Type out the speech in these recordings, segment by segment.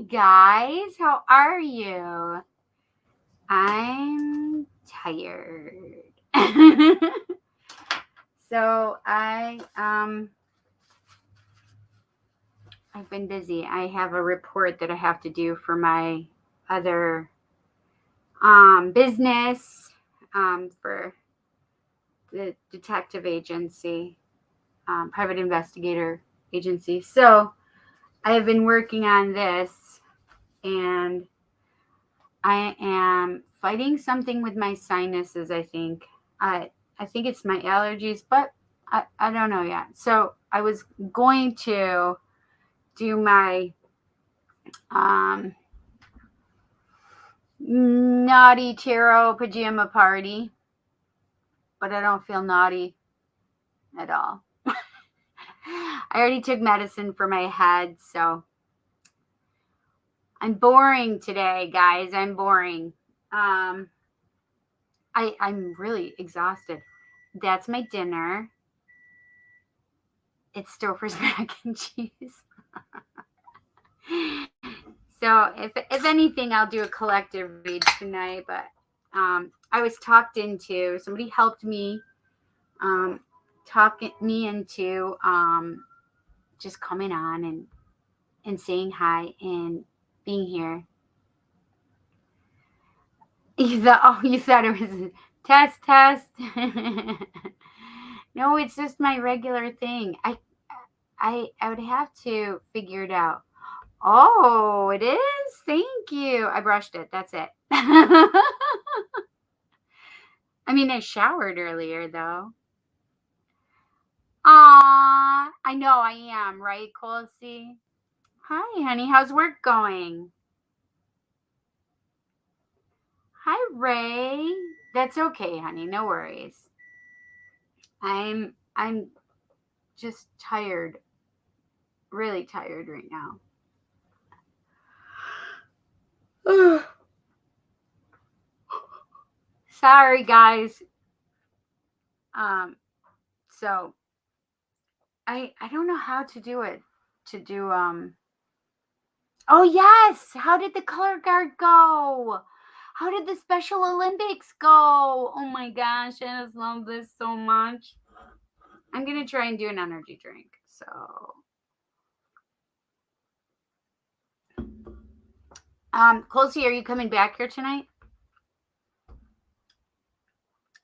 guys. How are you? I'm tired. so I've been busy. I have a report that I have to do for my other business for the detective agency, private investigator agency. So I have been working on this and I am fighting something with my sinuses, I think. I think it's my allergies, but I don't know yet. So I was going to do my um, naughty tarot pajama party, but I don't feel naughty at all. I already took medicine for my head, so I'm boring today, guys. I'm boring. I'm really exhausted. That's my dinner. It's Stouffer's mac and cheese. So if anything, I'll do a collective read tonight. But I was talked into. Somebody helped me talk me into just coming on and saying hi and being here. You thought it was a test. No, it's just my regular thing. I would have to figure it out. Oh, it is? Thank you. I brushed it. That's it. I mean, I showered earlier, though. I know I am, right, Colsey? Hi, honey. How's work going? Hi, Ray. That's okay, honey. No worries. I'm just tired. Really tired right now. Sorry, guys. So I don't know how to do it. To do Oh yes, how did the color guard go? How did the Special Olympics go? Oh my gosh, I just love this so much. I'm gonna try and do an energy drink. So Colsey, are you coming back here tonight?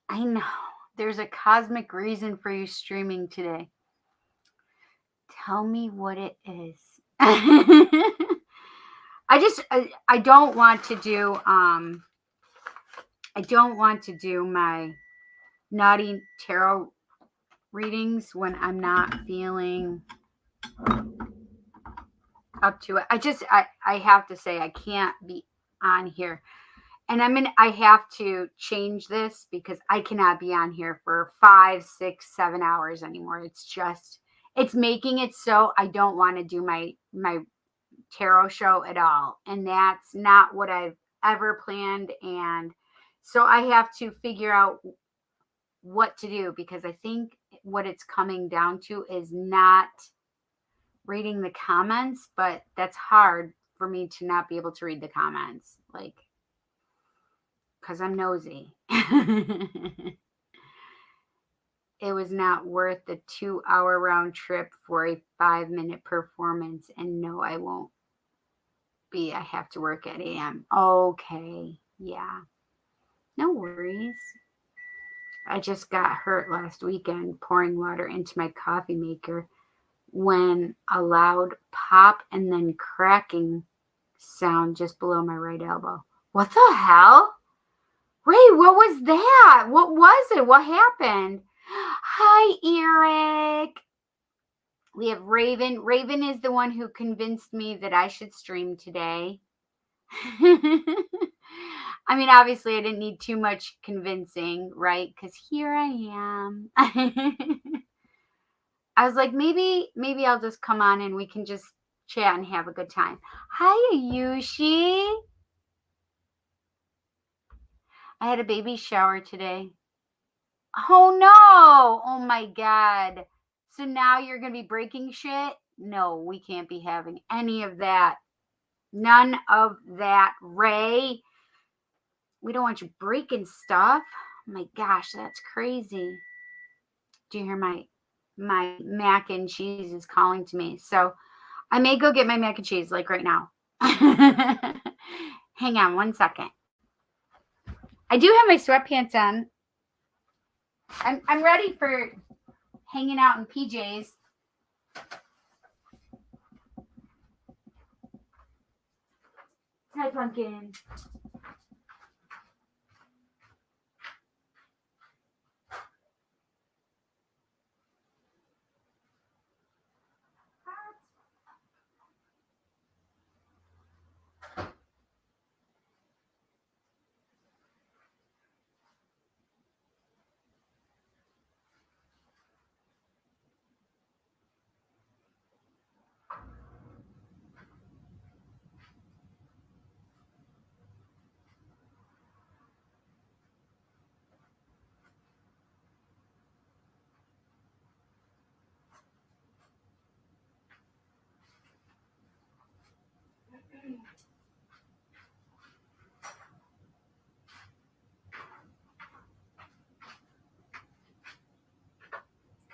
I know. There's a cosmic reason for you streaming today. Tell me what it is. I don't want to do my naughty tarot readings when I'm not feeling up to it. I have to say I can't be on here. And I have to change this because I cannot be on here for 5, 6, 7 hours anymore. It's making it so I don't want to do my tarot show at all. And that's not what I've ever planned. And so I have to figure out what to do because I think what it's coming down to is not reading the comments, but that's hard for me to not be able to read the comments, like, because I'm nosy. It was not worth the 2-hour round trip for a 5-minute performance. And no, I won't be. I have to work at AM. Okay. Yeah. No worries. I just got hurt last weekend pouring water into my coffee maker when a loud pop and then cracking sound just below my right elbow. What the hell? Ray, what was that? What was it? What happened? Hi, Eric. We have Raven. Raven is the one who convinced me that I should stream today. I mean, obviously, I didn't need too much convincing, right? Because here I am. I was like, maybe I'll just come on and we can just chat and have a good time. Hi, Ayushi. I had a baby shower today. Oh no! Oh my god. So now you're going to be breaking shit? No, we can't be having any of that. None of that, Ray. We don't want you breaking stuff. Oh my gosh, that's crazy. Do you hear my mac and cheese is calling to me? So I may go get my mac and cheese like right now. Hang on one second. I do have my sweatpants on. I'm ready for hanging out in PJs. Hi, Pumpkin.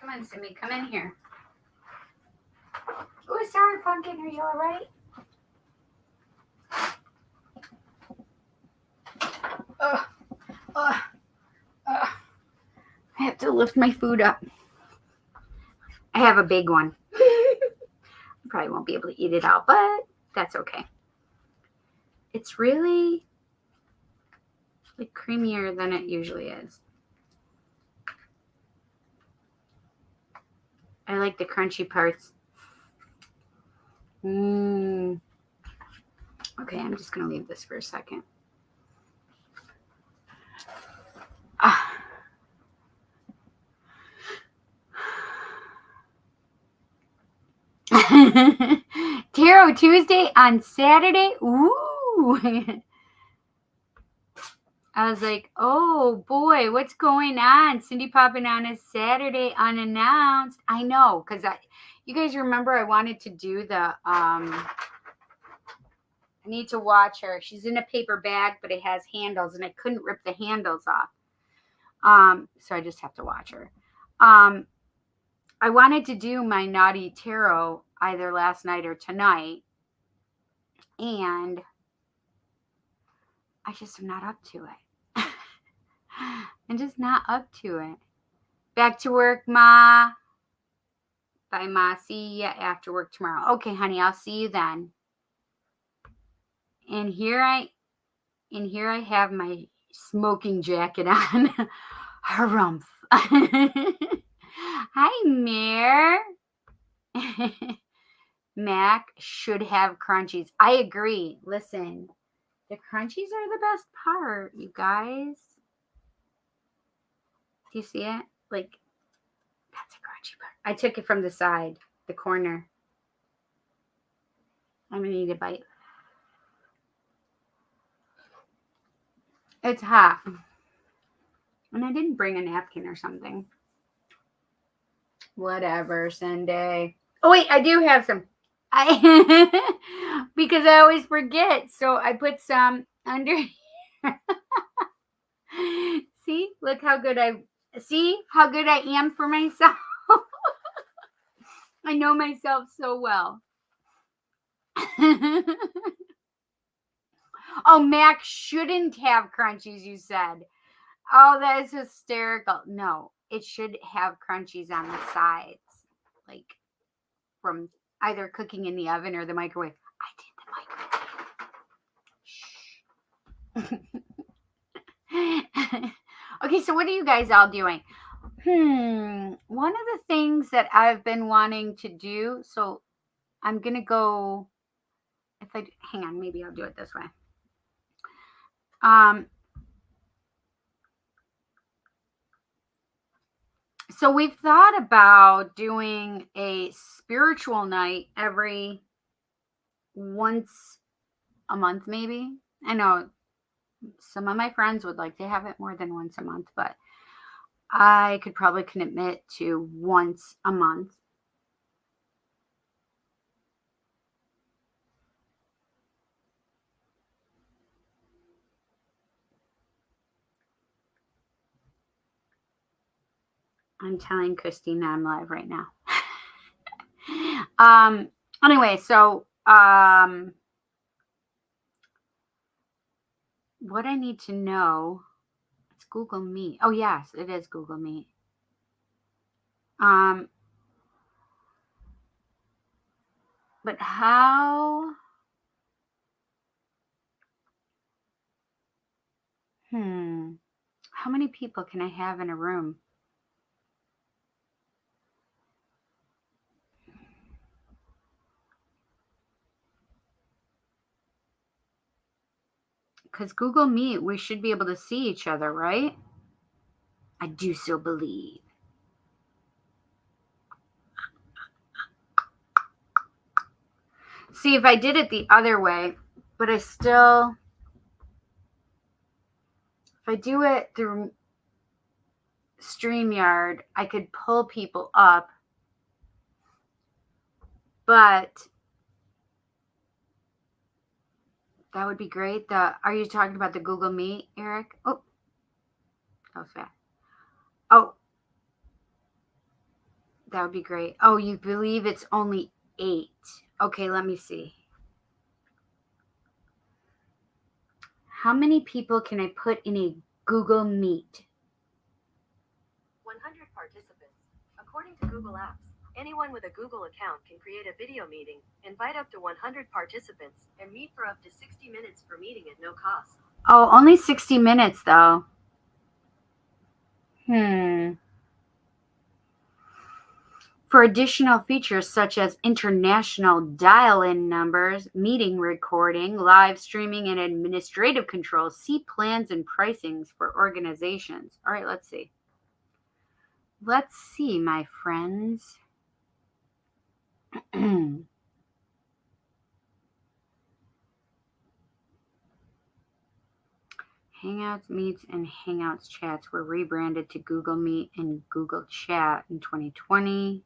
Come on, Simi. Come in here. Oh, sorry, Pumpkin. Are you all right? I have to lift my food up. I have a big one. I probably won't be able to eat it out, but that's okay. It's really like creamier than it usually is. I like the crunchy parts. Okay, I'm just going to leave this for a second. Tarot Tuesday on Saturday. Ooh. I was like, oh boy, what's going on? Cindy popping on a Saturday unannounced. I know, because you guys remember I wanted to do the I need to watch her. She's in a paper bag, but it has handles, and I couldn't rip the handles off. So I just have to watch her. I wanted to do my naughty tarot either last night or tonight, and I just am not up to it. I'm just not up to it. Back to work, Ma. Bye, Ma. See ya after work tomorrow. Okay, honey, I'll see you then. And here I have my smoking jacket on. Harumph. Hi, Mare. Mac should have crunchies. I agree. Listen, the crunchies are the best part, you guys. Do you see it? Like, that's a crunchy part. I took it from the side, the corner. I'm going to need a bite. It's hot. And I didn't bring a napkin or something. Whatever, Sunday. Oh, wait, I do have some. Because I always forget. So I put some under here. See? Look how good I am for myself. I know myself so well. Oh, Mac shouldn't have crunchies, you said. Oh, that is hysterical. No, it should have crunchies on the sides, like from either cooking in the oven or the microwave. I did the microwave. Okay, so what are you guys all doing? One of the things that I've been wanting to do, so I'm going to go, hang on, maybe I'll do it this way. So we've thought about doing a spiritual night every once a month, maybe. I know some of my friends would like to have it more than once a month, but I could probably commit to once a month. I'm telling Christina I'm live right now. Anyway, so what I need to know, it's Google Meet. Oh yes, it is Google Meet. But how many people can I have in a room? Because Google Meet, we should be able to see each other, right? I do so believe. See, if I did it the other way, but if I do it through StreamYard, I could pull people up, but that would be great. Are you talking about the Google Meet, Eric? Oh, that was fast. Oh, that would be great. Oh, you believe it's only 8. Okay, let me see. How many people can I put in a Google Meet? 100 participants. According to Google Apps, anyone with a Google account can create a video meeting, invite up to 100 participants, and meet for up to 60 minutes per meeting at no cost. Oh, only 60 minutes though. For additional features such as international dial-in numbers, meeting recording, live streaming, and administrative controls, see plans and pricings for organizations. All right, let's see. Let's see, my friends. Hangouts, Meets, and Hangouts chats were rebranded to Google Meet and Google Chat in 2020.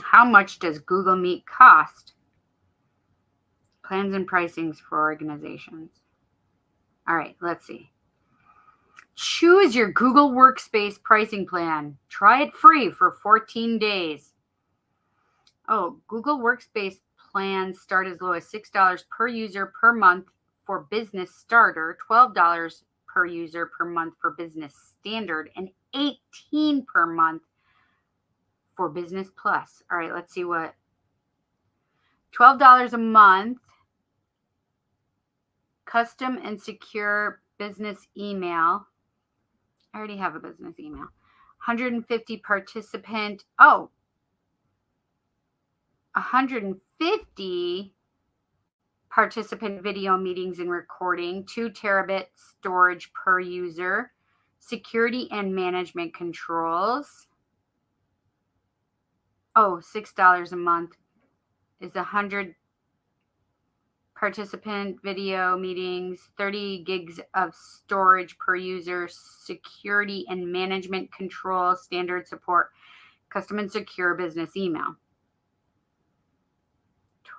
How much does Google Meet cost? Plans and pricings for organizations. All right, let's see. Choose your Google Workspace pricing plan. Try it free for 14 days. Oh, Google Workspace plans start as low as $6 per user per month for Business Starter, $12 per user per month for Business Standard, and $18 per month for Business Plus. All right, let's see what. $12 a month, custom and secure business email. I already have a business email. 150 participant. Oh, 150 participant video meetings and recording, 2 terabit storage per user, security and management controls. Oh, $6 a month is 100 participant video meetings, 30 gigs of storage per user, security and management control, standard support, custom and secure business email.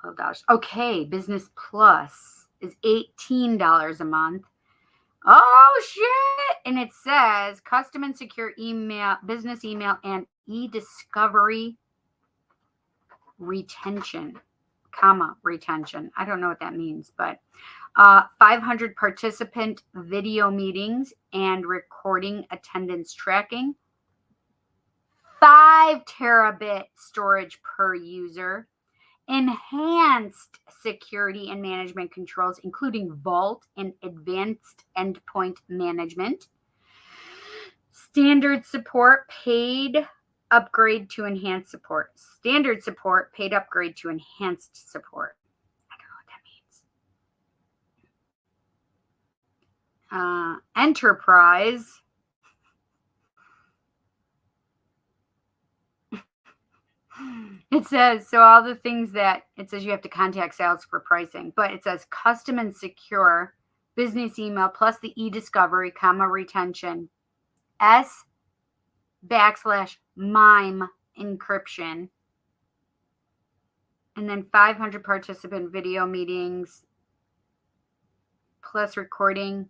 $12. Okay, Business Plus is $18 a month. Oh shit! And it says custom and secure email, business email, and e-discovery retention, retention. I don't know what that means, but 500 participant video meetings and recording attendance tracking. 5 terabit storage per user. Enhanced security and management controls, including Vault and advanced endpoint management. Standard support, paid upgrade to enhanced support. Standard support, paid upgrade to enhanced support. I don't know what that means. Enterprise. It says, so all the things that it says you have to contact sales for pricing, but it says custom and secure business email plus the e-discovery, retention, S/MIME encryption, and then 500 participant video meetings plus recording,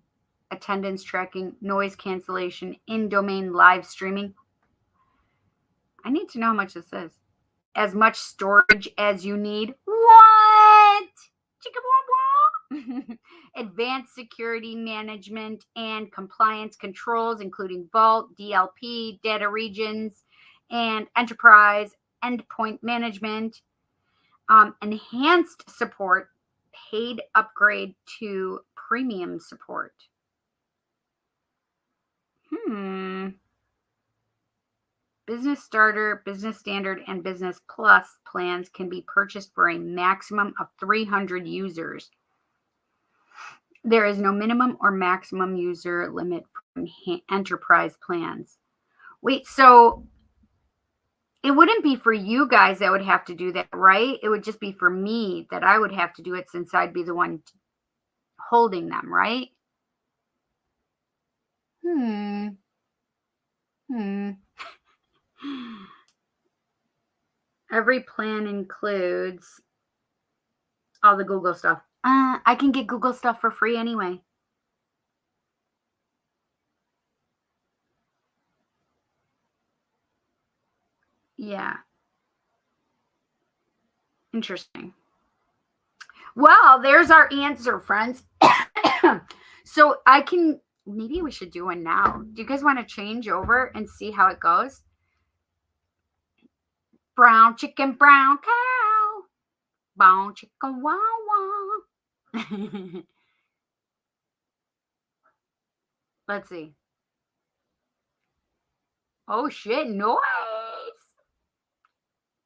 attendance tracking, noise cancellation, in-domain live streaming. I need to know how much this is. As much storage as you need. What? Chicka-blah-blah. Advanced security management and compliance controls, including Vault, DLP, data regions, and enterprise endpoint management. Enhanced support, paid upgrade to premium support. Business Starter, Business Standard, and Business Plus plans can be purchased for a maximum of 300 users. There is no minimum or maximum user limit for enterprise plans. Wait, so it wouldn't be for you guys that would have to do that, right? It would just be for me that I would have to do it since I'd be the one holding them, right? Every plan includes all the Google stuff. I can get Google stuff for free anyway. Yeah. Interesting. Well, there's our answer, friends. So maybe we should do one now. Do you guys want to change over and see how it goes? Brown chicken, brown cow. Brown chicken, wow, wow. Let's see. Oh, shit, noise.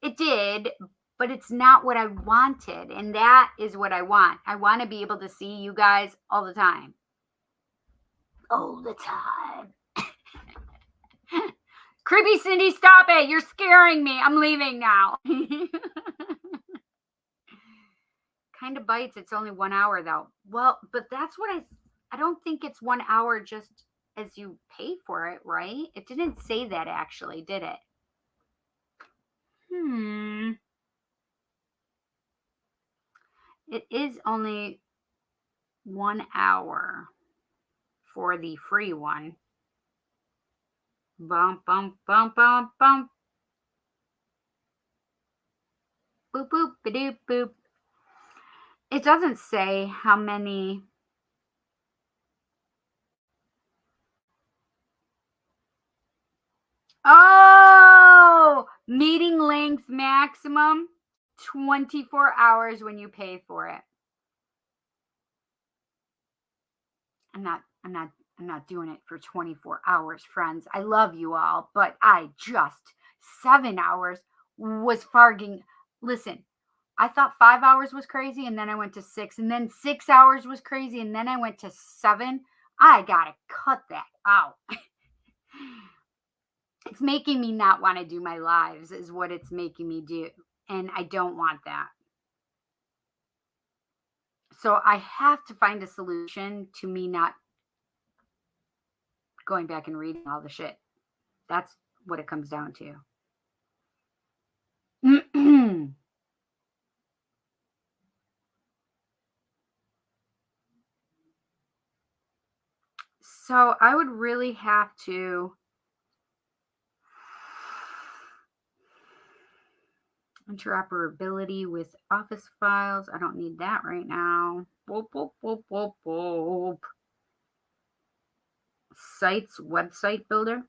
It did, but it's not what I wanted. And that is what I want. I want to be able to see you guys all the time. All the time. Creepy Cindy, stop it. You're scaring me. I'm leaving now. Kind of bites. It's only 1 hour though. Well, but that's what I don't think it's 1 hour just as you pay for it, right? It didn't say that actually, did it? It is only 1 hour for the free one. Bump, bump, bump, bump, bump. Boop, boop, ba-doop, boop. It doesn't say how many. Oh, meeting length maximum 24 hours when you pay for it. I'm not doing it for 24 hours, friends. I love you all, but 7 hours was farging. Listen, I thought 5 hours was crazy, and then I went to 6, and then 6 hours was crazy, and then I went to 7. I gotta cut that out. It's making me not want to do my lives, is what it's making me do, and I don't want that. So I have to find a solution to me not going back and reading all the shit. That's what it comes down to. So I would really have to interoperability with Office files. I don't need that right now. Boop, boop, boop, boop, boop. Sites website builder.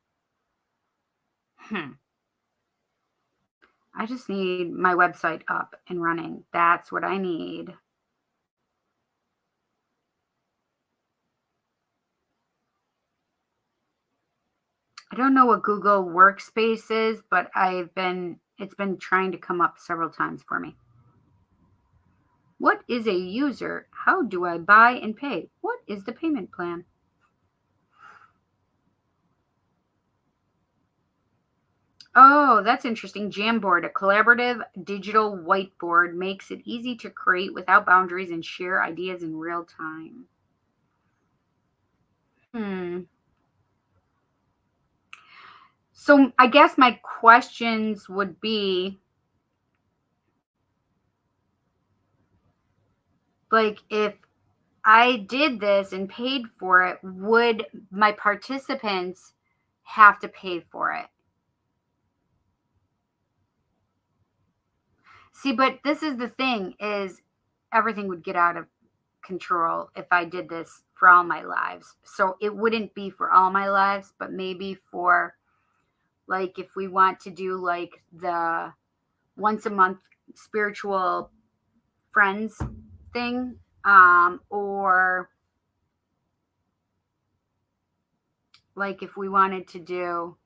I just need my website up and running. That's what I need. I don't know what Google Workspace is, but it's been trying to come up several times for me. What is a user? How do I buy and pay? What is the payment plan? Oh, that's interesting. Jamboard, a collaborative digital whiteboard, makes it easy to create without boundaries and share ideas in real time. So I guess my questions would be, like, if I did this and paid for it, would my participants have to pay for it? See, but this is the thing, is everything would get out of control if I did this for all my lives. So it wouldn't be for all my lives, but maybe for, like, if we want to do like the once a month spiritual friends thing, or like if we wanted to do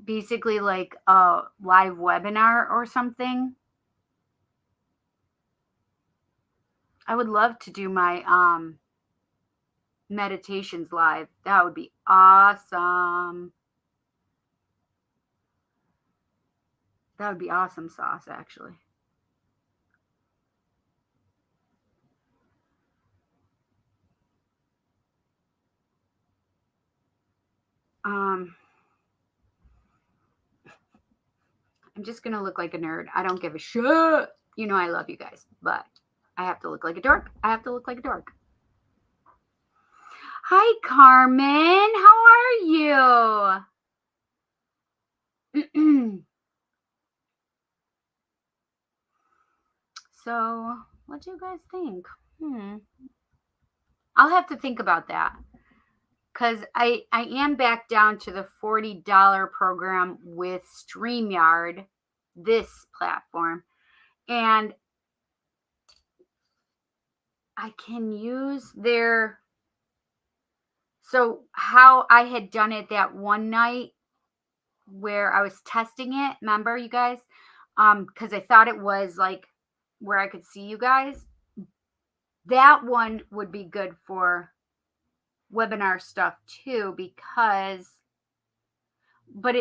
basically like a live webinar or something. I would love to do my meditations live. That would be awesome. That would be awesome sauce, actually. I'm just gonna look like a nerd. I don't give a shit. You know I love you guys, but I have to look like a dork. I have to look like a dork. Hi, Carmen. How are you? So, what do you guys think? I'll have to think about that, because I am back down to the $40 program with StreamYard, this platform, and I can use their. So, how I had done it that one night where I was testing it, remember, you guys? Because I thought it was like where I could see you guys. That one would be good for webinar stuff too, because but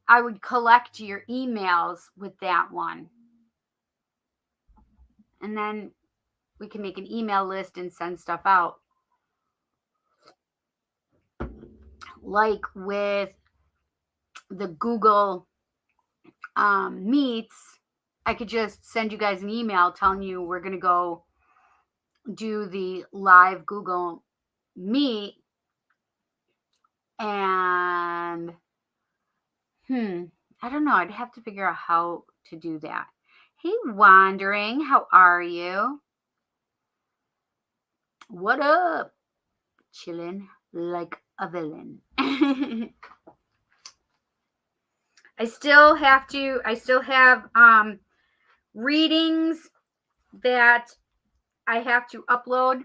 I would collect your emails with that one, and then we can make an email list and send stuff out, like with the Google Meets. I could just send you guys an email telling you we're going to go do the live Google Meet, and I don't know. I'd have to figure out how to do that. Hey, Wandering, how are you? What up? Chilling like a villain. I still have readings that I have to upload.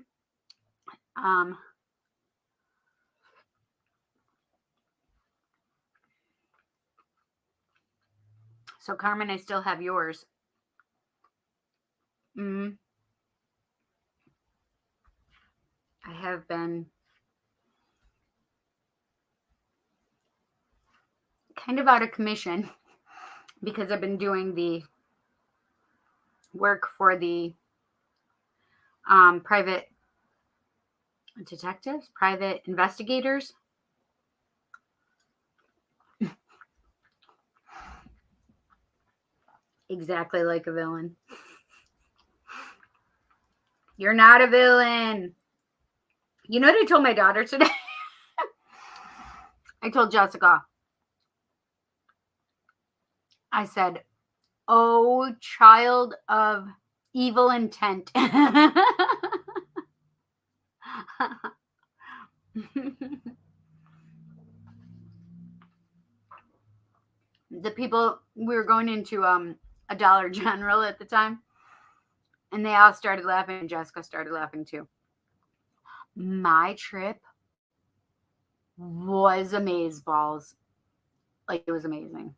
So Carmen, I still have yours. I have been kind of out of commission because I've been doing the work for the private detectives, private investigators. Exactly like a villain. You're not a villain. You know what I told my daughter today? I told Jessica, I said, "Oh, child of evil intent." The people, we were going into a Dollar General at the time, and they all started laughing, and Jessica started laughing too. My trip was amazeballs. Like, it was amazing.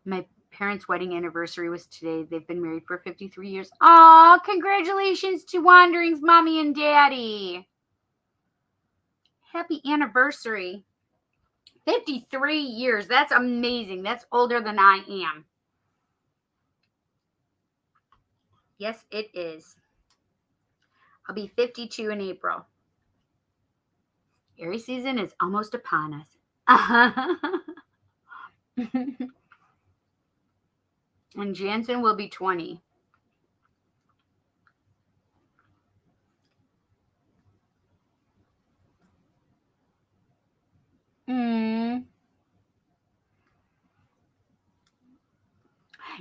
My parents' wedding anniversary was today. They've been married for 53 years. Aw, congratulations to Wandering's mommy and daddy. Happy anniversary. 53 years. That's amazing. That's older than I am. Yes, it is. I'll be 52 in April. Aries season is almost upon us. And Jansen will be 20. Mm.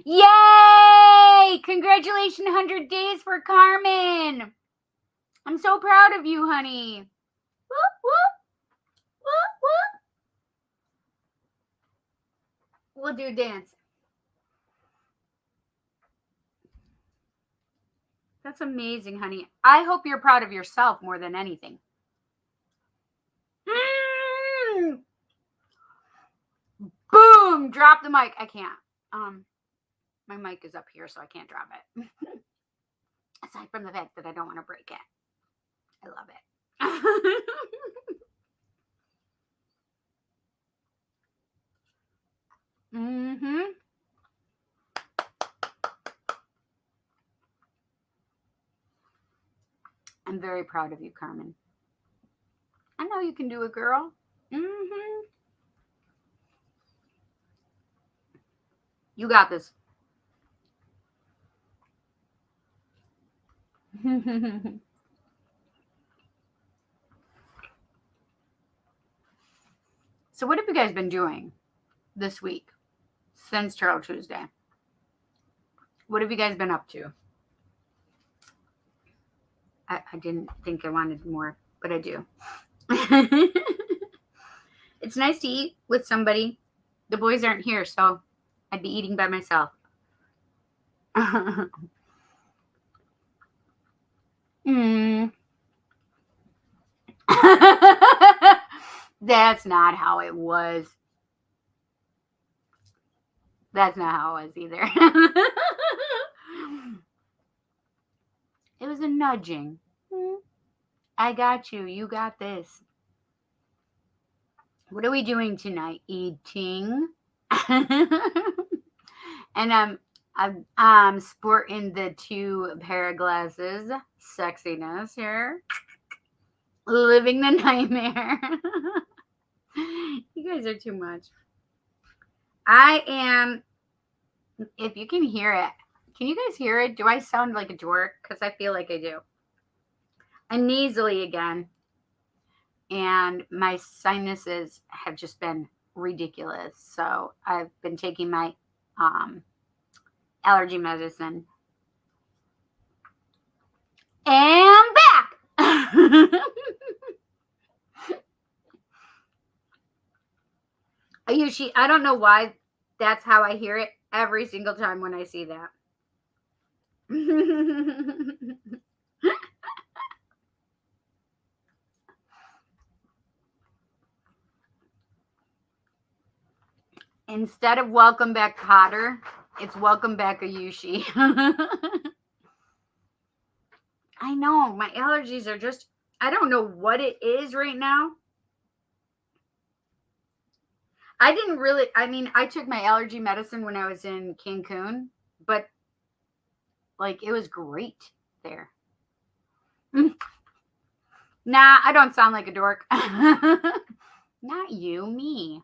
Yay! Congratulations, 100 days for Carmen. I'm so proud of you, honey. Whoop, whoop, whoop, whoop. We'll do a dance. That's amazing, honey. I hope you're proud of yourself more than anything. Mm. Boom! Drop the mic. I can't. My mic is up here, so I can't drop it. Aside from the fact that I don't want to break it. I love it. Mm-hmm. I'm very proud of you, Carmen. I know you can do it, girl. Mm-hmm. You got this. So what have you guys been doing this week since Tarot Tuesday? What have you guys been up to? I didn't think I wanted more, but I do. It's nice to eat with somebody. The boys aren't here, so I'd be eating by myself. Mm. That's not how it was. That's not how it was either. It was a nudging. I got you. You got this. What are we doing tonight? Eating. And I'm sporting the 2 pair of glasses. Sexiness here. Living the nightmare. You guys are too much. I am, if you can hear it, can you guys hear it? Do I sound like a dork? Because I feel like I do. I'm nasally again. And my sinuses have just been ridiculous. So I've been taking my allergy medicine. And back. I don't know why that's how I hear it every single time when I see that. Instead of welcome back Cotter, it's welcome back Ayushi. I know, my allergies are just, I don't know what it is right now. I took my allergy medicine when I was in Cancun, but like it was great there. Nah, I don't sound like a dork. Not you, me.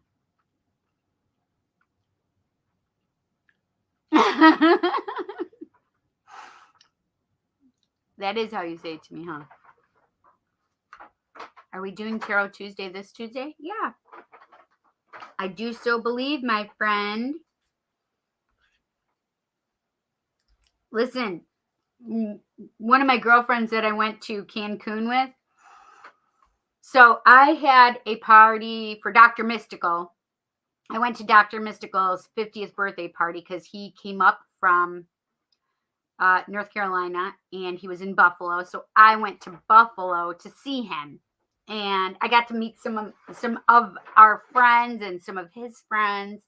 That is how you say it to me, huh? Are we doing Tarot Tuesday this Tuesday? Yeah. I do so believe, my friend. Listen, one of my girlfriends that I went to Cancun with. So I had a party for Dr. Mystical. I went to Dr. Mystical's 50th birthday party because he came up from North Carolina and he was in Buffalo. So I went to Buffalo to see him. And I got to meet some of our friends and some of his friends.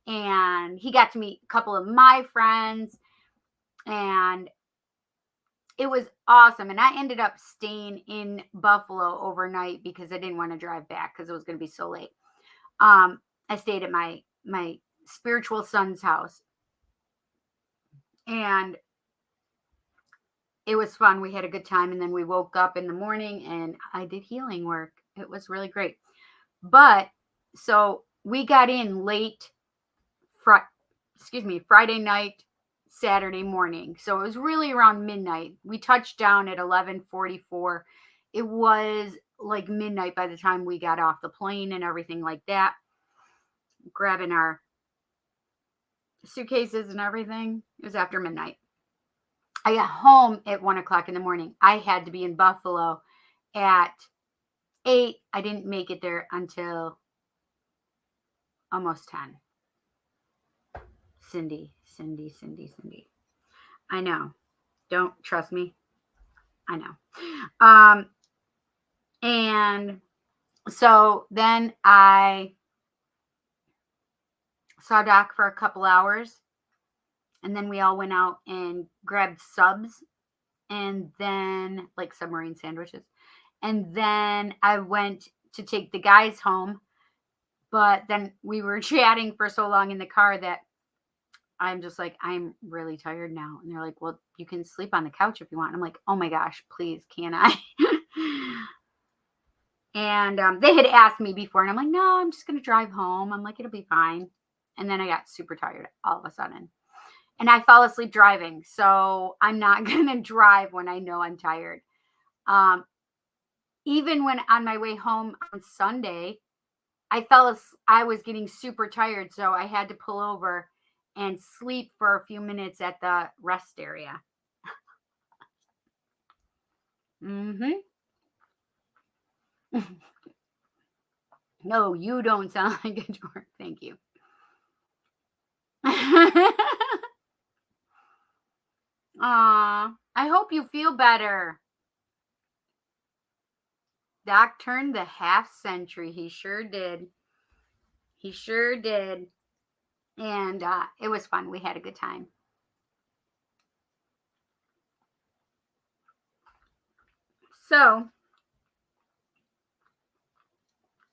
And he got to meet a couple of my friends. And it was awesome. And I ended up staying in Buffalo overnight because I didn't want to drive back because it was going to be so late. I stayed at my spiritual son's house. And it was fun. We had a good time. And then we woke up in the morning and I did healing work. It was really great. But so we got in late Friday night, Saturday morning. So it was really around midnight. We touched down at 11:44. It was like midnight by the time we got off the plane and everything like that, grabbing our suitcases and everything. It was after midnight. I got home at 1 o'clock in the morning. I had to be in Buffalo at 8. I didn't make it there until almost 10. Cindy. I know. Don't trust me. I know. And so then I saw Doc for a couple hours, and then we all went out and grabbed subs, and then like submarine sandwiches. And then I went to take the guys home, but then we were chatting for so long in the car that I'm just like, I'm really tired now. And they're like, well, you can sleep on the couch if you want. And I'm like, oh my gosh, please, can I? And they had asked me before, and I'm like, no, I'm just going to drive home. I'm like, it'll be fine. And then I got super tired all of a sudden. And I fell asleep driving. So I'm not going to drive when I know I'm tired. Even when on my way home on Sunday, I was getting super tired. So I had to pull over and sleep for a few minutes at the rest area. Mm-hmm. No, you don't sound like a dork. Thank you. Aw, I hope you feel better. Doc turned the half century. He sure did. He sure did. And it was fun. We had a good time. So,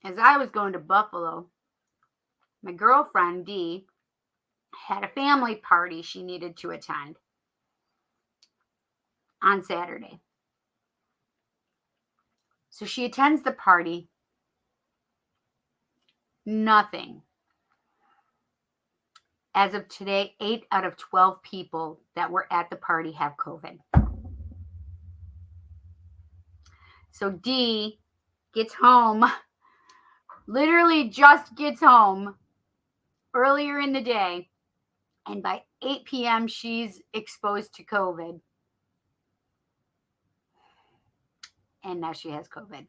as I was going to Buffalo, my girlfriend, Dee, had a family party she needed to attend on Saturday. So she attends the party. Nothing. As of today, 8 out of 12 people that were at the party have COVID. So Dee gets home, literally just gets home earlier in the day, and by 8 p.m. she's exposed to COVID. And now she has COVID.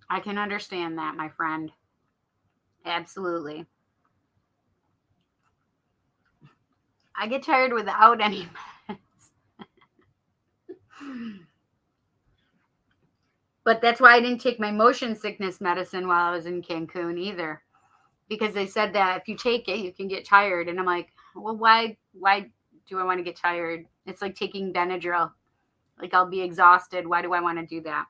I can understand that, my friend. Absolutely. I get tired without any meds. But that's why I didn't take my motion sickness medicine while I was in Cancun either. Because they said that if you take it, you can get tired. And I'm like, well, why do I want to get tired? It's like taking Benadryl. Like, I'll be exhausted. Why do I want to do that?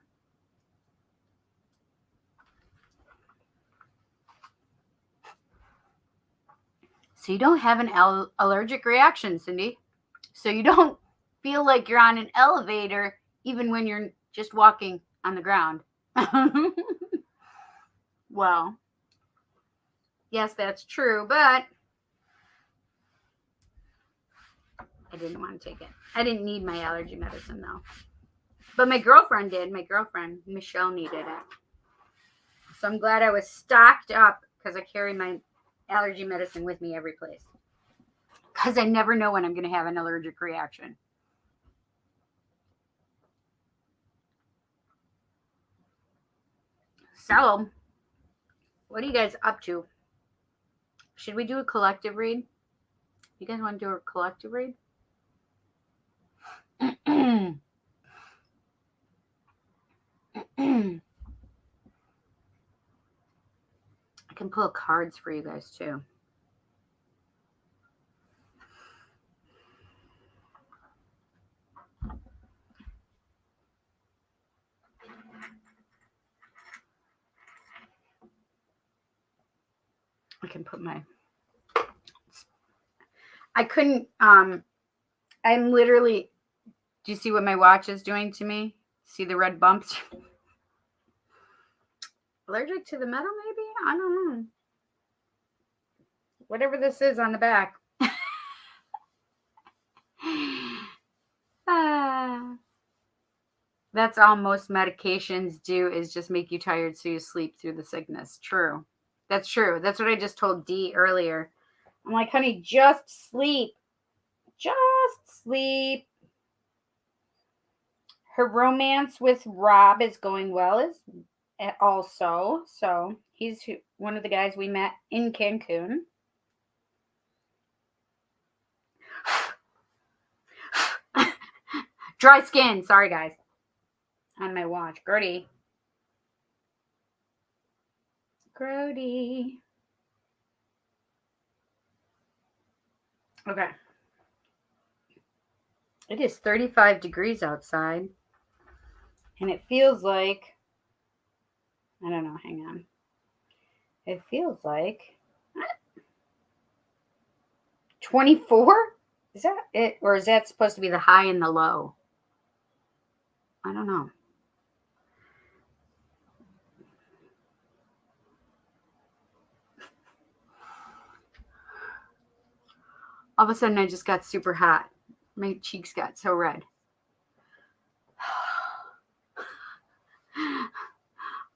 So you don't have an allergic reaction, Cindy. So you don't feel like you're on an elevator even when you're just walking on the ground. Well, yes, that's true, but I didn't want to take it. I didn't need my allergy medicine, though. But my girlfriend did. My girlfriend, Michelle, needed it. So I'm glad I was stocked up because I carry my allergy medicine with me every place. Because I never know when I'm going to have an allergic reaction. So, what are you guys up to? Should we do a collective read? You guys want to do a collective read? I can pull cards for you guys too. I can put my... I couldn't... I'm literally... Do you see what my watch is doing to me? See the red bumps? Allergic to the metal, maybe? I don't know. Whatever this is on the back. That's all most medications do, is just make you tired so you sleep through the sickness. True. That's true. That's what I just told Dee earlier. I'm like, honey, just sleep. Just sleep. Her romance with Rob is going well as also. So he's one of the guys we met in Cancun. Dry skin. Sorry, guys. On my watch. Gertie. Grody. Okay. It is 35 degrees outside. And it feels like, I don't know, hang on. It feels like 24? Is that it? Or is that supposed to be the high and the low? I don't know. All of a sudden, I just got super hot. My cheeks got so red.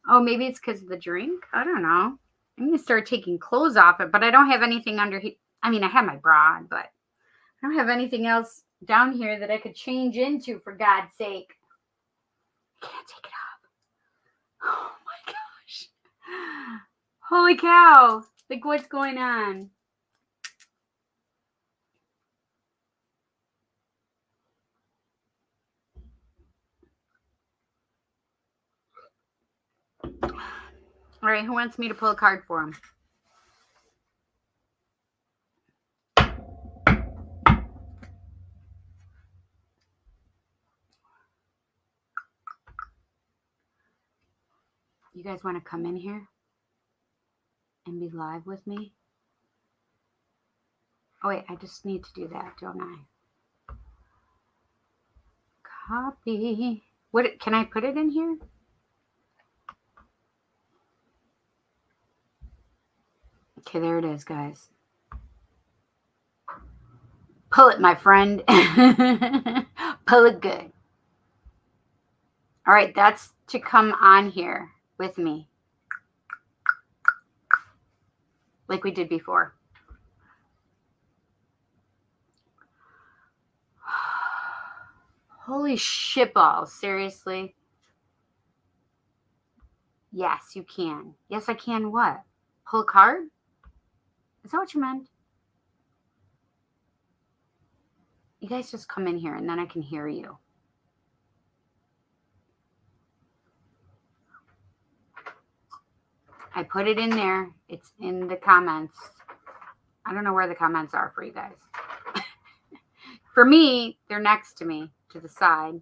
Oh, maybe it's because of the drink? I don't know. I'm going to start taking clothes off it, but I don't have anything under here. I mean, I have my bra on, but I don't have anything else down here that I could change into, for God's sake. I can't take it off. Oh my gosh. Holy cow. Like, what's going on? All right, who wants me to pull a card for him? You guys want to come in here and be live with me? Oh, wait, I just need to do that, don't I? Copy. What, can I put it in here? Okay, there it is, guys. Pull it, my friend. Pull it good. All right, that's to come on here with me, like we did before. Holy shitballs, seriously? Yes, you can. Yes, I can what? Pull a card? Is that what you meant? You guys just come in here and then I can hear you. I put it in there. It's in the comments. I don't know where the comments are for you guys. For me, they're next to me, to the side.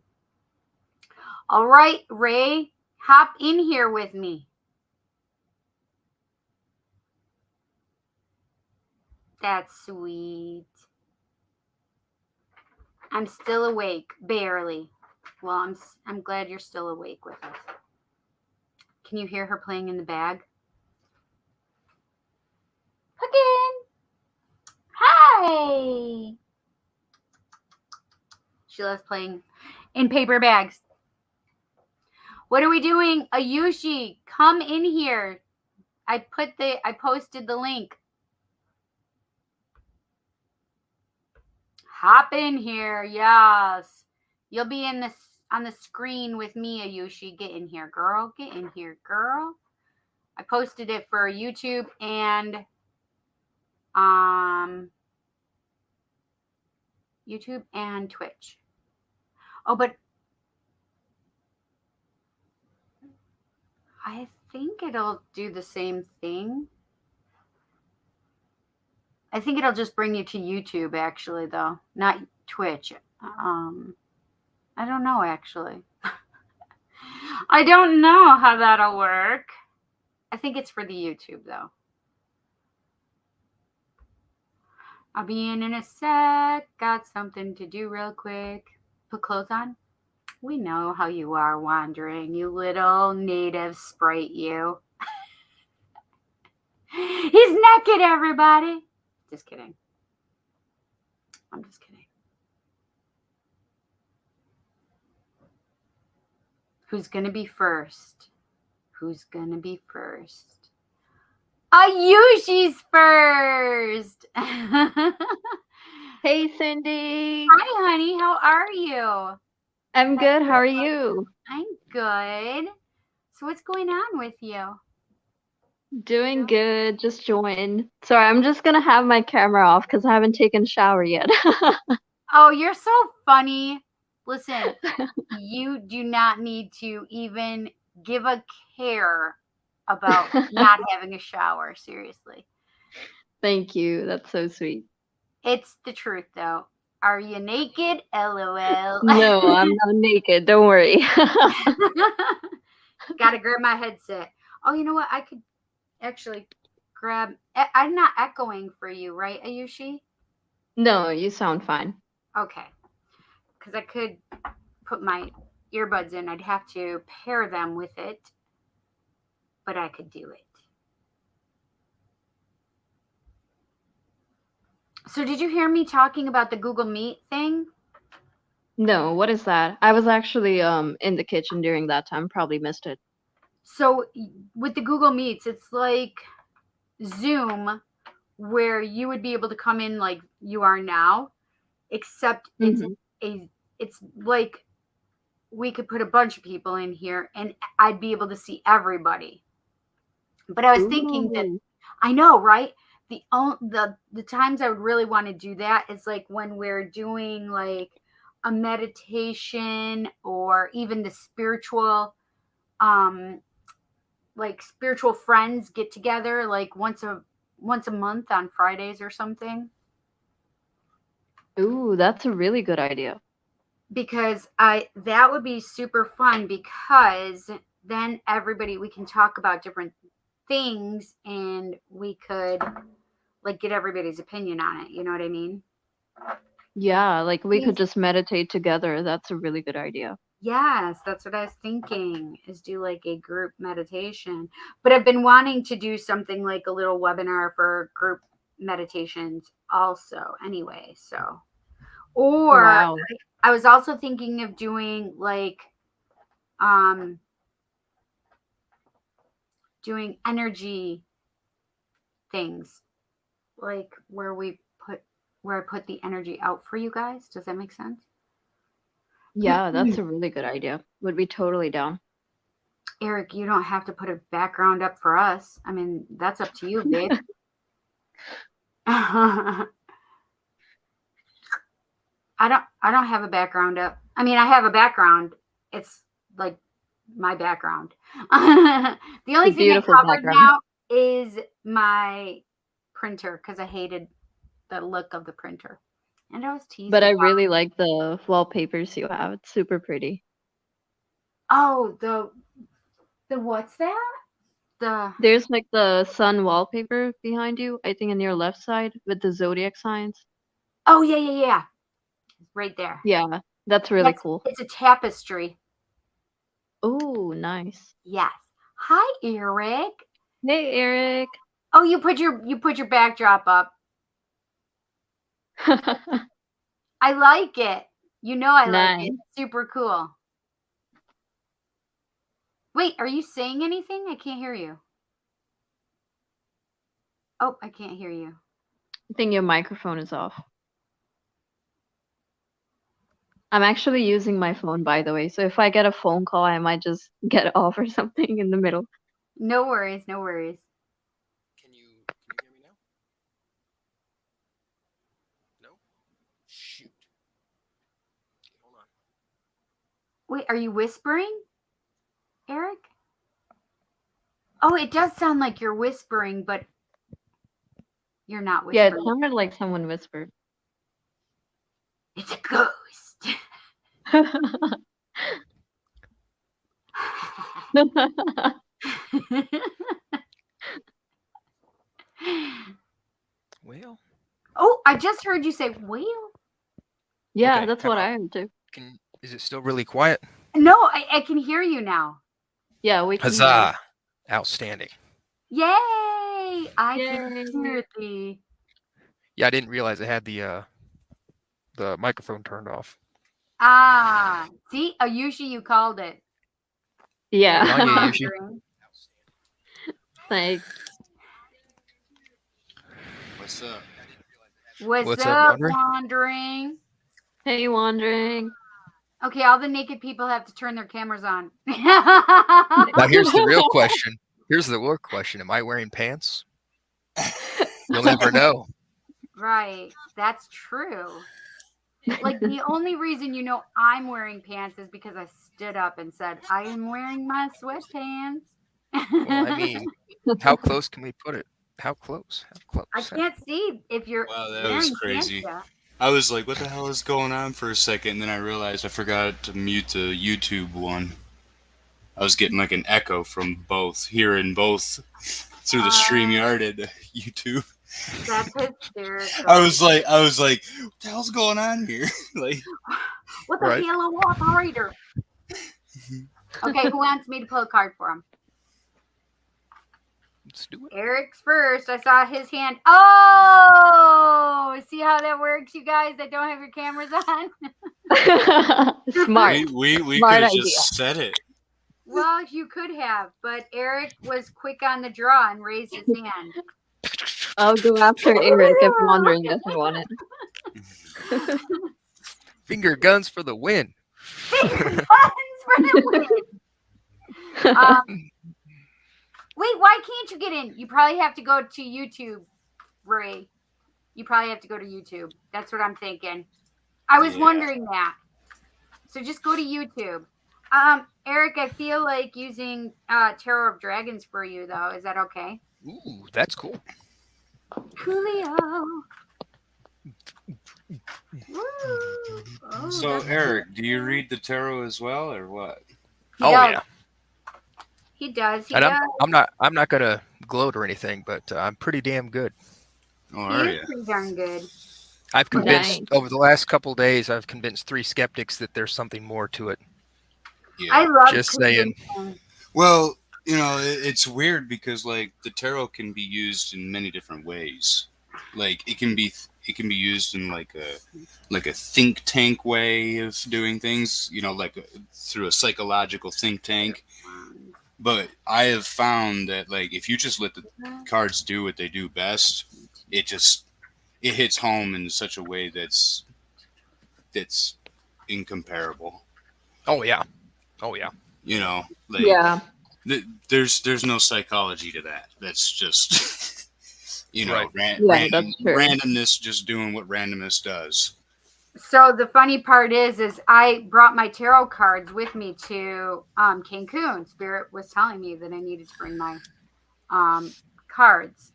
All right, Ray, hop in here with me. That's sweet. I'm still awake, barely. Well, I'm glad you're still awake with us. Can you hear her playing in the bag? Again. Hi. She loves playing in paper bags. What are we doing? Ayushi, come in here. I posted the link. Hop in here. Yes. You'll be in this on the screen with me, Ayushi. Get in here, girl. Get in here, girl. I posted it for YouTube and Twitch. Oh, but I think it'll do the same thing. I think it'll just bring you to YouTube, actually, though, not Twitch. I don't know, actually. I don't know how that'll work. I think it's for the YouTube, though. I'll be in a sec. Got something to do real quick. Put clothes on. We know how you are wandering, you little native sprite, you. He's naked, everybody. Just kidding. I'm just kidding. Who's gonna be first? Who's gonna be first? Ayushi's first. Hi, Hey, Cindy. honey. How are you? I'm good. How are you? I'm good. So, what's going on with you? Doing good. Just joined. Sorry, I'm just gonna have my camera off because I haven't taken a shower yet. Oh, you're so funny. Listen, you do not need to even give a care about not having a shower. Seriously. Thank you. That's so sweet. It's the truth, though. Are you naked? LOL. No, I'm not naked. Don't worry. Gotta grab my headset. Oh, you know what? I could actually grab. I'm not echoing for you, right, Ayushi? No, you sound fine. Okay. Because I could put my earbuds in. I'd have to pair them with it, but I could do it. So, did you hear me talking about the Google Meet thing? No, what is that? I was actually in the kitchen during that time. Probably missed it. So, with the Google Meets, it's like Zoom, where you would be able to come in like you are now, except Mhm. it's like we could put a bunch of people in here and I'd be able to see everybody. But I was thinking that Ooh. I know, right? The times I would really want to do that is like when we're doing like a meditation or even the spiritual like spiritual friends get together like once a month on Fridays or something. Ooh, that's a really good idea. Because I that would be super fun because then everybody we can talk about different things and we could like get everybody's opinion on it. You know what I mean? Yeah, like we could Yes, just meditate together. That's a really good idea. yes, that's what I was thinking is do like a group meditation. But I've been wanting to do something like a little webinar for group meditations also anyway. So or Wow. I was also thinking of doing like um doing energy things like where I put the energy out for you guys. Does that make sense? Yeah, that's a really good idea. Would be totally down. Eric, you don't have to put a background up for us. I mean, that's up to you, babe. I don't have a background up. I mean, I have a background. It's like my background. The A only thing I beautiful covered background. now is my printer because I hated the look of the printer. And I was teased But I about. really like the wallpapers you have. It's super pretty. Oh, the what's that? The There's like the sun wallpaper behind you, I think on your left side with the zodiac signs. oh yeah. Right there. Yeah, that's really That's cool. it's a tapestry. Oh, nice. Yes. Hi, Eric. Hey, Eric. Oh, you put your backdrop up. I like it. You know I like it. Nice. Super cool. Wait, are you saying anything? I can't hear you. Oh, I can't hear you. I think your microphone is off. I'm actually using my phone, by the way, so if I get a phone call, I might just get off or something in the middle. No worries, no worries. Can you hear me now? No? Shoot. Okay, hold on. Wait, are you whispering, Eric? Oh, it does sound like you're whispering, but you're not Yeah, it whispering. sounded like someone whispered. It's a ghost. Well, Oh, I just heard you say whale. Yeah, okay. that's what I am too. Is it still really quiet? No, I can hear you now. Yeah, we can hear you. Huzzah! Outstanding. Yay! I can Yay. hear thee. Yeah, I didn't realize I had the microphone turned off. Ah, see, Ayushi, you called it. Yeah. Tanya, Yushi. Like, What's up? What's up, up, Wandering? Wandering? hey, wandering. Okay, all the naked people have to turn their cameras on. Now here's the real question. Here's the real question. Am I wearing pants? You'll never know. Right, that's true. Like, the only reason you know I'm wearing pants is because I stood up and said, I am wearing my sweatpants. Well, I mean, how close can we put it? How close? How I close? can't see if you're Wow, that wearing was pants crazy. yet. I was like, what the hell is going on for a second? And then I realized I forgot to mute the YouTube one. I was getting like an echo from both, hearing both through the StreamYard and the YouTube. That's hysterical. I was like, what the hell's going on here? Like, What the Right. hell, operator? Okay, who wants me to pull a card for him? Let's do it. Eric's first. I saw his hand. Oh, see how that works, you guys that don't have your cameras on? Smart. we could Smart have idea. just said it. Well, you could have, but Eric was quick on the draw and raised his hand. I'll go after Eric if wandering doesn't want it. Finger guns for the win. Buttons for the win. Wait, why can't you get in? You probably have to go to YouTube, Ray. You probably have to go to YouTube. That's what I'm thinking. I was Yeah. wondering that. So just go to YouTube. Eric, I feel like using Tarot of Dragons for you, though. Is that okay? Ooh, that's cool. Coolio. Woo. Oh, So, that's- Eric, do you read the tarot as well, or what? he Oh does. yeah. He does. He And does. I'm not gonna gloat or anything, but I'm pretty damn good. Oh, He are is you? pretty darn good. I've convinced Nice. over the last couple days. I've convinced 3 skeptics that there's something more to it. Yeah. I love Just saying. convincing. Well, you know, it's weird because like the tarot can be used in many different ways. Like it can be used in like a think tank way of doing things. You know, through a psychological think tank. But I have found that like if you just let the cards do what they do best, it hits home in such a way that's incomparable. Oh yeah. Oh yeah. You know, like Yeah. there's no psychology to that. That's just you know, Right. Yeah, that's true. randomness just doing what randomness does. So the funny part is I brought my tarot cards with me to Cancun. Spirit was telling me that I needed to bring my cards.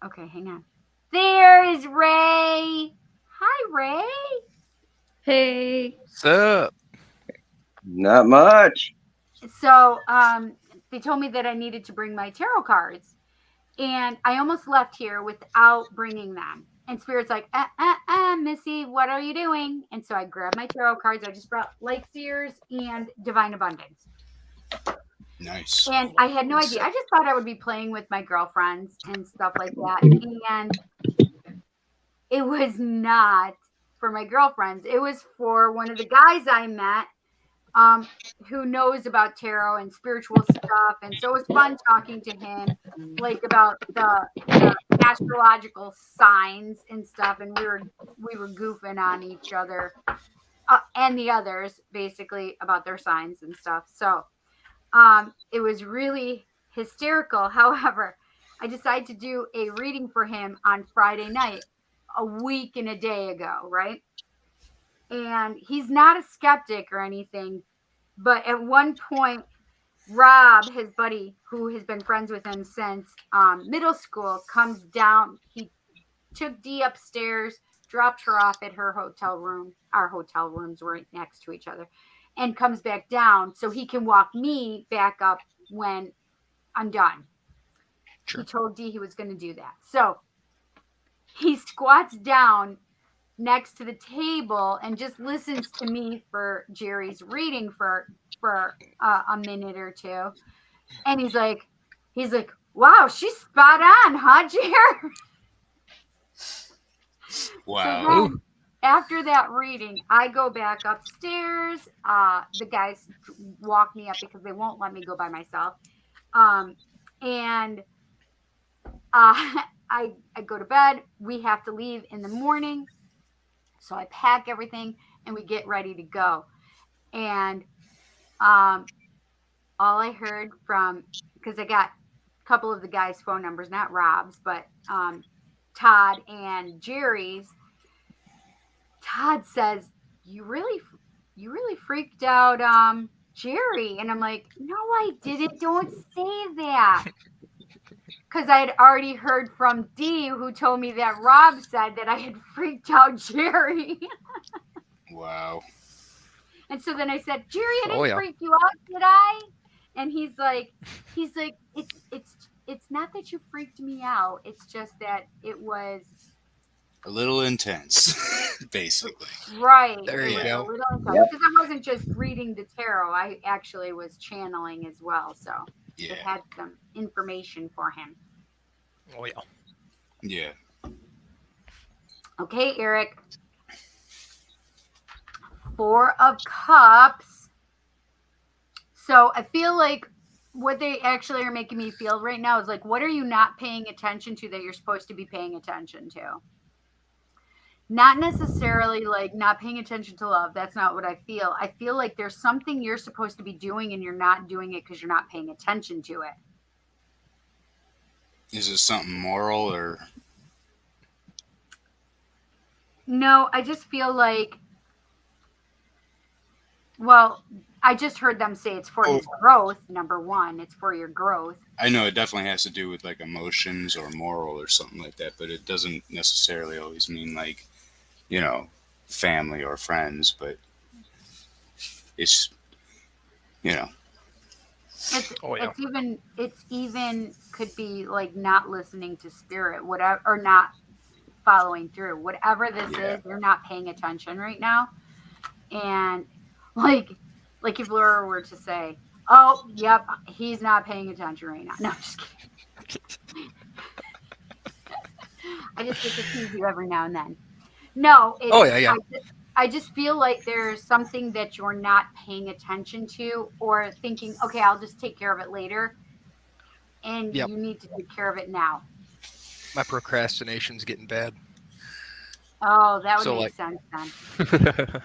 Okay, hang on. There is Ray. Hi, Ray. Hey. What's up? Not much. So they told me that I needed to bring my tarot cards. And I almost left here without bringing them. And Spirit's like, Missy, what are you doing? And so I grabbed my tarot cards. I just brought Light Seers and Divine Abundance. Nice. And I had no idea. I just thought I would be playing with my girlfriends and stuff like that. And it was not for my girlfriends. It was for one of the guys I met who knows about tarot and spiritual stuff. And so it was fun talking to him, like about the astrological signs and stuff. And we were goofing on each other and the others, basically, about their signs and stuff. So it was really hysterical. However, I decided to do a reading for him on Friday night, a week and a day ago, right? And he's not a skeptic or anything, but at one point, Rob, his buddy, who has been friends with him since middle school, comes down. He took Dee upstairs, dropped her off at her hotel room. Our hotel rooms were right next to each other, and comes back down so he can walk me back up when I'm done. Sure. He told Dee he was going to do that. So he squats down next to the table and just listens to me for Jerry's reading for a minute or two. And he's like, wow, she's spot on, huh, Jerry? Wow. So after that reading, I go back upstairs. The guys walk me up because they won't let me go by myself. And I go to bed. We have to leave in the morning. So I pack everything and we get ready to go. And all I heard from, because I got a couple of the guys' phone numbers, not Rob's, but Todd and Jerry's. Todd says, you really freaked out Jerry. And I'm like, no, I didn't. Don't say that. Because I had already heard from Dee, who told me that Rob said that I had freaked out Jerry. Wow. And so then I said, Jerry, I didn't Oh, yeah. freak you out, did I? And he's like, it's not that you freaked me out. It's just that it was A little intense, basically. right. There It you was go. a little intense, Yep. because I wasn't just reading the tarot. I actually was channeling as well. So Yeah. it had some information for him. Oh yeah. Yeah. Okay, Eric. 4 of Cups. So I feel like what they actually are making me feel right now is like, what are you not paying attention to that you're supposed to be paying attention to? Not necessarily like not paying attention to love. That's not what I feel. I feel like there's something you're supposed to be doing and you're not doing it because you're not paying attention to it. Is it something moral or? No, I just feel like, well, I just heard them say it's for his growth. Number one, it's for your growth. I know it definitely has to do with like emotions or moral or something like that, but it doesn't necessarily always mean like, you know, family or friends, but it's, you know. Oh yeah. It's even could be like not listening to spirit, whatever, or not following through. Whatever this is, you're not paying attention right now. And like if Laura were to say, "Oh, yep, he's not paying attention right now." No, I'm just kidding. I just get to tease you every now and then. No, Oh yeah. I just feel like there's something that you're not paying attention to or thinking, okay, I'll just take care of it later. And Yep. you need to take care of it now. My procrastination's getting bad. Oh, that would So, make like- sense then.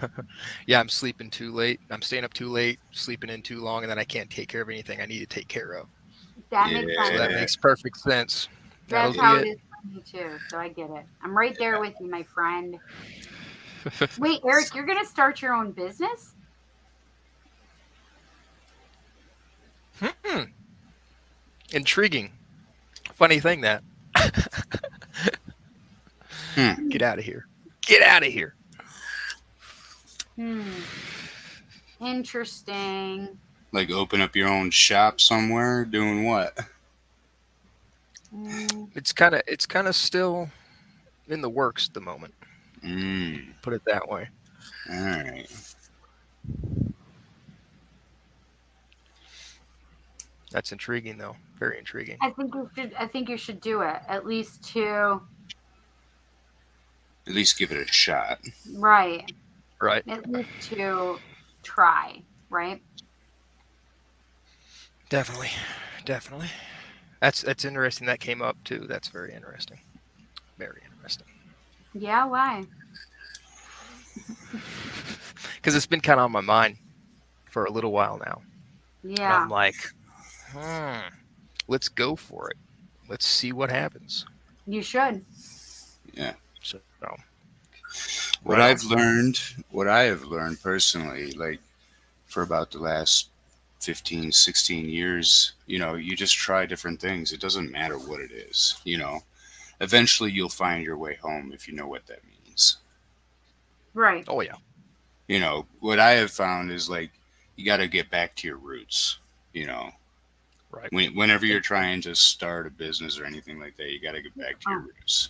Yeah, I'm sleeping too late. I'm staying up too late, sleeping in too long, and then I can't take care of anything I need to take care of. That makes Yeah. So sense. that makes perfect sense. That's That'll how be it is for me too. So I get it. I'm right there with you, my friend. Wait, Eric, you're going to start your own business? Intriguing. Funny thing that. Get out of here. Get out of here. Interesting. Like open up your own shop somewhere, doing what? It's kind of still in the works at the moment. Put it that way. All right. That's intriguing though. Very intriguing. I think you should do it. At least to At least give it a shot. right. Right. At least to try, right? Definitely. That's interesting. That came up too. That's very interesting. Very interesting. Yeah, why? Because it's been kind of on my mind for a little while now. And Yeah. I'm like, let's go for it. Let's see what happens. You should. Yeah. So, What I have learned personally, like for about the last 15, 16 years, you know, you just try different things. It doesn't matter what it is, you know. Eventually you'll find your way home if you know what that means. Right. oh yeah. You know, what I have found is like you got to get back to your roots, you know. Right. Whenever you're trying to start a business or anything like that, you got to get back to your roots.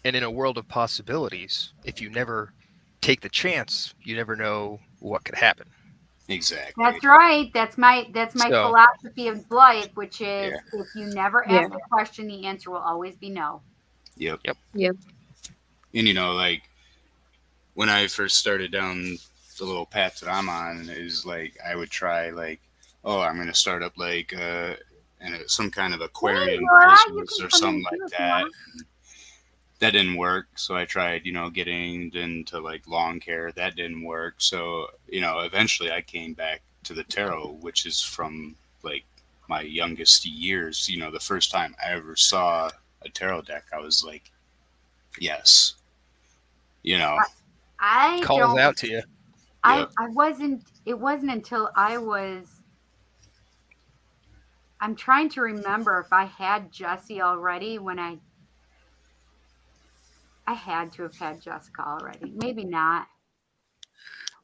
And in a world of possibilities, if you never take the chance, you never know what could happen. Exactly. That's right. That's my So- philosophy of life, which is Yeah. if you never ask a question, the answer will always be no. Yep. Yep. And like when I first started down the little path that I'm on, is like I would try like, oh, I'm gonna start up like some kind of aquarium Laura, you business can or come in something too like if you that. want. That didn't work, so I tried, getting into like lawn care. That didn't work, so eventually I came back to the tarot, which is from like my youngest years. The first time I ever saw a tarot deck, I was like, yes, you know, I Calls don't. out to you. Yep. I wasn't. It wasn't until I was. I'm trying to remember if I had Jesse already when I had to have had Jessica already. Maybe not.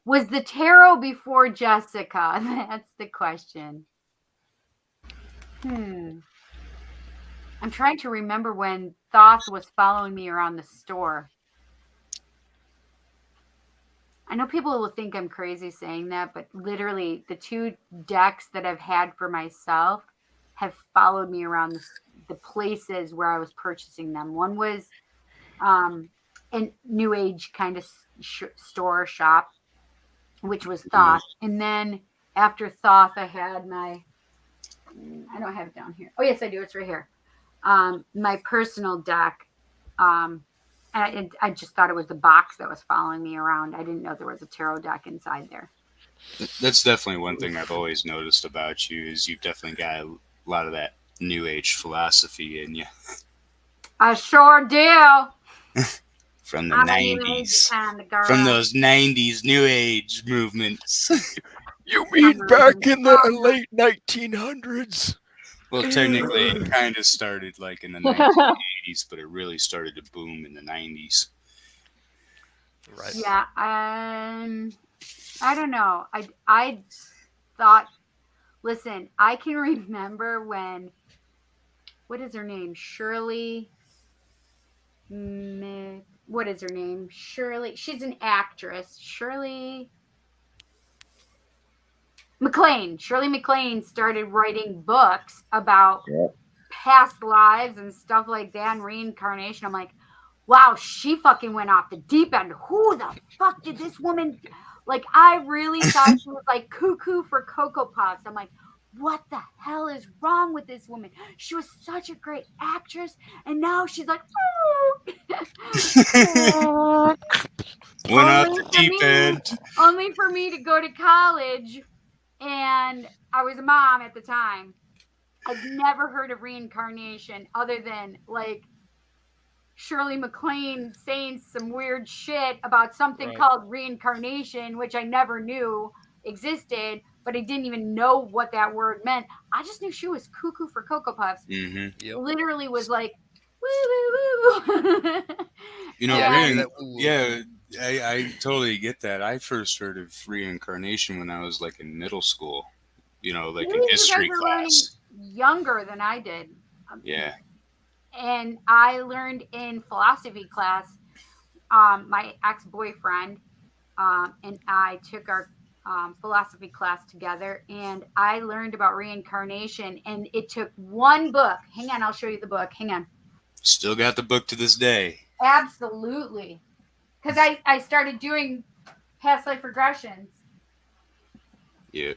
Was the tarot before Jessica? That's the question. I'm trying to remember when Thoth was following me around the store. I know people will think I'm crazy saying that, but literally the 2 decks that I've had for myself have followed me around the places where I was purchasing them. One was a new age kind of store shop, which was Thoth. And then after Thoth, I had I don't have it down here. Oh, yes, I do. It's right here. My personal deck. And I just thought it was the box that was following me around. I didn't know there was a tarot deck inside there. That's definitely one thing I've always noticed about you is you've definitely got a lot of that new age philosophy in you. I sure do. From the I'm a new age 90s. kind of girl. From those 90s new age movements. You mean back in the late 1900s? Well, technically, it kind of started like in the 1980s, but it really started to boom in the 90s. Right. Yeah, I don't know. I thought, listen, I can remember when, what is her name? Shirley. What is her name? Shirley. She's an actress. Shirley MacLaine started writing books about past lives and stuff like that and reincarnation. I'm like, wow, she fucking went off the deep end. Who the fuck did this woman? Like, I really thought she was like cuckoo for Cocoa Puffs. I'm like, what the hell is wrong with this woman? She was such a great actress, and now she's like, Went off the deep end. Only for me to go to college, and I was a mom at the time. I've never heard of reincarnation other than like Shirley MacLaine saying some weird shit about something called reincarnation, which I never knew existed, but I didn't even know what that word meant. I just knew she was cuckoo for Cocoa Puffs. Mm-hmm. Yep. Literally was like, woo, woo, woo. I totally get that. I first heard of reincarnation when I was like in middle school, like in history class. Younger than I did. Yeah. And I learned in philosophy class, my ex-boyfriend and I took our philosophy class together, and I learned about reincarnation, and it took one book. Hang on, I'll show you the book. Hang on. Still got the book to this day. Absolutely. Because I started doing past life regressions. Yeah.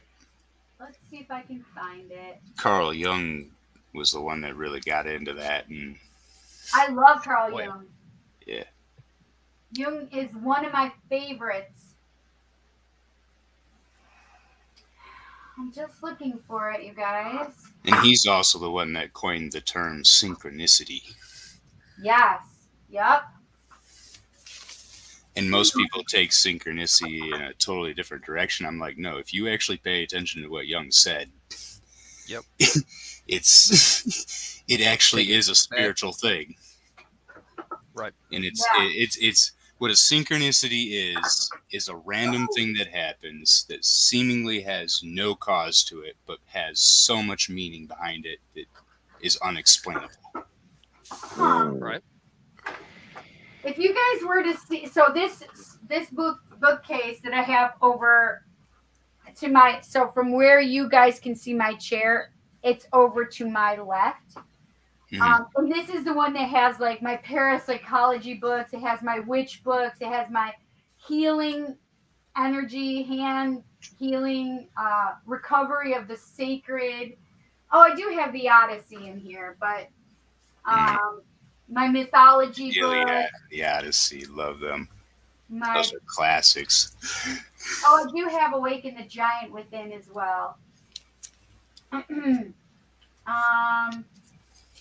Let's see if I can find it. Carl Jung was the one that really got into that, and I love Carl Jung. Yeah. Jung is one of my favorites. I'm just looking for it, you guys. And he's also the one that coined the term synchronicity. Yes. Yep. And most people take synchronicity in a totally different direction. I'm like, no, if you actually pay attention to what Jung said, yep, it actually is a spiritual thing. Right. And it's what a synchronicity is a random thing that happens that seemingly has no cause to it, but has so much meaning behind it that is unexplainable. Right. If you guys were to see, so this bookcase that I have over to so from where you guys can see my chair, it's over to my left. And this is the one that has like my parapsychology books. It has my witch books. It has my healing energy, hand healing, recovery of the sacred. Oh, I do have the Odyssey in here, but my mythology book. Iliad, the Odyssey, love them. My, Those are classics. oh, I do have Awaken the Giant within as well.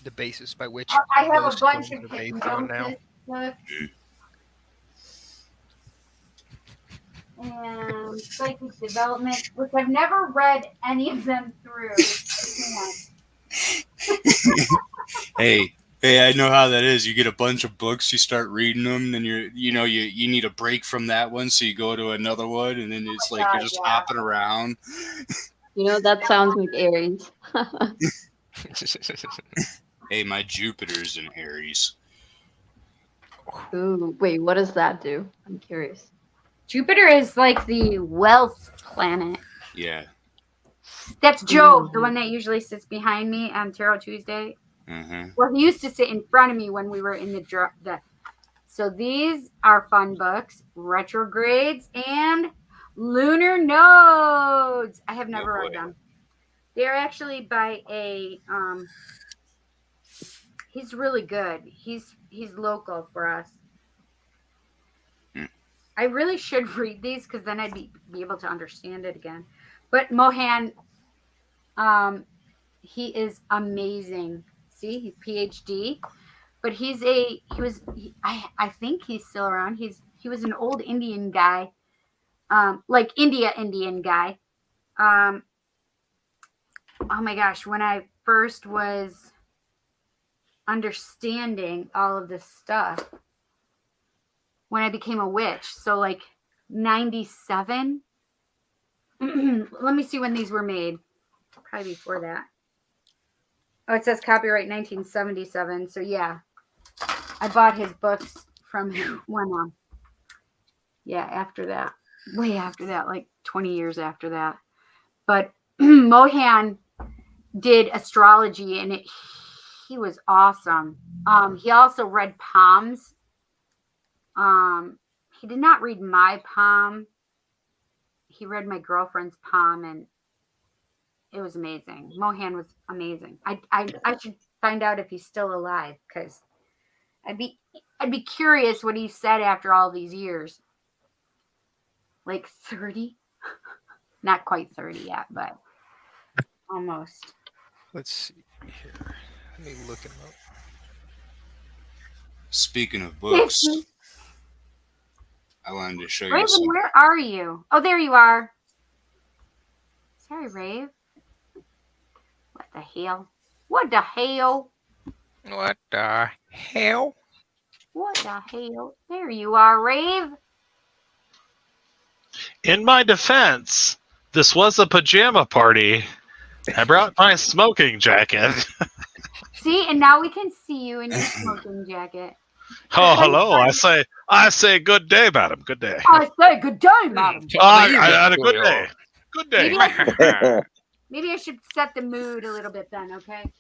The basis by which I have a most bunch films of are based on now. hypnosis books. And psychic development, which I've never read any of them through. Hey, I know how that is. You get a bunch of books, you start reading them, then you need a break from that one, so you go to another one, and then it's like you're just hopping around. You know, that sounds like Aries. Hey, my Jupiter's in Aries. Ooh, wait, what does that do? I'm curious. Jupiter is like the wealth planet. Yeah. That's Joe, the one that usually sits behind me on Tarot Tuesday. Mm-hmm. Well, he used to sit in front of me when we were in the. So these are fun books: Retrogrades and Lunar Nodes. I have never read them. They're actually by a. He's really good. He's local for us. I really should read these because then I'd be able to understand it again. But Mohan, he is amazing. See, he's PhD, but I think he's still around. He was an old Indian guy, like Indian guy. Oh my gosh, when I first was understanding all of this stuff, when I became a witch, so like 97. Let me see when these were made. Probably before that. Oh, it says copyright 1977. So yeah, I bought his books from him when after that, way after that, like 20 years after that. But Mohan did astrology, and he was awesome. He also read palms. He did not read my palm. He read my girlfriend's palm, and it was amazing. Mohan was amazing. I should find out if he's still alive, because I'd be curious what he said after all these years. Like 30? Not quite 30 yet, but almost. Let's see here. Let me look him up. Speaking of books, I wanted to show you Raven, some. where are you? Oh, there you are. Sorry, Rave. What the hell? What the hell? What the hell? What the hell? There you are, Rave. In my defense, this was a pajama party. I brought my smoking jacket. See, and now we can see you in your smoking jacket. Oh, hello. I say good day, madam. Good day. I say good day, madam. I had a good day. Good day. Maybe I should set the mood a little bit then, okay?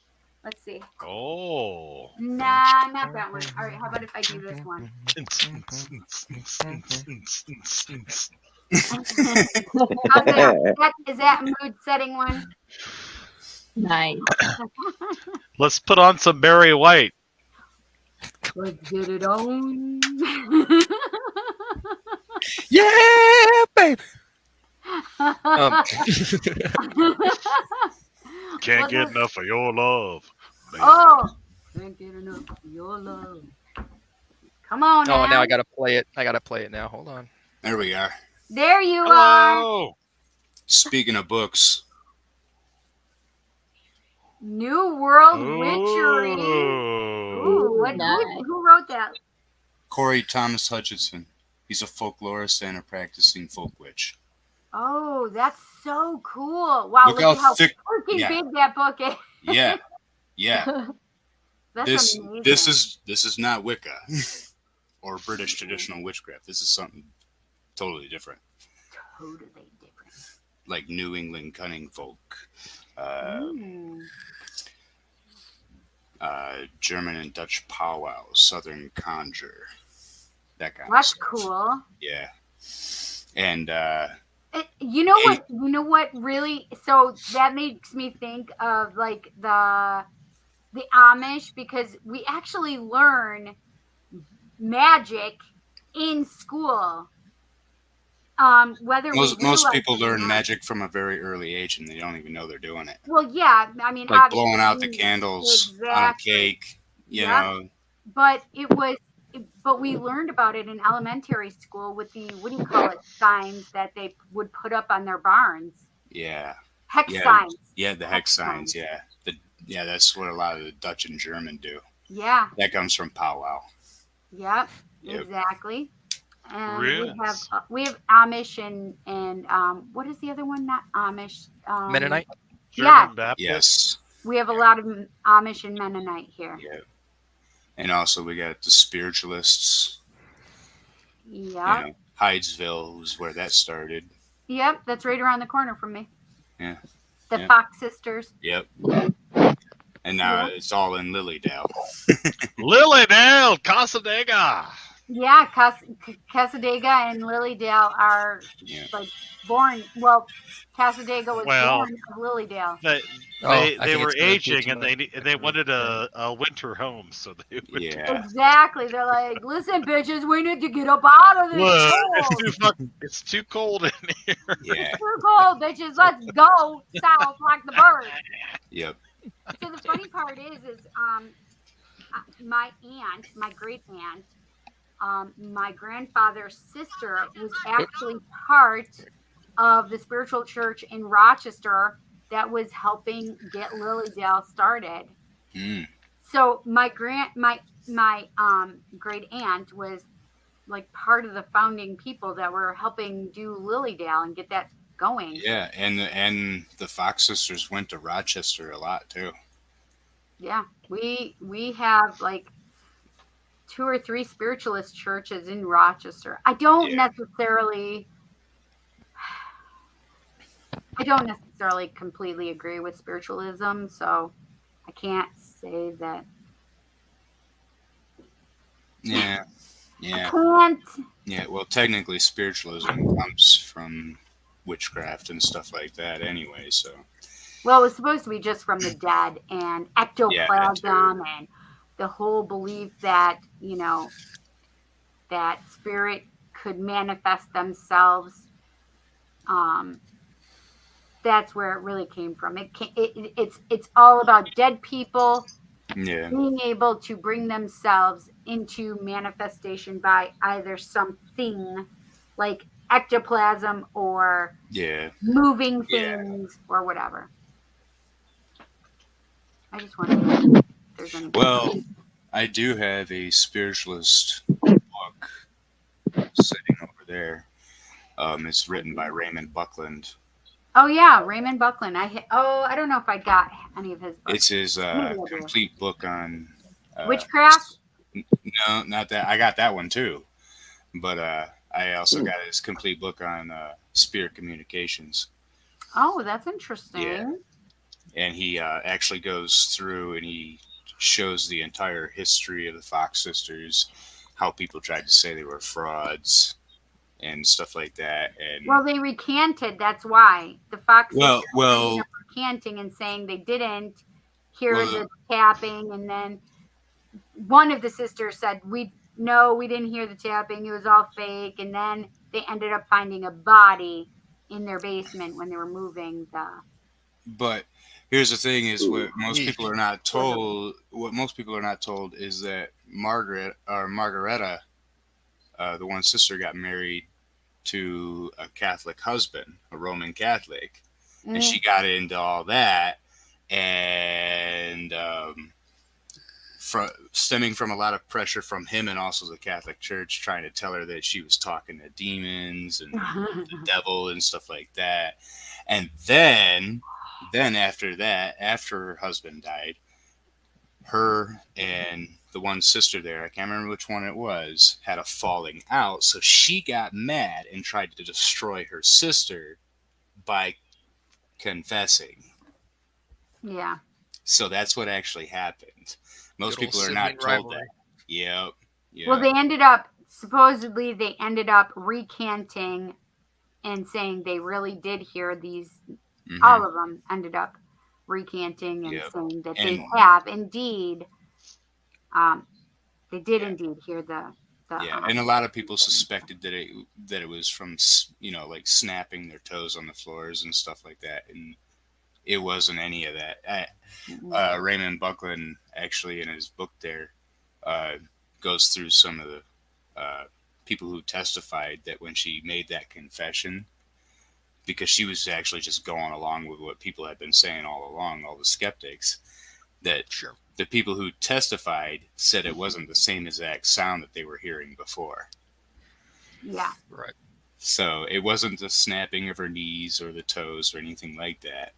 Let's see. Oh. Nah, not that one. All right, how about if I do this one? Is that mood setting one? Nice. Let's put on some Barry White. Let's get it on. Yeah, baby. Can't get enough of your love. baby. Oh, can't get enough of your love. Come on now. Oh, now I gotta play it. I gotta play it now. Hold on. There we are. There you are. Hello. Speaking of books, New World Witchery. Ooh, Nice. who wrote that? Corey Thomas Hutchinson. He's a folklorist and a practicing folk witch. Oh, that's so cool. Wow, Look look, how how thick- freaking yeah. big that book is. Yeah, yeah. That's This amazing. is not Wicca or British traditional witchcraft. This is something totally different, Totally different. like New England cunning folk. German and Dutch powwow, Southern conjure, that kind That's of stuff. cool. Yeah, and You know what? You know what? Really? So that makes me think of like the Amish, because we actually learn magic in school. Whether most we realize people it or learn not. magic from a very early age, and they don't even know they're doing it. Well, yeah. I mean, Like blowing out the obviously, candles on a exactly. cake, you Yep. know. But but we learned about it in elementary school with the, what do you call it, signs that they would put up on their barns. Yeah. Hex Yeah. signs. Yeah, the hex signs. Yeah, that's what a lot of the Dutch and German do. Yeah. That comes from powwow. Yep. Yep. Exactly. And Runes. we have Amish and what is the other one? Not Amish. Mennonite. German Yeah. Baptist. Yes. We have a lot of Amish and Mennonite here. Yeah. And also we got the spiritualists. Yep. You know, Hydesville was where that started. Yep. That's right around the corner from me. Yeah. The Yeah. Fox sisters. Yep. And now Yeah. it's all in Lilydale. Lilydale, Casadega. Yeah, Casadega and Lilydale are Yeah. like born. Well, Casadega was Well, born of Lilydale. They I they think were it's really aging cute and they wanted a winter home, so they would. Yeah. Exactly. They're like, listen, bitches, we need to get up out of this Look, cold. it's too cold in here. Yeah. Too cold, bitches. Let's go south like the birds. Yep. So the funny part is my aunt, my great aunt, my grandfather's sister was actually part of the spiritual church in Rochester that was helping get Lilydale started. Mm. So my great aunt was like part of the founding people that were helping do Lilydale and get that going. Yeah, and the Fox sisters went to Rochester a lot too. Yeah, we have like 2 or 3 spiritualist churches in Rochester. I don't necessarily completely agree with spiritualism, so I can't say that. Yeah. I Yeah. can't. Yeah. Well, technically, spiritualism comes from witchcraft and stuff like that, anyway. So. Well, it was supposed to be just from the dead and ectoplasm and the whole belief that, you know, that spirit could manifest themselves. That's where it really came from. It's all about dead people being able to bring themselves into manifestation by either something like ectoplasm or moving things or whatever. I just wonder if there's any. Well, I do have a spiritualist book sitting over there. It's written by Raymond Buckland. Oh yeah, Raymond Buckland. I don't know if I got any of his books. It's his complete book on witchcraft. No, not that. I got that one too, but I also got his complete book on spirit communications. Oh, that's interesting. Yeah. And he actually goes through and he shows the entire history of the Fox sisters, how people tried to say they were frauds and stuff like that. And well, they recanted. That's why the Fox sisters well, were recanting and saying they didn't hear the tapping. And then one of the sisters said, we didn't hear the tapping. It was all fake. And then they ended up finding a body in their basement when they were moving the. But here's the thing: is what most people are not told. What most people are not told is that Margareta, the one sister, got married to a Catholic husband, a Roman Catholic, and she got into all that, and stemming from a lot of pressure from him and also the Catholic Church trying to tell her that she was talking to demons and the devil and stuff like that, and then after that, after her husband died, her and the one sister there, I can't remember which one it was, had a falling out. So she got mad and tried to destroy her sister by confessing. Yeah. So that's what actually happened. Most Good old people are sibling not told rivalry. that. Yep. Yeah. Well, they ended up supposedly they ended up recanting and saying they really did hear these. Mhm. All of them ended up recanting and Yep. saying that And they have indeed, they did Yeah. indeed hear the yeah, and a lot of people suspected that it was from like snapping their toes on the floors and stuff like that, and it wasn't any of that. Raymond Buckland actually in his book there goes through some of the people who testified that when she made that confession, because she was actually just going along with what people had been saying all along, all the skeptics, that Sure. the people who testified said it wasn't the same exact sound that they were hearing before. Yeah. Right. So it wasn't the snapping of her knees or the toes or anything like that.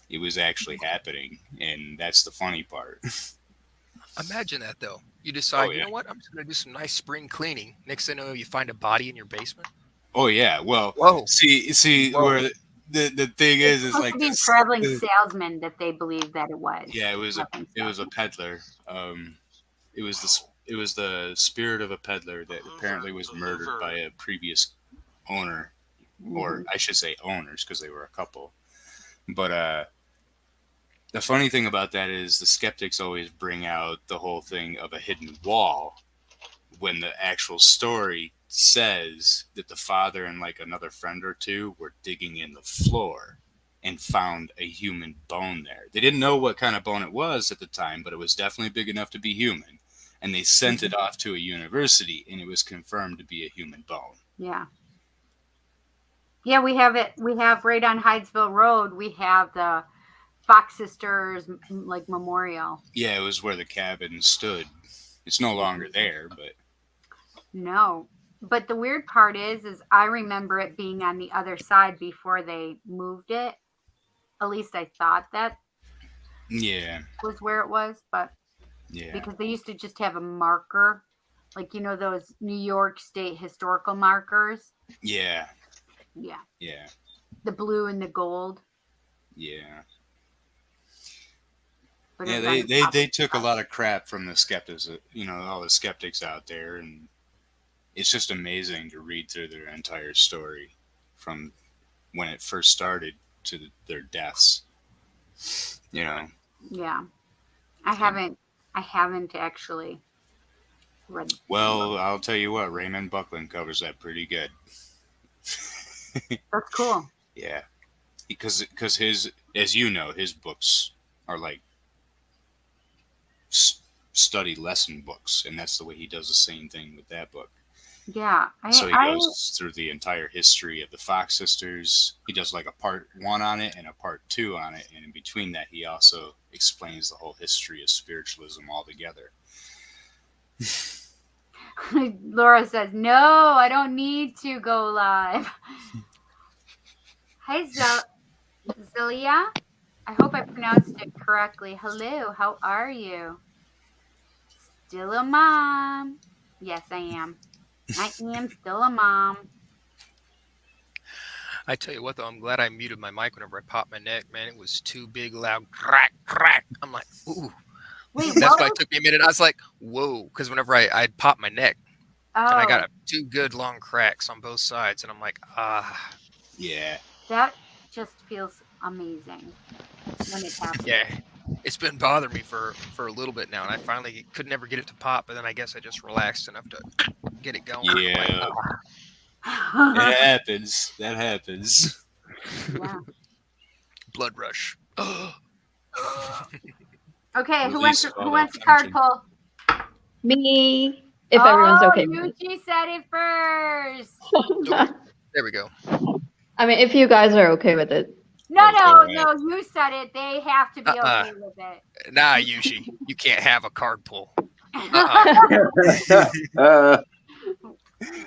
It was actually happening, and that's the funny part. Imagine that though. You decide, Oh, yeah. you know what? I'm just gonna do some nice spring cleaning. Next thing you know, you find a body in your basement. Oh yeah, well, Whoa. see Whoa. where the thing It's is supposed like to be a this. traveling salesman that they believed that it was. Yeah, it was a Traveling peddler. It was the spirit of a peddler that apparently was murdered by a previous owner, salesman. or I should say owners, because they were a couple. But the funny thing about that is the skeptics always bring out the whole thing of a hidden wall, when the actual story says that the father and like another friend or two were digging in the floor and found a human bone there. They didn't know what kind of bone it was at the time, but it was definitely big enough to be human. And they sent it off to a university, and it was confirmed to be a human bone. Yeah. Yeah, we have it. We have right on Hydesville Road, we have the Fox Sisters like memorial. Yeah, it was where the cabin stood. It's no longer there, but No. But the weird part is I remember it being on the other side before they moved it. At least I thought that yeah, was where it was, but yeah, because they used to just have a marker, like those New York State historical markers. yeah, Yeah. yeah, The blue and the gold. yeah. But Yeah, it was on the top. they took a lot of crap from the skeptics, all the skeptics out there, and it's just amazing to read through their entire story from when it first started to their deaths. Yeah. I haven't actually read. Well, I'll tell you what, Raymond Buckland covers that pretty good. That's cool. Yeah, because his, as you know, his books are like study lesson books, and that's the way he does the same thing with that book. Yeah. So he goes through the entire history of the Fox Sisters. He does like a part 1 on it and a part 2 on it, and in between that, he also explains the whole history of spiritualism altogether. Laura says, "No, I don't need to go live." Hi, Zelia. I hope I pronounced it correctly. Hello, how are you? Still a mom. Yes, I am. I am still a mom. I tell you what, though, I'm glad I muted my mic whenever I popped my neck. Man, it was too big, loud, crack, crack. I'm like, ooh. Wait, That's what why it took me a minute. I was like, whoa, because whenever I'd pop my neck, and I Oh, got two good long cracks on both sides, and I'm like, Yeah. that just feels amazing when it happens. yeah. It's been bothering me for a little bit now, and I finally could never get it to pop, but then I guess I just relaxed enough to get it going. Yeah. Like, It happens. That happens. Yeah. blood rush. Okay, who Release wants all who that wants a card tension. pull? Me, if everyone's okay with it. Yuji said it first. There we go. I mean, if you guys are okay with it. No, Oh, no, you said it. They have to be okay with it. Nah, Yushi, you can't have a card pull.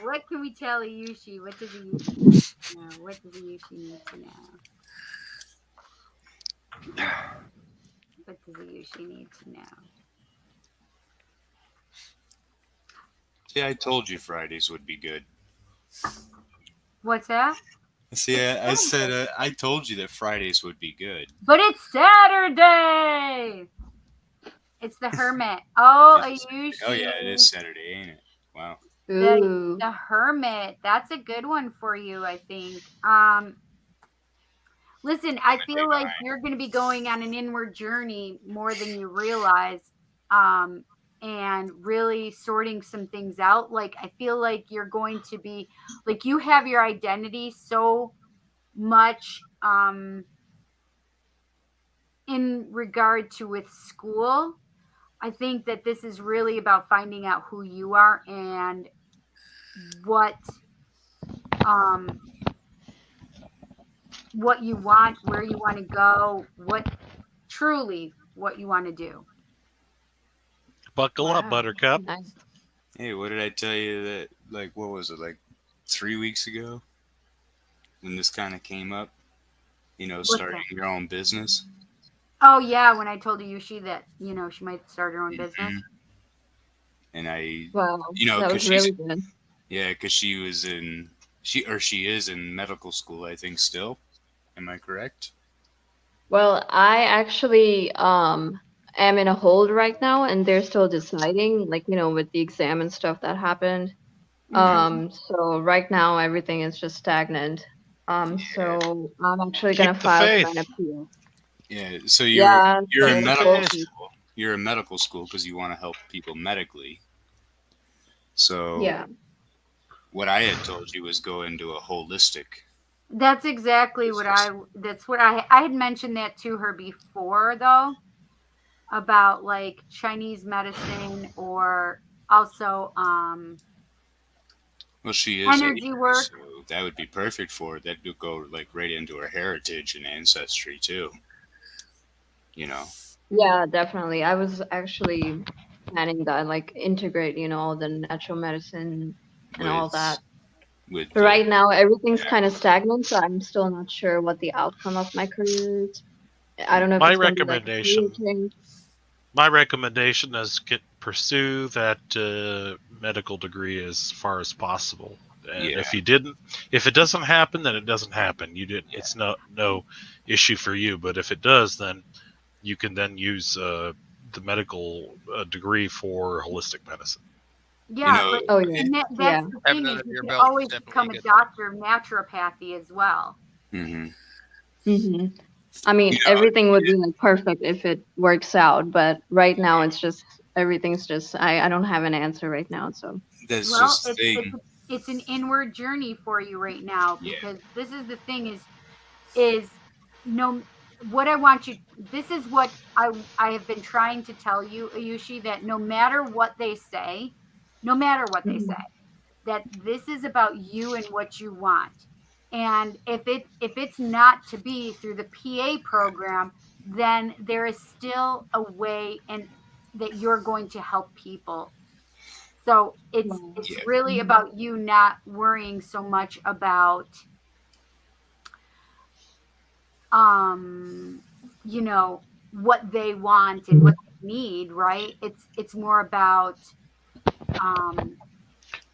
What can we tell Yushi? What does Yushi know? What does Yushi need to know? What does Yushi need to know? See, I told you Fridays would be good. What's that? See, I said I told you that Fridays would be good. But it's Saturday. It's the Hermit. Oh, Ayushi. Oh yeah, it is Saturday, ain't it? Wow. Ooh. The Hermit. That's a good one for you, I think. Listen, I feel like you're going to be going on an inward journey more than you realize, and really sorting some things out. Like, I feel like you're going to be, like, you have your identity so much in regard to with school. I think that this is really about finding out who you are and what you want, where you want to go, what you want to do. Buckle up, Buttercup. Nice. Hey, what did I tell you that? Like, what was it? Like 3 weeks ago, when this kind of came up. Starting your own business. Oh yeah, when I told Ayushi that she might start her own business. Mm-hmm. And Wow. That was really good. Yeah, because she is in medical school, I think. Still, am I correct? Well, I actually am in a hold right now, and they're still deciding, like, with the exam and stuff that happened. So right now everything is just stagnant. So I'm actually gonna Keep the file faith. for an appeal. Yeah. So you're Yeah, in so medical it's- school. You're in medical school because you want to help people medically. So Yeah. what I had told you was go into a holistic. That's exactly what I had mentioned that to her before, though, about like Chinese medicine, or also Well, she is energy Asian, work. so that would be perfect for her. That would go like right into her heritage and ancestry too. Yeah, definitely. I was actually planning that, like integrate, all the natural medicine and all that. With But right now everything's kind of stagnant, so I'm still not sure what the outcome of my career is. I don't know if My it's gonna be like a recommendation- career change. My recommendation is pursue that medical degree as far as possible. And Yeah. if it doesn't happen, then it doesn't happen. You didn't. It's no issue for you. But if it does, then you can then use the medical degree for holistic medicine. Yeah, but Oh yeah. and that's Yeah. the Having thing that is, under you your can belt is always definitely become a a good doctor of naturopathy as well. Mm-hmm. hmm I mean, everything would be like perfect if it works out, but right now everything's just I don't have an answer right now, so. That's Well, just the thing. it's an inward journey for you right now, Yeah. because this is the thing is no what I want you this is what I have been trying to tell you, Ayushi, that no matter what they say, that this is about you and what you want. And if it's not to be through the PA program, then there is still a way and that you're going to help people. So it's Yeah. really about you not worrying so much about what they want and what they need, right? It's more about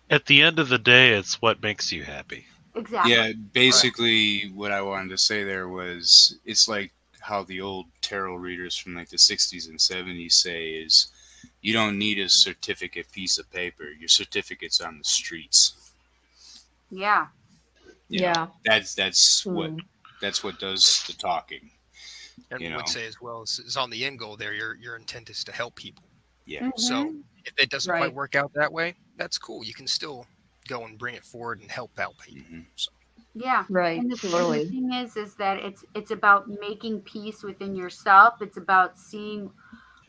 At the end of the day, it's what makes you happy. exactly. Yeah, basically what I wanted to say there was it's like how the old tarot readers from like the 60s and 70s say is you don't need a certificate piece of paper. Your certificate's on the streets. Yeah. You know, Yeah. that's what Hmm. that's what does the talking. And You I would know. say as well is on the end goal there. Your intent is to help people. Yeah. So if it doesn't Right. quite work out that way, that's cool. You can still go and bring it forward and help out people. Mhm. So Yeah. Right, And the totally. thing is that it's about making peace within yourself. It's about seeing,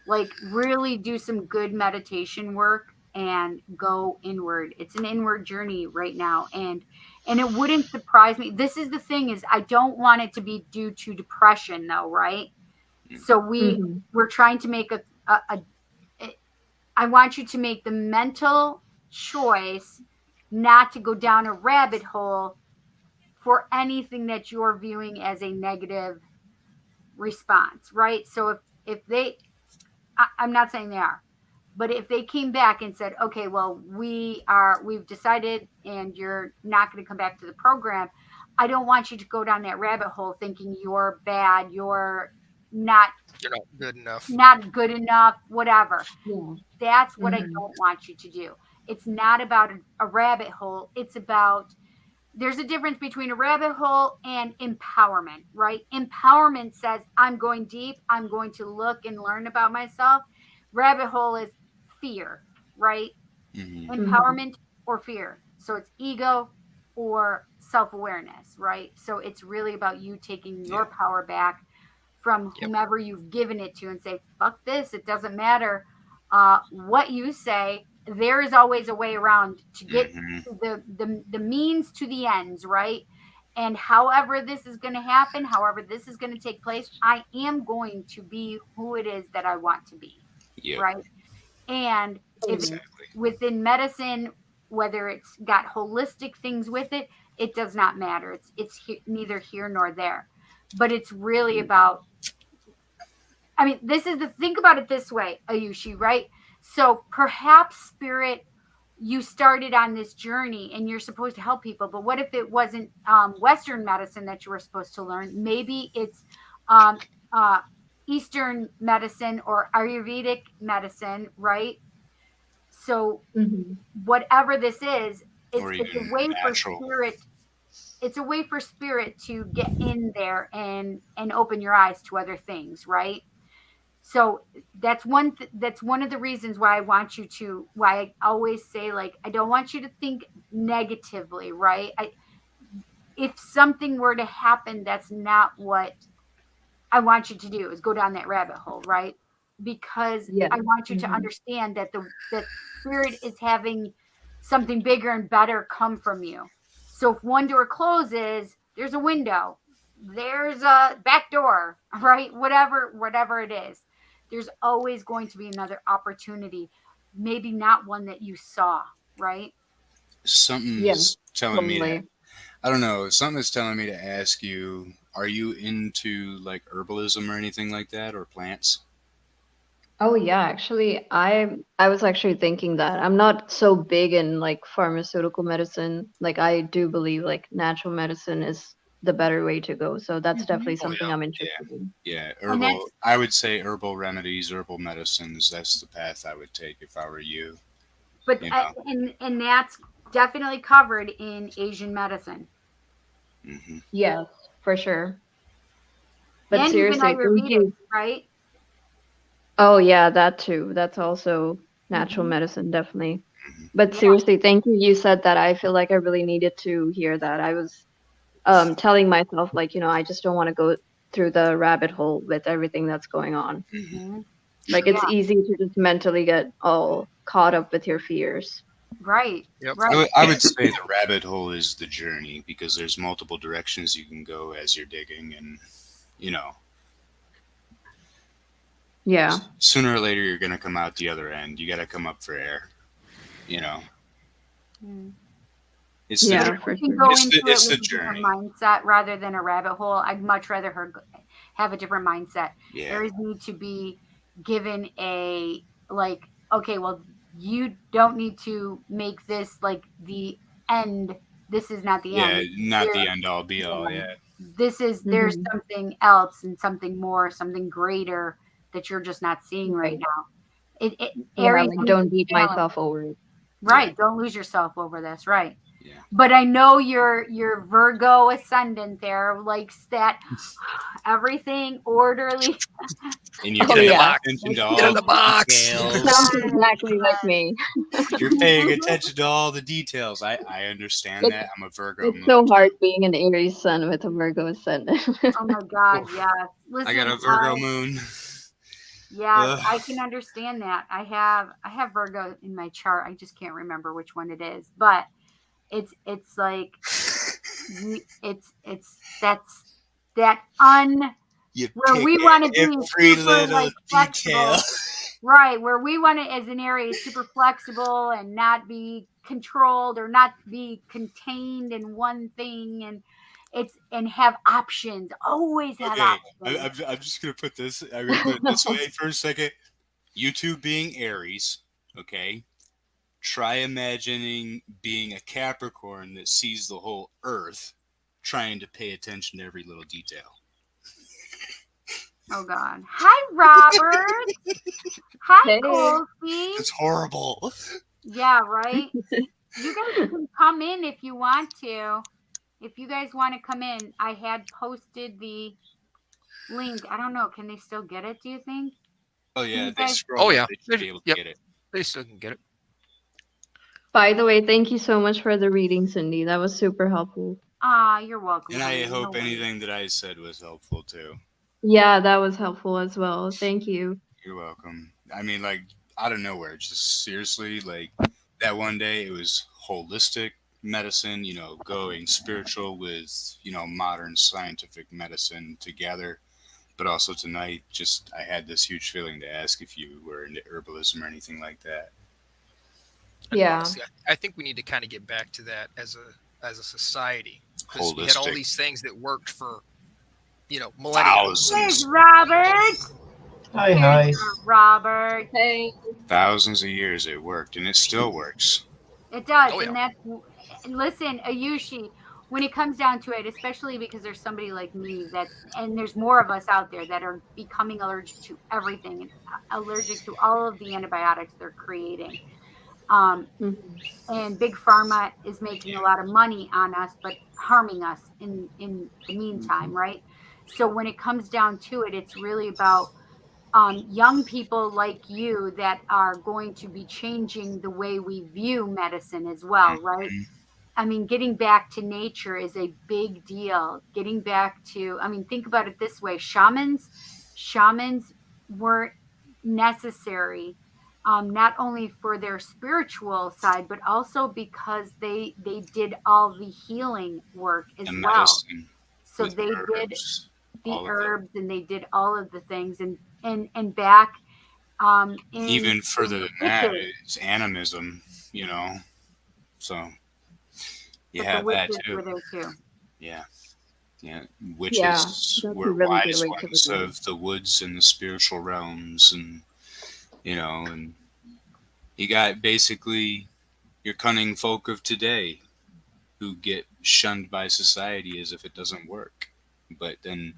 like, really do some good meditation work and go inward. It's an inward journey right now, and it wouldn't surprise me. This is the thing is I don't want it to be due to depression, though, right? So Mhm. we're trying to make I want you to make the mental choice not to go down a rabbit hole for anything that you're viewing as a negative response, right? So if they, I'm not saying they are, but if they came back and said, okay, well, we've decided and you're not going to come back to the program, I don't want you to go down that rabbit hole thinking you're bad, you're not You're not good enough. not good enough, whatever. Yeah. That's what I Mhm. don't want you to do. It's not about a rabbit hole. It's about, there's a difference between a rabbit hole and empowerment, right? Empowerment says, I'm going deep, I'm going to look and learn about myself. Rabbit hole is fear, right? Mm-hmm. Empowerment or fear. So it's ego or self awareness, right? So it's really about you taking your power back from Yep. whomever you've given it to and say, fuck this, it doesn't matter what you say. There is always a way around to get the means to the ends, right? And however this is going to happen, however this is going to take place, I am going to be who it is that I want to be, Yeah. right? And if it's Exactly. within medicine, whether it's got holistic things with it, it does not matter. It's neither here nor there. But it's really about, I mean, this is the, think about it this way, Ayushi, right? So perhaps spirit, you started on this journey and you're supposed to help people, but what if it wasn't Western medicine that you were supposed to learn? Maybe it's Eastern medicine or Ayurvedic medicine, right? So Mhm. whatever this is, Or it's a even way natural. for spirit. It's a way for spirit to get in there and open your eyes to other things, right? So that's that's one of the reasons why I want you to, why I always say, like, I don't want you to think negatively, right? If something were to happen, that's not what I want you to do, is go down that rabbit hole, right? Because Yeah. I want you to Mhm. understand that that spirit is having something bigger and better come from you. So if one door closes, there's a window, there's a back door, right? Whatever it is, there's always going to be another opportunity, maybe not one that you saw, right? Something Yeah. is telling me to, Totally. I don't know, something is telling me to ask you, are you into like herbalism or anything like that, or plants? Oh yeah, actually, I was actually thinking that I'm not so big in like pharmaceutical medicine. Like I do believe like natural medicine is the better way to go. So that's definitely Oh something yeah, I'm yeah, interested in. yeah. And Herbal. that's, I would say herbal remedies, herbal medicines. That's the path I would take if I were you. but You know. and that's definitely covered in Asian medicine Hmm. Yes, for sure. But and even seriously, thank Ayurvedic, you. right? Oh yeah, that too. That's also natural Mhm. medicine, definitely. But Yeah, seriously, thank you. You said that. I feel like I really needed to hear that. I was telling myself like, I just don't want to go through the rabbit hole with everything that's going on. mhm. Like Sure. it's Yeah, easy to just mentally get all caught up with your fears. right, Yep. right. I would say the rabbit hole is the journey because there's multiple directions you can go as you're digging, and you know, Yeah. sooner or later you're gonna come out the other end. You got to come up for air. You know, Mm. it's the But if Yeah, journey. we for can sure. go It's into the it it's with the a different journey. mindset rather than a rabbit hole, I'd much rather her have a different mindset. Yeah. Aries need to be given a, like, okay, well, you don't need to make this like the end. This is not the Yeah, end. not There, the end all be all. Yeah. this is, there's Hmm. something else and something more, something greater that you're just not seeing right Right. now. Yeah, Aries like needs don't to beat balance. myself over it. Right. Don't lose yourself over this. Right. Yeah. But I know your Virgo ascendant there likes that everything orderly. And you're Oh Get in the paying yeah. box. attention to Get in all the the box. Sounds details. exactly like me. You're paying attention to all the details. I understand It's that. I'm a Virgo it's moon. so hard being an Aries sun with a Virgo ascendant. Oh my God, Oof. yes. I got Listen, a Virgo moon. yes, Ugh. I can understand that. I have Virgo in my chart. I just can't remember which one it is, but it's like it's that's that You where pick we at want to be every super little like detail. flexible. Right, where we want to, as an area, super flexible and not be controlled or not be contained in one thing, and have options. Always have Okay, options. I'm just gonna put this. I'm gonna put it this way for a second. You two being Aries, okay? Try imagining being a Capricorn that sees the whole Earth, trying to pay attention to every little detail. Oh God. Hi, Robert. Hi, Hey. Colsey. It's horrible. Yeah, right. You guys can come in if you want to. If you guys want to come in, I had posted the link. I don't know. Can they still get it? Do you think? Oh yeah, You they guys- scroll. Oh, yeah. They should be able to Yep. get it. They still can get it. By the way, thank you so much for the reading, Cindy. That was super helpful. You're welcome. And I honey. No hope worries. anything that I said was helpful too. Yeah, that was helpful as well. Thank you. You're welcome. I mean, like, out of nowhere, just seriously, like, that one day it was holistic medicine, you know, going spiritual with, you know, modern scientific medicine together. But also tonight, just, I had this huge feeling to ask if you were into herbalism or anything like that. And Yeah. honestly, I think we need to kind of get back to that as a society, because we had all Holistic. these things that worked for, millennia. There's Thousands, Robert. Hi, hi. There's Robert. Hey. thousands of years it worked, and it still works. It does, Oh, yeah. and that's listen, Ayushi. When it comes down to it, especially because there's somebody like me and there's more of us out there that are becoming allergic to everything, and allergic to all of the antibiotics they're creating. Mhm. And big pharma is making a lot of money on us, but harming us in the meantime, right? So when it comes down to it, it's really about young people like you that are going to be changing the way we view medicine as well, right? I mean, getting back to nature is a big deal. Getting back to, I mean, think about it this way: shamans weren't necessary, not only for their spiritual side, but also because they did all the healing work as And well. medicine. So with they did herbs, the all of it. herbs and they did all of the things, and back in Even further than that witches. is animism, you know. So you But have the that witches too. were there too. Yeah. Yeah, Witches that's a were really good wise way to ones look at it. of the woods and the spiritual realms, and and you got basically your cunning folk of today who get shunned by society as if it doesn't work. But then,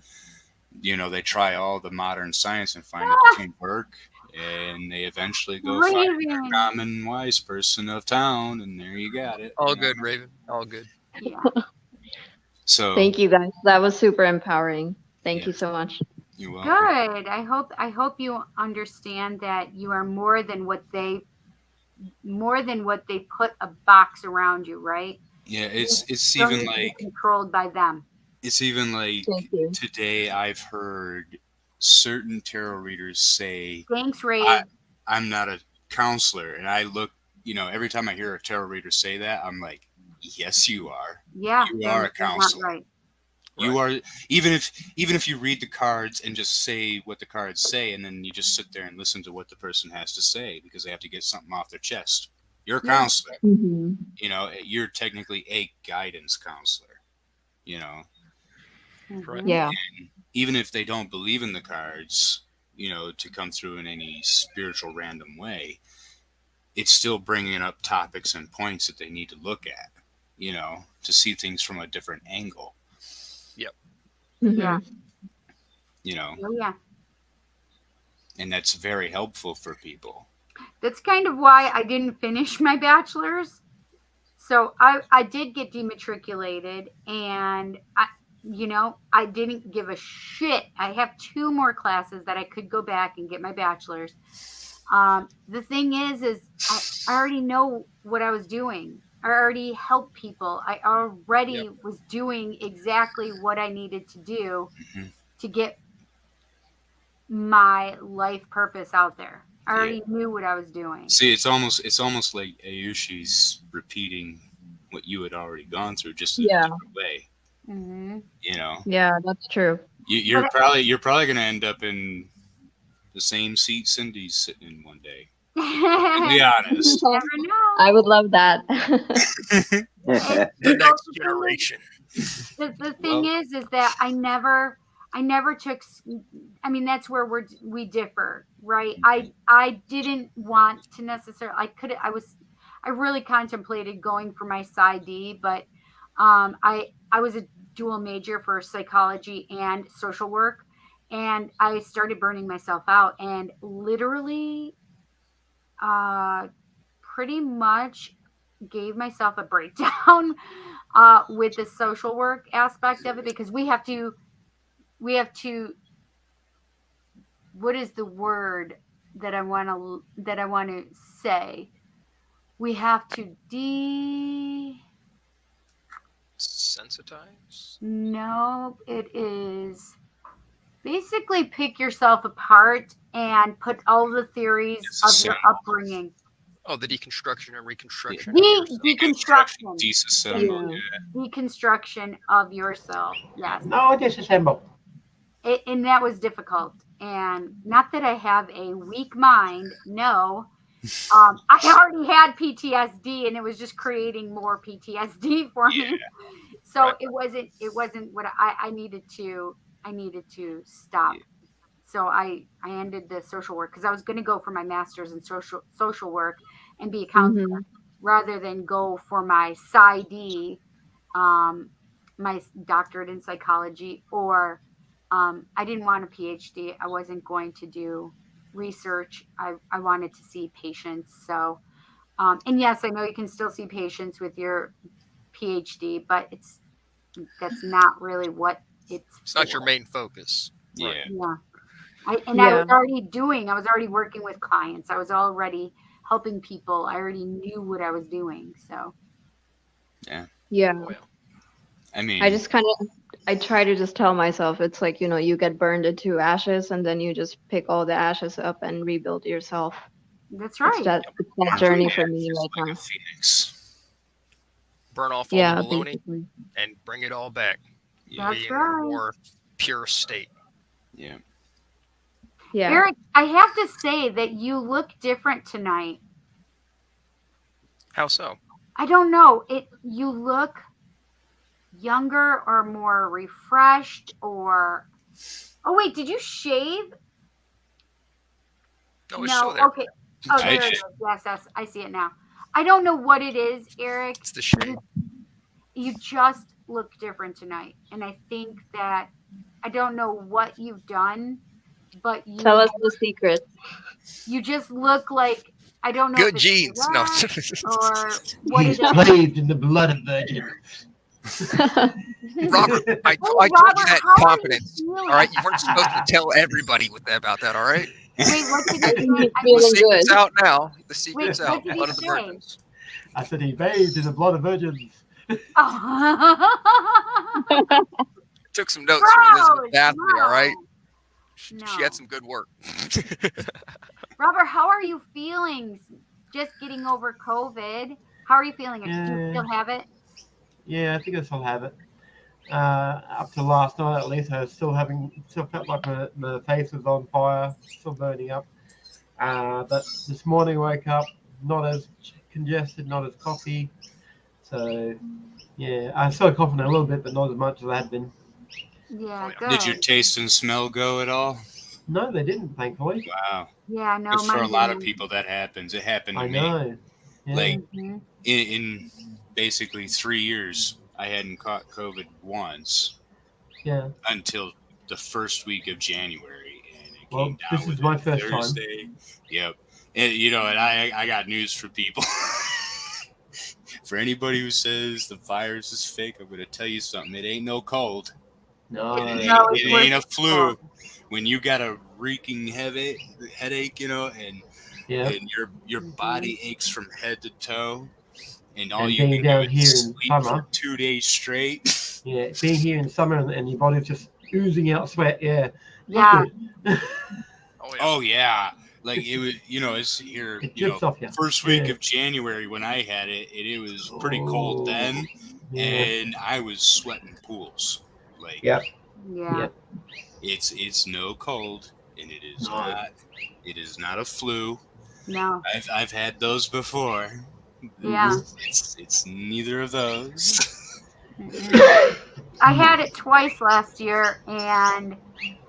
they try all the modern science and find it doesn't work, and they eventually go find their Raven. common wise person of town, and there you got it. All good, Raven. All good. Yeah. So Thank you, guys. That was super empowering. Thank Yeah. you so much. you're welcome. Good. I hope you understand that you are more than what they put a box around you, right? Yeah, it's Don't even need to be like controlled by them. it's even like Thank you. today I've heard certain tarot readers say Thanks, Ray. I'm not a counselor, and I look, every time I hear a tarot reader say that, I'm like, yes, you are. Yeah, you are a you're not counselor. right. You are, even if you read the cards and just say what the cards say, and then you just sit there and listen to what the person has to say because they have to get something off their chest. You're a Yeah. counselor. Mhm. You're technically a guidance counselor. Correct. Mhm. Yeah. Even if they don't believe in the cards, to come through in any spiritual random way, it's still bringing up topics and points that they need to look at, to see things from a different angle, Mhm. Yeah. Oh, yeah. and that's very helpful for people. That's kind of why I didn't finish my bachelor's. So I did get dematriculated, and I didn't give a shit. I have 2 more classes that I could go back and get my bachelor's. The thing is I already know what I was doing. I already helped people. I already was doing exactly what I needed to do Mhm. to get my life purpose out there. I already knew what I was doing. See, it's almost like Ayushi's repeating what you had already gone through, just in Yeah. a different way. Mm-hmm. Yeah, that's true. You're probably gonna end up in the same seat Cindy's sitting in one day. Be honest. Never know. I would love that. The So next the thing is- generation. The thing Well- is that I never took. I mean, that's where we differ, right? I didn't want to necessarily. I really contemplated going for my PsyD, but I was dual major for psychology and social work. And I started burning myself out and literally pretty much gave myself a breakdown with the social work aspect of it, because we have to, what is the word that I want to say? We have to Sensitize. no, it is basically pick yourself apart and put all the theories of your upbringing. Oh, the deconstruction and reconstruction. Deconstruction. Disassemble. Yeah. Deconstruction of yourself. Yes. No, disassemble. And that was difficult. And not that I have a weak mind. No. I already had PTSD, and it was just creating more PTSD for me. So Right. it wasn't what I needed to stop. Yeah. So I ended the social work because I was going to go for my master's in social work and be a counselor rather than go for my PsyD, my doctorate in psychology, or I didn't want a PhD. I wasn't going to do research. I wanted to see patients. So, and yes, I know you can still see patients with your PhD, but that's not really what It's not your main focus. Yeah. Yeah. I was Yeah. already working with clients. I was already helping people. I already knew what I was doing. So Yeah. Oh, yeah. I mean, I try to just tell myself it's like, you get burned into ashes and then you just pick all the ashes up and rebuild yourself. that's It's right. that journey for yeah, me just right like now. a phoenix. Burn off all Yeah, the baloney basically. and bring it all back. Yeah. That's Be in a right. more pure state. Yeah. Yeah. Eric, I have to say that you look different tonight. How so? I don't know. You look younger or more refreshed or oh wait, did you shave? No, it's still there. Okay. Oh, I there it did. is. Yes, I see it now. I don't know what it is, Eric. It's the shade. You just look different tonight. And I think that I don't know what you've done, but Tell us the secret. you just look like I don't know Good if it's genes. No. that or what He's it is. bathed in the blood of virgins. Robert, I Hey, told you Robert, that how are you confidence. feeling? All right, you weren't supposed to tell everybody about that. All right, Wait, what did I he think say? he's I the feeling secret's good. out now. The secret's Wait, what out. did he Blood of the say? virgins. I said he bathed in the blood of virgins. Oh. Took some notes from Elizabeth Gross, Bathory. All right, she No. had some good work. Robert, how are you feeling? Just getting over COVID. How are you feeling? Do you Yeah. still have it? Yeah, I think I still have it. Up to last night at least, I was still felt like my face was on fire, still burning up. But this morning I woke up not as congested, not as coughy. So yeah, I started coughing a little bit, but not as much as I had been. Yeah, Oh, yeah. good. Did your taste and smell go at all? No, they didn't, thankfully. Wow. Yeah, no, Because for a mine lot of didn't. people that happens. It happened to I me. know. Yeah. Like Mhm. in basically 3 years, I hadn't caught COVID once Yeah. until the first week of January, and it Well, came down this is with my it first time. Thursday. Yep. And and I got news for people. For anybody who says the virus is fake, I'm gonna tell you something. It ain't no cold. No. It ain't, No, it's it ain't a worse. flu. When you got a reeking headache, and Yeah. and your body aches from head to toe, and all And you being can down do here is in sleep summer. for 2 days straight. Yeah. Being here in summer and your body's just oozing out sweat. Yeah. Yeah. Oh yeah. Oh yeah, like it was. It's here. It drips off you. First week Yeah. of January when I had it, it was pretty cold then, Yeah. and I was sweating pools. Like Yeah. Yeah. Yeah. it's no cold, and it is No. not. It is not a flu. No. I've had those before. Yeah. It's neither of those. Mhm. I had it twice last year, and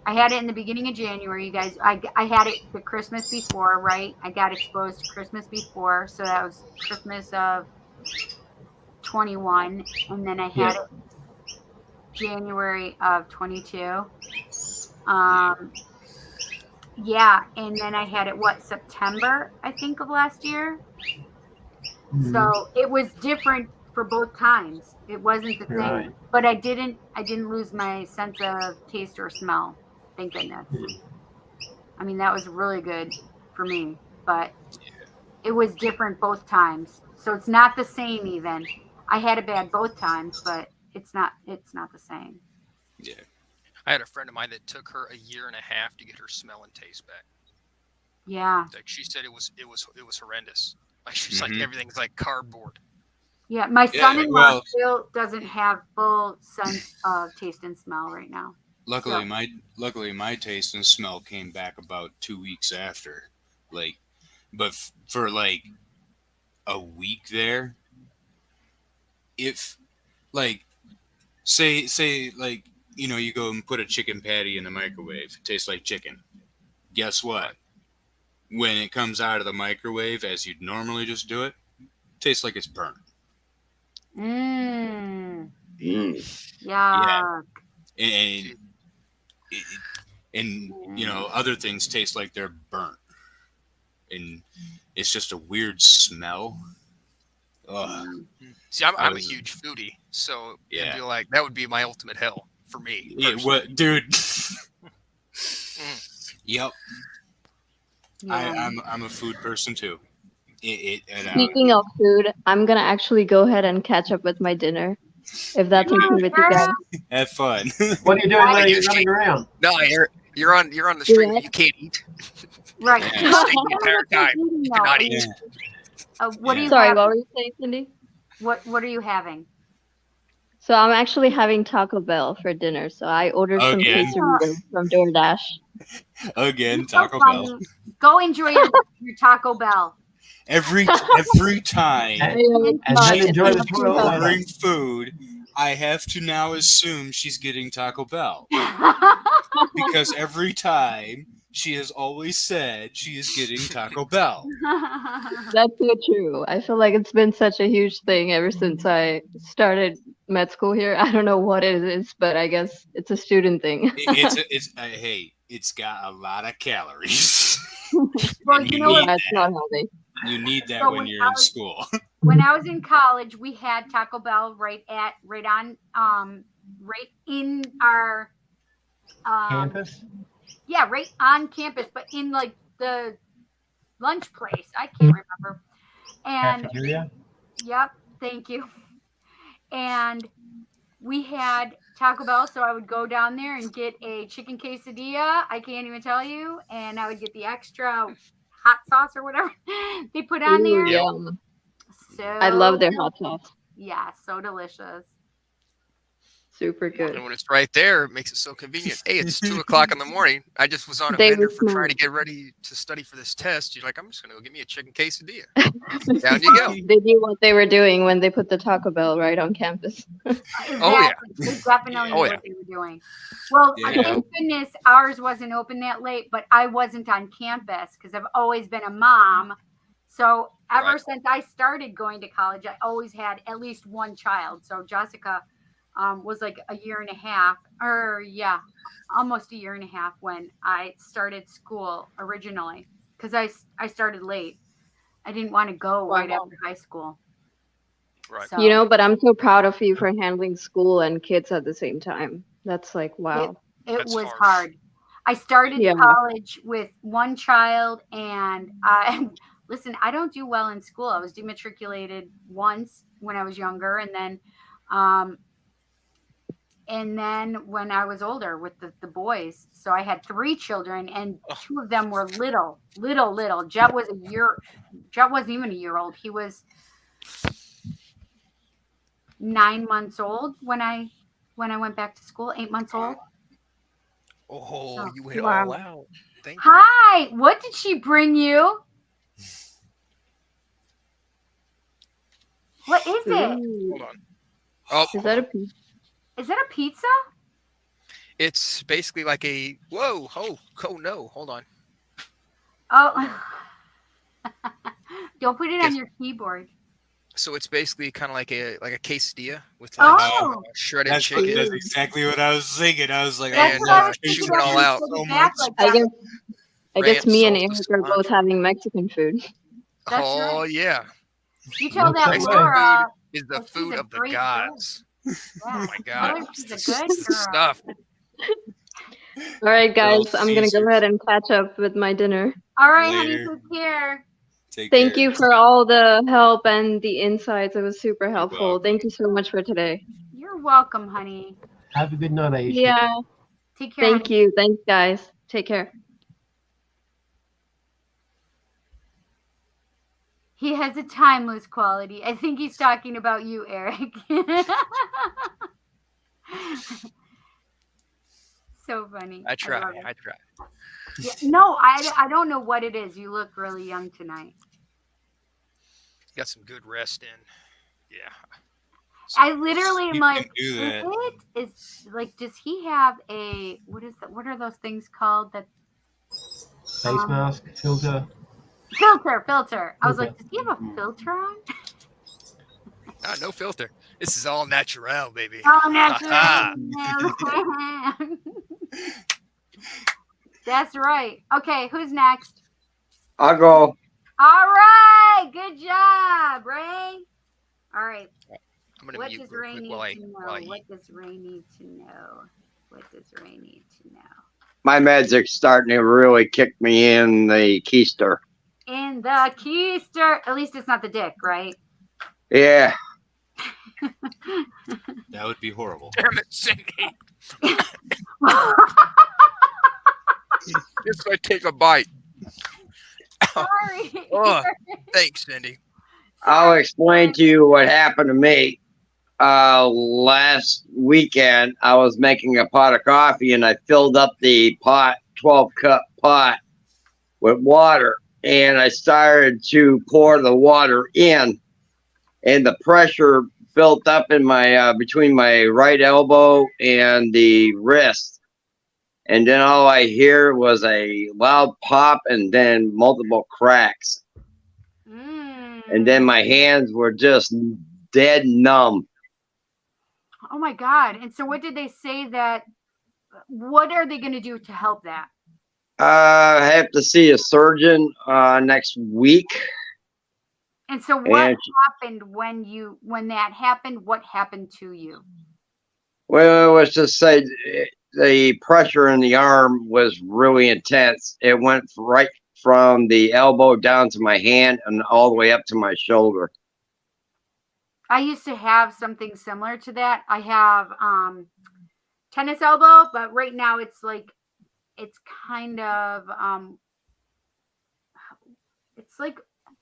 I had it in the beginning of January. You guys, I had it the Christmas before, right? I got exposed to Christmas before, so that was Christmas of 21, and then I had it January of 22. Yeah, and then I had it September, I think, of last year. So it was different for both times. It wasn't the same, Right. but I didn't lose my sense of taste or smell. Thank goodness. I mean, that was really good for me, but it was different both times. So it's not the same even. I had it bad both times, but it's not the same. Yeah. I had a friend of mine that took her a year and a half to get her smell and taste back. Yeah. Like she said, it was horrendous. Like she's like Mhm. everything's like cardboard. Yeah, my Yeah, son-in-law well- still doesn't have full sense of taste and smell right now. Luckily, So- my taste and smell came back about 2 weeks after. Like, but for like a week there, if like say like you go and put a chicken patty in the microwave, it tastes like chicken. Guess what? When it comes out of the microwave, as you'd normally just do it, tastes like it's burnt. Mm. Mm. Yeah. And other things taste like they're burnt, and it's just a weird smell. Ugh. See, I'm a was- huge foodie, so Yeah. it'd be like that would be my ultimate hell for me. Yeah, personally. what, dude? Yep. Yeah. I'm a food person too. Speaking of food, I'm gonna actually go ahead and catch up with my dinner, if that's okay with you guys. Have fun. What are you doing Why while you you're running cheat? around? No, you're on the street. What? You can't eat. Right. Yeah. You stay the entire time. You cannot No, eat. what are you Sorry, having? what were you saying, Cindy? What are you having? So I'm actually having Taco Bell for dinner. So I ordered some Again. quesadillas from DoorDash. Again, You're so Taco Bell. funny. Go enjoy your Taco Bell. Every time And It's then enjoy it's the not toilet too later. healthy. ordering food, I have to now assume she's getting Taco Bell because every time she has always said she is getting Taco Bell. That's so true. I feel like it's been such a huge thing ever since I started med school here. I don't know what it is, but I guess it's a student thing. Hey, it's got a lot of calories. Well, And you know what? Yeah, it's not healthy. You need that So when when you're I in was- school. When I was in college, we had Taco Bell right in our Campus? yeah, right on campus, but in like the lunch place. I can't remember. And Cafeteria? yep, thank you. And we had Taco Bell, so I would go down there and get a chicken quesadilla. I can't even tell you, and I would get the extra hot sauce or whatever they put on Ooh, there. yum. So I love their hot sauce. Yeah, so delicious. Super good. And when it's right there, it makes it so convenient. Hey, it's 2:00 in the morning. I just was on a They bender were for trying smart. to get ready to study for this test. You're like, I'm just gonna go get me a chicken quesadilla. Down you go. They knew what they were doing when they put the Taco Bell right on campus. Exactly. Oh, yeah. They definitely Oh, knew yeah. what they were doing. Well, Yeah. thank goodness ours wasn't open that late, but I wasn't on campus because I've always been a mom. So ever Right. since I started going to college, I always had at least one child. So Jessica was like a year and a half, or yeah, almost a year and a half when I started school originally because I started late. I didn't want to go right Wow. after high school. Right. So, You know, but I'm so proud of you for handling school and kids at the same time. That's like, wow. it That's was harsh. hard. I started Yeah. college with one child, and I listen. I don't do well in school. I was dematriculated once when I was younger, and then when I was older with the boys. So I had 3 children, and 2 of them were little. Jet wasn't even a year old. He was 9 months old when I went back to school. 8 months old. Oh, you went Wow. all out. Thank you. Hi, what did she bring you? What is it? Ooh. Hold on. Oh, Is that a piece? Is that a pizza? it's basically like a whoa. Oh no. Hold on. Oh, don't put it on Yes. your keyboard. So it's basically kind of like a quesadilla with like Oh, shredded That's chicken. exactly what I was thinking. I was like, that's And, what I was chew thinking. it all out. So so back much. like that. I guess Ranch, me and salsa, Eric are both cilantro. having Mexican food. That's Oh right. yeah, You tell Looks that that way. Laura. is the Well, she's food a of the great girl. gods. Oh Yeah. my god, Laura, she's a It's good the girl. stuff. All right, guys, Little I'm gonna go Caesars. ahead and catch up with my dinner. All right, honey, Later. take care. Take Thank care. you for all the help and the insights. It was super helpful. welcome. Thank you so much for today. You're welcome, honey. Have a good night, Aisha. Yeah, Take care. thank you. Thanks, guys. Take care. He has a timeless quality. I think he's talking about you, Eric. So funny. I try. love it. I try. Yeah, no, I don't know what it is. You look really young tonight. Got some good rest in. Yeah. I literally am You like, can do that. is like, does he have a what is that? What are those things called? That Face mask, filter. filter. I was like, Filter. does he have a filter on? No filter. This is all natural, baby. Oh, natural. Ha-ha. That's right. Okay, who's next? I'll go. All right, good job, Ray. All right. I'm gonna What mute does real Ray quick need while I to know? while I What eat. does Ray need to know? What does Ray need to know? My meds are starting to really kick me in the keister. In the keister. At least it's not the dick, right? Yeah. That would be horrible. Damn it, Cindy. Just gonna take a bite. Sorry. Oh, thanks, Cindy. I'll explain to you what happened to me. Last weekend, I was making a pot of coffee and I filled up the pot, 12-cup pot, with water. And I started to pour the water in, and the pressure built up in my between my right elbow and the wrist. And then all I hear was a loud pop and then multiple cracks. And then my hands were just dead numb. Oh my God. And so what did they say what are they going to do to help that? I have to see a surgeon next week. And so what And happened when that happened? What happened to you? well, let's just say the pressure in the arm was really intense. It went right from the elbow down to my hand and all the way up to my shoulder. I used to have something similar to that. I have tennis elbow, but right now it's kind of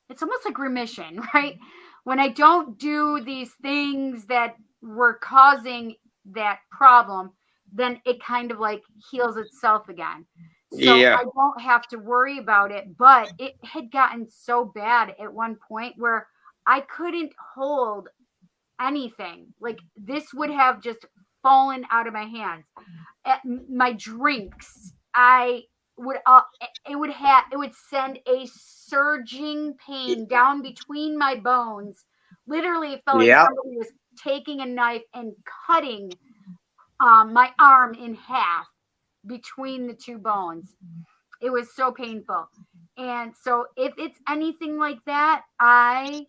it's almost like remission, right? When I don't do these things that were causing that problem, then it kind of like heals itself again. So Yeah. I don't have to worry about it. But it had gotten so bad at one point where I couldn't hold anything. Like this would have just fallen out of my hands. At my drinks, it would send a surging pain down between my bones. Literally, it felt like Yeah. somebody was taking a knife and cutting my arm in half between the two bones. It was so painful. And so if it's anything like that, I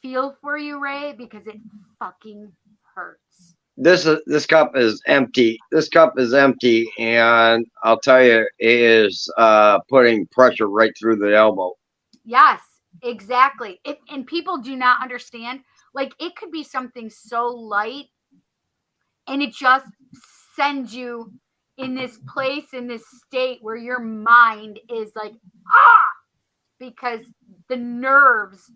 feel for you, Ray, because it fucking hurts. This cup is empty. This cup is empty, and I'll tell you, it is putting pressure right through the elbow. Yes, exactly. And people do not understand. Like it could be something so light and it just sends you in this place, in this state where your mind is like, because the nerves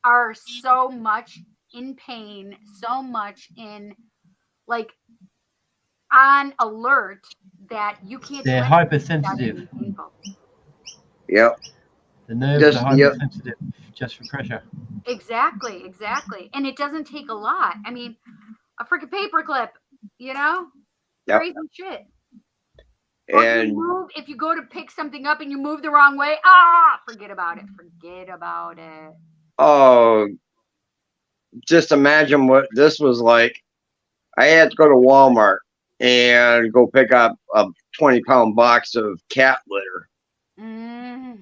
are so much in pain, so much in like on alert that you can't do They're anything hypersensitive. without being painful. Yep. The nerves Just- are yep. hypersensitive just for pressure. Exactly. And it doesn't take a lot. I mean, a freaking paperclip, Yep. crazy shit. Or And if you go to pick something up and you move the wrong way, forget about it. Forget about it. oh, just imagine what this was like. I had to go to Walmart and go pick up a 20-pound box of cat litter. Mm.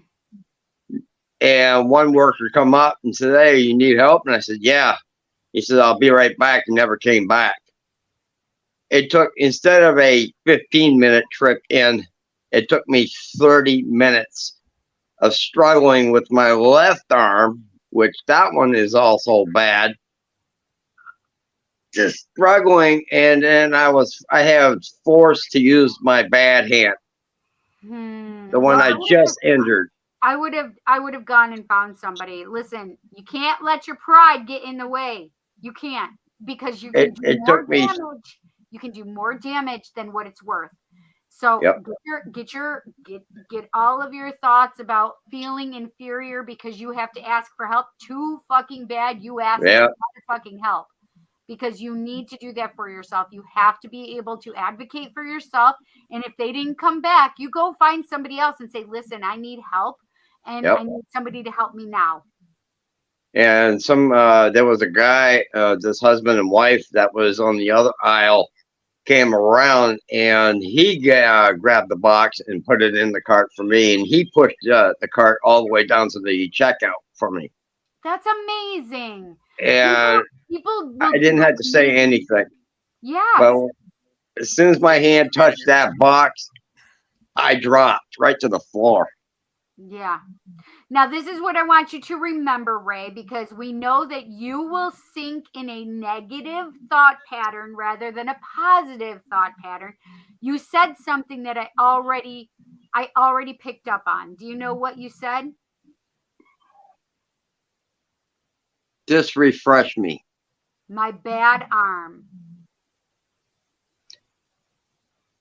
And one worker come up and said, "Hey, you need help?" And I said, "Yeah." He said, "I'll be right back," and never came back. It took, instead of a 15-minute trip in, it took me 30 minutes of struggling with my left arm, which that one is also bad. Just struggling, and then I have forced to use my bad hand, the one I just injured. I would have gone and found somebody. Listen, you can't let your pride get in the way. You can't, because you can do more damage. You can do more damage than what it's worth. So Yep. get all of your thoughts about feeling inferior because you have to ask for help too fucking bad. You ask Yeah. for fucking help, because you need to do that for yourself. You have to be able to advocate for yourself. And if they didn't come back, you go find somebody else and say, "Listen, I need help, and Yep. I need somebody to help me now." And there was a guy, this husband and wife that was on the other aisle, came around and he grabbed the box and put it in the cart for me, and he pushed the cart all the way down to the checkout for me. That's amazing. And People will I didn't have to say anything. Yes. But as soon as my hand touched that box, I dropped right to the floor. Yeah. Now, this is what I want you to remember, Ray, because we know that you will sink in a negative thought pattern rather than a positive thought pattern. You said something that I already picked up on. Do you know what you said? Just refresh me. My bad arm.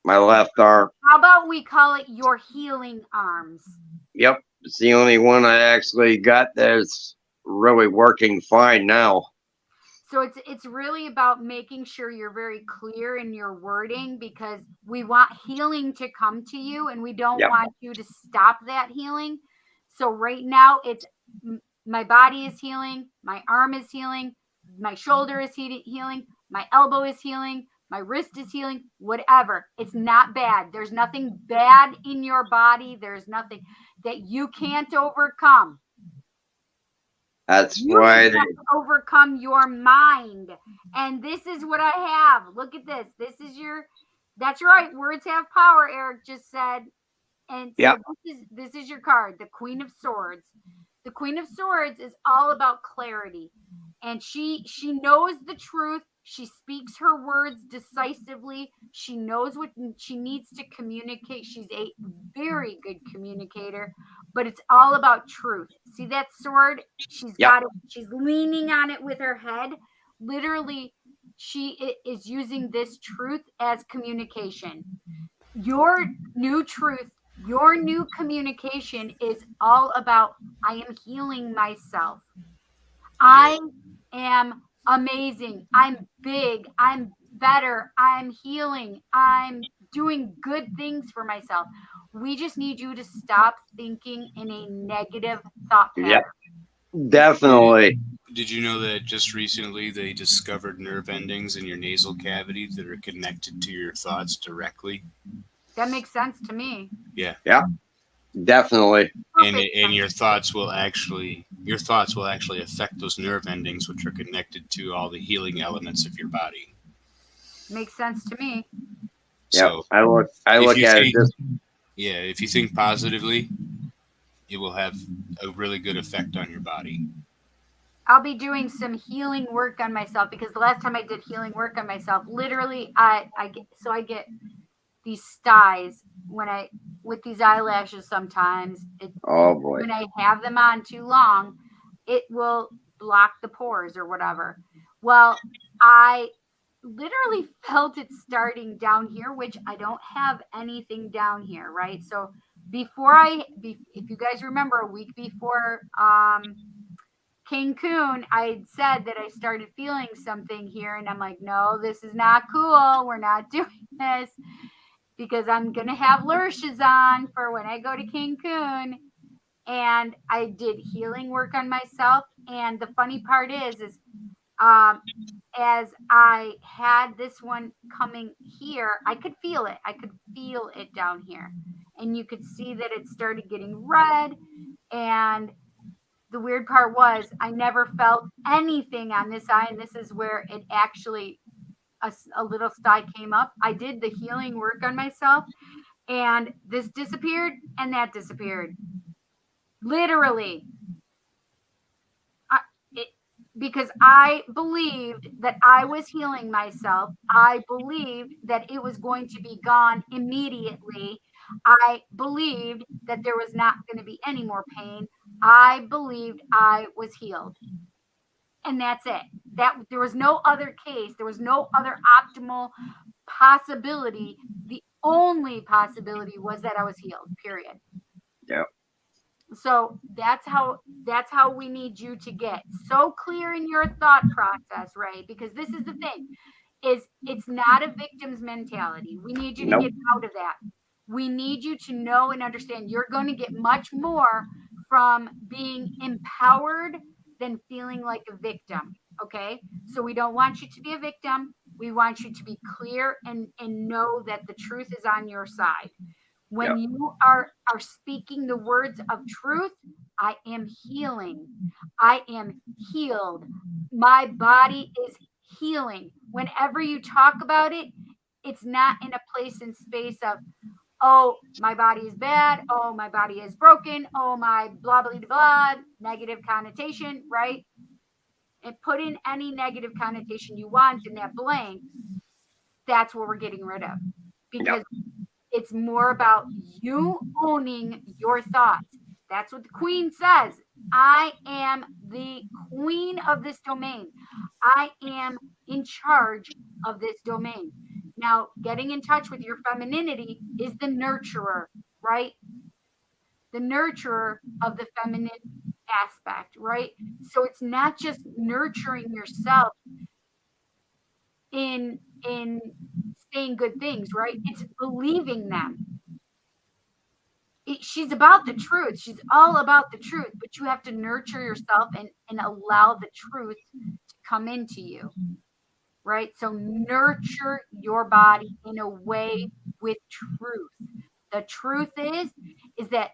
My left arm. How about we call it your healing arms? Yep. It's the only one I actually got that's really working fine now. So it's really about making sure you're very clear in your wording, because we want healing to come to you and we don't Yep. want you to stop that healing. So right now it's my body is healing, my arm is healing, my shoulder is healing, my elbow is healing, my wrist is healing, whatever. It's not bad. There's nothing bad in your body. There's nothing that you can't overcome. That's You why have to overcome your mind. And this is what I have. Look at this. That's right. Words have power, Eric just said. And so Yep. this is your card, the Queen of Swords. The Queen of Swords is all about clarity. And she knows the truth. She speaks her words decisively. She knows what she needs to communicate. She's a very good communicator, but it's all about truth. See that sword? She's Yep. got it. She's leaning on it with her head. Literally, she is using this truth as communication. Your new truth, your new communication is all about, I am healing myself. I am amazing. I'm big. I'm better. I'm healing. I'm doing good things for myself. We just need you to stop thinking in a negative thought pattern. Yep. Definitely. Did you know that just recently they discovered nerve endings in your nasal cavity that are connected to your thoughts directly? That makes sense to me. Yeah. Definitely. And your thoughts will actually affect those nerve endings, which are connected to all the healing elements of your body. Makes sense to me. Yeah. So I look at it just if you think positively, it will have a really good effect on your body. I'll be doing some healing work on myself, because the last time I did healing work on myself, literally I get these styes with these eyelashes sometimes. Oh boy. When I have them on too long, it will block the pores or whatever. Well, I literally felt it starting down here, which I don't have anything down here, right? So if you guys remember, a week before Cancun, I said that I started feeling something here, and I'm like, no, this is not cool. We're not doing this, because I'm going to have lashes on for when I go to Cancun. And I did healing work on myself. And the funny part is as I had this one coming here, I could feel it. I could feel it down here. And you could see that it started getting red. And the weird part was I never felt anything on this eye. And this is where it actually, a little sty came up. I did the healing work on myself, and this disappeared and that disappeared. Literally. Because I believed that I was healing myself. I believed that it was going to be gone immediately. I believed that there was not going to be any more pain. I believed I was healed. And that's it. That there was no other case. There was no other optimal possibility. The only possibility was that I was healed, period. Yep. So that's how we need you to get so clear in your thought process, right? Because this is the thing, is it's not a victim's mentality. We need you to get out of that. We need you to know and understand you're going to get much more from being empowered than feeling like a victim. Okay. So we don't want you to be a victim. We want you to be clear and know that the truth is on your side. When you are speaking the words of truth, I am healing. I am healed. My body is healing. Whenever you talk about it, it's not in a place and space of, oh, my body is bad. Oh, my body is broken. Oh, my blah, blah, blah, negative connotation, right? And put in any negative connotation you want in that blank. That's what we're getting rid of. Because it's more about you owning your thoughts. That's what the queen says. I am the queen of this domain. I am in charge of this domain. Now, getting in touch with your femininity is the nurturer, right? The nurturer of the feminine aspect, right? So it's not just nurturing yourself in saying good things, right? It's believing them. She's about the truth. She's all about the truth, but you have to nurture yourself and allow the truth to come into you, right? So nurture your body in a way with truth. The truth is that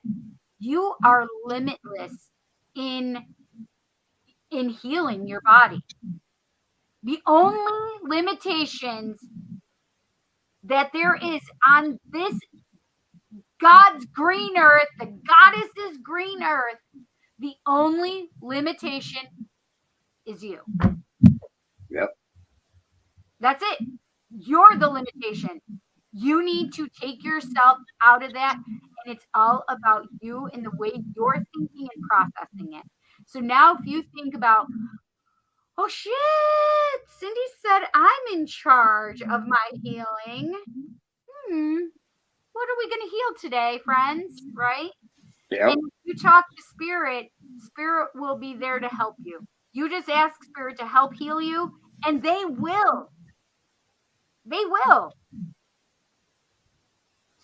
you are limitless in healing your body. The only limitations that there is on this God's green earth, the goddess's green earth, the only limitation is you. Yep. That's it. You're the limitation. You need to take yourself out of that, and it's all about you and the way you're thinking and processing it. So now if you think about, oh shit, Cindy said I'm in charge of my healing. What are we going to heal today, friends? Right? Yep. And if you talk to Spirit, Spirit will be there to help you. You just ask Spirit to help heal you, and they will. They will.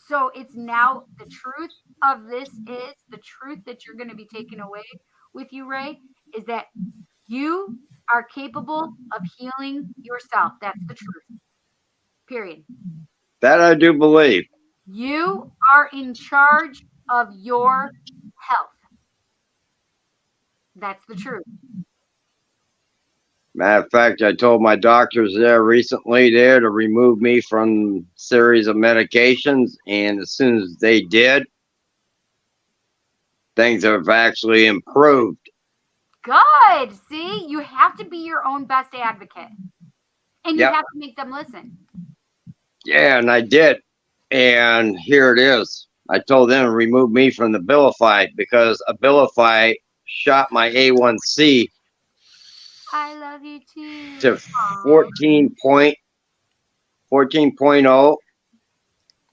So it's now the truth of this is the truth that you're going to be taken away with you, Ray, is that you are capable of healing yourself. That's the truth. Period. That I do believe. You are in charge of your health. That's the truth. Matter of fact, I told my doctors there recently there to remove me from series of medications, and as soon as they did, things have actually improved. Good. See, you have to be your own best advocate, and you have to make them listen. Yeah, and I did. And here it is. I told them to remove me from the Abilify because Abilify shot my A1C I love you too. to 14.0.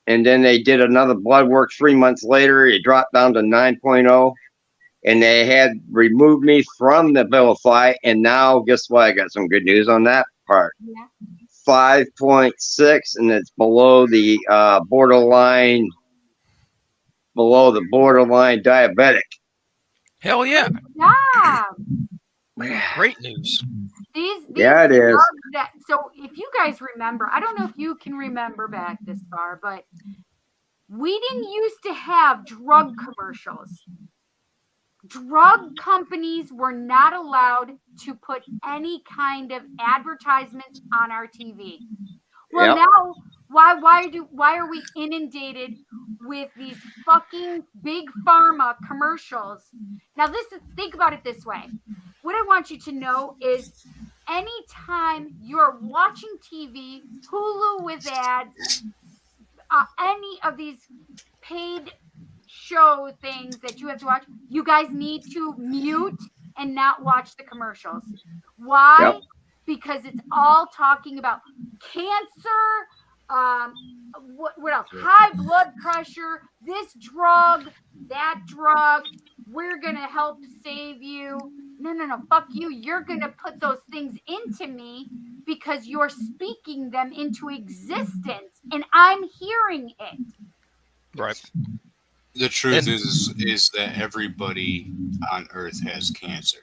And then they did another blood work 3 months later. It dropped down to 9.0. And they had removed me from the Abilify. And now, guess what? I got some good news on that part. Yeah. 5.6, and it's below the borderline diabetic. Hell yeah. Yeah. Great news. These Yeah, it is. drugs so if you guys remember, I don't know if you can remember back this far, but we didn't used to have drug commercials. Drug companies were not allowed to put any kind of advertisements on our TV. Well, Yep. now why are we inundated with these fucking big pharma commercials? Now think about it this way. What I want you to know is anytime you're watching TV, Hulu with ads, any of these paid show things that you have to watch, you guys need to mute and not watch the commercials. Why? Yep. Because it's all talking about cancer, what else? High blood pressure, this drug, that drug. We're gonna help save you. No, fuck you. You're gonna put those things into me because you're speaking them into existence, and I'm hearing it. Right. The truth is that everybody on Earth has cancer,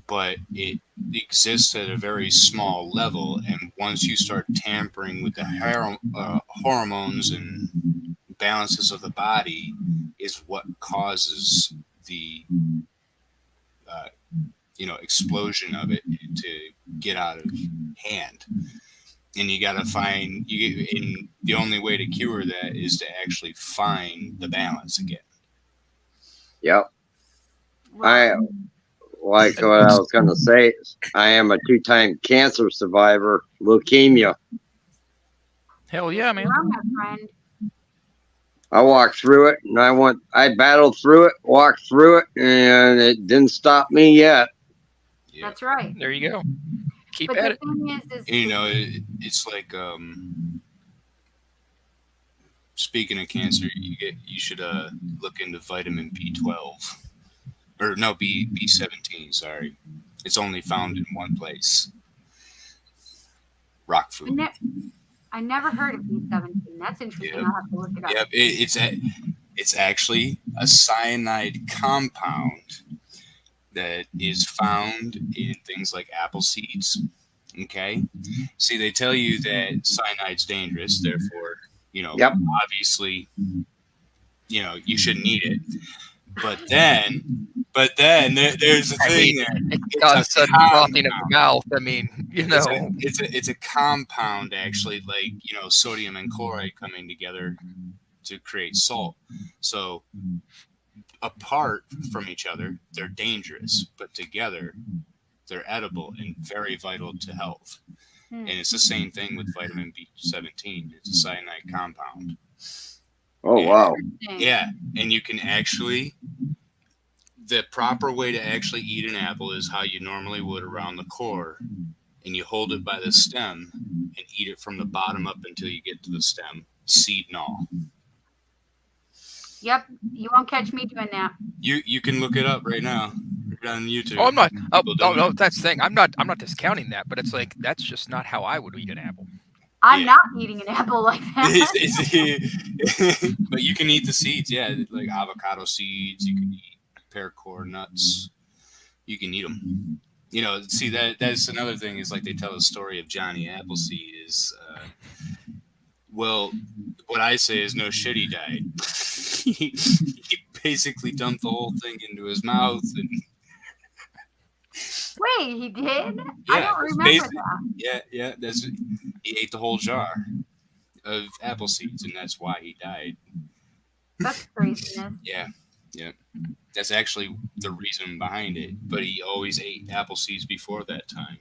but it exists at a very small level. And once you start tampering with the hormones and balances of the body, is what causes the explosion of it to get out of hand. And you got to find and the only way to cure that is to actually find the balance again. Yep. I like what I was going to say. I am a 2-time cancer survivor, leukemia. Hell yeah, man. You're my friend. I walked through it, and I battled through it, walked through it, and it didn't stop me yet. Yeah. That's right. There you go. Keep But at the it. thing is It's like speaking of cancer, you should look into vitamin B12 or no B17. Sorry, it's only found in one place. Rock food. I never heard of B17. That's interesting. Yep. I'll have to look it up. Yep, it's actually a cyanide compound that is found in things like apple seeds. Okay, see, they tell you that cyanide's dangerous, therefore, Yep. obviously, you shouldn't eat it. But then there's a thing there. It's all of a sudden frothing at the mouth. I mean, It's a compound, actually, like, sodium and chloride coming together to create salt. So apart from each other, they're dangerous, but together they're edible and very vital to health. And it's the same thing with vitamin B17. It's a cyanide compound. Oh, wow. Yeah, and you can actually, the proper way to actually eat an apple is how you normally would around the core, and you hold it by the stem and eat it from the bottom up until you get to the stem, seed and all. Yep, you won't catch me doing that. You can look it up right now. Right on YouTube. Oh, I'm not. People don't No, that's the thing. I'm not discounting that, but it's like that's just not how I would eat an apple. I'm Yeah. not eating an apple like that. But you can eat the seeds, yeah, like avocado seeds. You can eat paracord nuts. You can eat them. See, that's another thing is like they tell the story of Johnny Appleseed is, well, what I say is no shit, he died. He basically dumped the whole thing into his mouth and. Wait, he did? I Yeah, don't remember basically- that. Yeah. He ate the whole jar of apple seeds, and that's why he died. That's craziness. Yeah. That's actually the reason behind it. But he always ate apple seeds before that time.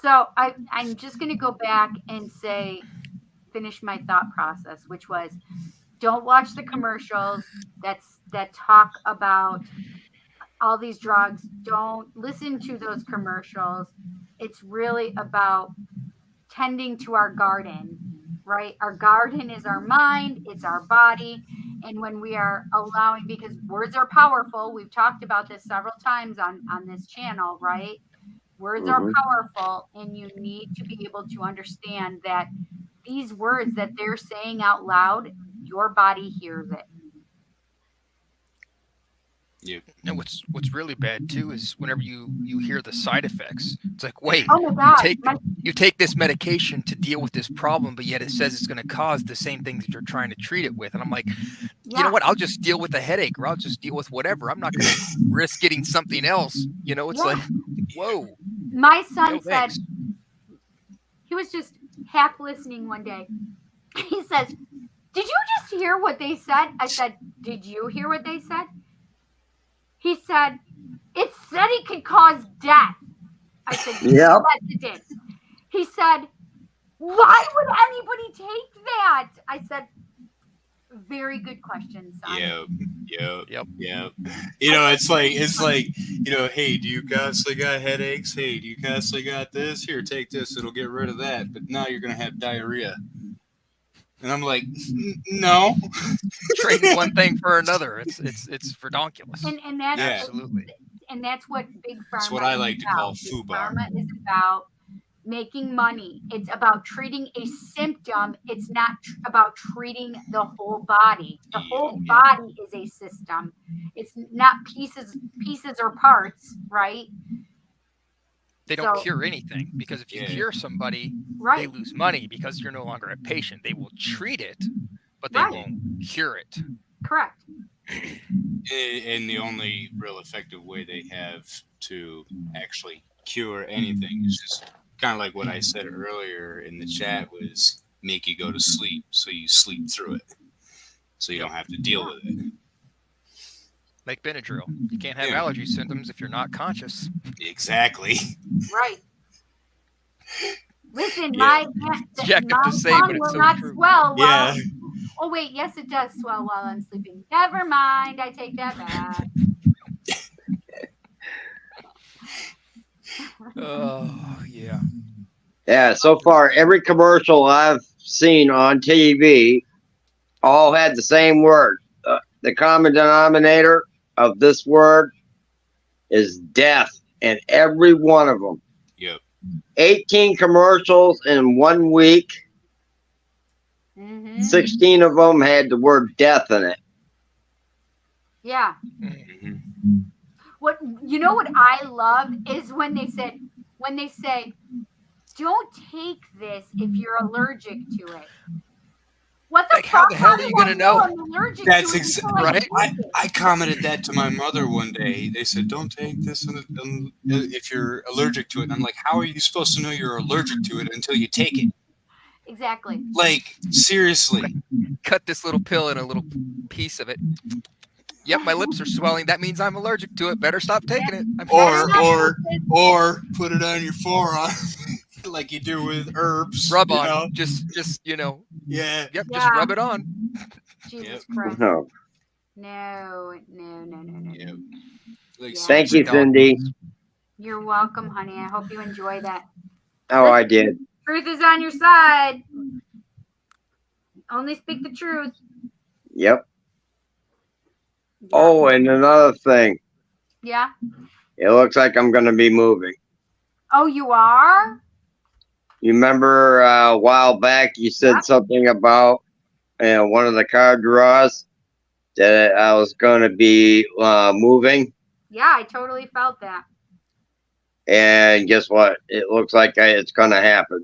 So I'm just going to go back and finish my thought process, which was, don't watch the commercials that talk about all these drugs. Don't listen to those commercials. It's really about tending to our garden, right? Our garden is our mind, it's our body. And when we are allowing, because words are powerful, we've talked about this several times on this channel, right? Words are powerful, and you need to be able to understand that these words that they're saying out loud, your body hears it. Yep. And what's really bad too is whenever you hear the side effects, it's like, wait, Oh my God. you take this medication to deal with this problem, but yet it says it's going to cause the same things that you're trying to treat it with. And I'm like, you know what? I'll just deal with the headache, or I'll just deal with whatever. I'm not going to risk getting something else. You know, it's like, whoa. My son No, said, thanks. he was just half listening one day. He says, "Did you just hear what they said?" I said, "Did you hear what they said?" He said, "It said it could cause death." I said, Yep. "Yes, it did." He said, "Why would anybody take that?" I said, "Very good question, son." Yep. You know, it's like, you know, hey, do you constantly got headaches? Hey, do you constantly got this? Here, take this. It'll get rid of that. But now you're gonna have diarrhea. And I'm like, no. Trading one thing for another. It's redonkulous. And that's Yeah. Absolutely. and that's what big pharma That's what I is like to about. call Big FUBAR. Pharma is about making money. It's about treating a symptom. It's not about treating the whole body. The whole body is a system. It's not pieces or parts, right? They don't So- cure anything, because if you cure somebody, they Right. lose money because you're no longer a patient. They will treat it, but they Right. won't cure it. Correct. And the only real effective way they have to actually cure anything is just kind of like what I said earlier in the chat, was make you go to sleep, so you sleep through it, so you don't have to deal with it. Like Benadryl. You can't have Yeah. allergy symptoms if you're not conscious. Exactly. Right. Listen, Yeah. Jacked up my to say, tongue but it's will so not true. swell Yeah. while. Oh wait, yes, it does swell while I'm sleeping. Never mind, I take that back. Oh, yeah. Yeah, so far every commercial I've seen on TV all had the same word. The common denominator of this word is death, and every one of them. Yep. 18 commercials in 1 week. Mm-hmm. 16 of them had the word death in it. Yeah. Mhm. What I love is when they say, "Don't take this if you're allergic to it." What the Like, how fuck? the hell are do you I gonna know? I'm allergic That's to it exa- until I right? take it? I commented that to my mother one day. They said, "Don't take this if you're allergic to it." And I'm like, "How are you supposed to know you're allergic to it until you take it?" Exactly. Like, seriously. Cut this little pill in a little piece of it. Yep, my lips are swelling. That means I'm allergic to it. Better stop taking it. I'm Or put it on your forearm like you do with herbs. rub you on. know? Just Yeah. yep, just Yeah. rub it on. Jesus Yep. Christ. No. No. Yep. Like, Yeah. Thank you, Seriously, Cindy. You're welcome, honey. I hope you enjoy that. Oh, I did. Truth is on your side. Only speak the truth. Yep. Yeah. Oh, and another thing. Yeah. It looks like I'm going to be moving. Oh, you are? You remember a while back you said Yeah. something about one of the card draws that I was going to be moving? Yeah, I totally felt that. And guess what? It looks like it's going to happen.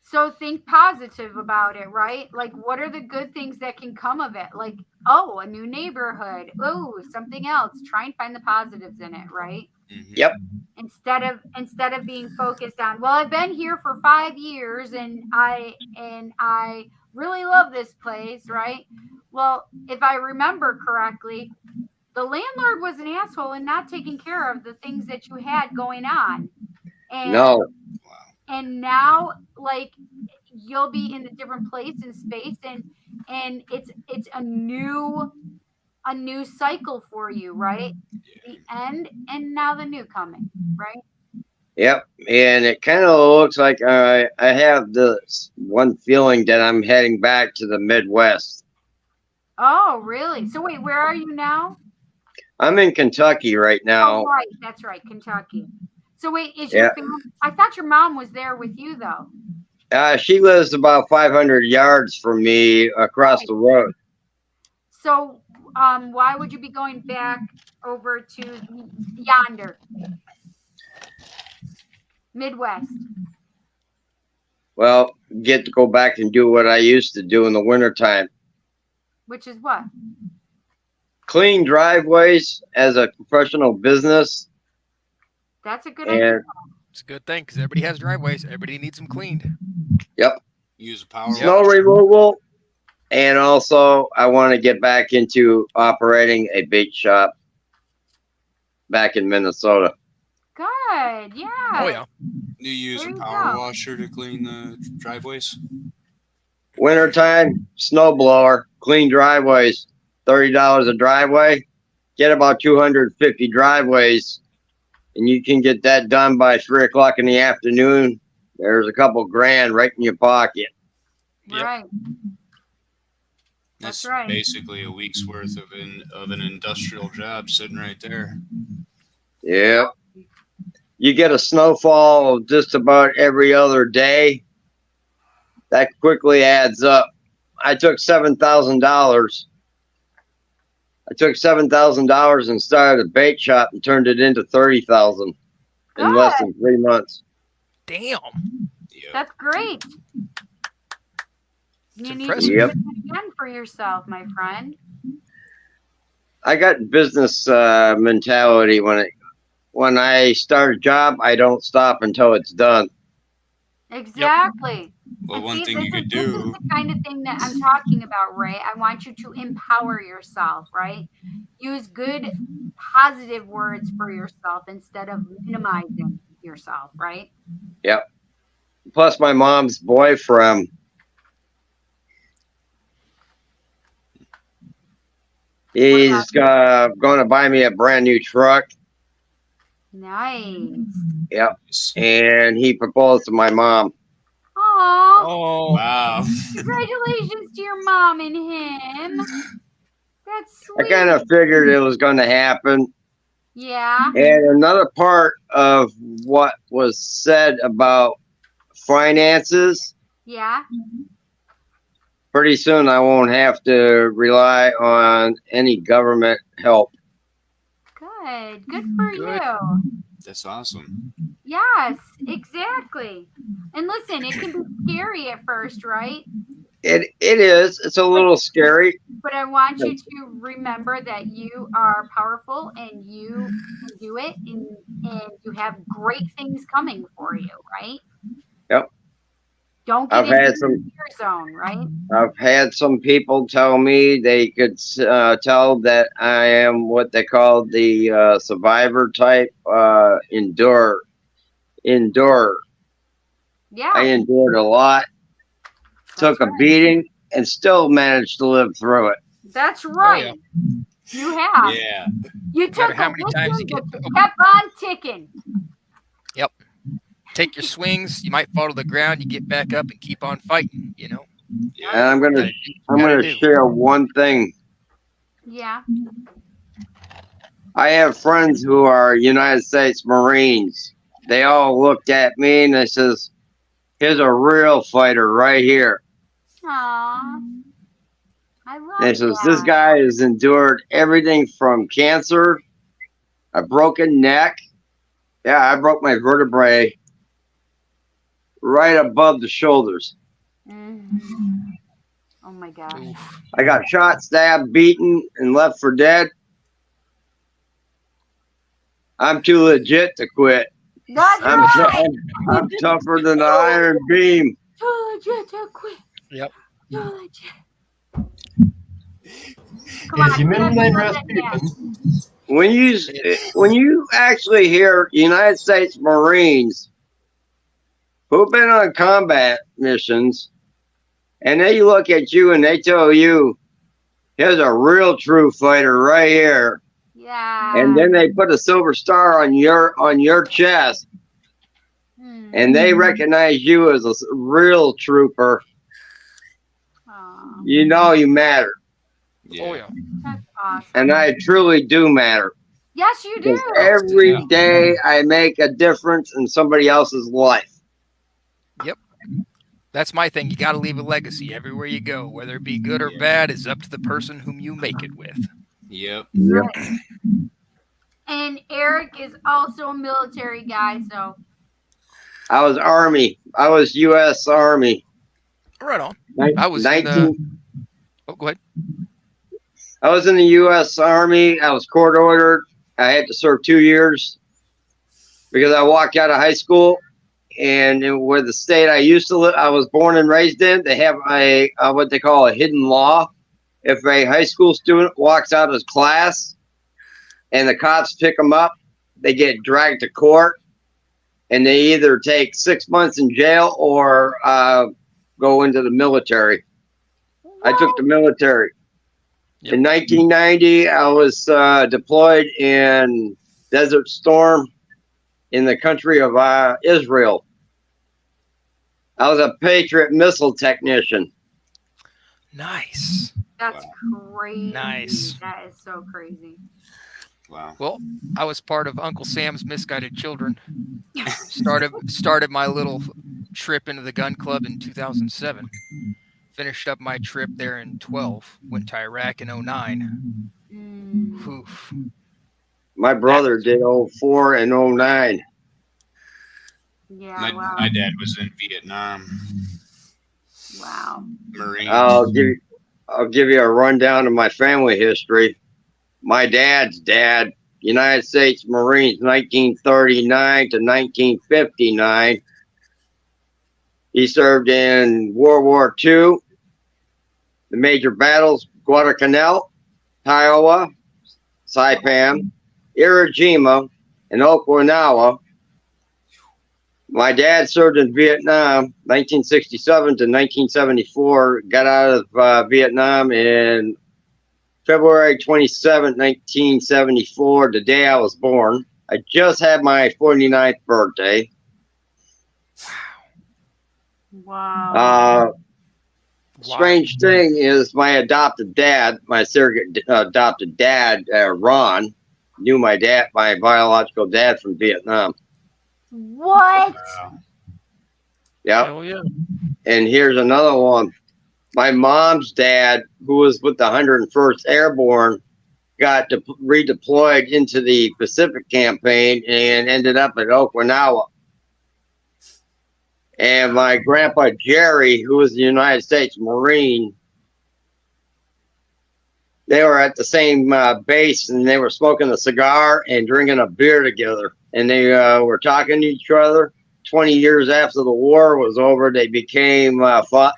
So think positive about it, right? Like, what are the good things that can come of it? Like, oh, a new neighborhood. Oh, something else. Try and find the positives in it, right? Mhm. Yep. Instead of being focused on, well, I've been here for 5 years and I really love this place, right? Well, if I remember correctly, the landlord was an asshole and not taking care of the things that you had going on. And No. and now, like, you'll be in a different place and space, and it's a new cycle for you, right? The end and now the new coming, right? Yep. And it kind of looks like I have this one feeling that I'm heading back to the Midwest. Oh, really? So wait, where are you now? I'm in Kentucky right Oh, now. right, that's right, Kentucky. So wait, is your family? I thought your mom was there with you though. She lives about 500 yards from me across the road. So why would you be going back over to yonder? Midwest. Well, get to go back and do what I used to do in the wintertime. Which is what? Clean driveways as a professional business. That's a good idea. And It's a good thing because everybody has driveways. Everybody needs them cleaned. Use a power snow washer. removal. And also, I want to get back into operating a bait shop back in Minnesota. Good. Yeah. Oh yeah. You use There a you power go. washer to clean the driveways. Wintertime, snow blower, clean driveways, $30 a driveway. Get about 250 driveways, and you can get that done by 3 o'clock in the afternoon. There's a couple grand right in your pocket. Yep. Right. That's That's right. basically a week's worth of an industrial job sitting right there. Yeah. You get a snowfall just about every other day. That quickly adds up. I took $7,000. I took $7,000 and started a bait shop and turned it into $30,000 in less than 3 months. Damn. Yeah. That's great. It's You need impressive. to Yep. do it again for yourself, my friend. I got business mentality when I start a job, I don't stop until it's done. Exactly. Well, And one see, thing this you could this is do. the kind of thing that I'm talking about, Ray. I want you to empower yourself, right? Use good, positive words for yourself instead of minimizing yourself, right? Plus, my mom's boyfriend. He's going to buy me a brand new truck. Nice. Yep. And he proposed to my mom. Aw, Oh. Wow. congratulations to your mom and him. That's I sweet. kind of figured it was going to happen. Yeah. And another part of what was said about finances, Yeah. pretty soon I won't have to rely on any government help. Good. Good for Good. you. That's awesome. Yes, exactly. And listen, it can be scary at first, right? It is. It's a little scary. But I want you to remember that you are powerful and you can do it and you have great things coming for you, right? Yep. Don't I've get had into some. your fear zone, right? I've had some people tell me they could tell that I am what they call the survivor type. Endure. Yeah. I endured a lot, took a right. beating, and still managed to live through it. That's right. You have. Yeah. You matter took how a many times you licking, get- but you kept on ticking. Take your swings. You might fall to the ground. You get back up and keep on fighting. You know. And Yeah. I'm Gotta gonna do. share one thing. Yeah. I have friends who are United States Marines. They all looked at me and they says, "Here's a real fighter right here." Aw. I love And it says, that. "This guy has endured everything from cancer, a broken neck. Yeah, I broke my vertebrae right above the shoulders. Mhm. Oh my gosh. Oof. I got shot, stabbed, beaten, and left for dead. I'm too legit to quit. That's I'm, right. I'm tougher than an iron beam." Too legit to quit. Yep. Too legit. Come Yes, you on, men let's rest do that. people. When you actually hear United States Marines who've been on combat missions, and they look at you and they tell you, "Here's a real true fighter right here," Yeah. and then they put a silver star on your chest, Hmm. and they recognize you as a real trooper, Aw, you know you matter. Yeah. Oh yeah. that's awesome. And I truly do matter. Yes, you Because do. every Yeah. day I make a difference in somebody else's life. That's my thing. You got to leave a legacy everywhere you go, whether it be good or Yeah. bad. Is up to the person whom you make it with. Yep. Yep. And Eric is also a military guy, so I was Army. I was U.S. Army. Right on. Nin- I was 19 in. Oh, go ahead. I was in the U.S. Army. I was court ordered. I had to serve 2 years because I walked out of high school, and where the state I used to live, I was born and raised in, they have a what they call a hidden law. If a high school student walks out of class and the cops pick them up, they get dragged to court, and they either take 6 months in jail or go into the military. I took the military. Yep. In 1990, I was deployed in Desert Storm in the country of Israel. I was a Patriot missile technician. Nice. that's crazy. Nice. That is so crazy. Wow. Well, I was part of Uncle Sam's Misguided Children. Started my little trip into the gun club in 2007. Finished up my trip there in 12. Went to Iraq in 09. Mm, Oof. My brother did 04 and 09. yeah, My, wow. my dad was in Vietnam, Wow. Marines. I'll give you a rundown of my family history. My dad's dad, United States Marines, 1939 to 1959. He served in World War II, the major battles, Guadalcanal, Kiowa, Saipan, Iwo Jima, and Okinawa. My dad served in Vietnam, 1967 to 1974. Got out of Vietnam in February 27, 1974, the day I was born. I just had my 49th birthday. Wow. Strange thing is my adopted dad, my surrogate adopted dad, Ron, knew my biological dad from Vietnam. What? Yep. Hell yeah. And here's another one. My mom's dad, who was with the 101st Airborne, got redeployed into the Pacific campaign and ended up at Okinawa. And my grandpa Jerry, who was the United States Marine, they were at the same base, and they were smoking a cigar and drinking a beer together. And they were talking to each other. 20 years after the war was over, they became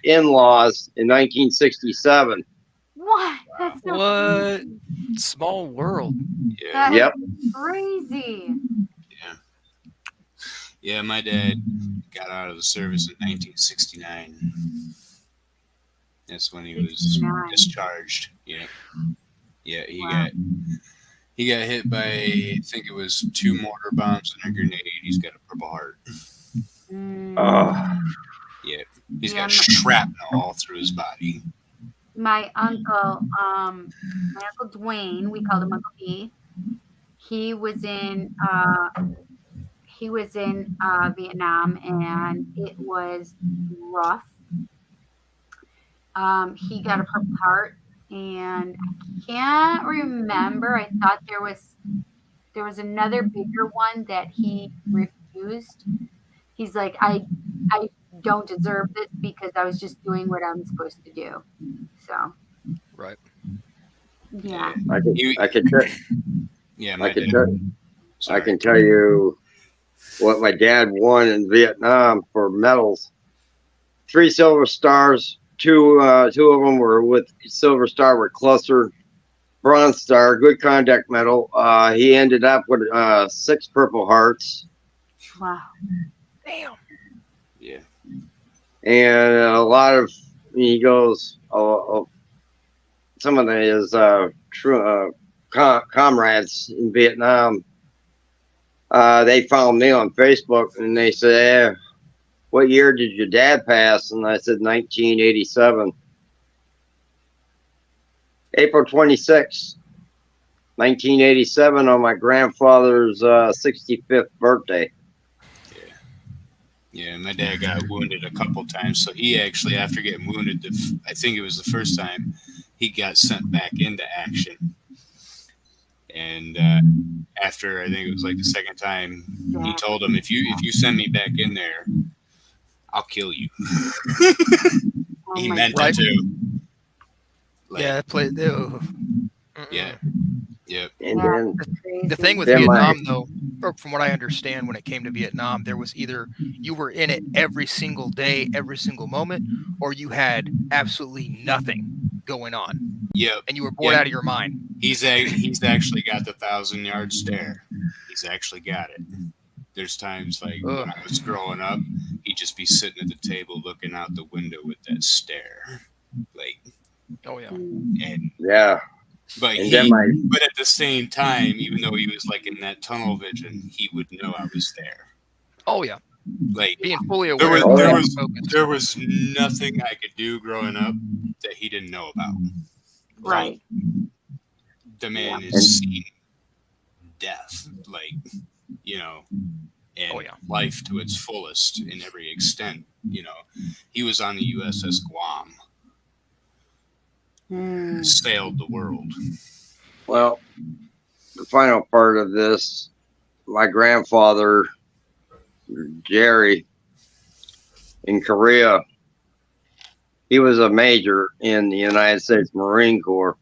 in-laws in 1967. What? That's so What? crazy. Small world. Yeah. That Yep. is crazy. Yeah, my dad got out of the service in 1969. That's when he was 69. discharged. Yeah. Yeah, Wow. he got hit by, I think it was 2 mortar bombs and a grenade. He's got a Purple Heart. Mm. Yeah. He's Yeah, got shrapnel all through his body. My uncle Dwayne, we called him Uncle D. He was in Vietnam, and it was rough. He got a Purple Heart, and I can't remember. I thought there was another bigger one that he refused. He's like, I don't deserve this because I was just doing what I'm supposed to do. So Right. yeah. I can tell. Yeah, I my can dad. tell. I can tell you what my dad won in Vietnam for medals. 3 Silver Stars. Two of them were with Silver Star were clustered. Bronze Star, Good Conduct Medal. He ended up with 6 Purple Hearts. Wow. Damn. Yeah. And a lot of, he goes, some of his comrades in Vietnam, they found me on Facebook, and they said, what year did your dad pass? And I said 1987. April 26, 1987, on my grandfather's 65th birthday. Yeah, my dad got wounded a couple times, so he actually, after getting wounded, I think it was the first time, he got sent back into action. And after I think it was like the second time, he told him, if you send me back in there, I'll kill you. Oh He my meant God. it too. Like, Yeah, yeah. Yep. And Yeah, then that's crazy. The thing with Then my- Vietnam, though, or from what I understand, when it came to Vietnam, there was either you were in it every single day, every single moment, or you had absolutely nothing going on, Yep. and you were bored Yeah. out of your mind. He's actually got the 1,000-yard stare. He's actually got it. There's times like when I was growing up, he'd just be sitting at the table looking out the window with that stare, like, Oh yeah. and yeah, but and then my but at the same time, even though he was like in that tunnel vision, he would know I was there. Oh yeah. Like Being fully there aware. was of there where was you're focused. there was nothing I could do growing up that he didn't know about. Right. The man Yeah. is seen death, like, you know, and Oh, yeah. life to its fullest in every extent. You know, he was on the USS Guam, Mm. sailed the world. well, the final part of this, my grandfather, Jerry, in Korea, he was a major in the United States Marine Corps.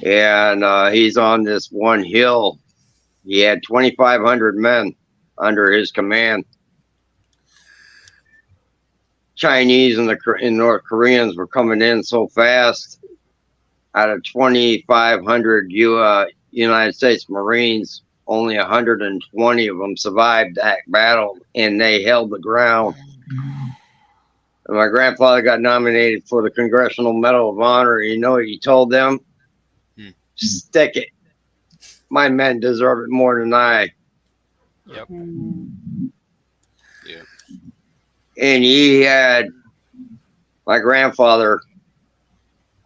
And he's on this one hill. He had 2,500 men under his command. Chinese and North Koreans were coming in so fast. Out of 2,500 United States Marines, only 120 of them survived that battle, and they held the ground. And my grandfather got nominated for the Congressional Medal of Honor. You know what he told them? Stick it. My men deserve it more than I. Yep. Mm. Yeah. And he had my grandfather,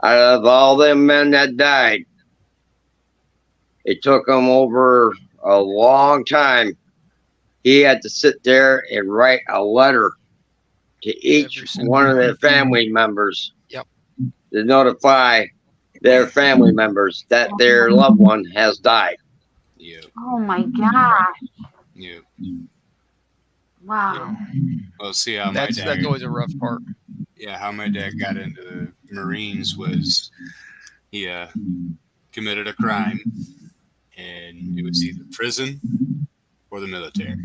out of all them men that died, it took him over a long time. He had to sit there and write a letter to each Every single one of their one. family members. Yep. To notify their family members that their loved one has died. Yeah. Oh my gosh. Yeah. Wow. Well, see how That's always a rough part. how my dad got into the Marines was he committed a crime, and it was either prison or the military.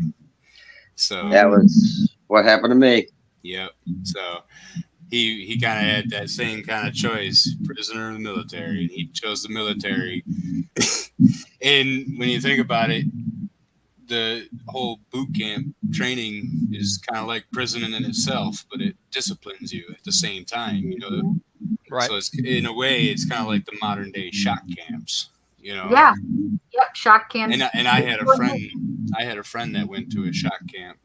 So That was what happened to me. yep. So he kind of had that same kind of choice, prisoner or the military, and he chose the military. And when you think about it, the whole boot camp training is kind of like prison in itself, but it disciplines you at the same time, you know. Right. So it's, in a way, it's kind of like the modern day shock camps, you know. Yeah. Yep. Shock camps. And I had a friend that went to a shock camp.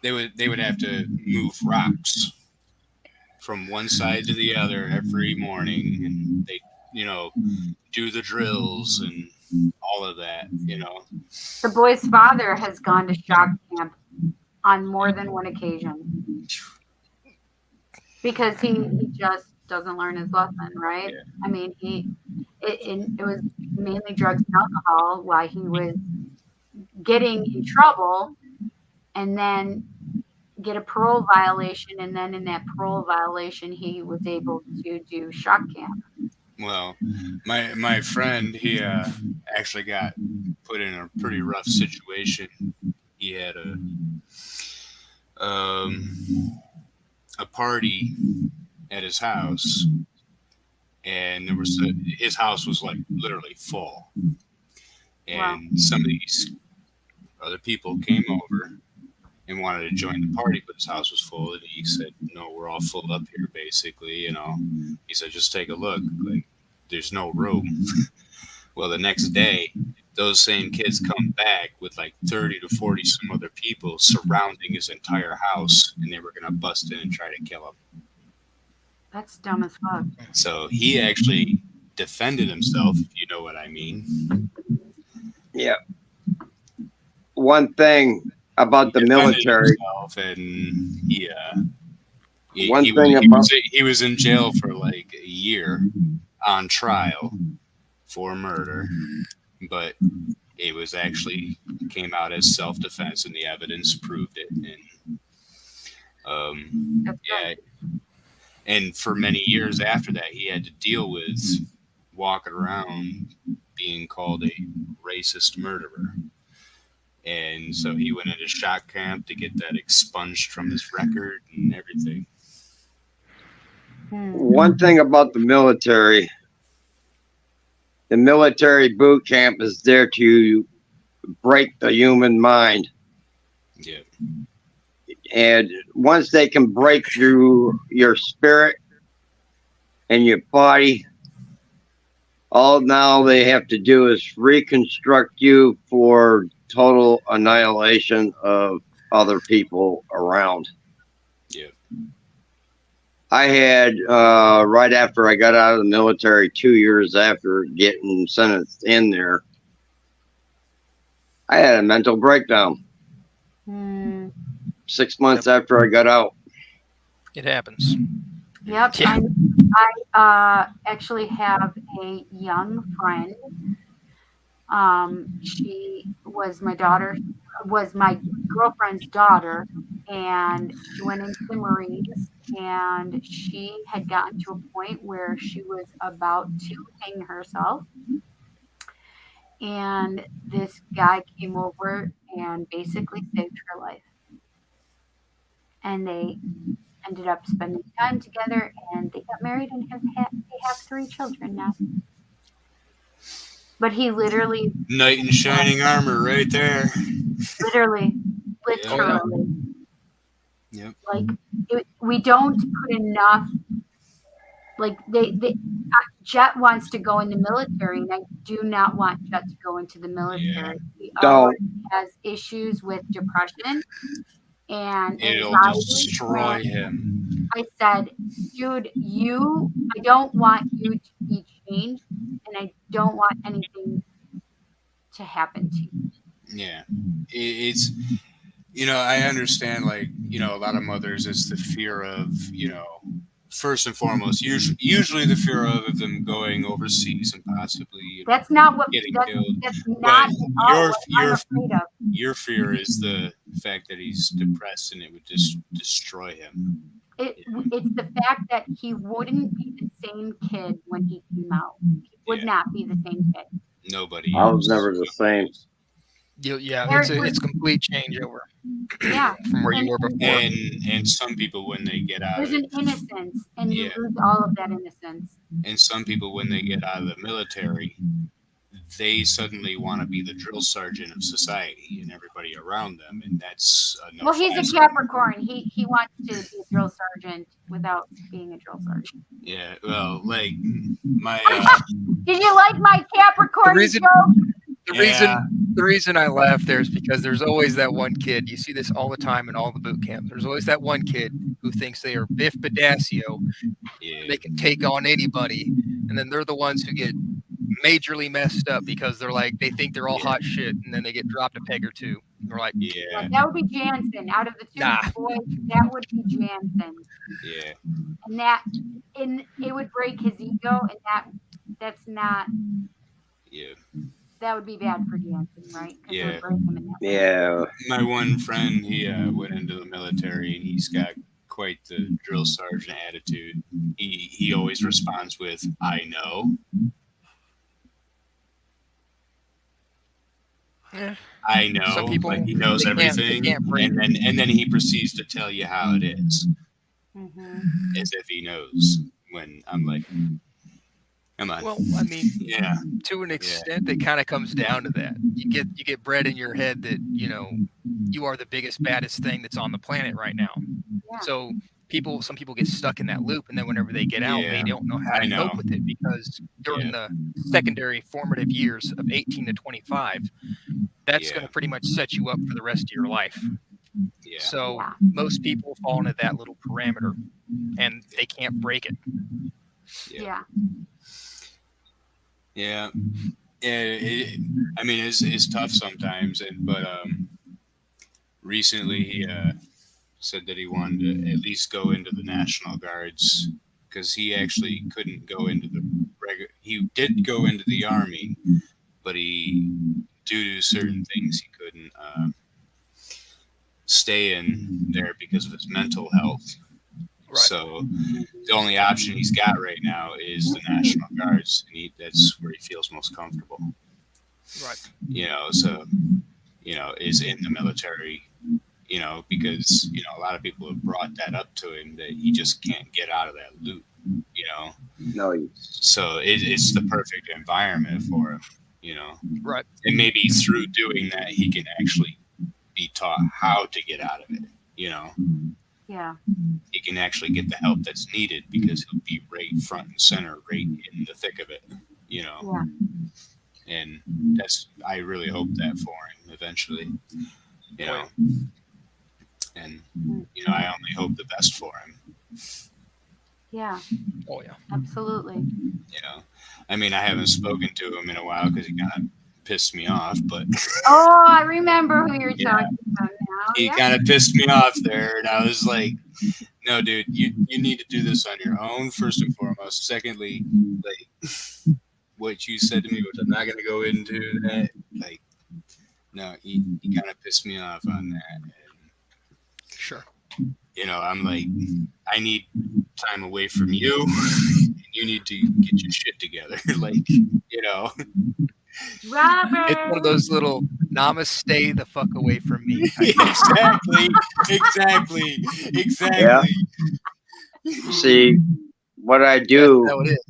They would have to move rocks from one side to the other every morning, and they, you know, do the drills and all of that, you know. The boy's father has gone to shock camp on more than one occasion because he just doesn't learn his lesson, right? Yeah. I mean, it was mainly drugs and alcohol while he was getting in trouble, and then get a parole violation, and then in that parole violation he was able to do shock camp. Well, my friend, he actually got put in a pretty rough situation. He had a party at his house, and his house was like literally full, and Wow. some of these other people came over and wanted to join the party, but his house was full, and he said, "No, we're all full up here, basically." You know, he said, "Just take a look. Like, there's no room." Well, the next day, those same kids come back with like 30 to 40 some other people surrounding his entire house, and they were gonna bust in and try to kill him. That's dumb as fuck. So he actually defended himself, if you know what I mean. Yeah. One thing about the Defended military, himself, and he One thing about- was in jail for like a year on trial for murder, but it was actually came out as self-defense, and the evidence proved it. And That's yeah, good. and for many years after that, he had to deal with walking around being called a racist murderer. And so he went into shock camp to get that expunged from his record and everything. One thing about the military boot camp is there to break the human mind. Yeah. And once they can break through your spirit and your body, all now they have to do is reconstruct you for total annihilation of other people around. Yeah. I had, right after I got out of the military, 2 years after getting sentenced in there, I had a mental breakdown. 6 months after I got out. It happens. Yep. Yeah. I actually have a young friend. She was my girlfriend's daughter, and she went into the Marines, and she had gotten to a point where she was about to hang herself. And this guy came over and basically saved her life. And they ended up spending time together, and they got married, and they have 3 children now. But he literally, Knight in shining armor right there. literally, Yeah. Yep. like we don't put enough. Like Jet wants to go in the military, and I do not want Jet to go into the military. He already has issues with depression and It'll anxiety. destroy him. I said, dude, I don't want you to be changed, and I don't want anything to happen to you. Yeah. It's, I understand, like, a lot of mothers, it's the fear of, first and foremost, usually the fear of them going overseas and possibly That's not what getting that's, killed. that's not at all what I'm afraid of. Your fear is the fact that he's depressed and it would just destroy him. It's the fact that he wouldn't be the same kid when he came out. He would not be the same kid. Nobody. I was never the same. Yeah, it's complete changeover. Yeah. From where you were before. And some people, when they get out There's of an innocence, and you Yeah. lose all of that innocence. and some people, when they get out of the military, they suddenly want to be the drill sergeant of society and everybody around them, and that's no Well, he's fly a zone. Capricorn. He wants to be a drill sergeant without being a drill sergeant. Yeah, well, like my Did you like my Capricorn The reason- joke? The reason I laugh there is because there's always that one kid. You see this all the time in all the boot camps. There's always that one kid who thinks they are Biff Badasio. yeah, They can take on anybody, and then they're the ones who get majorly messed up because they think they're all hot shit, and then they get dropped a peg or two. And they're like, yeah, That would be Jansen. Out of the 2 Nah. boys, that would be Jansen. yeah, And it would break his ego, and that's not. yeah. That would be bad for Jansen, right? 'Cause it Yeah. would break him in that way. Yeah. My one friend, he went into the military, and he's got quite the drill sergeant attitude. He always responds with, "I know." Yeah. I know. Some people, like he knows they can't- they everything, can't break and then he proceeds to tell you how it is, Mhm. as if he knows. When I'm like, come on. well, I mean, Yeah, to an extent, it kind of comes down to that. You get bred in your head that you are the biggest, baddest thing that's on the planet right now. Yeah. So some people get stuck in that loop, and then whenever they get out, they Yeah, don't know how I to know. cope with it because during the secondary formative years of 18 to 25, that's Yeah. going to pretty much set you up for the rest of your life. yeah, So Yeah. most people fall into that little parameter, and they can't break it. Yeah. yeah. I mean, it's tough sometimes, but recently he said that he wanted to at least go into the National Guards because he actually couldn't go into the regular. He did go into the army, but he, due to certain things, he couldn't stay in there because of his mental health. Right. So the only option he's got right now is the National Guards, and that's where he feels most comfortable. Right. So is in the military. Because a lot of people have brought that up to him that he just can't get out of that loop. No, So it's the perfect environment for him. Right. And maybe through doing that, he can actually be taught how to get out of it. Yeah. He can actually get the help that's needed because he'll be right front and center, right in the thick of it. Yeah. And I really hope that for him eventually. And I only hope the best for him. Yeah. Oh yeah. Absolutely. I mean, I haven't spoken to him in a while because he kind of pissed me off, but Oh, I remember who you're talking about now. he Yeah. kind of pissed me off there, and I was like, no, dude, you need to do this on your own, first and foremost. Secondly, like what you said to me, which I'm not going to go into that, like, no, he kind of pissed me off on that. And, Sure. I'm like, I need time away from you, and you need to get your shit together. Like, Robert. It's one of those little namaste the fuck away from me. Exactly. Yeah. See, what I do, That's how it is.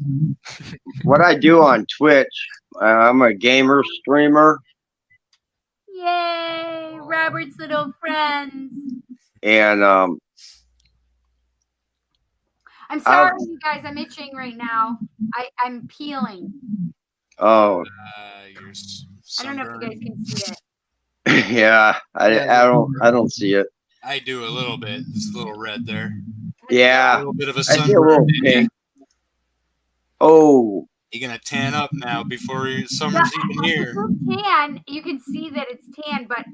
what I do on Twitch, I'm a gamer streamer, Yay, Robert's little friends. and I'm sorry, you guys. I'm itching right now. I'm peeling. oh You're I don't know if you guys can see it. yeah, I don't see it. I do a little bit. It's a little red there. A Yeah, little bit of a I see a sunburn. little pink. Oh, You're gonna tan up now before summer's even here. It's tan. You can see that it's tan, but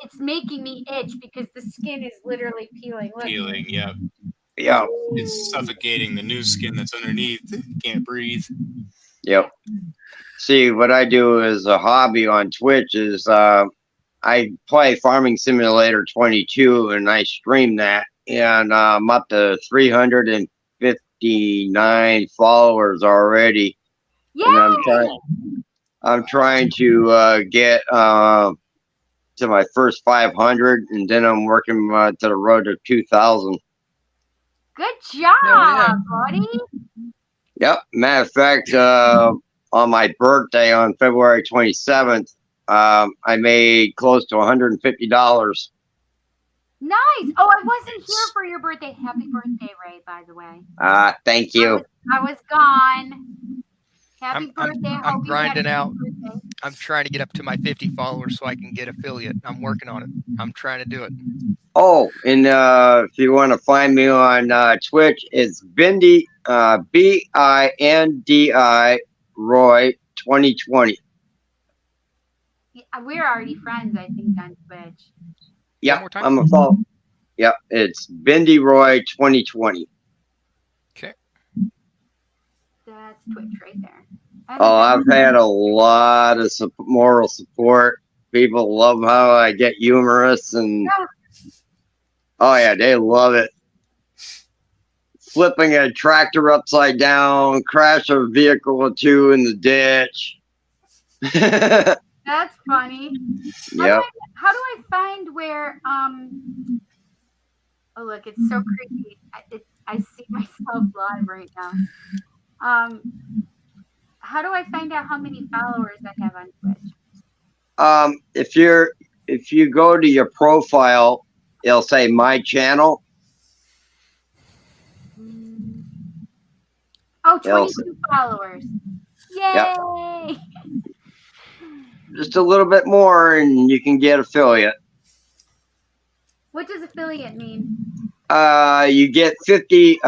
it's making me itch because the skin is literally peeling. Look. Peeling, yeah. yeah, It's suffocating the new skin that's underneath. Can't breathe. yep. See, what I do as a hobby on Twitch is I play Farming Simulator 22 and I stream that, and I'm up to 359 followers already. Yay! And I'm trying to get to my first 500, and then I'm working to the road to 2,000. Good job, yeah. buddy. Yep. Matter of fact, on my birthday on February 27th, I made close to $150. Nice. Oh, I wasn't here for your birthday. Happy birthday, Ray, by the way. Thank you. I was gone. Happy I'm birthday. I'm Hope you had a grinding good out. birthday. I'm trying to get up to my 50 followers so I can get affiliate. I'm working on it. I'm trying to do it. Oh, and if you want to find me on Twitch, it's Bindi, Bindi Roy 2020. Yeah, we're already friends, I think, on Twitch. Yeah, more time? I'm a follow. Yep, it's Bindi Roy 2020. Okay. That's Twitch right there. Oh, I've had a lot of moral support. People love how I get humorous, and oh yeah, they love it. Flipping a tractor upside down, crash a vehicle or two in the ditch. That's funny. Yep. How do I find where oh look, it's so creepy. I see myself live right now. How do I find out how many followers I have on Twitch? If you go to your profile, it'll say my channel. Oh, 22 followers. Yay! Yep. Just a little bit more and you can get affiliate. What does affiliate mean? You get 50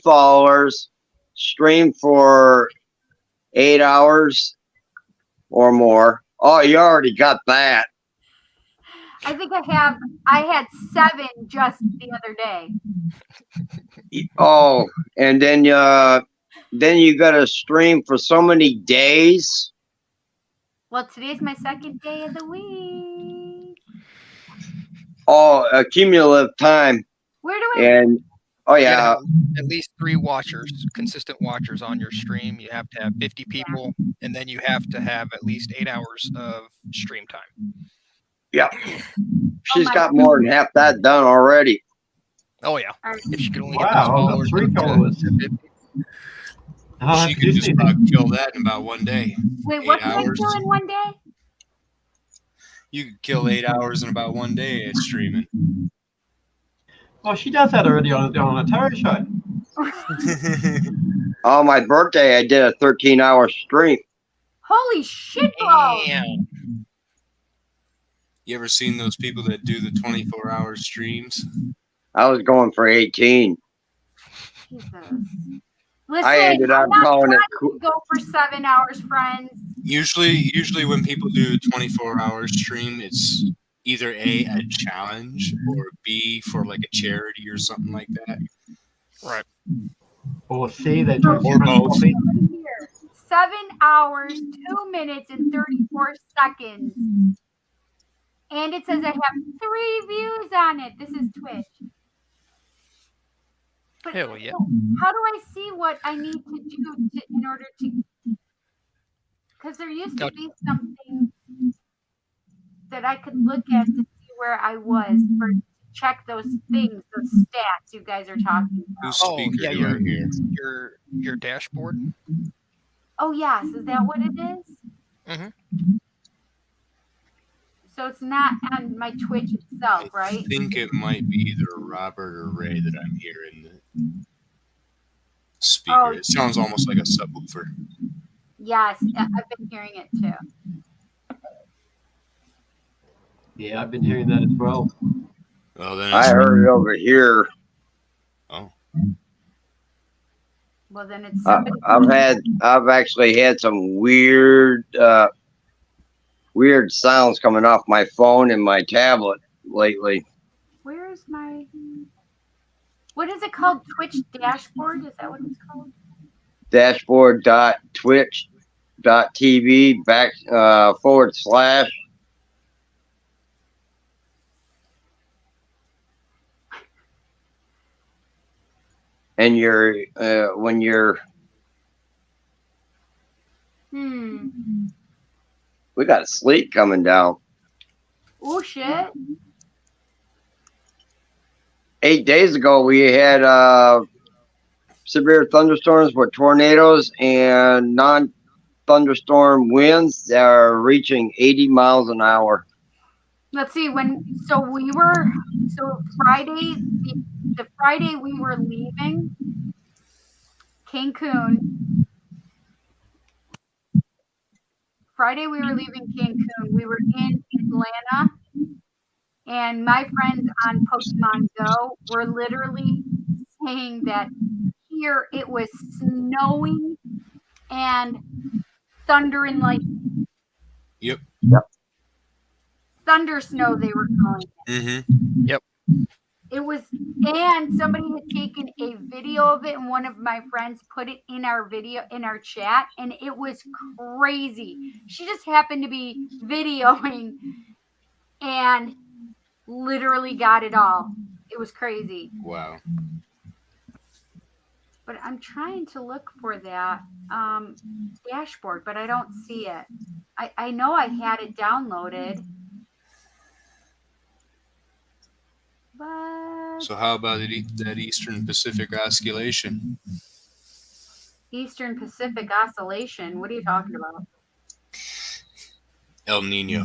followers, stream for 8 hours or more. Oh, you already got that. I think I had 7 just the other day. Oh, and then you got to stream for so many days. Well, today's my 2nd day of the week. Oh, a cumulative time. Where do I? And oh You gotta yeah, have at least 3 watchers, consistent watchers on your stream. You have to have 50 people, and then you have to have at least 8 hours of stream time. yeah. She's my got more than half that done already. Oh yeah, All right. if she could only get those Wow, I've got followers 3 up to followers. 50. Oh, She could just about kill that in about one day. Wait, 8 what can I hours. kill in one day? You could kill 8 hours in about one day at streaming. Well, she does that already on a Terry show. On my birthday, I did a 13-hour stream. Holy shit, bro! Damn. You ever seen those people that do the 24-hour streams? I was going for 18. Jesus. Listen, I ended up I'm not calling it trying to go for 7 hours, friends. Usually when people do a 24-hour stream, it's either A, a challenge, or B, for like a charity or something like that. Right. Or C, they drink Or too much both. coffee. Here, 7 hours, 2 minutes, and 34 seconds. And it says I have 3 views on it. This is Twitch. But Hell yeah. how do I see what I need to do in order to? Because there used to be something that I could look at to see where I was for check those things, those stats you guys are talking about. Whose Oh speaker yeah, do I hear? your dashboard. Oh yes, is that what it is? Mhm. So it's not on my Twitch itself, I right? think it might be either Robert or Ray that I'm hearing the speaker. Oh. It sounds almost like a subwoofer. Yes, I've been hearing it too. Yeah, I've been hearing that as well. Well, then I heard it over here. Oh, Well, then it's somebody. I've actually had some weird sounds coming off my phone and my tablet lately. Where is my? What is it called? Twitch dashboard? Is that what it's called? Dashboard.twitch.tv / and when you're we got sleet coming down. Oh shit! 8 days ago we had severe thunderstorms with tornadoes and non-thunderstorm winds that are reaching 80 miles an hour. Let's see Friday, the Friday we were leaving Cancun. We were in Atlanta, and my friends on Pokemon Go were literally saying that here it was snowing and thunder and lightning. Yep. Thunder snow, they were calling it. Mm-hmm. It was, and somebody had taken a video of it, and one of my friends put it in our chat, and it was crazy. She just happened to be videoing and literally got it all. It was crazy. Wow. But I'm trying to look for that dashboard, but I don't see it. I know I had it downloaded. But So how about that Eastern Pacific oscillation? Eastern Pacific Oscillation. What are you talking about? El Nino.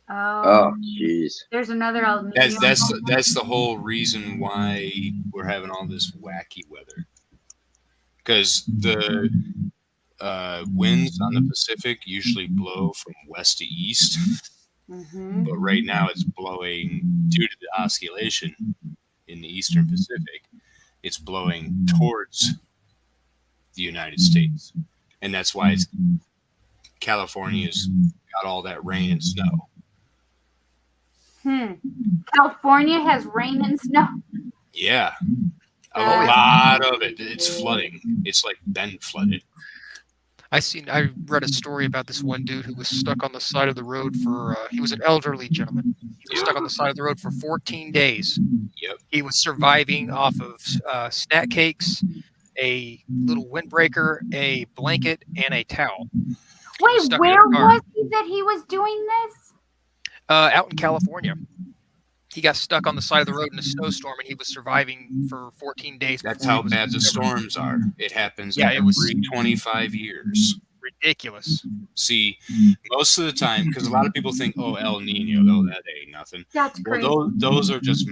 Oh, jeez. There's another El Nino. That's the whole reason why we're having all this wacky weather. Because the winds on the Pacific usually blow from west to east. Mm-hmm. But right now it's blowing due to the oscillation in the Eastern Pacific. It's blowing towards the United States. And that's why California's got all that rain and snow. California has rain and snow. Yeah, a Oh, yeah. lot of it. It's flooding. It's like been flooded. I read a story about this one dude who was stuck on the side of the road for he was an elderly gentleman. He was stuck on the side of the road for 14 days. Yep. He was surviving off of snack cakes, a little windbreaker, a blanket, and a towel. Wait, stuck in where a car. was he that he was doing this? Out in California. He got stuck on the side of the road in a snowstorm, and he was surviving for 14 days. That's before he how was bad the discovered. storms are. It happens Yeah, it every was 25 years. ridiculous. See, most of the time, because a lot of people think, oh, El Nino, oh, that ain't nothing. That's crazy. Well, those are just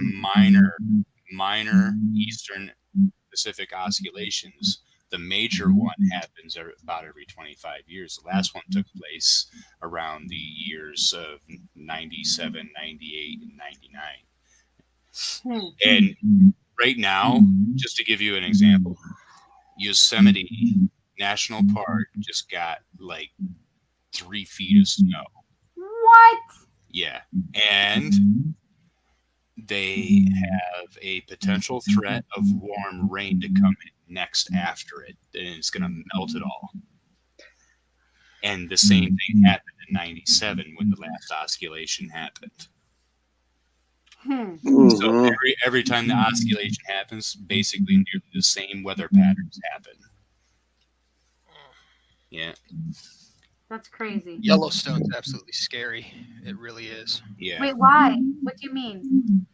minor Eastern Pacific oscillations. The major one happens about every 25 years. The last one took place around the years of 97, 98, and 99. And right now, just to give you an example, Yosemite National Park just got like 3 feet of snow. What? Yeah. And they have a potential threat of warm rain to come in next after it, and it's going to melt it all. And the same thing happened in 97 when the last oscillation happened. So every time the oscillation happens, basically nearly the same weather patterns happen. Yeah. That's crazy. Yellowstone's absolutely scary. It really is. Yeah. Wait, why? What do you mean?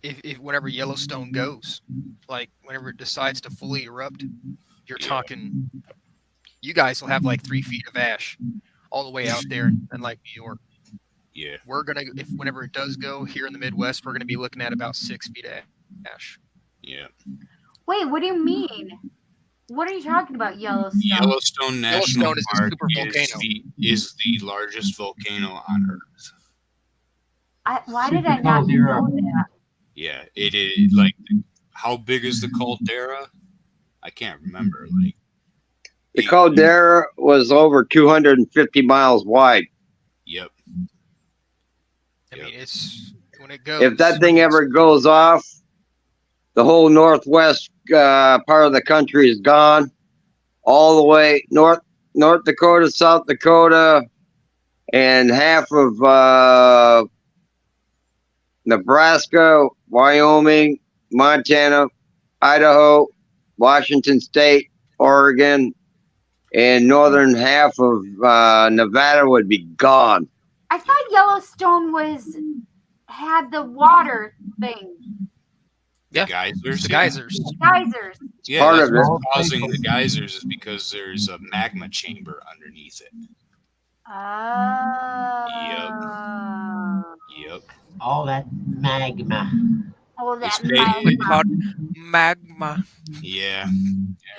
If whenever Yellowstone goes, like whenever it decides to fully erupt, you're talking, you guys will have like 3 feet of ash all the way out there in like New York. Yeah. We're gonna, if whenever it does go here in the Midwest, we're gonna be looking at about 6 feet of ash. Yeah. Wait, what do you mean? What are you talking about, Yellowstone? Yellowstone National Yellowstone is a Park super volcano. is the largest volcano on Earth. Why did I not know that? Yeah, it is like, how big is the caldera? I can't remember. Like, The caldera was over 250 miles wide. Yep. I mean, it's when it goes. If that thing ever goes off, the whole northwest part of the country is gone. All the way North Dakota, South Dakota, and half of Nebraska, Wyoming, Montana, Idaho, Washington State, Oregon, and northern half of Nevada would be gone. I thought Yellowstone had the water thing. Yeah, geysers. the geysers. Geysers. Yeah, Part that's of it. what's causing the geysers is because there's a magma chamber underneath it. Yep. All that magma. Oh, that It's basically magma. Called magma. Yeah.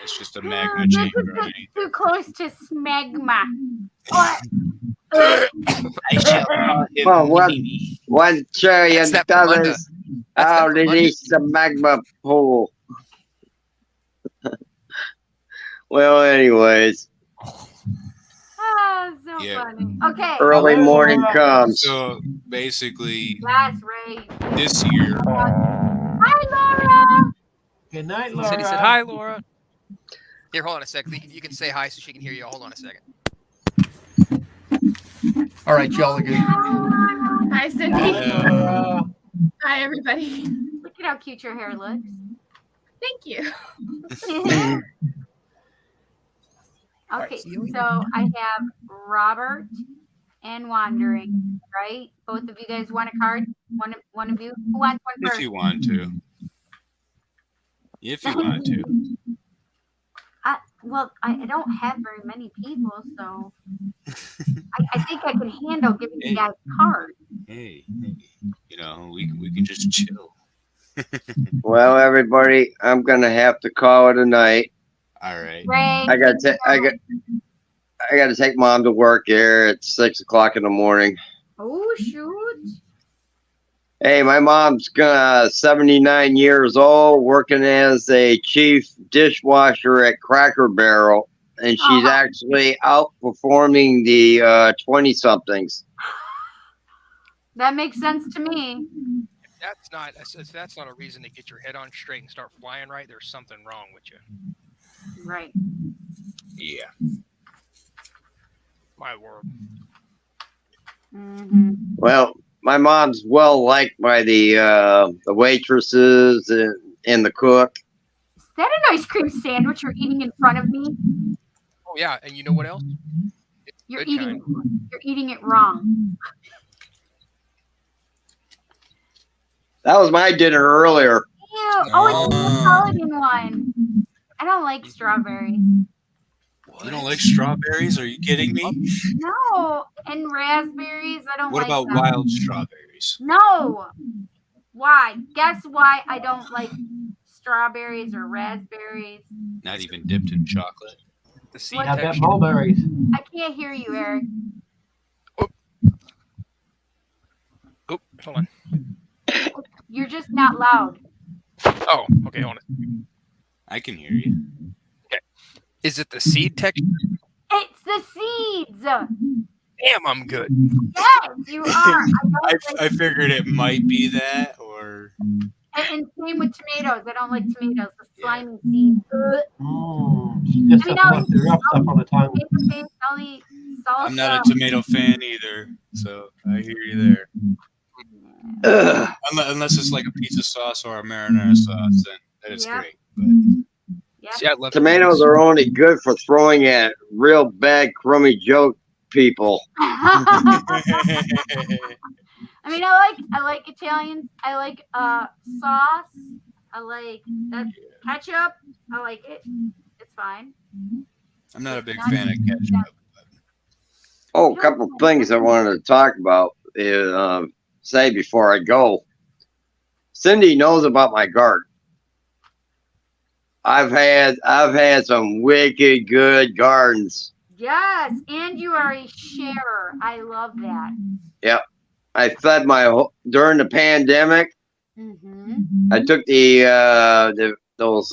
It's just a magma This chamber is underneath. too close to smegma. What? I shall call him Well, what? Mimi. $1 trillion That's that from Linda. out that from of the magma pool. Well, anyways, Ah, so Yeah. funny. Okay. early morning comes. So basically, Last Ray. this year, Hi, Laura. Good night, He Laura. said, hi, Laura. Here, hold on a second. You can say hi so she can hear you. Hold on a second. All right, y'all are good. Hi, Cindy. Laura. Hi, everybody. Look at how cute your hair looks. Thank you. Okay, so I have Robert and Wandering, right? Both of you guys want a card? One of you? Who wants one if first? you want to. If you want to. Well, I don't have very many people, so I think I can handle giving you guys a card. Hey, you know, we can just chill. Well, everybody, I'm gonna have to call it a night. All right. Ray, I gotta take Mom to work here at 6 o'clock in the morning. Oh, shoot. Hey, my mom's 79 years old, working as a chief dishwasher at Cracker Barrel, and she's actually outperforming the 20-somethings. That makes sense to me. If that's not a reason to get your head on straight and start flying right, there's something wrong with you. Right. Yeah. My world. Hmm. Well, my mom's well liked by the waitresses and the cook. Is that an ice cream sandwich you're eating in front of me? Oh yeah, and you know what else? It's You're good eating. kind. You're eating it wrong. That was my dinner earlier. Ew. Oh, it's the paladin one. I don't like strawberries. You don't like strawberries? Are you kidding me? No, and raspberries. I don't What like about them. wild strawberries? No. Why? Guess why I don't like strawberries or raspberries? Not even dipped in chocolate. The seed What? How about texture. mulberries? I can't hear you, Eric. Oh, hold on. You're just not loud. Oh, okay, hold on. I can hear you. Is it the seed texture? It's the seeds. Damn, I'm good. Yes, you are. I don't like, I figured it might be that, or and same with tomatoes. I don't like tomatoes. The slimy seeds. Ugh. Just I mean, stuff, the rough stuff on the tongue. Potato paste, I'll eat salsa. I'm not a tomato fan either. So I hear you there. Ugh. Unless it's like a pizza sauce or a marinara sauce, then it's Yeah. great. But Yeah. See, I love Tomatoes are only good for throwing at real bad crummy joke people. I mean, I like Italian. I like sauce. I like that ketchup. I like it. It's fine. I'm not a big fan of ketchup. Oh, a couple things I wanted to talk about. Say before I go. Cindy knows about my garden. I've had some wicked good gardens. Yes, and you are a sharer. I love that. Yep. I fed during the pandemic. Mm-hmm. I took those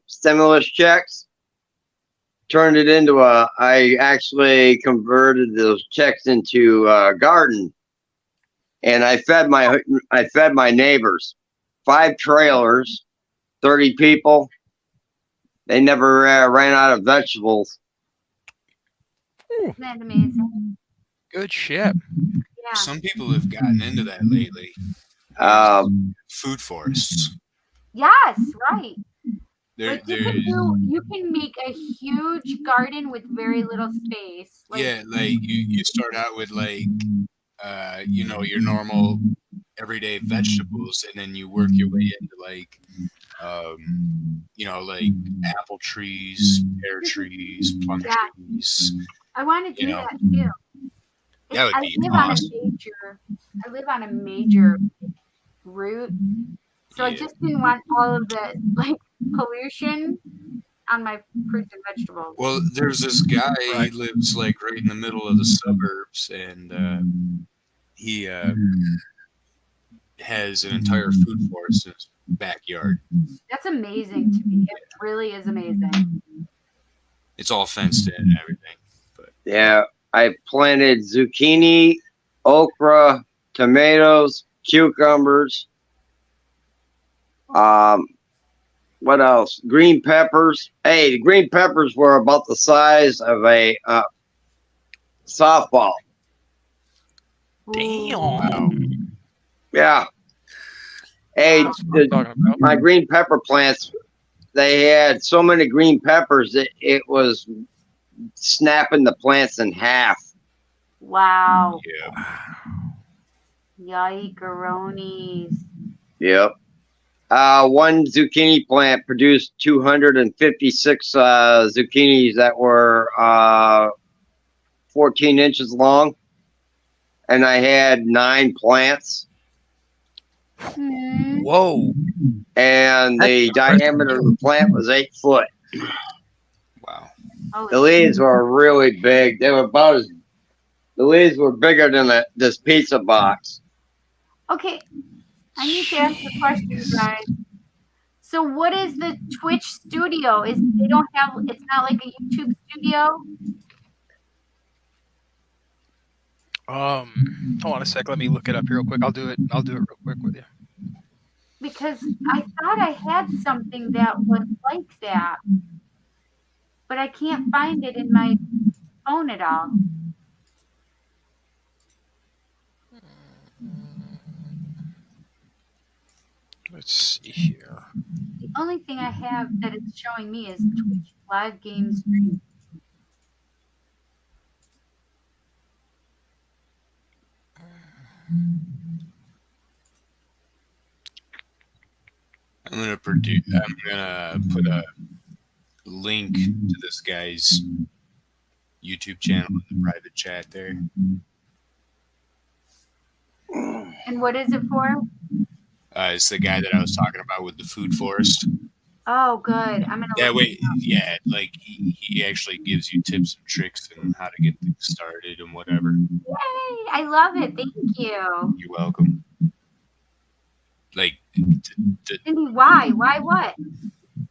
stimulus checks, turned it into I actually converted those checks into a garden, and I fed my neighbors, 5 trailers, 30 people. They never ran out of vegetables. Isn't that amazing? good shit. Yeah. Some people have gotten into that lately. Food forests. Yes, right. There, Like there, you can make a huge garden with very little space. Like, yeah, like you start out with like, your normal everyday vegetables, and then you work your way into like, like apple trees, pear trees, plum Yeah. trees. I want to do you know, that too. that would I be live awesome. I live on a major route, so I Yeah. just didn't want all of the like pollution on my fruits and vegetables. Well, there's this guy. He lives like right in the middle of the suburbs, and he has an entire food forest in his backyard. That's amazing to me. It really is amazing. It's all fenced in and everything. Yeah, I planted zucchini, okra, tomatoes, cucumbers. What else? Green peppers. Hey, the green peppers were about the size of a softball. Damn. Yeah. Hey, That's what I'm talking about. my green pepper plants, they had so many green peppers that it was snapping the plants in half. Wow. Yeah. Yikeroonies. Yep. One zucchini plant produced 256 zucchinis that were 14 inches long, and I had 9 plants, Hmm. Whoa. and the diameter of the plant was 8 foot. Wow. Holy The leaves were really big. They were the leaves were bigger than this pizza box. Okay, I need to ask the question, guys. So, what is the Twitch studio? It's not like a YouTube studio. Hold on a sec. Let me look it up here real quick. I'll do it real quick with you. Because I thought I had something that was like that, but I can't find it in my phone at all. Let's see here. The only thing I have that it's showing me is Twitch live game stream. I'm gonna put a link to this guy's YouTube channel in the private chat there. And what is it for? It's the guy that I was talking about with the food forest. Oh, good. I'm gonna. Yeah, look wait, it up. yeah, like he actually gives you tips and tricks and how to get things started and whatever. Yay! I love it. Thank you. You're welcome. Like, Cindy, why? Why what?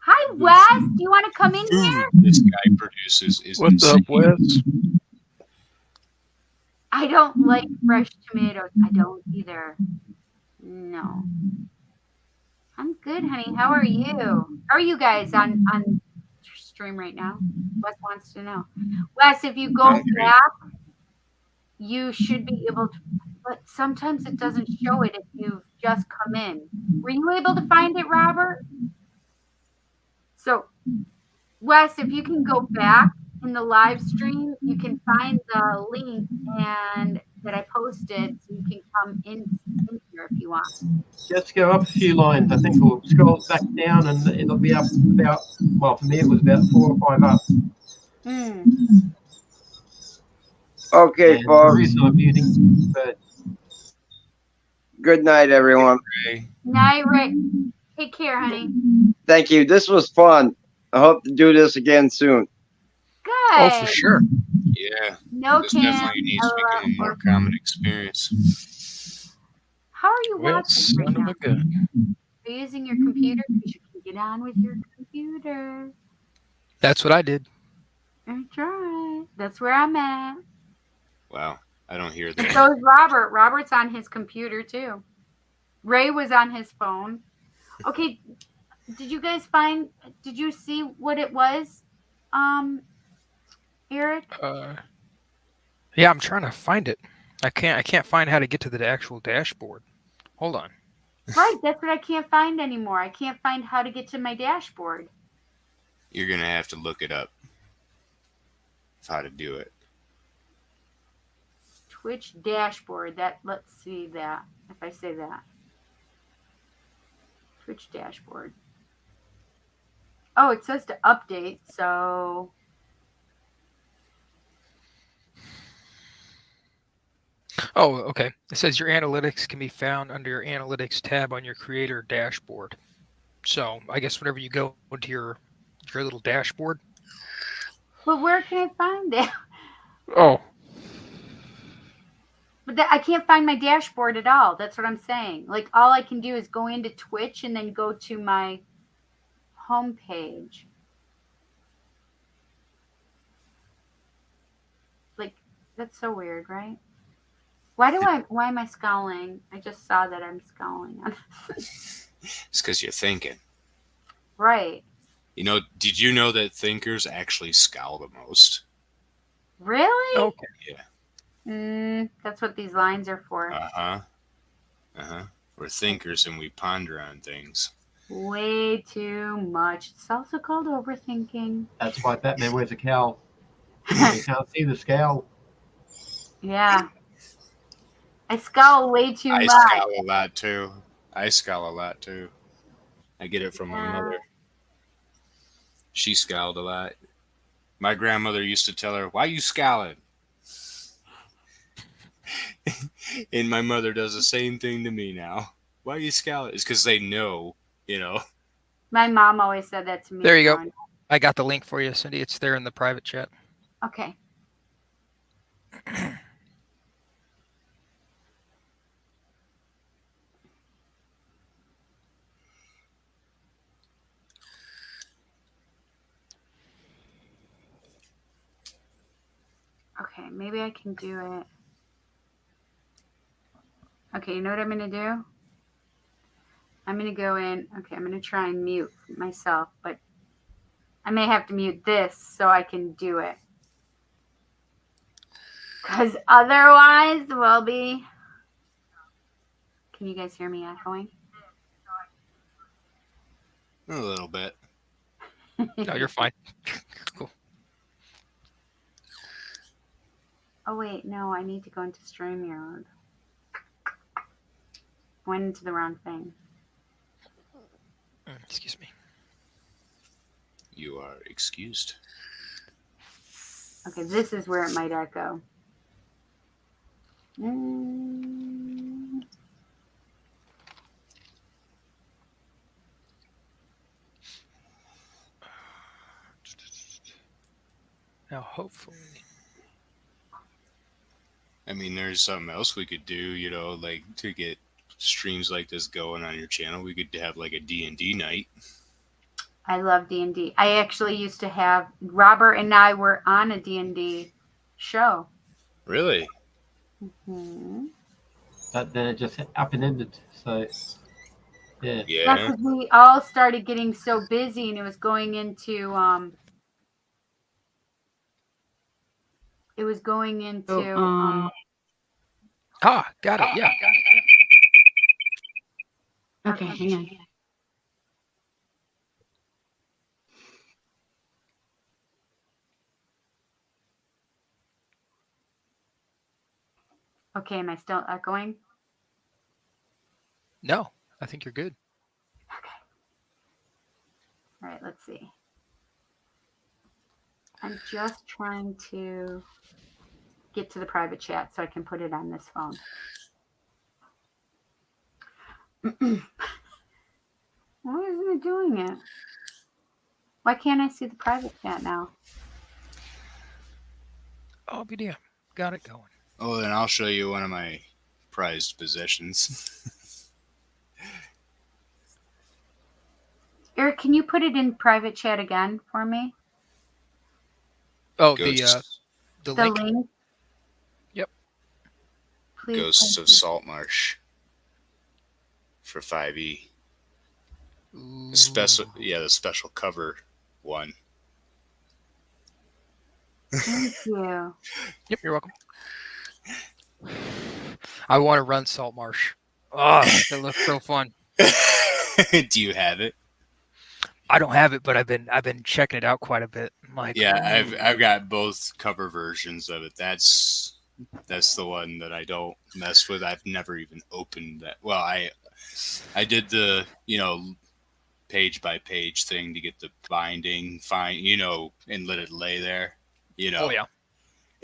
Hi, Wes. Do you want to come in here? this guy produces is What's insane. up, Wes? I don't like fresh tomatoes. I don't either. No. I'm good, honey. How are you? How are you guys on stream right now? Wes wants to know. Wes, if you go I'm great. back, you should be able to, but sometimes it doesn't show it if you've just come in. Were you able to find it, Robert? So, Wes, if you can go back in the live stream, you can find the link and that I posted, so you can come in here if you want. Just go up a few lines. I think we'll scroll back down and it'll be up about, well, for me it was about 4 or 5 up. Okay, And the folks. reason I'm muting, but Good night, everyone. Ray. Night, Rick. Take care, honey. Thank you. This was fun. I hope to do this again soon. Good. Oh, for sure. Yeah, No, this Kim. definitely needs to become a more common experience. How are you Well, watching right son of now? a gun. Are you using your computer? Because you can get on with your computer. That's what I did. That's right. That's where I'm at. Wow, I don't hear that. So is Robert. Robert's on his computer too. Ray was on his phone. Okay. Did you see what it was? Eric? Yeah, I'm trying to find it. I can't find how to get to the actual dashboard. Hold on. Right, that's what I can't find anymore. I can't find how to get to my dashboard. You're gonna have to look it up. How to do it. Twitch dashboard. Let's see that. If I say that. Twitch dashboard. Oh, it says to update, so Oh, okay. It says your analytics can be found under your analytics tab on your creator dashboard. So I guess whenever you go into your little dashboard. but where can I find that? Oh. But I can't find my dashboard at all. That's what I'm saying. Like all I can do is go into Twitch and then go to my homepage. Like that's so weird, right? Why am I scowling? I just saw that I'm scowling. It's because you're thinking. Right. You know, did you know that thinkers actually scowl the most? Really? Okay. Yeah. That's what these lines are for. We're thinkers and we ponder on things. Way too much. It's also called overthinking. that's why Batman wears a cowl. You can't see the scowl. Yeah. I scowl way too I much. scowl a lot too. I get it from my Yeah. mother. She scowled a lot. My grandmother used to tell her, "Why you scowling?" And my mother does the same thing to me now. Why you scowling? It's because they know, you know. My mom always said that to me. There you go. growing up. I got the link for you, Cindy. It's there in the private chat. Okay. Okay, maybe I can do it. Okay, you know what I'm going to do? I'm going to go in. Okay, I'm going to try and mute myself, but I may have to mute this so I can do it. Because otherwise, we'll be. Can you guys hear me echoing? A little bit. No, you're fine. Cool. Oh, wait. No, I need to go into StreamYard. Went into the wrong thing. Excuse me. You are excused. Okay, this is where it might echo. Mm. Now, hopefully. I mean, there's something else we could do, you know, like to get streams like this going on your channel. We could have like a D&D night. I love D&D. I actually used to have Robert and I were on a D&D show. Really? Mm-hmm. But then it just up and ended. So, yeah. Yeah. Because we all started getting so busy, and it was going into Got it. Yeah. Okay, hang on. Okay, am I still echoing? No, I think you're good. All right, let's see. I'm just trying to get to the private chat so I can put it on this phone. Why isn't it doing it? Why can't I see the private chat now? Oh, be damn. Got it going. Oh, then I'll show you one of my prized possessions. Eric, can you put it in private chat again for me? Oh, Ghosts, the The link. link? Yep. Please. Ghosts thank of you. Saltmarsh for 5e. Ooh. The special cover one. Thank you. Yep, you're welcome. I want to run Salt Marsh. Oh, that looks so fun. Do you have it? I don't have it, but I've been checking it out quite a bit. I'm like, Yeah, ooh. I've got both cover versions of it. That's the one that I don't mess with. I've never even opened that. Well, I did the, page by page thing to get the binding fine, and let it lay there, Oh yeah.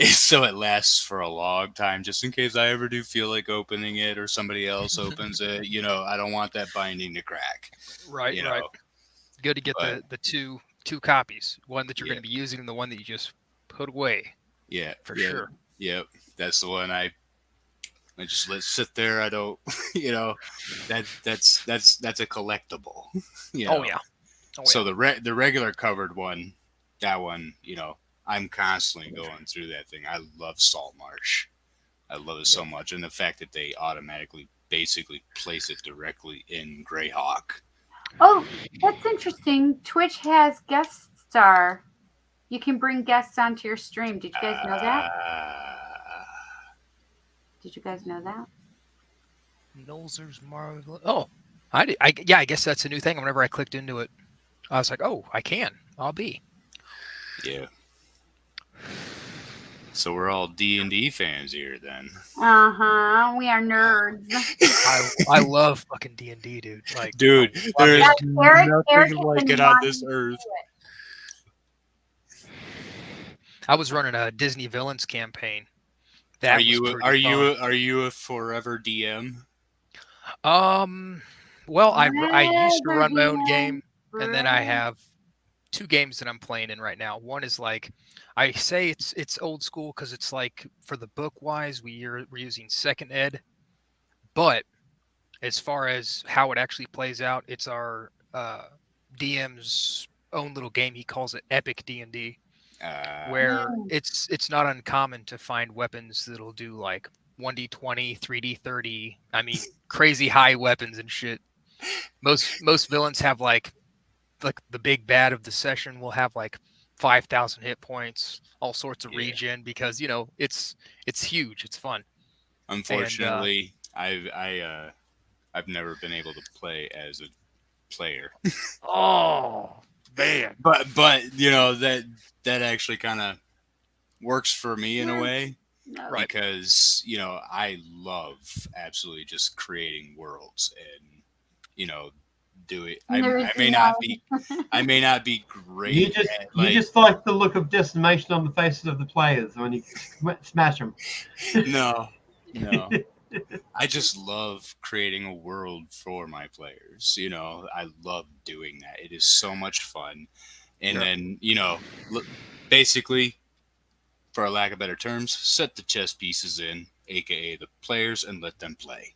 So it lasts for a long time, just in case I ever do feel like opening it or somebody else opens it. I don't want that binding to crack. Right. you Right. know. Good to get But- the two copies. One that you're Yeah. going to be using and the one that you just put away. Yeah, For yeah, sure. Yep, that's the one I just let sit there. I don't, that's a collectible. Oh yeah. So the regular covered one, that one, I'm constantly going through that thing. I love Saltmarsh. I love it so much, and the fact that they automatically basically place it directly in Greyhawk. Oh, that's interesting. Twitch has guest star. You can bring guests onto your stream. Did you guys know that? Did you guys know that? Nolzur's Marvel. Oh, I guess that's a new thing. Whenever I clicked into it, I was like, oh, I can. I'll be. Yeah. So we're all D&D fans here, then. We are nerds. I love fucking D&D, dude. Like, Dude, there is Eric nothing has like been it on wanting this to earth. I was running a Disney Villains campaign. Are Was you pretty fun. a forever DM? Well, I used to run my own Forever game, and then I forever. have two games that I'm playing in right now. One is like, I say it's old school because it's like for the book wise, we're using second ed, but as far as how it actually plays out, it's our DM's own little game. He calls it Epic D&D, where Mm. it's not uncommon to find weapons that'll do like 1d20, 3d30. I mean, crazy high weapons and shit. Most villains have like the big bad of the session will have like 5,000 hit points, all sorts of Yeah. regen because it's huge. It's fun. Unfortunately, I've never been able to play as a player. Oh man. But that actually kind of works for me in a way No. Right. because I love absolutely just creating worlds and do it. I may not be great. You just at, you just like the look of decimation on the faces of the players when you smash them. no. I just love creating a world for my players. I love doing that. It is so much fun. And Sure. then, basically, for a lack of better terms, set the chess pieces in, aka the players, and let them play.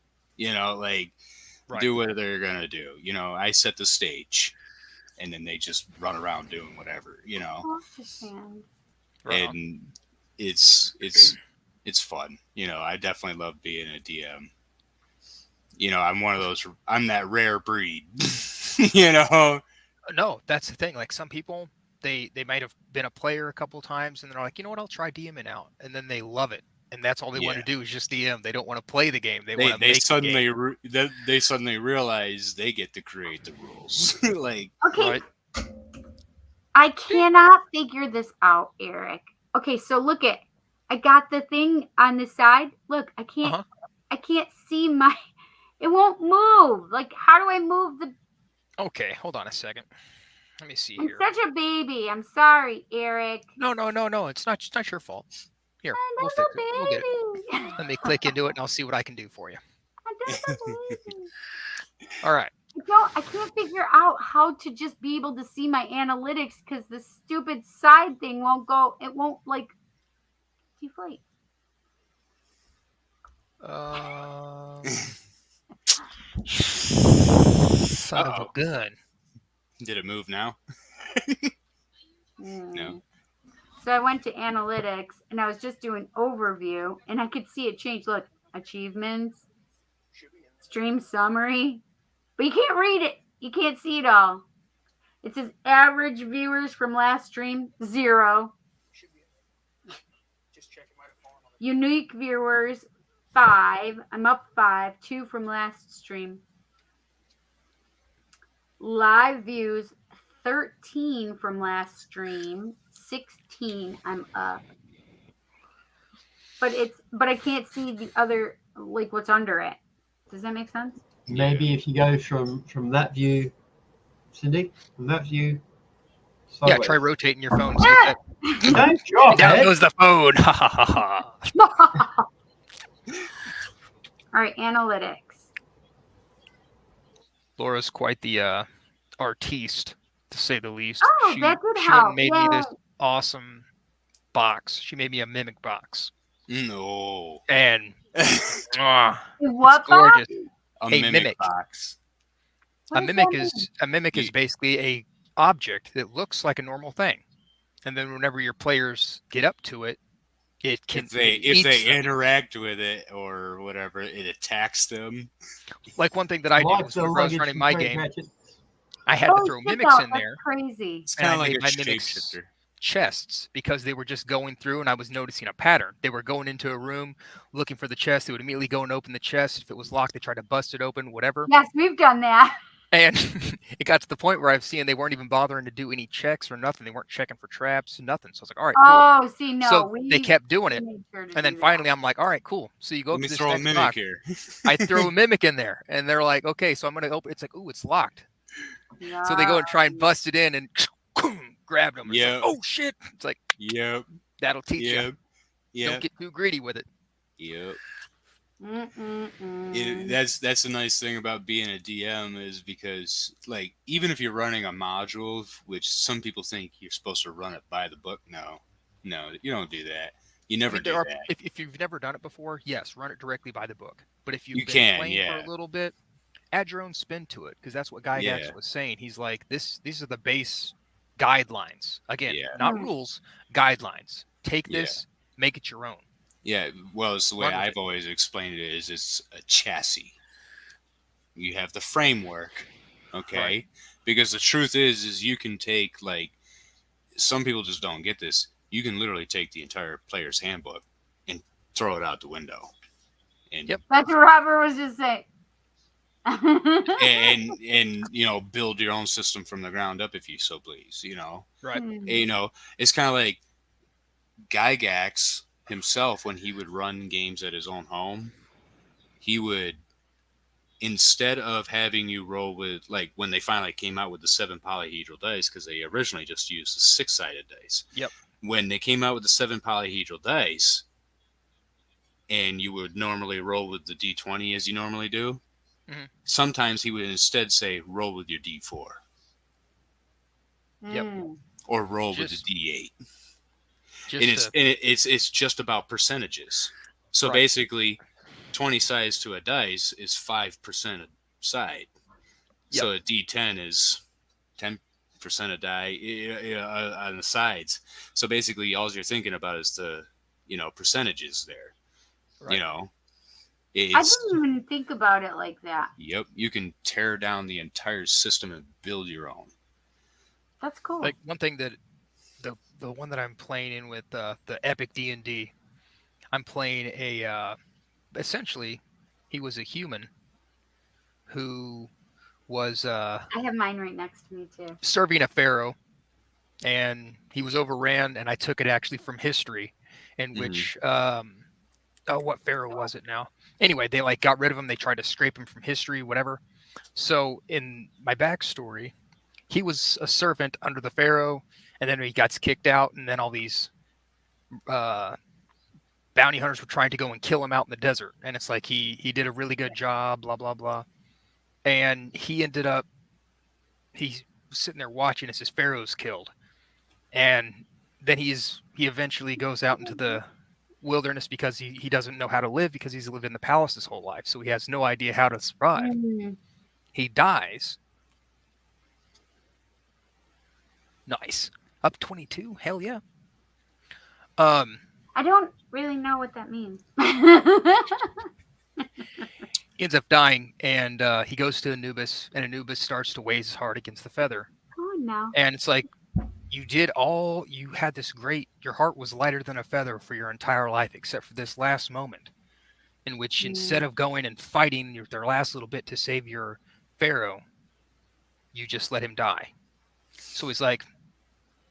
Right. Do what they're gonna do. I set the stage, and then they just run around doing whatever. I understand. Right on. And it's fun. I definitely love being a DM. I'm one of those. I'm that rare breed. No, that's the thing. Like some people, they might have been a player a couple times, and they're like, you know what, I'll try DMing out, and then they love it, and that's all they want to do is just DM. They don't want to play the game. They want to They make the game. suddenly they suddenly realize they get to create the rules. Okay, Right. I cannot figure this out, Eric. Okay, so look at, I got the thing on the side. Look, I can't, Uh-huh. I can't see my. It won't move. Like, how do I move the? Okay, hold on a second. Let me see I'm here. such a baby. I'm sorry, Eric. No. It's not your fault. Here, I'm we'll just fix a it. We'll get it. baby. Let me click into it, and I'll see what I can do for you. I'm just a baby. All right. I can't figure out how to just be able to see my analytics because the stupid side thing won't go. It won't like deflate. Son of a Uh-oh. gun. Did it move now? No. So I went to analytics and I was just doing overview and I could see it change. Look, achievements, stream summary, but you can't read it. You can't see it all. It says average viewers from last stream 0. Unique viewers 5. I'm up 5. 2 from last stream. Live views 13 from last stream. 16 I'm up. But I can't see the other, like what's under it. Does that make sense? Maybe if you go from that view, Cindy, from that view. Yeah, sideways. try rotating your phone. See Yeah. if that, Don't drop down it. goes the phone. Ha ha ha ha. All right, analytics. Laura's quite the artiste, to say the least. Oh, she, that did she went and help. made Yeah. me this awesome box. She made me a mimic box, No. and What it's gorgeous. A Hey, mimic mimic. box. What A does mimic that is a mimic is You- basically a object that looks like a normal thing, and then whenever your players get up to it, it can If they it eats them. interact with it or whatever, it attacks them. Like one thing that I did Like was the whenever I was luggage running from my Craig game, Ratchet. I had to Oh, throw shit, mimics though, in that's there. crazy. It's And kind I of like made a my mimics shapeshifter. chests because they were just going through and I was noticing a pattern. They were going into a room looking for the chest. They would immediately go and open the chest. If it was locked, they tried to bust it open, whatever. Yes, we've done that. And it got to the point where I've seen they weren't even bothering to do any checks or nothing. They weren't checking for traps, nothing. So I was like, all right, cool. Oh, see, no, So we they kept doing it. made sure to And then do finally I'm like, all right, cool. So you go Let up me to this throw a next mimic box. here. I throw a mimic in there and they're like, okay, so I'm going to open. It's like, ooh, it's locked. that. So they go and try and bust it in and grabbed them. It's Yeah. like, oh shit. It's like, Yep. that'll teach you. Yep. Don't Yep. get too greedy with it. Yep. Mm-mm-mm. That's the nice thing about being a DM is because like even if you're running a module, which some people think you're supposed to run it by the book, no, you don't do that. You I never mean, do there are, that. if you've never done it before, yes, run it directly by the book. But if you've You been can, playing yeah. for a little bit, add your own spin to it because that's what Gygax Yeah. was saying. He's like, these are the base guidelines. Again, Yeah. not Mm. rules, guidelines. Take Yeah. this, make it your own. Yeah, well, it's the way Run with I've it. always explained it is it's a chassis. You have the framework, okay? Right. Because the truth is you can take, like, some people just don't get this. You can literally take the entire player's handbook and throw it out the window. And Yep. That's what Robert was just saying. and you know, build your own system from the ground up if you so please, you know. Right. You know, it's kind of like Gygax himself when he would run games at his own home. He would, instead of having you roll with, like, when they finally came out with the 7 polyhedral dice, because they originally just used the 6-sided dice. Yep. When they came out with the 7 polyhedral dice, and you would normally roll with the D20 as you normally do, sometimes he would instead say, roll with your D4. Yep. Or roll Just- with the D8. Just And to- it's just about percentages. So Right. basically, 20 sides to a dice is 5% a side. So a D10 is 10% a die on the sides. So basically, all you're thinking about is the, you know, percentages there. Right. You know, I it's, didn't even think about it like that. yep, you can tear down the entire system and build your own. That's cool. like one thing that the one that I'm playing in with the Epic D&D, I'm playing a essentially he was a human who was I have mine right next to me too. serving a pharaoh, and he was overran, and I took it actually from history, in which what pharaoh was it now? Anyway, they like got rid of him. They tried to scrape him from history, whatever. So in my backstory, he was a servant under the pharaoh, and then he got kicked out, and then all these bounty hunters were trying to go and kill him out in the desert. And it's like he did a really good job, blah blah blah, and he ended up he's sitting there watching as his pharaoh's killed, and then he eventually goes out into the wilderness because he doesn't know how to live because he's lived in the palace his whole life, so he has no idea how to survive. He dies. Nice. Up 22. Hell yeah. I don't really know what that means. He ends up dying, and he goes to Anubis, and Anubis starts to weigh his heart against the feather. Oh no. And it's like, you had this great, your heart was lighter than a feather for your entire life, except for this last moment, in which instead of going and fighting their last little bit to save your pharaoh, you just let him die. So he's like,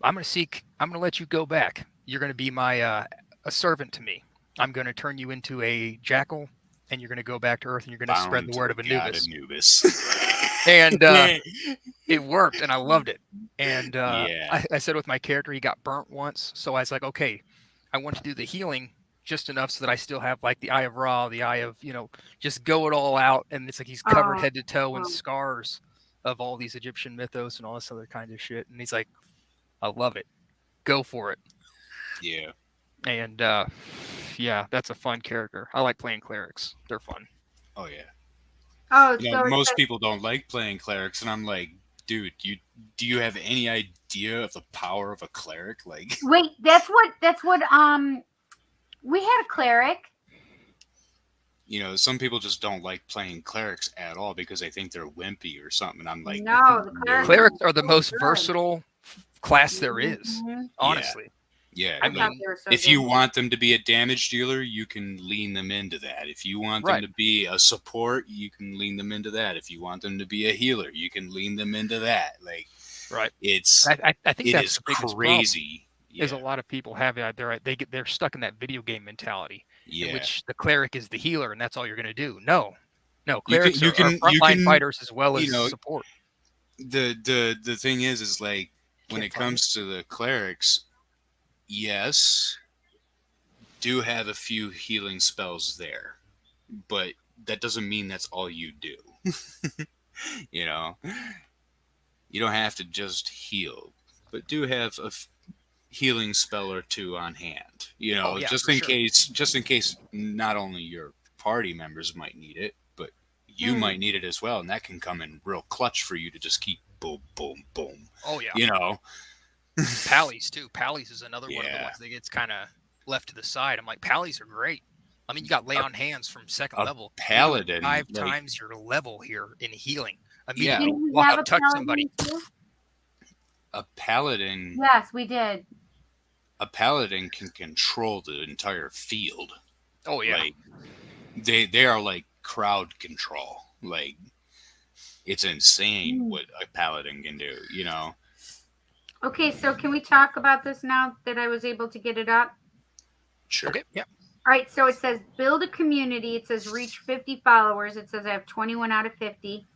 I'm going to let you go back. You're going to be my, a servant to me. I'm going to turn you into a jackal, and you're going to go back to Earth, and you're going to spread the word of Anubis. And it worked, and I loved it. And I said with my character, he got burnt once. So I was like, okay, I want to do the healing just enough so that I still have like the Eye of Ra, the Eye of, just go it all out. And it's like he's covered head to toe in scars of all these Egyptian mythos and all this other kind of shit. And he's like, I love it. Go for it. Yeah. And yeah, that's a fun character. I like playing clerics. They're fun. Oh yeah. Oh, You know, most people don't like playing clerics, and I'm like, dude, do you have any idea of the power of a cleric? Like, wait, that's what we had a cleric. you know, some people just don't like playing clerics at all because they think they're wimpy or something. And I'm like, No, the clerics are the most versatile class there is, honestly. Yeah, I like, mean, if you want them to be a damage dealer, you can lean them into that. If you want them to be a support, you can lean them into that. If you want them to be a healer, you can lean them into that. Like, right? It's I think it that's is the biggest crazy. problem, is a lot of people have that they're stuck in that video game mentality, in Yeah. which the cleric is the healer and that's all you're going to do. No, You clerics are frontline fighters as well as support. The thing is like when it comes to the clerics, yes, do have a few healing spells there, but that doesn't mean that's all you do. You know, you don't have to just heal, but do have a healing spell or two on hand. You know, just in case not only your party members might need it, but you might need it as well, and that can come in real clutch for you to just keep boom, boom, boom. Oh yeah, you know. Pallies too. Pallies is another one of the ones that gets kind of left to the side. I'm like, Pallies are great. I mean, you got lay on hands from second a level. paladin, 5 like- times your level here in healing. Yeah. Immediately Didn't we walk have up, a touch somebody. paladin too? A paladin, Yes, we did. a paladin can control the entire field. Oh yeah. Like they are like crowd control. Like it's insane what a paladin can do, you know. Okay, so can we talk about this now that I was able to get it up? Sure. Okay. Yeah. All right, so it says build a community. It says reach 50 followers. It says I have 21 out of 50.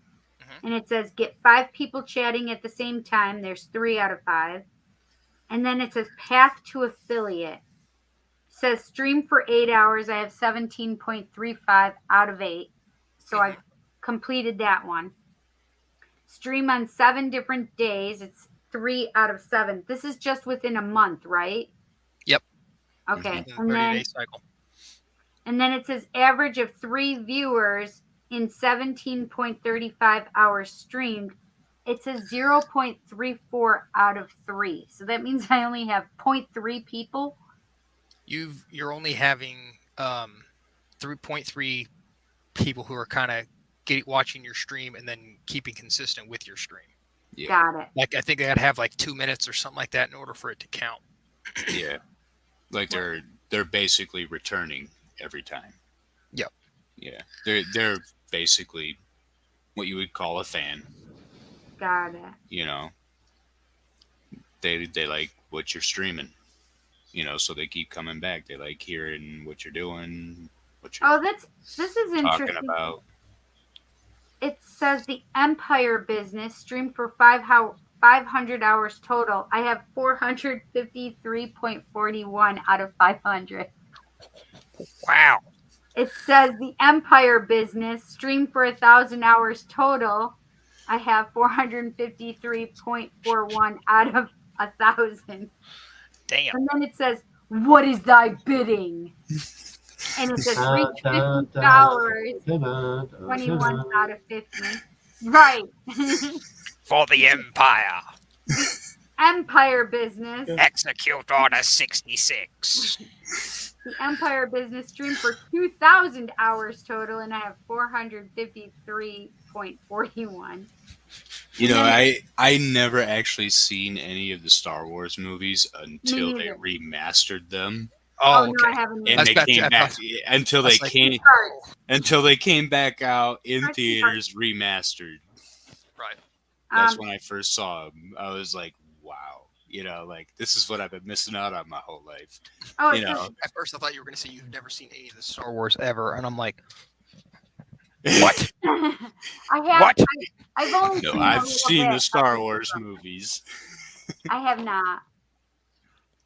And it says get 5 people chatting at the same time. There's 3 out of 5. And then it says path to affiliate. It says stream for 8 hours. I have 17.35 out of 8. So I've completed that one. Stream on 7 different days. It's 3 out of 7. This is just within a month, right? Yep. Okay. Within And the 30-day then, cycle. and then it says average of 3 viewers in 17.35 hours streamed. It says 0.34 out of 3. So that means I only have 0.3 people. You're only having 3.3 people who are kind of watching your stream and then keeping consistent with your stream. Yeah. Got it. Like I think they got to have like 2 minutes or something like that in order for it to count. Yeah. Like they're basically returning every time. Yep. Yeah. They're basically what you would call a fan, Got it. you know. They like what you're streaming. You know, so they keep coming back. They like hearing what you're doing, what you're Oh, this is talking interesting. about. It says the Empire business streamed for 500 hours total. I have 453.41 out of 500. Wow. It says the Empire business streamed for 1,000 hours total. I have 453.41 out of 1,000. Damn. And then it says, "What is thy bidding?" And it says, "Reach 50 followers, 21 out of 50." Right. For the Empire. Empire business. Execute Order 66. The Empire business streamed for 2,000 hours total, and I have 453.41. You know, I never actually seen any of the Star Wars movies until they neither. remastered them. Oh, no, okay. I haven't. And That's they back to- came I back thought- until I they was like, came Parts. until they came back out in Parts. theaters remastered. Right. That's when I first saw them. I was like, wow, you know, like this is what I've been missing out on my whole life. Oh, You it know, says, At first, I thought you were going to say you've never seen any of the Star Wars ever, and I'm like, what? I have. What? I've only no, seen a I've little seen bit the Star of it. Wars movies. I have not.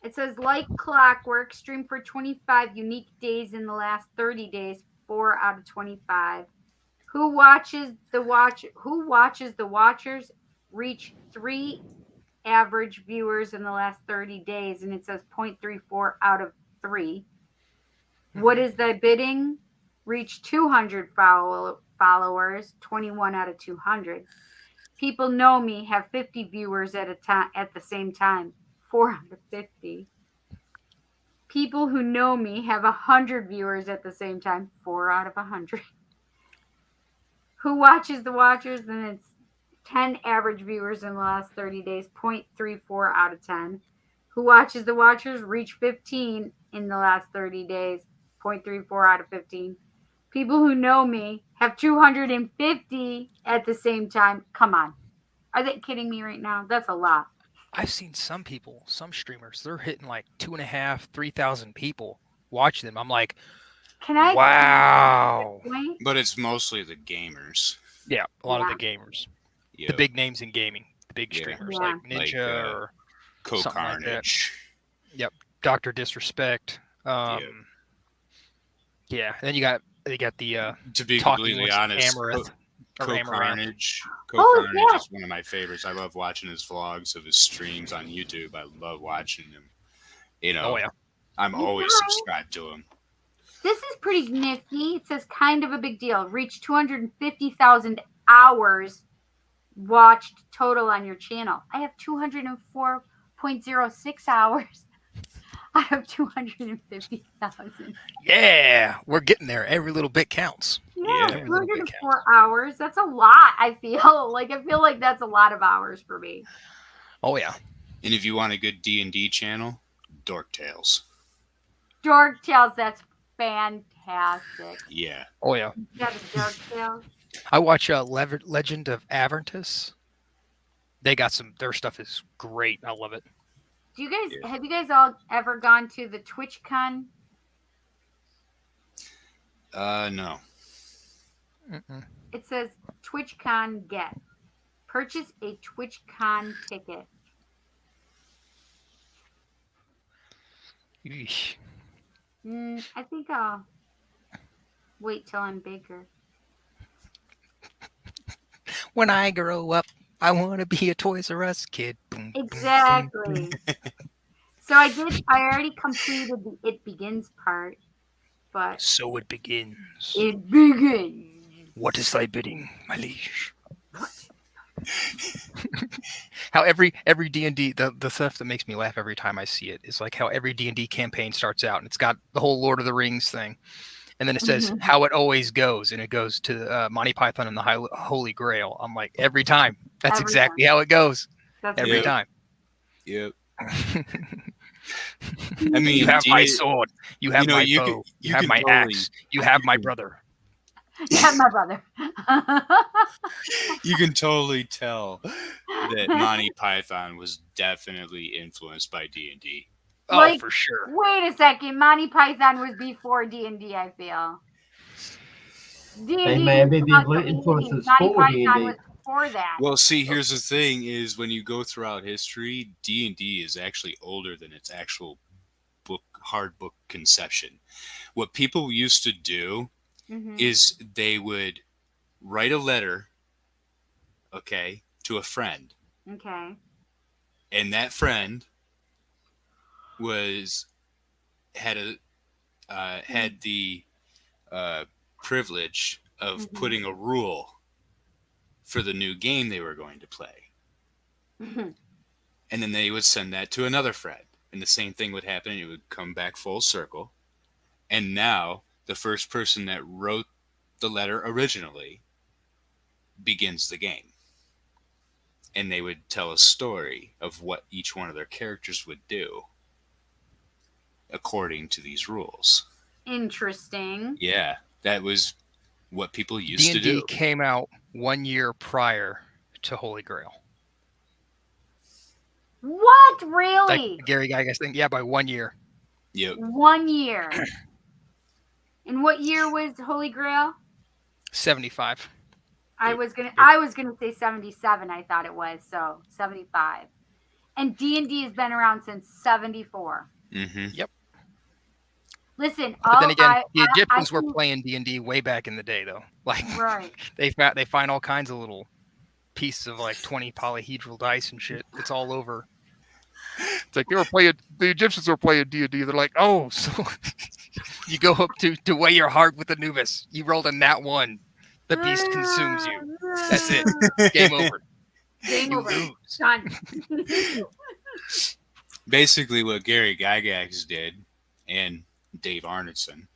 It says like clockwork, stream for 25 unique days in the last 30 days, 4 out of 25. Who watches the Watchers reach 3 average viewers in the last 30 days, and it says 0.34 out of 3. What is thy bidding? Reach 200 followers, 21 out of 200. People know me, have 50 viewers at the same time, 4 out of 50. People who know me have 100 viewers at the same time, 4 out of 100. Who watches the Watchers? Then it's 10 average viewers in the last 30 days, 0.34 out of 10. Who watches the Watchers? Reach 15 in the last 30 days, 0.34 out of 15. People who know me have 250 at the same time. Come on. Are they kidding me right now? That's a lot. I've seen some people, some streamers, they're hitting like 2,500, 3,000 people watch them. I'm like, Can I? wow. Wait? But it's mostly the gamers. Yeah, a lot of the gamers, Yeah. the big names in gaming, the big Yeah. streamers Yeah. like Ninja or something like that. Co-Carnage. Dr. Disrespect. Yeah, and then you got the To be Talking completely with honest, Amaranth. or Amaranth. Co-Carnage. Oh, Co-Carnage yeah. is one of my favorites. I love watching his vlogs of his streams on YouTube. I love watching him. You know, Oh yeah. I'm You always guys- subscribed to him. This is pretty nifty. It says kind of a big deal. Reach 250,000 hours watched total on your channel. I have 204.06 hours. out of 250,000. Yeah, we're getting there. Every little bit counts. Yeah, every little bit 204 hours. That's a lot. I feel like that's a lot of hours for me. Oh yeah. And if you want a good D&D channel, Dork Tales. Dork Tales, that's fantastic. Yeah. Oh yeah. That is Dork Tales. I watch Legend of Avernus. They got some. Their stuff is great. I love it. Do you guys have you guys all ever gone to the TwitchCon? No. Mm-mm. It says TwitchCon get. Purchase a TwitchCon ticket. Yeesh. I think I'll wait till I'm bigger. When I grow up, I want to be a Toys R Us kid. Boom, boom, Exactly. So I already completed the It Begins part, but So it begins. it begins. What is thy bidding, my liege? How every D&D, the stuff that makes me laugh every time I see it is like how every D&D campaign starts out and it's got the whole Lord of the Rings thing, and then it says how it always goes, and it goes to Monty Python and the Holy Grail. I'm like, every time. That's Every exactly how it goes. That's Every Yep. time. Yep. I mean, You have my D- sword. You have you know, my you bow. can- You you have can my totally- axe. You have my brother. Yeah, my brother. you can totally tell that Monty Python was definitely influenced by D&D. Oh, Like, for sure. Wait a second. Monty Python was before D&D, I feel. D&D They may have been was the about influences Monty for Python D&D. was before that. Well, see, here's the thing: is when you go throughout history, D&D is actually older than its actual hard book conception. What people used to do Mhm. is they would write a letter, okay, to a friend, Okay. and that friend had the privilege of Mhm. putting a rule for the new game they were going to play. Mhm. And then they would send that to another friend. And the same thing would happen. And it would come back full circle. And now the first person that wrote the letter originally begins the game. And they would tell a story of what each one of their characters would do according to these rules. Interesting. Yeah, that was what people used to D&D do. came out 1 year prior to Holy Grail. What? Really? Like Gary Gygax thing. Yeah, by 1 year. Yep. 1 year. And what year was Holy Grail? 75. I was gonna say 77. I thought it was, so 75. And D&D has been around since 74. Mm-hmm. Yep. Listen, But then again, the I Egyptians were think- playing D&D way back in the day, though. Like right. they find all kinds of little pieces of like 20 polyhedral dice and shit. It's all over. It's like the Egyptians were playing D&D. They're like, oh, so you go up to weigh your heart with Anubis. You rolled a nat 1. The beast consumes you. That's it. Game over. Game You over. lose. Done. Basically, what Gary Gygax did and Dave Arneson,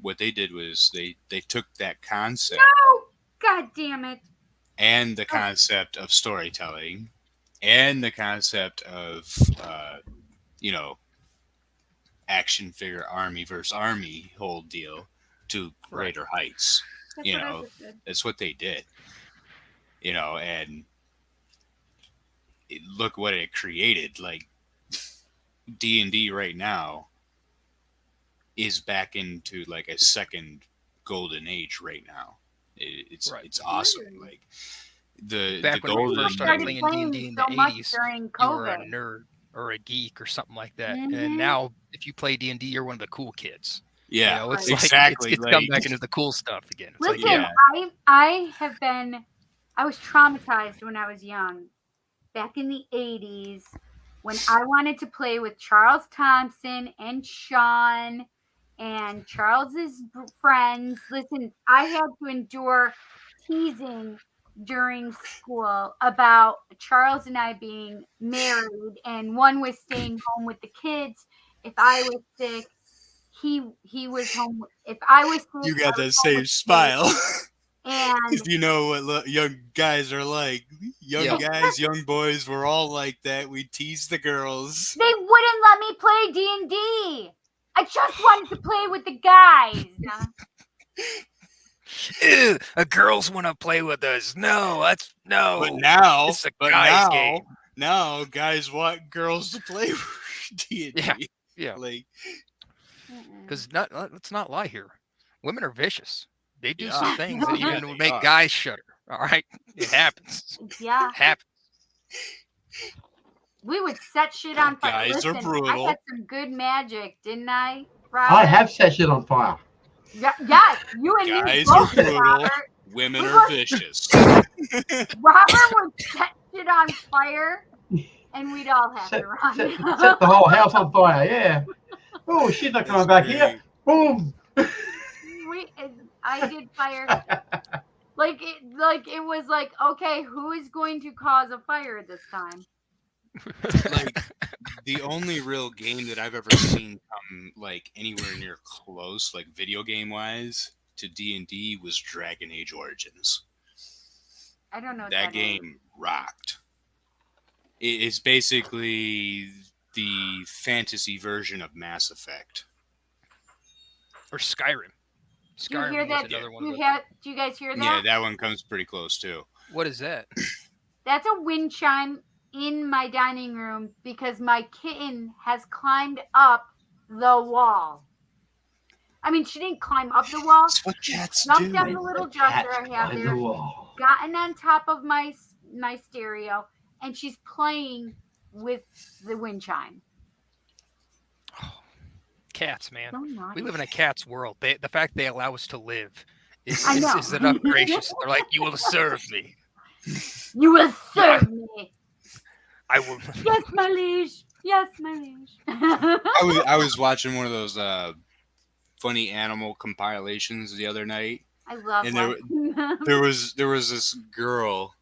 what they did was they took that concept Oh, God damn it. and the concept of storytelling and the concept of action figure army versus army whole deal to greater heights. That's You what I know, just did. that's what they did. And look what it created. Like D&D right now is back into like a second golden age right now. It's Right. it's awesome. Like the Back the when we golden first started Started playing D&D in the so much 80s, during you were a COVID. nerd or a geek or something like that. Mhm. And now, if you play D&D, you're one of the cool kids. yeah, You know, it's Right. like exactly. it's come back into the cool stuff again. It's Listen, like, yeah, I was traumatized when I was young, back in the 80s, when I wanted to play with Charles Thompson and Sean and Charles's friends. Listen, I had to endure teasing during school about Charles and I being married, and one was staying home with the kids. If I was sick, he was home. If I was sick, You I got was that home same with the smile. kids. And If you know what young guys are like, young Yeah. guys, young boys, we're all like that. We tease the girls. they wouldn't let me play D&D. I just wanted to play with the guys. Ew, girls want to play with us. No, no. But now, it's a guy's game. now guys want girls to play D&D. Yeah, yeah. Like, Because let's not lie here. Women are vicious. They do Yeah. some things that Yeah, even would they make are. guys shudder. All right, it happens. Yeah. It happens. We would set shit on fire. Guys are Listen, brutal. I had some good magic, didn't I, Robert? I have set shit on fire. Yes, you and me Guys are both, brutal. Robert. Women We are were- vicious. Robert would set shit on fire, and we'd all have Set, to run. set the whole house on fire. Yeah. Oh, she's not coming back here. Boom. I did fire. Like it was like, okay, who is going to cause a fire this time? Like, the only real game that I've ever seen come like anywhere near close, like video game wise, to D&D was Dragon Age Origins. I don't know what That is. game rocked. It's basically the fantasy version of Mass Effect. Or Skyrim. Do you hear Skyrim was that? another one. Do of you, those. do you guys hear that? Yeah, that one comes pretty close too. What is that? That's a wind chime in my dining room because my kitten has climbed up the wall. I mean, she didn't climb up the wall. That's what She cats jumped do. down the little dresser I have Climb the there, wall. gotten on top of my stereo, and she's playing with the wind chime. Cats, man. So naughty. We live in a cat's world. The fact they allow us to live I know. is enough gracious. They're like, you will serve me. You will serve me. I will. Yes, my liege. Yes, my liege. I was watching one of those funny animal compilations the other night. I love And watching there was this girl,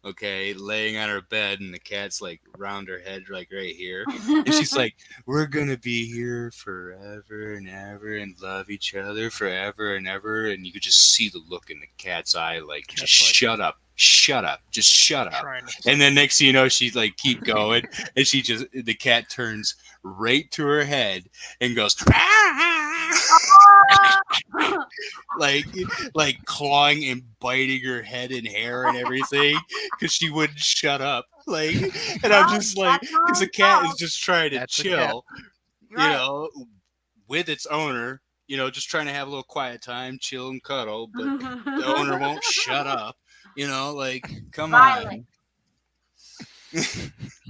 okay, laying on her bed, and the cat's like round her head, like right here, and she's like, "We're gonna be here forever and ever, and love each other forever and ever." And you could just see the look in the cat's eye, like, Cat's "Just like- shut up, shut up, just shut up." Trying to- And then next thing you know, she's like, keep going, and the cat turns right to her head and goes, like clawing and biting her head and hair and everything, because she wouldn't shut up. Like, and I'm just like, because the cat is just trying to That's the cat. chill, you know, with its owner, you know, just trying to have a little quiet time, chill and cuddle, but the owner won't shut up. You know, like, come Violet. on.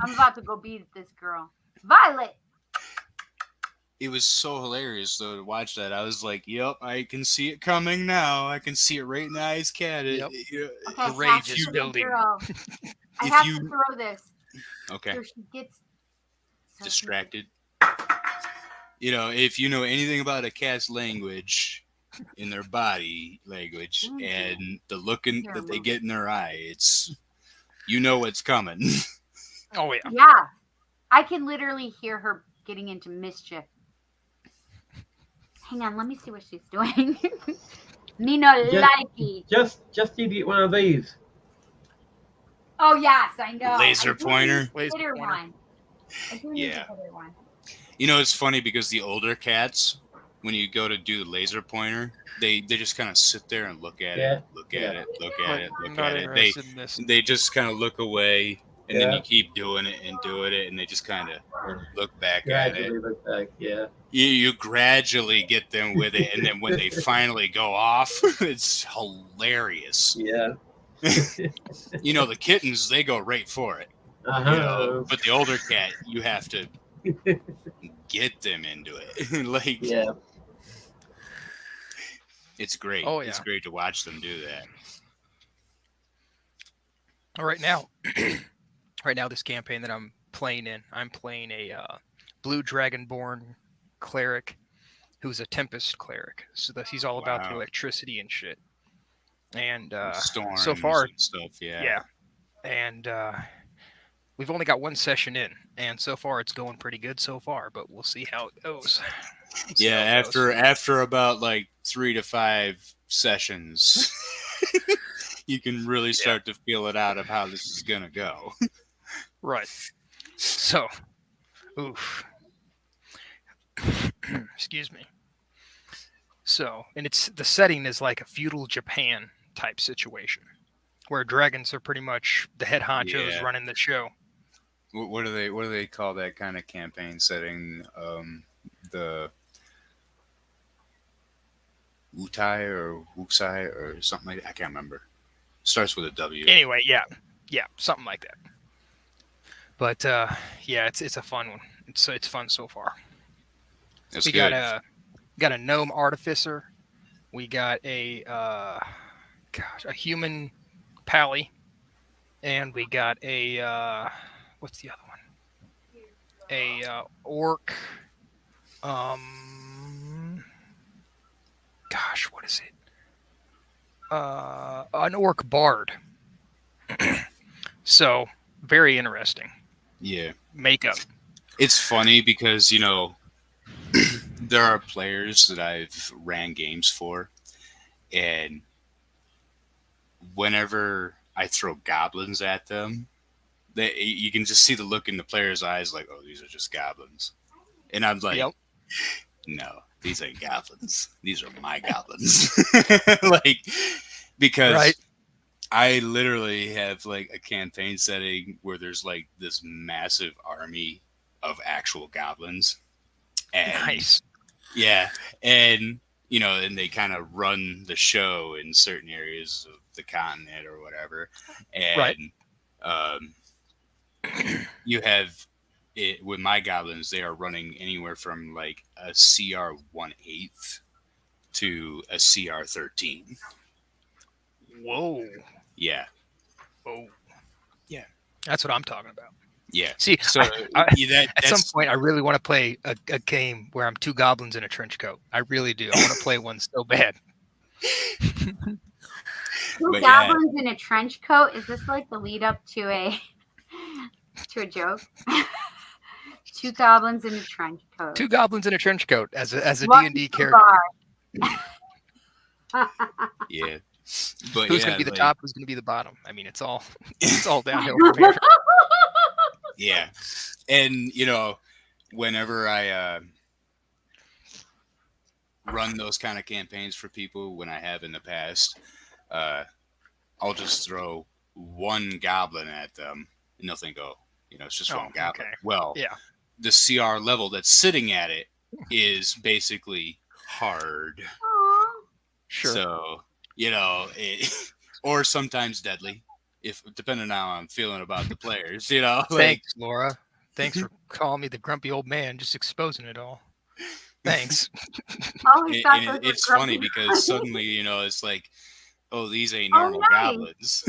I'm about to go beat this girl. Violet. It was so hilarious though to watch that. I was like, "Yep, I can see it coming now. I can see it right in the eyes, cat." Yep. Okay, rage have is to building. throw. I If have you- to throw this. Okay, So she gets so distracted. You know, if you know anything about a cat's language, in their body language, Mhm. and the looking Here, that they move get in their eye, it's you know what's coming. Oh yeah. Yeah, I can literally hear her getting into mischief. Hang on, let me see what she's doing. Nino Yeah. likey. Just need to get one of these. Oh yes, I know. Laser I do pointer. need a Laser hitter pointer. one. I do need Yeah. a hitter one. You know, it's funny because the older cats, when you go to do the laser pointer, they just kind of sit there and look at Yeah. it, look at it, look at Like, it, I'm look not at it. interested in this. They just kind of look away, and then Yeah. you keep doing it and doing it, and they just kind of look back at it. Gradually look back. Yeah. You gradually get them with it, and then when they finally go off, it's hilarious. Yeah. You know, the kittens, they go right for it. Uh-huh. You know, but the older cat, you have to get them into it. Like, Yeah. it's great. Oh, It's yeah. great to watch them do that. All right now, right now, this campaign that I'm playing a blue dragonborn cleric who's a tempest cleric. So that he's all about the Wow. electricity and shit. and Storms so far, and stuff. yeah, and we've only got one session in, and so far it's going pretty good so far. But we'll see how it goes. Yeah, after about like 3 to 5 sessions, you can really start to feel it out of how this is gonna go. Right. So, oof. Excuse me. So, and the setting is like a feudal Japan type situation, where dragons are pretty much the head honchos Yeah. running the show. What do they call that kind of campaign setting? The Wutai or Wuxai or something like that. I can't remember. Starts with a W. Anyway, yeah, something like that. But yeah, it's a fun one. It's fun so far. That's We good. got a gnome artificer. We got a a human pally, and we got a what's the other one? A orc. Gosh, what is it? An orc bard. So very interesting Yeah. makeup. It's funny because, you know, there are players that I've ran games for, and whenever I throw goblins at them, you can just see the look in the player's eyes like, oh, these are just goblins. And I'm like, Yep. no, these ain't goblins. These are my goblins. Like, because Right. I literally have like a campaign setting where there's like this massive army of actual goblins. And Nice. yeah, and you know, and they kind of run the show in certain areas of the continent or whatever. And you have it with my goblins; they are running anywhere from like a CR 1/8 to a CR 13. Whoa. Yeah, Whoa. Yeah. That's what I'm talking about. yeah. See, So at that's some point, I really want to play a game where I'm two goblins in a trench coat. I really do. I want to play one so bad. Two But yeah. goblins in a trench coat. Is this like the lead up to a joke? Two goblins in a trench coat. Two goblins in a trench coat as a Welcome D&D to the character. bar. yeah. But Who's yeah, going to be the like, top? Who's going to be the bottom? I mean, it's all downhill from here. yeah, and you know, whenever I run those kind of campaigns for people, when I have in the past, I'll just throw one goblin at them, and they'll think, "Oh, you know, it's just one goblin." Okay. Well, Yeah. the CR level that's sitting at it is basically hard. Aw. Sure. So, you know, or sometimes deadly, if depending on how I'm feeling about the players. You know, like, Thanks, Laura. Thanks for calling me the grumpy old man, just exposing it all. Thanks. Always thought those were it's funny grumpy because guys. suddenly, you know, it's like, oh, these ain't Oh, normal nice. goblins.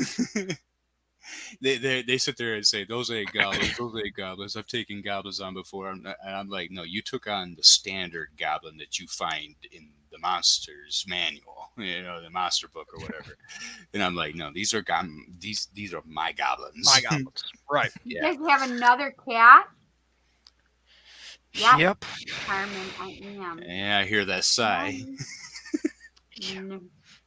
They sit there and say, those ain't goblins, those ain't goblins. I've taken goblins on before. And I'm like, no, you took on the standard goblin that you find in the monster's manual, you know, the monster book or whatever. And I'm like, no, these are these are my goblins. My goblins. Right. You Yeah. guys have another cat? Yeah. Yep. Carmen, I am. Yeah, I hear that sigh. Mm.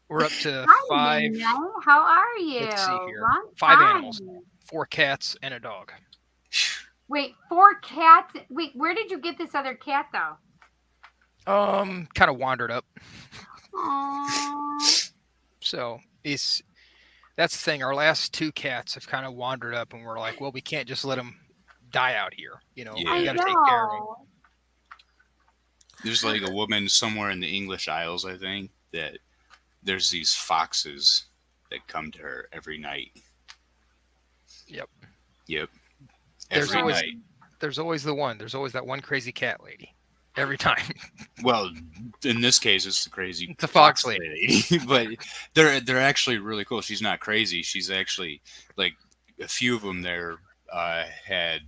We're up to Hi, 5, Midnight. How are you? let's see here. Long 5 time. animals. 4 cats and a dog. Wait, 4 cats? Wait, where did you get this other cat, though? Kind of wandered up. Aww. So that's the thing. Our last 2 cats have kind of wandered up, and we're like, well, we can't just let them die out here. You know, Yeah. we I got to take care of them. know. There's like a woman somewhere in the English Isles, I think, that there's these foxes that come to her every night. Yep. There's Every always- night. There's always the one. There's always that one crazy cat lady. Every time. Well, in this case, it's the crazy It's a fox lady. but they're actually really cool. She's not crazy. She's actually like a few of them there had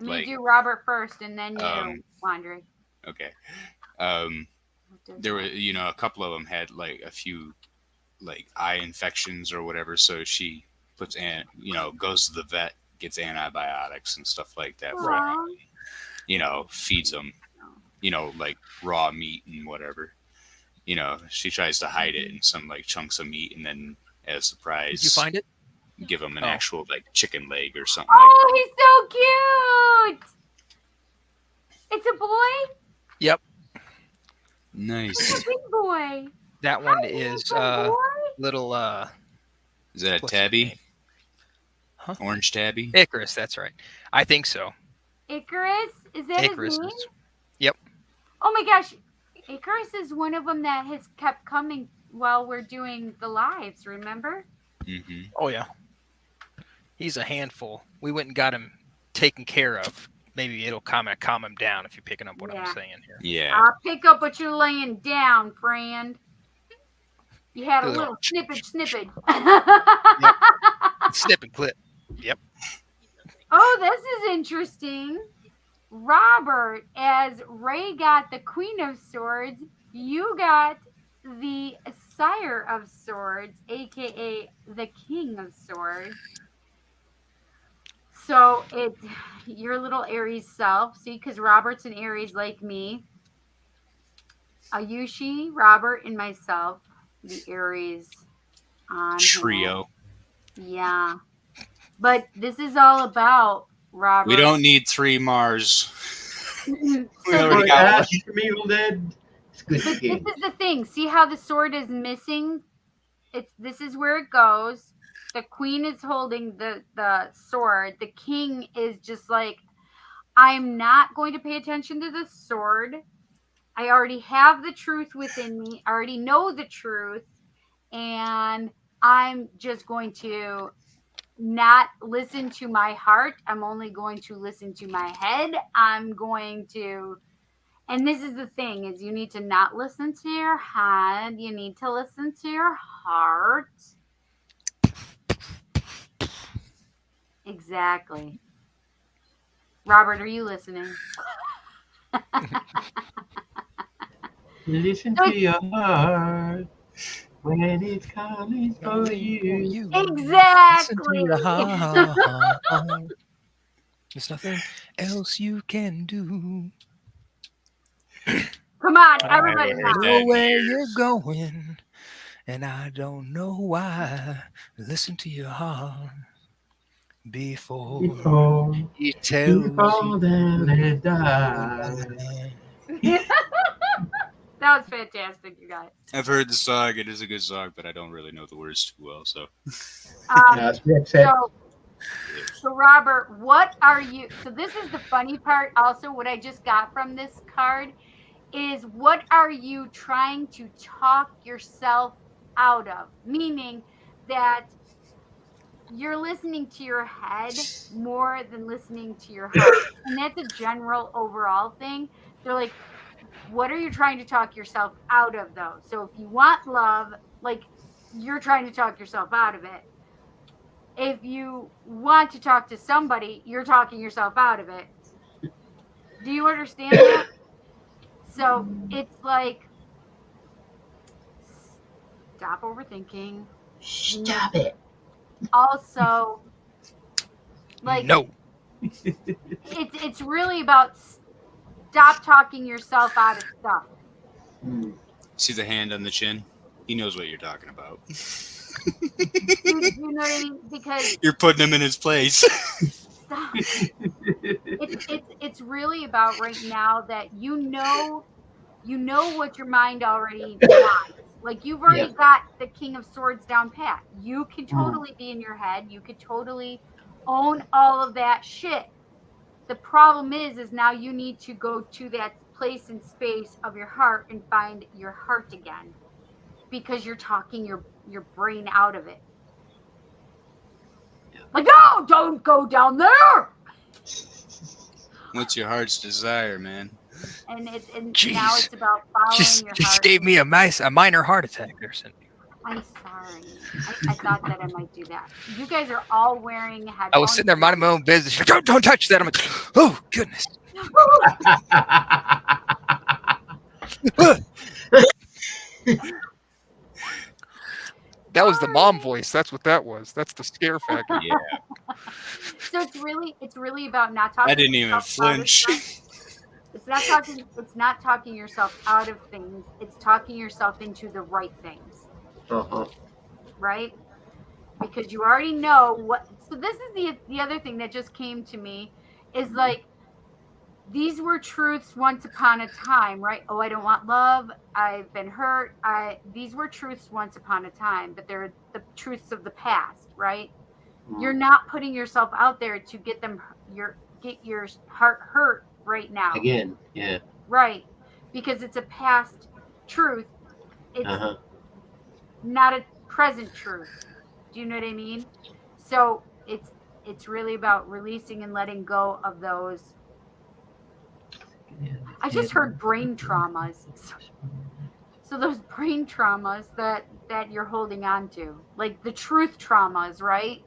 You like do Robert first, and then you Laundry. okay. There were, you know, a couple of them had like a few like eye infections or whatever. So she puts goes to the vet, gets antibiotics and stuff like that for Aw. feeds them, like raw meat and whatever. She tries to hide it in some like chunks of meat, and then as a surprise, Did you find it? give them an Oh. actual like chicken leg or something Oh, he's so cute. It's a boy. Yep. like that. It's Nice. a big boy. That one Hi, is little boy. little Is that a what's his tabby? name? Huh? Orange tabby? Icarus, that's right. I think so. Icarus. Is that Icarus his name? is. Yep. Oh my gosh, Icarus is one of them that has kept coming while we're doing the lives. Remember? Mm-hmm. Oh yeah. He's a handful. We went and got him taken care of. Maybe it'll calm him down if you're picking up what Yeah. I'm saying here. Yeah. I'll pick up what you're laying down, friend. You had a Good. little snippet. Snip and clip. Oh, this is interesting. Robert, as Ray got the Queen of Swords, you got the Sire of Swords, aka the King of Swords. So it's your little Aries self. See, because Robert's an Aries like me. Ayushi, Robert, and myself, the Aries on Trio. Yeah. But this is all about Robert. We don't need 3 Mars. We So already Like got one. Ash from Evil Dead. It's good But this game. is the thing. See how the sword is missing? This is where it goes. The queen is holding the sword. The king is just like, I'm not going to pay attention to the sword. I already have the truth within me. I already know the truth. And I'm just going to not listen to my heart. I'm only going to listen to my head. I'm going to, and this is the thing, is you need to not listen to your head. You need to listen to your heart. Exactly. Robert, are you listening? Listen to your heart when it's coming for you. Exactly. There's nothing else you can do. Come on, I everybody. never now. heard Know that. where you're going, and I don't know why. Listen to your heart before Before it you tells fall down and die. That was fantastic, you guys. I've heard the song. It is a good song, but I don't really know the words too well. So That's what I said. So Robert, what are you? So this is the funny part. Also, what I just got from this card is, what are you trying to talk yourself out of? Meaning that you're listening to your head more than listening to your heart, and that's a general overall thing. They're like, what are you trying to talk yourself out of, though? So if you want love, like, you're trying to talk yourself out of it. If you want to talk to somebody, you're talking yourself out of it. Do you understand that? So it's like, stop overthinking. Stop it. Also, like, no. it's really about stop talking yourself out of stuff. see the hand on the chin. He knows what you're talking about. You know what I mean? Because You're putting him in his place. stop. It's really about right now that you know what your mind already wants. Like, you've already got the King of Swords down pat. You can totally be in your head. You could totally own all of that shit. The problem is now you need to go to that place and space of your heart and find your heart again, because you're talking your brain out of it. Like, no, don't go down there. What's your heart's desire, man? And now Jeez. it's about following Just your heart. gave me a minor heart attack there, Cindy. I'm sorry. I thought that I might do that. You guys are all wearing headphones. I was sitting there minding my own business. Don't touch that. I'm like, oh goodness. That was the mom voice. That's what that was. That's the scare factor. Yeah, So it's really about not talking. I didn't even yourself out of flinch. stuff. It's not talking yourself out of things. It's talking yourself into the right things, Uh-huh. right? Because you already know what. So this is the other thing that just came to me is like these were truths once upon a time, right? Oh, I don't want love. I've been hurt. These were truths once upon a time, but they're the truths of the past, right? You're not putting yourself out there to get your heart hurt right now. Again, yeah. Right. Because it's a past truth. It's Uh-huh. not a present truth. Do you know what I mean? So it's really about releasing and letting go of those. Yeah. I just heard brain traumas. So those brain traumas that you're holding on to, like the truth traumas, right?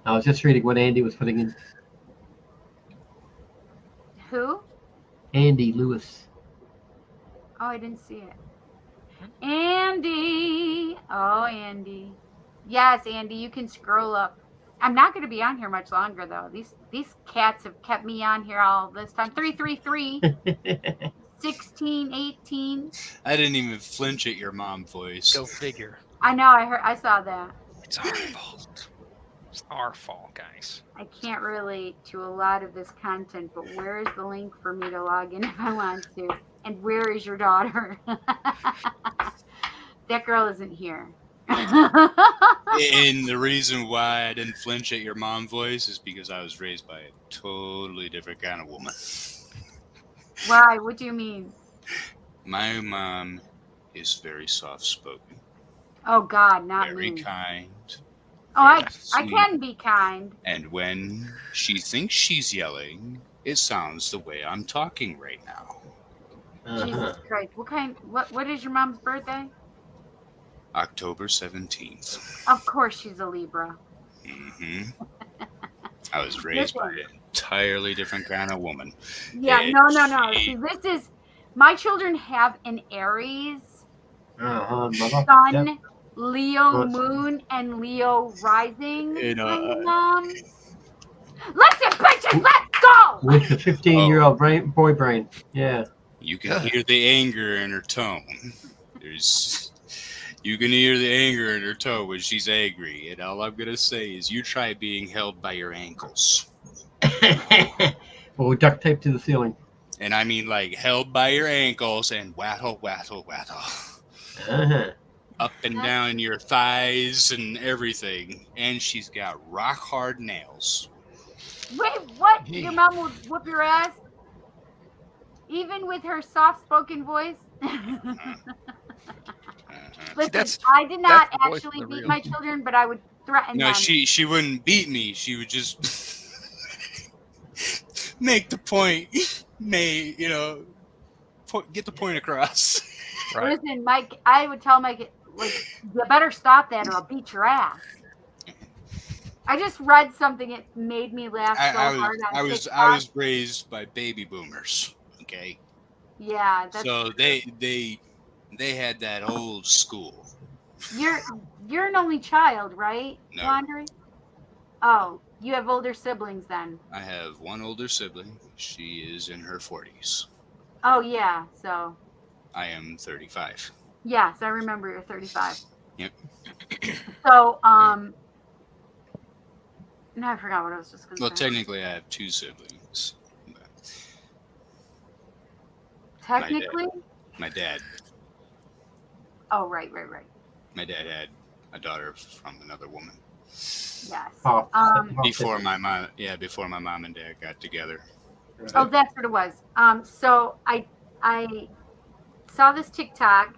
I was just reading what Andy was putting in. Who? Andy Lewis. Oh, I didn't see it. Andy. Oh, Andy. Yes, Andy, you can scroll up. I'm not going to be on here much longer, though. These cats have kept me on here all this time. 333, 16, 18. I didn't even flinch at your mom voice. Go figure. I know. I saw that. It's our fault. It's our fault, guys. I can't relate to a lot of this content, but where is the link for me to log in if I want to? And where is your daughter? That girl isn't here. And the reason why I didn't flinch at your mom voice is because I was raised by a totally different kind of woman. Why? What do you mean? My mom is very soft-spoken, Oh God, not very me. kind, Oh, I sweet. can be kind. and when she thinks she's yelling, it sounds the way I'm talking right now. Uh-huh. Jesus Christ. What is your mom's birthday? October 17th. Of course she's a Libra. hmm I was raised by an entirely different kind of woman. Yeah, And no. she- See, this is my children have an Aries, Uh-huh. Mother. Sun, Yep. Leo Right. Moon, and Leo Rising. You know, kind of mom. Listen, bitches, let's go! With the 15-year-old boy brain. Yeah. You can hear the anger in her tone. You can hear the anger in her tone when she's angry. And all I'm gonna say is, you try being held by your ankles, Or duct tape to the ceiling. and I mean like held by your ankles and wattle, Uh-huh. up and down your thighs and everything. And she's got rock hard nails. Wait, what? Your mom will whoop your ass? Even with her soft-spoken voice? Listen, that's- I did not that's the voice actually of the beat real- my children, but I would threaten No, them. she wouldn't beat me. She would just make the point. Get the point across. Right. Listen, Mike, I would tell Mike, like, you better stop that or I'll beat your ass. I just read something, it made me laugh so hard on I was TikTok. raised by baby boomers. Okay, Yeah, that's so they had that old school. you're an only child, right, No. Laundry? Oh, you have older siblings then. I have one older sibling. She is in her 40s. Oh yeah, so I am 35. yes, I remember you're 35. Yep. So no, I forgot what I was just gonna Well, say. technically, I have two siblings. Technically? My dad. Oh, right. My dad had a daughter from another woman Yes. Half- half before siblings. my mom. Yeah, before my mom and dad got together. Oh, that's what it was. So I saw this TikTok,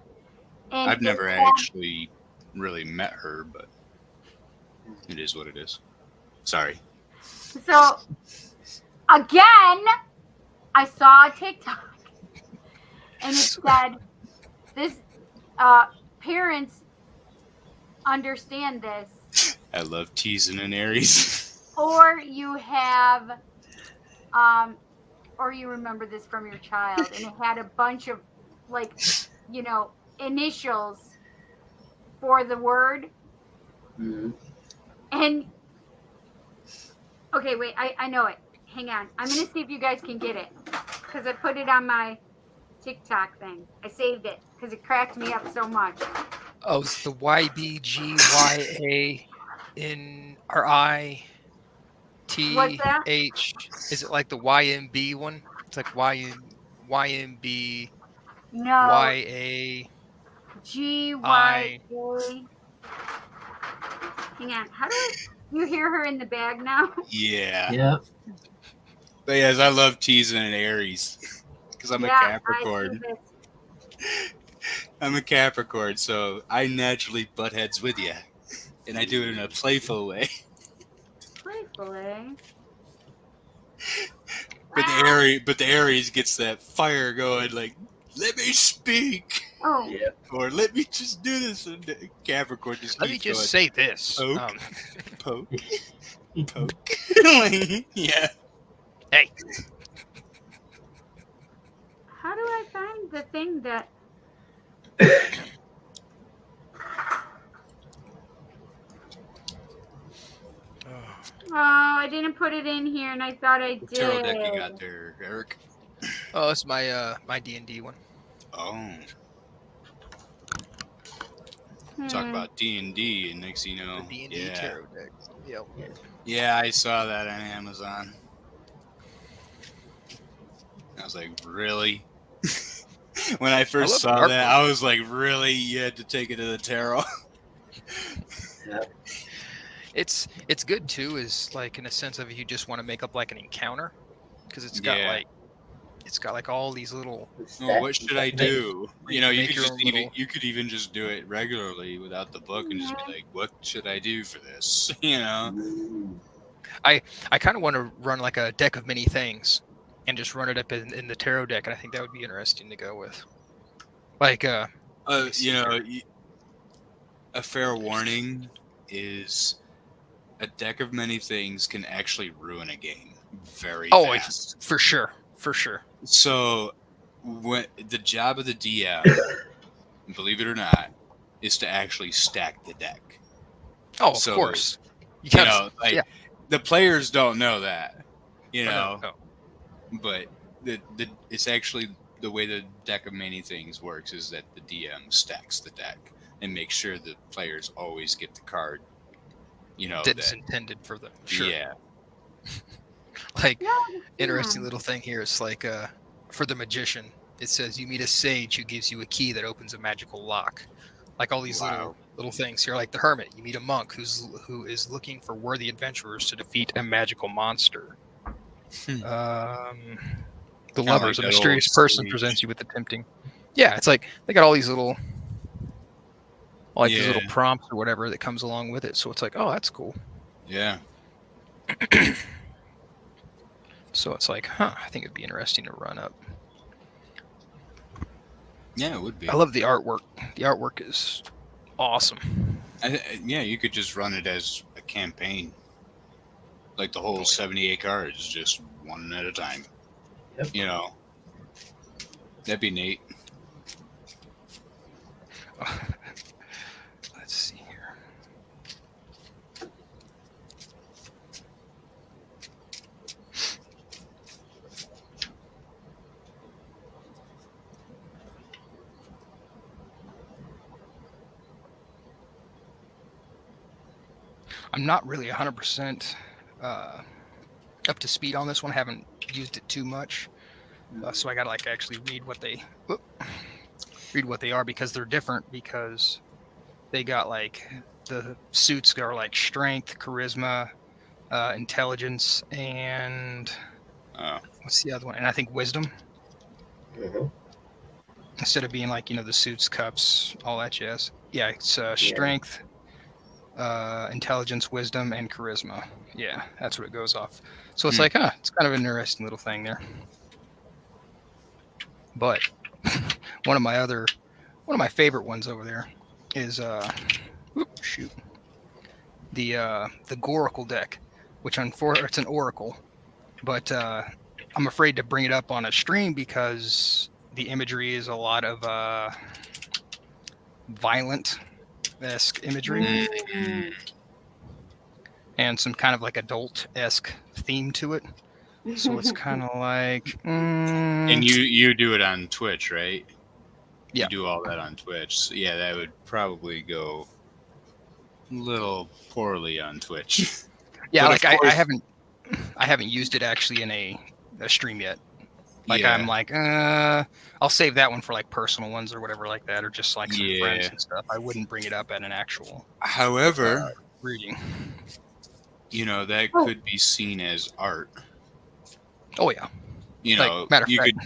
and I've never it had- actually really met her, but it is what it is. Sorry. So again, I saw a TikTok, and it said, "This parents understand this, I love teasing an Aries. or you have, or you remember this from your child," and it had a bunch of, like, initials for the word. Mhm. And okay, wait, I know it. Hang on. I'm gonna see if you guys can get it. Because I put it on my TikTok thing. I saved it because it cracked me up so much. Oh, it's the YBGYA in RITH. What's that? Is it like the YMB one? It's like YMB No. YA. GYA. Hang on. How do you hear her in the bag now? Yeah. Yeah. But yes, I love teasing an Aries because I'm a I Capricorn. do this. I'm a Capricorn, so I naturally butt heads with you, and I do it in a playful way. Playful, eh? But the Aries gets that fire going, like, let me speak, Oh, Yeah. or let me just do this. And the Capricorn just Let me keeps just going, say this. Poke. poke, poke. Yeah. Hey, how do I find the thing that? Oh, I didn't put it in here, and I thought I What tarot deck you did. got there, Eric? oh, it's my my D&D one. Oh, talk about D&D, and next thing you know, The D&D yeah, tarot deck. Yep. yeah, I saw that on Amazon. I was like, really? When I first love the saw that, artwork. I was like, really? You had to take it to the tarot? It's good too, is like in a sense of if you just want to make up like an encounter, because it's got Yeah. like all these little. Oh, what should I do? You know, you Make could your just own even little- you could even just do it regularly without the book and just be like, what should I do for this? You know? I kind of want to run like a deck of many things, and just run it up in the tarot deck, and I think that would be interesting to go with. Like You know, a fair warning is a deck of many things can actually ruin a game very fast. For sure. So, when the job of the DM, believe it or not, is to actually stack the deck. Oh, of So, course. You know, like yeah. the players don't know that, you Oh, know, no. but it's actually the way the deck of many things works is that the DM stacks the deck and makes sure the players always get the card. You know, That's that intended for the sure. yeah. Like No, interesting little thing here. It's like for the magician, it says you meet a sage who gives you a key that opens a magical lock. Like all these little things here, like the hermit. You meet a monk who is looking for worthy adventurers to defeat a magical monster. The lovers, like a that mysterious old person sage. presents you with the tempting. Yeah, it's like they got all these little, these little Yeah. prompts or whatever that comes along with it. So it's like, oh, that's cool. Yeah. So it's like, I think it'd be interesting to run up. Yeah, it would be. I love the artwork. The artwork is awesome. Yeah, you could just run it as a campaign. Like the whole 78 cards, just one at a time. Yep. You know, that'd be neat. Let's see here. I'm not really 100% up to speed on this one. I haven't used it too much, so I gotta actually read what they are, because they're different, because they got the suits are like strength, charisma, intelligence, and what's the other one? And I think wisdom. Instead of being the suits, cups, all that jazz. Yeah, it's strength, intelligence, wisdom, and charisma. Yeah, that's what it goes off. So it's it's kind of an interesting little thing there. But one of my favorite ones over there is the Goracle deck, which it's an oracle, but I'm afraid to bring it up on a stream because the imagery is a lot of violent esque imagery Mm. and some kind of like adult esque theme to it. So it's kind of like. And you do it on Twitch, right? Yeah. You do all that on Twitch. So yeah, that would probably go a little poorly on Twitch. Yeah, But like of I course- haven't used it actually in a stream yet. Like Yeah. I'm like, I'll save that one for like personal ones or whatever like that, or just like some friends Yeah. and stuff. I wouldn't bring it up at an actual However, reading. you know, that Oh. could be seen as art. Oh yeah, You like know, matter of you fact,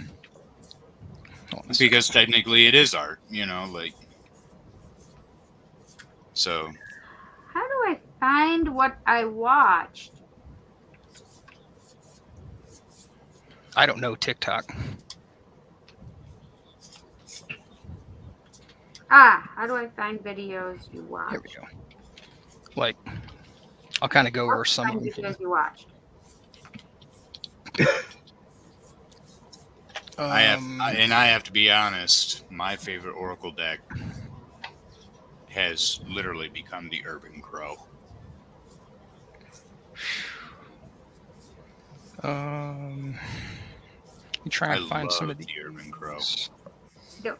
could, because technically it is art, you know, like. So, How do I find what I watched? I don't know TikTok. How do I find videos you watched? Here we go. Like, I'll kind of go over some of Find them. videos you watched. I have to be honest, my favorite Oracle deck has literally become the Urban Crow. You try I and find some love of the Urban Crow.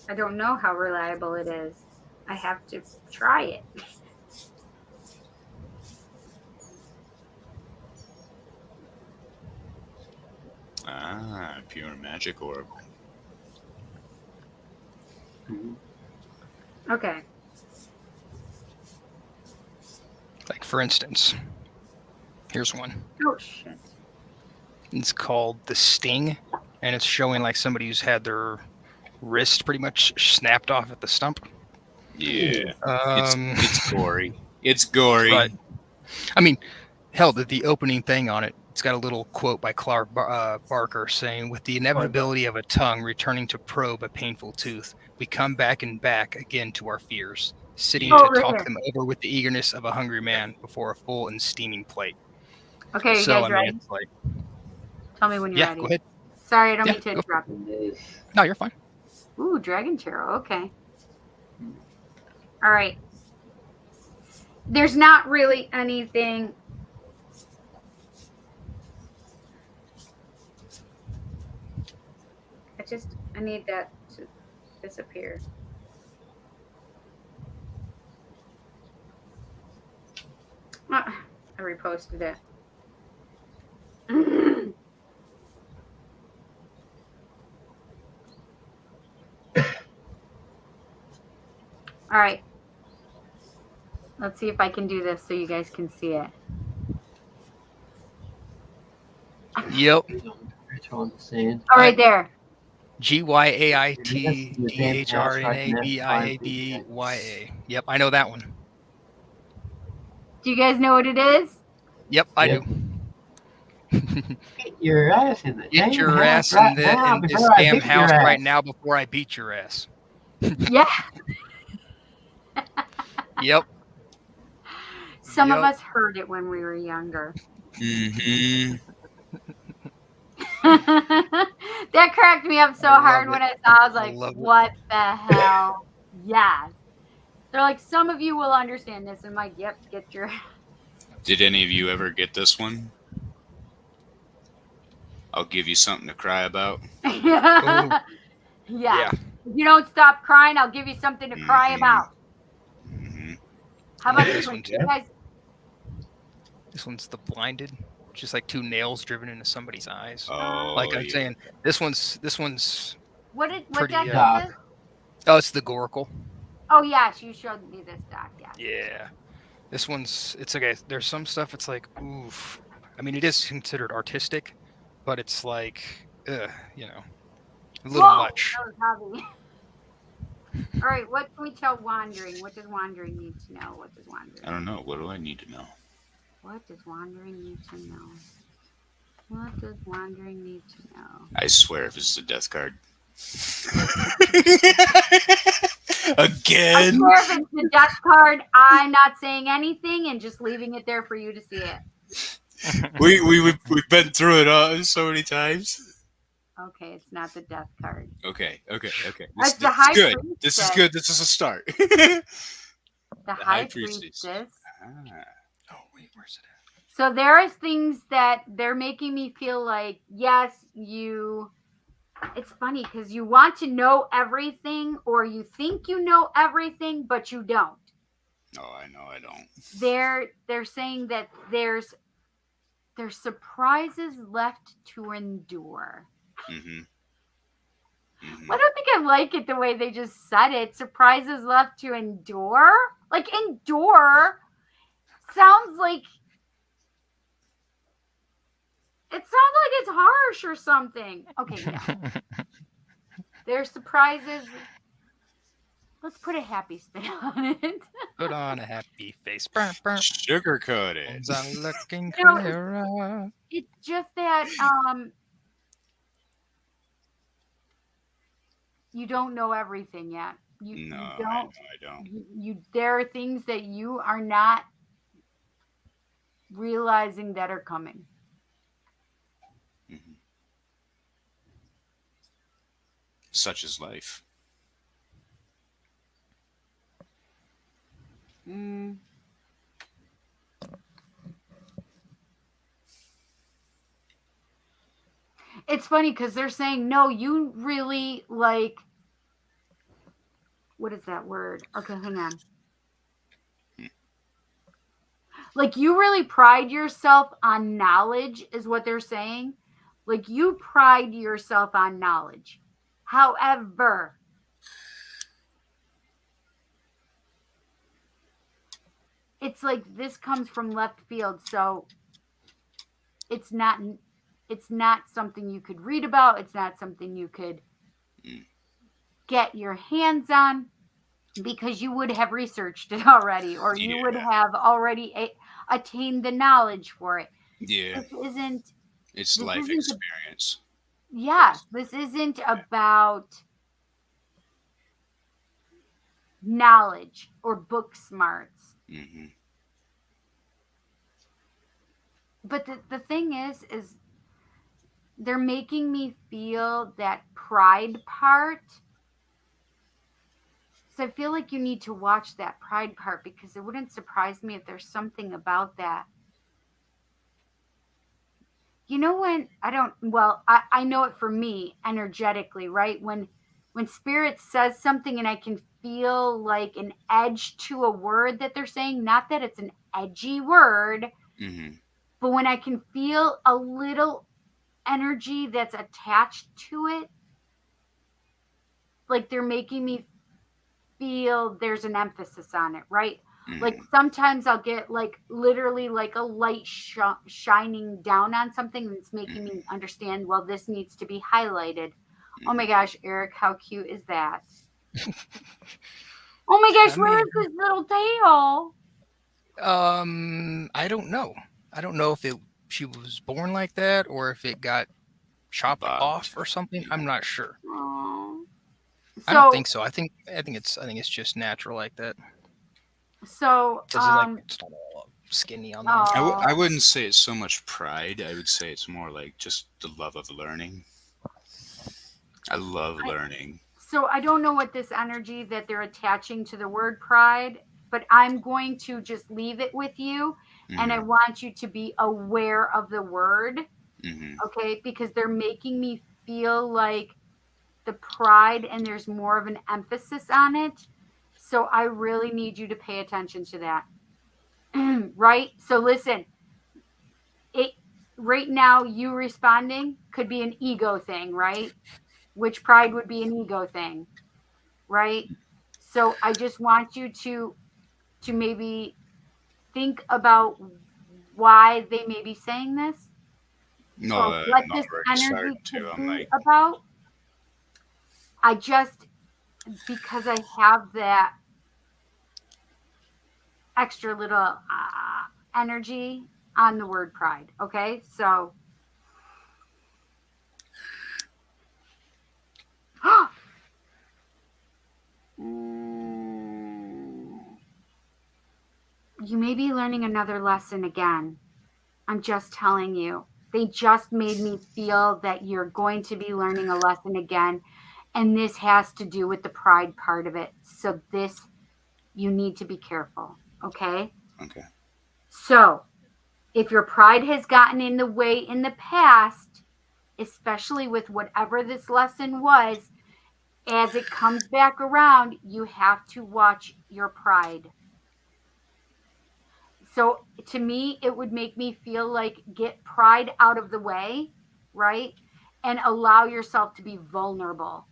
I don't know how reliable it is. I have to try it. Ah, pure magic Oracle. Okay. Like for instance, here's one. Oh shit. It's called The Sting, and it's showing like somebody who's had their wrist pretty much snapped off at the stump. Yeah, Um, it's gory. It's gory. Right. I mean, hell, the opening thing on it, it's got a little quote by Clark Barker saying, "With the inevitability of a tongue returning to probe a painful tooth, we come back and back again to our fears, sitting Oh, to right talk here. them over with the eagerness of a hungry man before a full and steaming plate." Okay, you So guys I mean, ready? it's like, Tell me when you're yeah, ready. go ahead. Sorry, I don't Yeah, mean to go. interrupt. No, you're fine. Ooh, Dragon Tarot. Okay. All right. There's not really anything. I need that to disappear. I reposted it. All right. Let's see if I can do this so you guys can see it. Yep. Oh, right there. GYAITDHRNABIADYA. Yep, I know that one. Do you guys know what it is? Yep, I Yep. do. Get your ass in the Get damn your house ass in, right the, now in this before I damn beat your house right ass. now before I beat your ass. Yeah. Yep. Some of Yep. us heard it when we were younger. Mm-hmm. That cracked me up so I hard love when it. I saw. I was I like, love it. "What the hell?" Yes. They're like, "Some of you will understand this." I'm like, "Yep, get your." Did any of you ever get this one? I'll give you something to cry about. Yeah. Yeah. If you don't stop crying, I'll give you something to cry Mhm. about. Mm-hmm. How I about like this this one? one, You too. guys, This one's The Blinded. Just like two nails driven into somebody's eyes. Oh, Like I'm yeah. saying, this one's what Pretty, deck yeah. is this? oh, it's the Goracle. Oh yes, you showed me this deck. Yeah. Yeah. This one's it's okay. There's some stuff it's like, oof. I mean, it is considered artistic, but it's like, you know, a little Whoa, much. that was heavy. All right, what can we tell Wandering? What does Wandering need to know? What does Wandering? I don't know. What do I need to know? What does Wandering need to know? What does Wandering need to know? I swear if it's a death card. Again? I swear if it's the death card, I'm not saying anything and just leaving it there for you to see it. We've been through it so many times. Okay, it's not the death card. Okay. That's This the is high good. priestess. This is good. This is a start. The The high high priestess. priestess. Ah. Oh wait, where's it at? So there is things that they're making me feel like, yes, it's funny because you want to know everything or you think you know everything, but you don't. No, I know I don't. They're saying that there's surprises left to endure. Mm-hmm. Mm-hmm. I don't think I like it the way they just said it. Surprises left to endure? Like endure sounds like it's harsh or something. Okay, yeah. There's surprises. Let's put a happy spin on it. Put on a happy face. Burr, burr. Sugar coated. I'm looking You know, clearer. It's just that you don't know everything yet. You No, I don't. know I don't. You there are things that you are not realizing that are coming. Mm-hmm. Such is life. Mm. It's funny because they're saying, no, you really like, what is that word? Okay, hang on. Like you really pride yourself on knowledge is what they're saying. Like you pride yourself on knowledge. However, it's like this comes from left field, so it's not something you could read about. It's not something you could get your hands on because you would have researched it already, or you would have already attained the knowledge for it. Yeah. It's life experience. Yes, this isn't about knowledge or book smarts. Mm-hmm. But the thing is they're making me feel that pride part. So I feel like you need to watch that pride part because it wouldn't surprise me if there's something about that. You know when I know it for me energetically, right? When spirit says something and I can feel like an edge to a word that they're saying, not that it's an edgy word, Mm-hmm. but when I can feel a little energy that's attached to it, like they're making me feel there's an emphasis on it, right? Mm-hmm. Like sometimes I'll get like literally like a light shining down on something that's making me understand, well, this needs to be highlighted. Oh my gosh, Eric, how cute is that? Oh my gosh, where is this little tail? I don't know. I don't know if she was born like that or if it got chopped off or something. I'm not sure. I don't think so. I think it's just natural like that. So it's not all skinny on them. I wouldn't say it's so much pride. I would say it's more like just the love of learning. I love learning. So I don't know what this energy that they're attaching to the word pride, but I'm going to just leave it with you. Mm-hmm. And I want you to be aware of the word. Mm-hmm. Okay? Because they're making me feel like the pride and there's more of an emphasis on it. So I really need you to pay attention to that. Right? So listen, right now you responding could be an ego thing, right? Which pride would be an ego thing, right? So I just want you to maybe think about why they may be saying this. No, what this energy could be about. I just, because I have that extra little energy on the word pride. Okay, so you may be learning another lesson again. I'm just telling you. They just made me feel that you're going to be learning a lesson again. And this has to do with the pride part of it. So this you need to be careful. Okay. Okay. So if your pride has gotten in the way in the past, especially with whatever this lesson was, as it comes back around, you have to watch your pride. So to me, it would make me feel like get pride out of the way, right? And allow yourself to be vulnerable.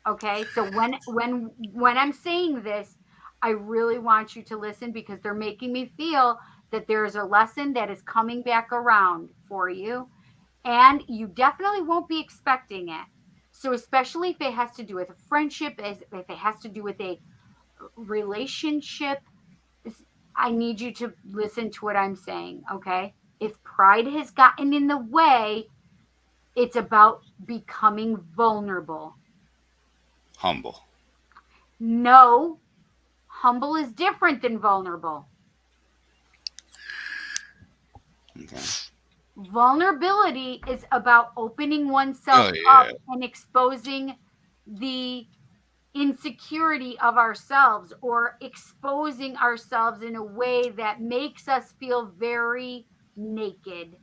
Okay? So when I'm saying this, I really want you to listen because they're making me feel that there's a lesson that is coming back around for you, and you definitely won't be expecting it. So especially if it has to do with a friendship, if it has to do with a relationship, I need you to listen to what I'm saying, okay? If pride has gotten in the way, it's about becoming vulnerable. Humble. No, humble is different than vulnerable. Okay. Vulnerability is about opening oneself up and exposing the insecurity of ourselves, or exposing ourselves in a way that makes us feel very naked.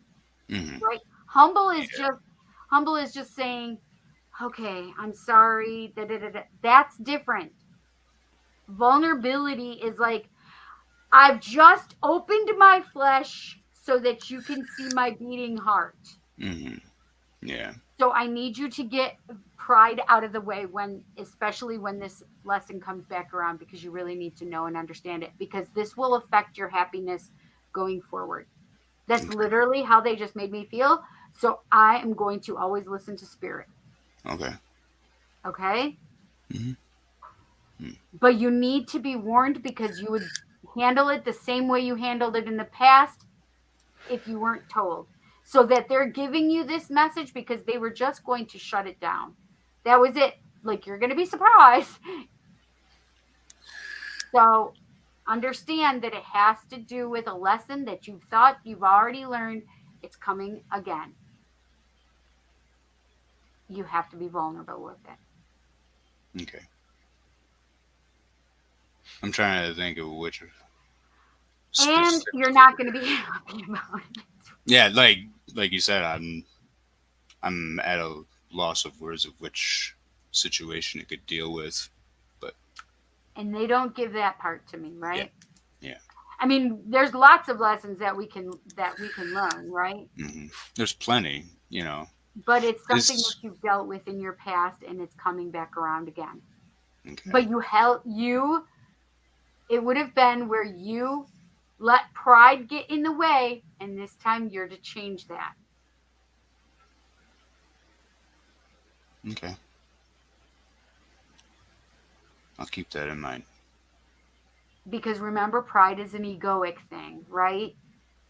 Right? Humble is just saying, okay, I'm sorry. That's different. Vulnerability is like, I've just opened my flesh so that you can see my beating heart. Yeah. So I need you to get pride out of the way especially when this lesson comes back around, because you really need to know and understand it, because this will affect your happiness going forward. That's literally how they just made me feel. So I am going to always listen to spirit. Okay. Okay. But you need to be warned, because you would handle it the same way you handled it in the past if you weren't told. So that they're giving you this message because they were just going to shut it down. That was it. Like, you're going to be surprised. So understand that it has to do with a lesson that you thought you've already learned. It's coming again. You have to be vulnerable with it. Okay. I'm trying to think of which. And you're not going to be happy about it. Yeah, like you said, I'm at a loss of words of which situation it could deal with, but. And they don't give that part to me, right? Yeah. I mean, there's lots of lessons that we can learn, right? There's plenty, But it's something that you've dealt with in your past, and it's coming back around again. Okay. But it would have been where you let pride get in the way, and this time you're to change that. Okay. I'll keep that in mind. Because remember, pride is an egoic thing, right?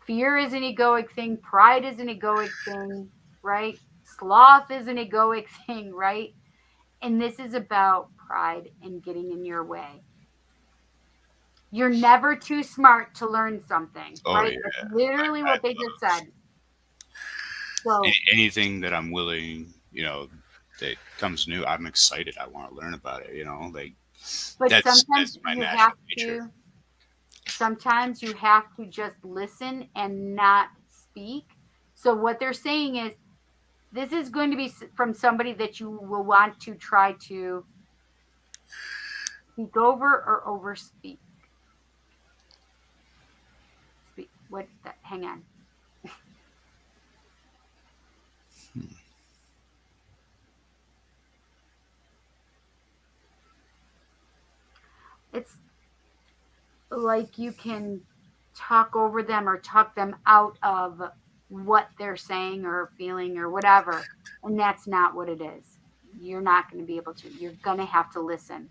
Fear is an egoic thing. Pride is an egoic thing, right? Sloth is an egoic thing, right? And this is about pride and getting in your way. You're never too smart to learn something, right? Yeah. That's literally what they just said. So anything that I'm willing, that comes new, I'm excited. I want to learn about it, But that's my natural nature. Sometimes you have to just listen and not speak. So what they're saying is, this is going to be from somebody that you will want to try to speak over or overspeak. Hang on. It's like you can talk over them or talk them out of what they're saying or feeling or whatever. And that's not what it is. You're not going to be able to. You're going to have to listen.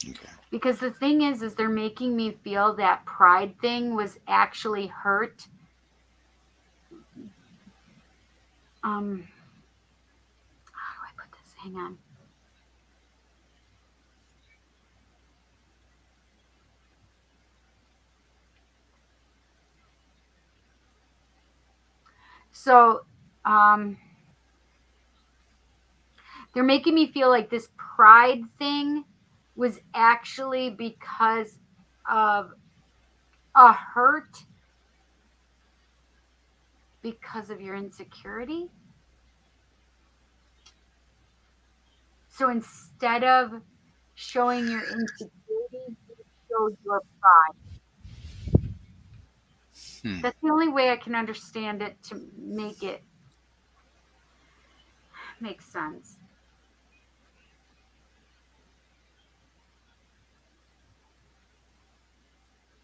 Okay. Because the thing is they're making me feel that pride thing was actually hurt. How do I put this? Hang on. they're making me feel like this pride thing was actually because of a hurt because of your insecurity. So instead of showing your insecurity, you showed your pride. That's the only way I can understand it to make it make sense.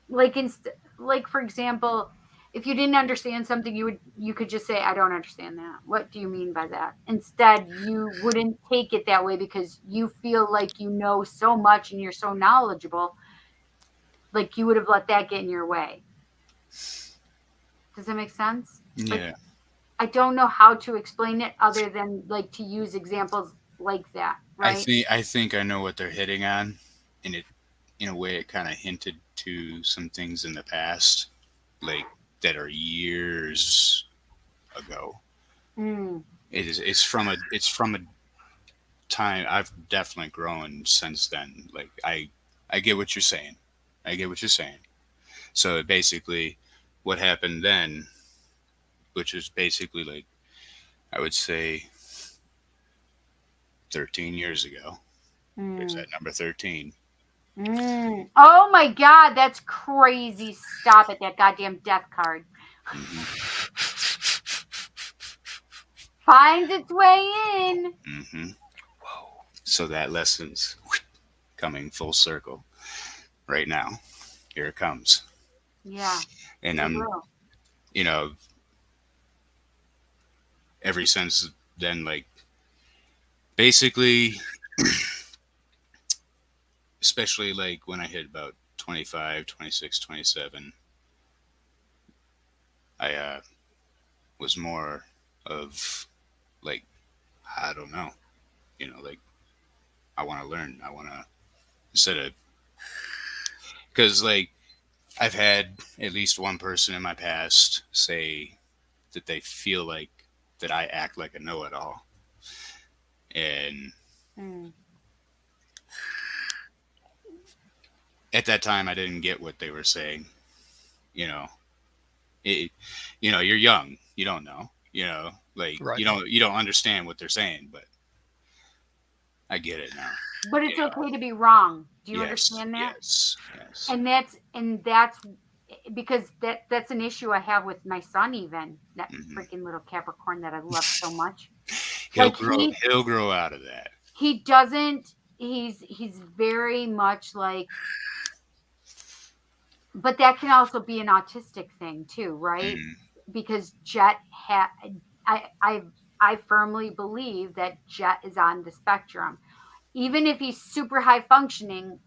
Like for example, if you didn't understand something, you could just say, I don't understand that. What do you mean by that? Instead, you wouldn't take it that way because you feel like you know so much and you're so knowledgeable. Like you would have let that get in your way. Does that make sense? Yeah. Like, I don't know how to explain it other than like to use examples like that, right? I think I know what they're hitting on, and it, in a way, it kind of hinted to some things in the past, like that are years ago. It's from a time I've definitely grown since then. Like I get what you're saying. I get what you're saying. So basically, what happened then, which is basically like, I would say 13 years ago. There's that number 13. Oh my God, that's crazy. Stop it, that goddamn death card. Finds its way in. Whoa. So that lesson's coming full circle right now. Here it comes. Yeah. And I'm, you know, ever since then, like, basically, especially like when I hit about 25, 26, 27, I was more of like, I don't know, like, I want to learn. I want to, instead of, because like I've had at least one person in my past say that they feel like that I act like a know-it-all. And at that time, I didn't get what they were saying. You're young, you don't know, like Right. you don't understand what they're saying, but I get it now. But it's okay to be wrong. Do you Yes, understand that? Yes. And that's because that's an issue I have with my son, even that freaking little Capricorn that I love so much. He'll grow out of that. He doesn't. He's very much like. But that can also be an autistic thing too, right? Because Jet I firmly believe that Jet is on the spectrum. Even if he's super high functioning,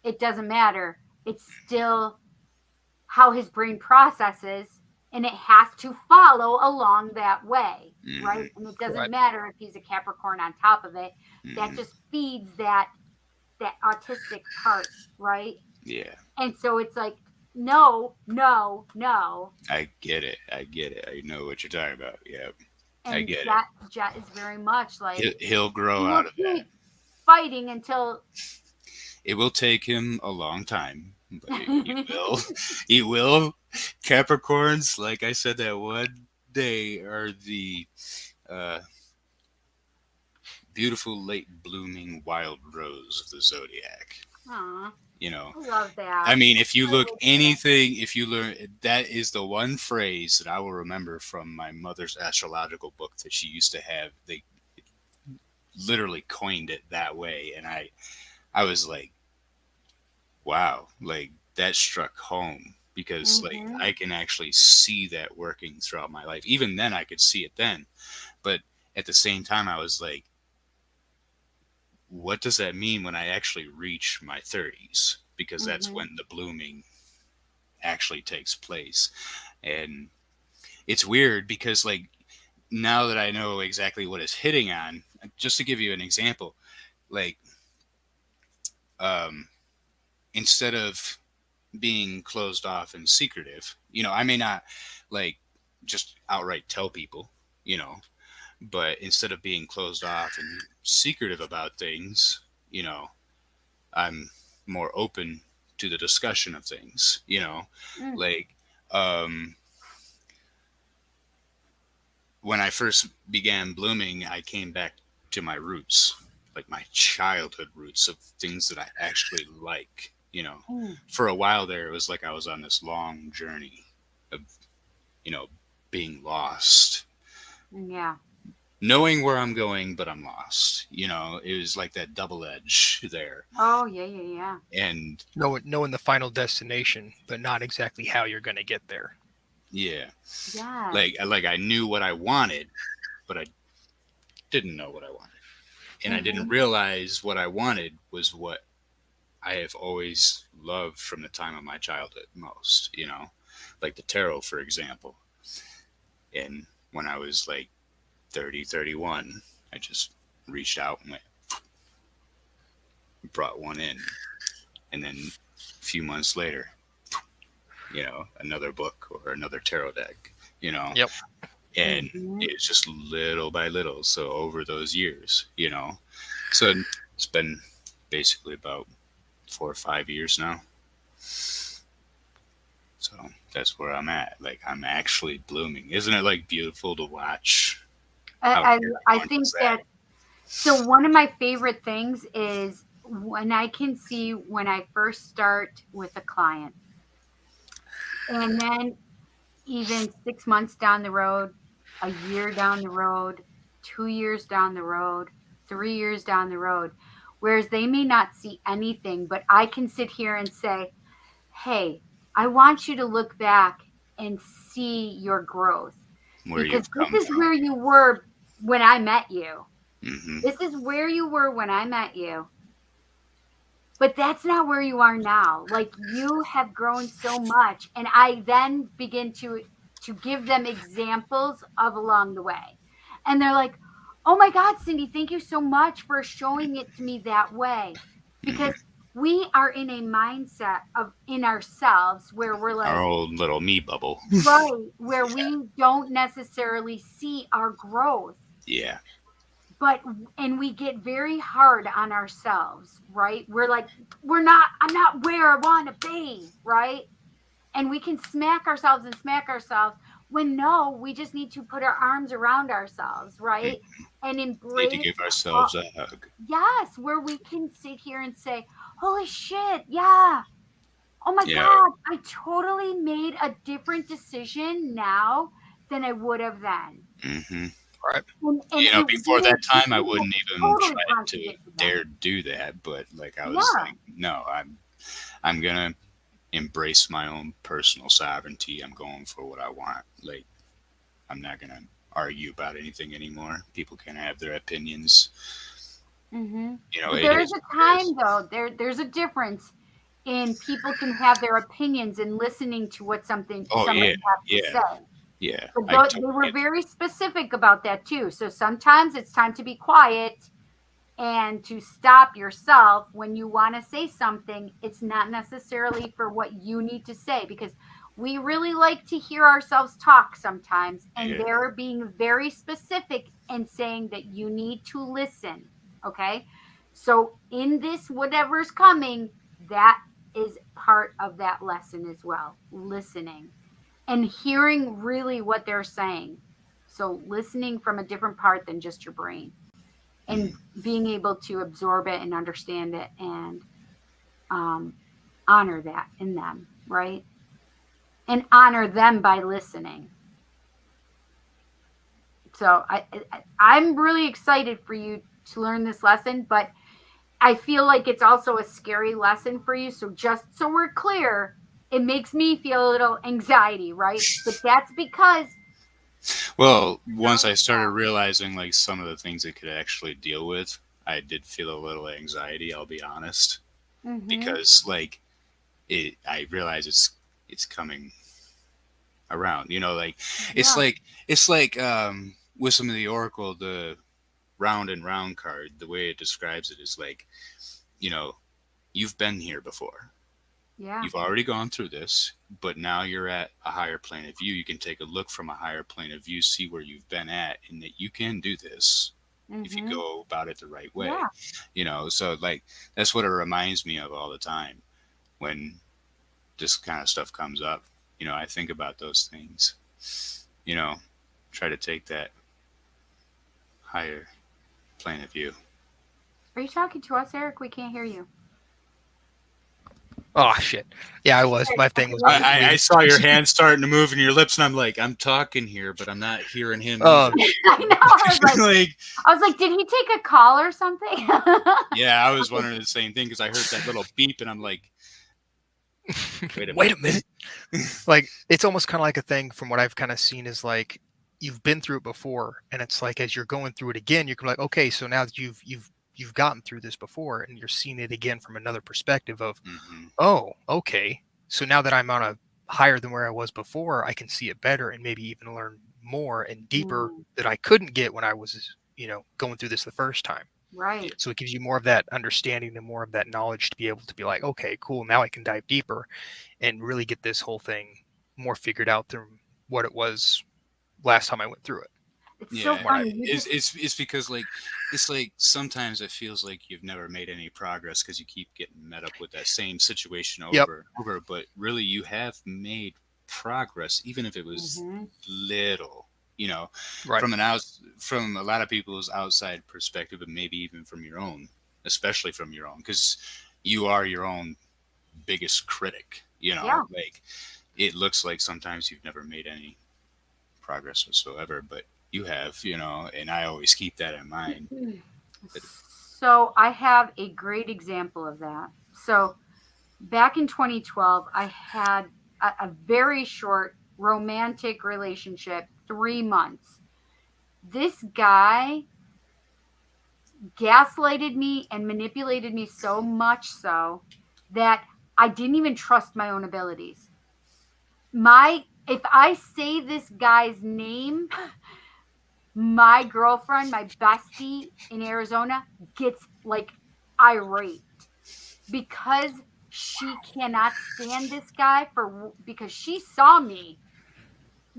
it doesn't matter. It's still how his brain processes, and it has to follow along that way, right? And it doesn't matter if he's a Capricorn on top of it. That just feeds that autistic part, right? Yeah. And so it's like, no. I get it. I know what you're talking about. Yeah. And I get Jet is very much like he'll grow out of that. Fighting until it will take him a long time, but he will. He will. Capricorns, like I said that one day, are the beautiful late blooming wild rose of the zodiac. Aww. I love that. I mean, if you look anything, if you learn, that is the one phrase that I will remember from my mother's astrological book that she used to have. They literally coined it that way, and I was like, wow, like that struck home, because like I can actually see that working throughout my life. Even then I could see it then, but at the same time I was like, what does that mean when I actually reach my 30s? Because that's when the blooming actually takes place. And it's weird because like now that I know exactly what it's hitting on, just to give you an example, like instead of being closed off and secretive, I may not like just outright tell people, But instead of being closed off and secretive about things, I'm more open to the discussion of things, Mm. like when I first began blooming, I came back to my roots, like my childhood roots of things that I actually like, Mm. For a while there, it was like I was on this long journey of, being lost, Yeah. knowing where I'm going, but I'm lost. It was like that double edge there. Oh, yeah. And Knowing the final destination, but not exactly how you're going to get there. yeah, Yeah. like I knew what I wanted, but I didn't know what I wanted. And I didn't realize what I wanted was what I have always loved from the time of my childhood most, like the tarot, for example. And when I was like 30, 31, I just reached out and brought one in. And then a few months later, another book or another tarot deck, Yep. And it's just little by little. So over those years, so it's been basically about 4 or 5 years now. So that's where I'm at. Like, I'm actually blooming. Isn't it like beautiful to watch? I think that. So one of my favorite things is when I can see when I first start with a client, and then even 6 months down the road, a year down the road, 2 years down the road, 3 years down the road, whereas they may not see anything, but I can sit here and say, hey, I want you to look back and see your growth. Where because you've come this is from. where you were when I met you. Mhm. This is where you were when I met you. But that's not where you are now. Like, you have grown so much. And I then begin to give them examples of along the way. And they're like, oh my God, Cindy, thank you so much for showing it to me that way. Because we are in a mindset of in ourselves where we're like, Our old little me bubble. right, where we don't necessarily see our growth. Yeah. And we get very hard on ourselves, right? We're like, I'm not where I want to be, right? And we can smack ourselves when no, we just need to put our arms around ourselves, right? And embrace. Need to give ourselves a hug. Yes, where we can sit here and say, holy shit, yeah. Oh my Yeah. God, I totally made a different decision now than I would have then. Mm-hmm. Right. And before that time, I wouldn't even totally try to contradict that. dare do that. But like, I was like, no, I'm gonna embrace my own personal sovereignty. I'm going for what I want. Like, I'm not gonna argue about anything anymore. People can have their opinions. Mm-hmm. It There's is a what it is. time though. There's a difference in people can have their opinions and listening to what somebody Oh, has to yeah. say. Yeah. But they were very specific about that too. So sometimes it's time to be quiet and to stop yourself when you want to say something. It's not necessarily for what you need to say, because we really like to hear ourselves talk sometimes, and Yeah. they're being very specific and saying that you need to listen. Okay. So in this, whatever's coming, that is part of that lesson as well. Listening and hearing really what they're saying. So listening from a different part than just your brain, and being able to absorb it and understand it and honor that in them, right? And honor them by listening. So I'm really excited for you to learn this lesson, but I feel like it's also a scary lesson for you. So just so we're clear, it makes me feel a little anxiety, right? But that's because Well, once I started realizing like some of the things it could actually deal with, I did feel a little anxiety, I'll be honest. Because like I realize it's coming around. It's like with some of the Oracle, the round and round card, the way it describes it is like, you've been here before. Yeah. You've already gone through this, but now you're at a higher plane of view. You can take a look from a higher plane of view, see where you've been at, and that you can do this if you Mhm. go about it the right way. Yeah. So like that's what it reminds me of all the time when this kind of stuff comes up. I think about those things. Try to take that higher plane of view. Are you talking to us, Eric? We can't hear you. Oh shit. Yeah, I was. My thing was. I saw your hand starting to move and your lips, and I'm like, I'm talking here, but I'm not hearing him. Oh. either. I know. I was like, did he take a call or something? Yeah, I was wondering the same thing because I heard that little beep, and I'm like, Wait a minute. Like, it's almost kind of like a thing from what I've kind of seen is like you've been through it before, and it's like as you're going through it again, you're like, okay, so now that you've gotten through this before, and you're seeing it again from another perspective of, oh, okay, so now that I'm on a higher than where I was before, I can see it better and maybe even learn more and deeper that I couldn't get when I was, going through this the first time. Right. So it gives you more of that understanding and more of that knowledge to be able to be like, okay, cool. Now I can dive deeper and really get this whole thing more figured out than what it was last time I went through it. It's so funny. It's because it's like sometimes it feels like you've never made any progress because you keep getting met up with that same situation over and over. But really, you have made progress, even if it was little. Right. From a lot of people's outside perspective, and maybe even from your own, especially from your own, because you are your own biggest critic. Like it looks like sometimes you've never made any progress whatsoever, but you have, and I always keep that in mind. So I have a great example of that. So back in 2012, I had a very short romantic relationship, 3 months. This guy gaslighted me and manipulated me so much so that I didn't even trust my own abilities. If I say this guy's name, my girlfriend, my bestie in Arizona, gets like irate because she cannot stand this guy because she saw me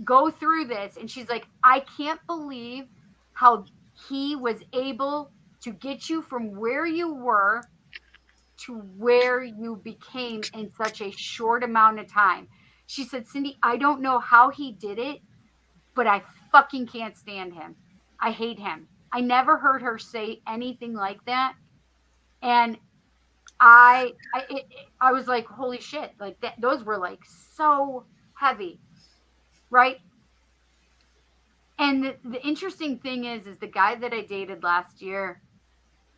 go through this, and she's like, I can't believe how he was able to get you from where you were to where you became in such a short amount of time. She said, Cindy, I don't know how he did it, but I fucking can't stand him. I hate him. I never heard her say anything like that. And I was like, holy shit. Like those were like so heavy. Right. And the interesting thing is the guy that I dated last year,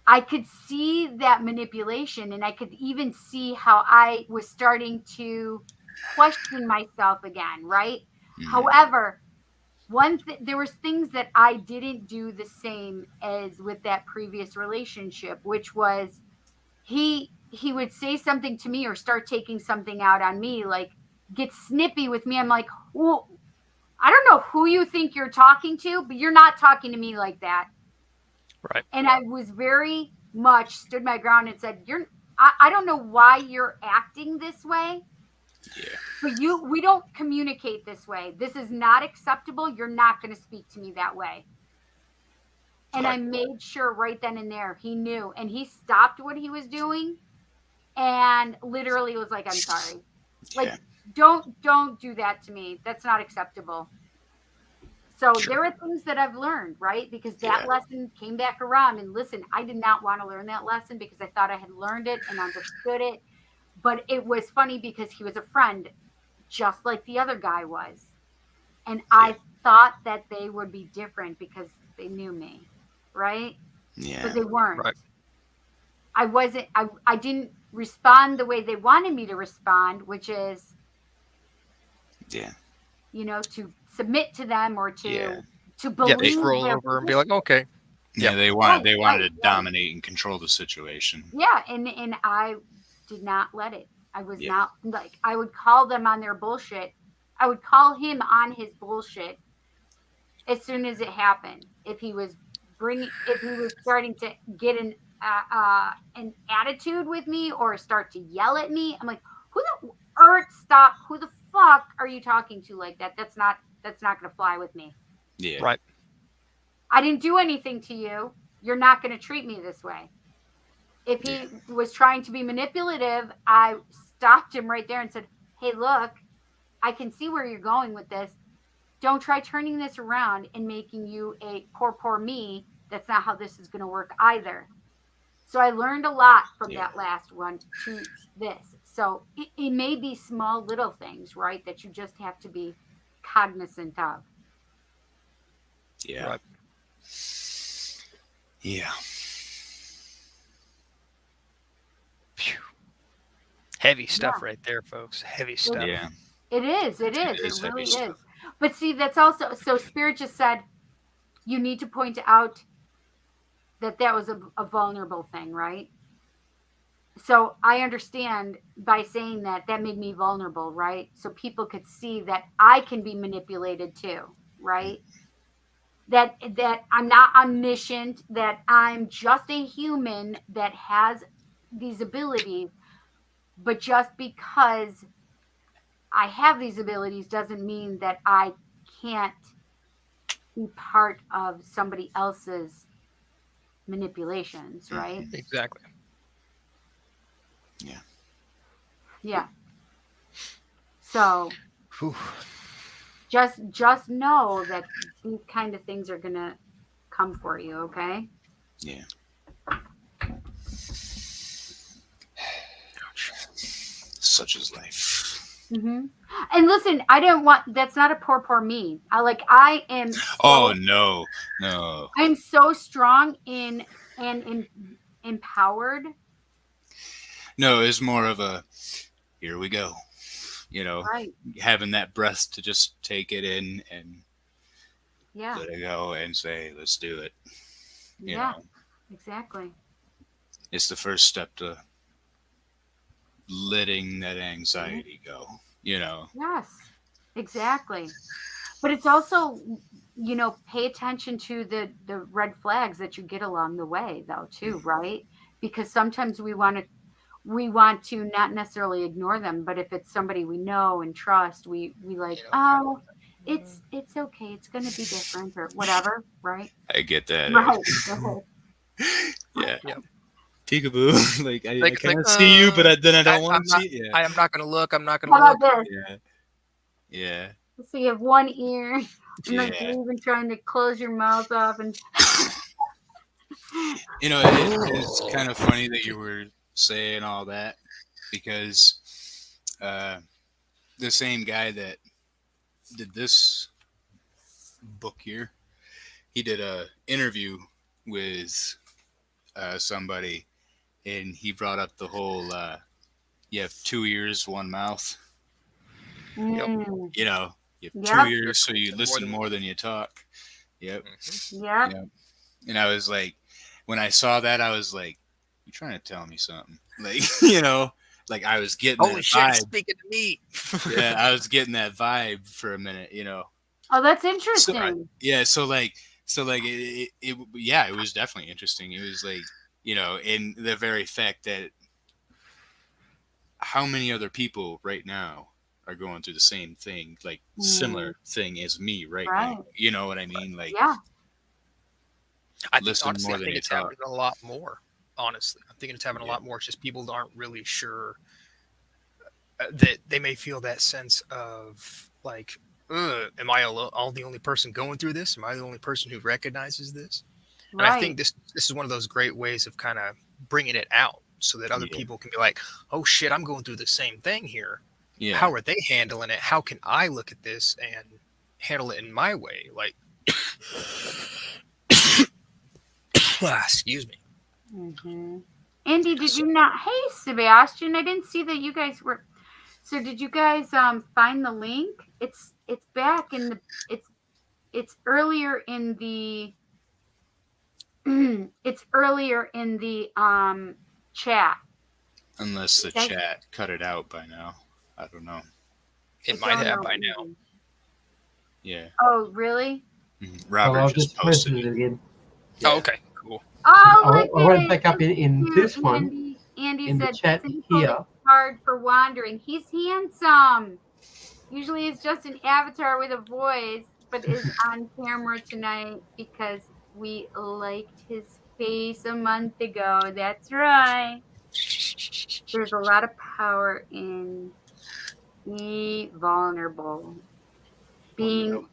I could see that manipulation, and I could even see how I was starting to question myself again. Right. However, there was things that I didn't do the same as with that previous relationship, which was he would say something to me or start taking something out on me, like get snippy with me. I'm like, well, I don't know who you think you're talking to, but you're not talking to me like that. Right. And I was very much stood my ground and said, I don't know why you're acting this way. Yeah. But we don't communicate this way. This is not acceptable. You're not going to speak to me that way. And I made sure right then and there he knew, and he stopped what he was doing and literally was like, I'm sorry. Like, don't do that to me. That's not acceptable. So there are things that I've learned, right? Because that lesson came back around, and listen, I did not want to learn that lesson because I thought I had learned it and understood it. But it was funny because he was a friend, just like the other guy was. And I thought that they would be different because they knew me, right? Yeah. But they weren't. Right. I didn't respond the way they wanted me to respond, which is, to submit to them or to believe. They roll over and be like, okay. Yeah, they wanted to dominate and control the situation. Yeah, and I did not let it. I was not like, I would call them on their bullshit. I would call him on his bullshit as soon as it happened. If he was starting to get an attitude with me or start to yell at me, I'm like, Who the Earth? Stop! Who the fuck are you talking to like that? That's not gonna fly with me. Yeah. Right. I didn't do anything to you. You're not gonna treat me this way. If he was trying to be manipulative, I stopped him right there and said, "Hey, look, I can see where you're going with this. Don't try turning this around and making you a poor me. That's not how this is going to work either." So I learned a lot from that last one to this. So it may be small little things, right, that you just have to be cognizant of. Yeah. Right. Yeah. Phew. Heavy stuff right there, folks. Heavy stuff. Yeah. It is. is It heavy really stuff. is. But see, that's also, so Spirit just said, you need to point out that was a vulnerable thing, right? So I understand by saying that made me vulnerable, right? So people could see that I can be manipulated too, right? That I'm not omniscient, that I'm just a human that has these abilities, but just because I have these abilities doesn't mean that I can't be part of somebody else's manipulations, right? Exactly. Yeah. Yeah. So Whew. just know that these kind of things are gonna come for you, okay? Yeah. Such is life. Mm-hmm. And listen, I don't want. That's not a poor me. I am. Oh no. I'm so strong and empowered. No, it's more of a here we go. Right. Having that breath to just take it in and Yeah. let it go and say, let's do it. You Yeah. know, Exactly. it's the first step to letting that anxiety go, Yes. Exactly. But it's also, pay attention to the red flags that you get along the way, though, too, right? Because sometimes we want to not necessarily ignore them, but if it's somebody we know and trust, we like, oh, it's okay, it's going to be different or whatever, right? I get that. Right. Yeah. Yep. Peekaboo. I Like, can't see you, but then I don't I'm want to not- see you. I am not going to look. I'm not going How to about look. this? Yeah. So you have one ear, and like Yeah. you're even trying to close your mouth off, and It's kind of funny that you were saying all that because the same guy that did this book here, he did a interview with somebody, and he brought up the whole you have 2 ears, 1 mouth. Mm, You have Yep. 2 ears, so you listen more than you talk. Yep. yeah, Yep. And I was like, when I saw that, I was like, "You trying to tell me something?" I was getting Holy that shit, vibe. speaking to me. Yeah, I was getting that vibe for a minute. Oh, that's interesting. It was definitely interesting. It was in the very fact that how many other people right now are going through the same thing, similar thing as me right now. You know what I mean? Yeah. I think, listen honestly, more I than think you it's talk. happening a lot more. Honestly, I'm thinking it's happening a lot more. It's just people aren't really sure that they may feel that sense of like, am I all the only person going through this? Am I the only person who recognizes this? And I think this is one of those great ways of kind of bringing it out so that other people can be like, oh shit, I'm going through the same thing here. Yeah. How are they handling it? How can I look at this and handle it in my way? Like, excuse me. Mm-hmm. Andy, did you not? Hey, Sebastian, I didn't see that you guys were. So did you guys find the link? It's back in the it's earlier in the it's earlier in the chat. Unless the chat cut it out by now. I don't know. It might have by now. Yeah. Oh, really? Robert I'll just posted posted it again. Oh, okay, cool. Oh, I won't back up in this one. Andy In the said chat Cindy here. called it hard for wandering. He's handsome. Usually he's just an avatar with a voice, but is on camera tonight because we liked his face a month ago. That's right. There's a lot of power in be vulnerable. Being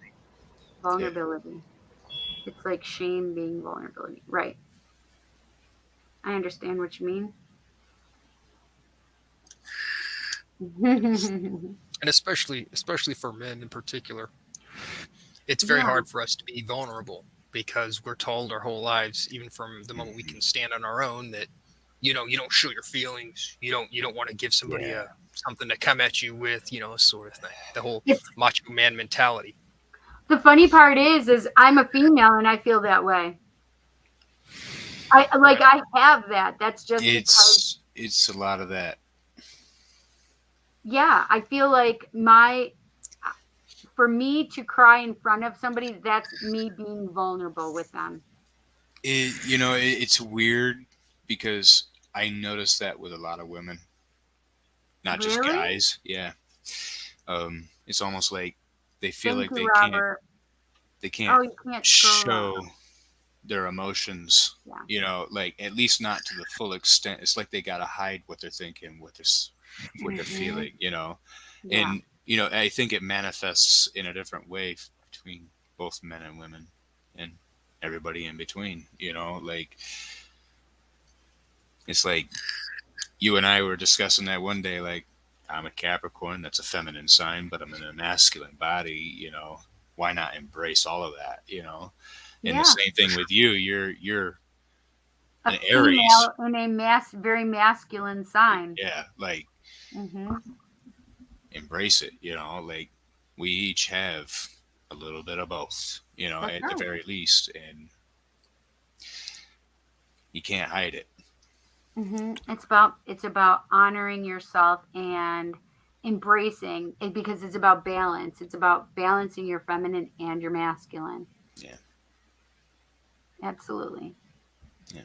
vulnerability. It's like shame being vulnerability. Right. I understand what you mean. And especially for men in particular, it's very Yeah. hard for us to be vulnerable because we're told our whole lives, even from the moment we can stand on our own, that you don't show your feelings. You don't want to give somebody something to come at you with, sort of thing. The whole It's- macho man mentality. The funny part is I'm a female and I feel that way. I have that. That's just because It's a lot of that. yeah, I feel like for me to cry in front of somebody, that's me being vulnerable with them. It's weird because I noticed that with a lot of women, not just Really? guys. Yeah. It's almost like they feel Thank like you, they Robert. can't You can't scroll show up. their emotions. Yeah. Like at least not to the full extent. It's like they gotta hide what they're thinking, what they're feeling. Yeah. And I think it manifests in a different way between both men and women and everybody in between. Like it's like you and I were discussing that one day. Like I'm a Capricorn, that's a feminine sign, but I'm in a masculine body. Why not embrace all of that? And Yeah. the same thing with you. You're A an Aries. female in a very masculine sign. Yeah, like Mm-hmm. embrace it. Like we each have a little bit of both. That's At the right. very least, and you can't hide it. Mm-hmm. It's about honoring yourself and embracing it because it's about balance. It's about balancing your feminine and your masculine. Yeah. Absolutely. Yeah.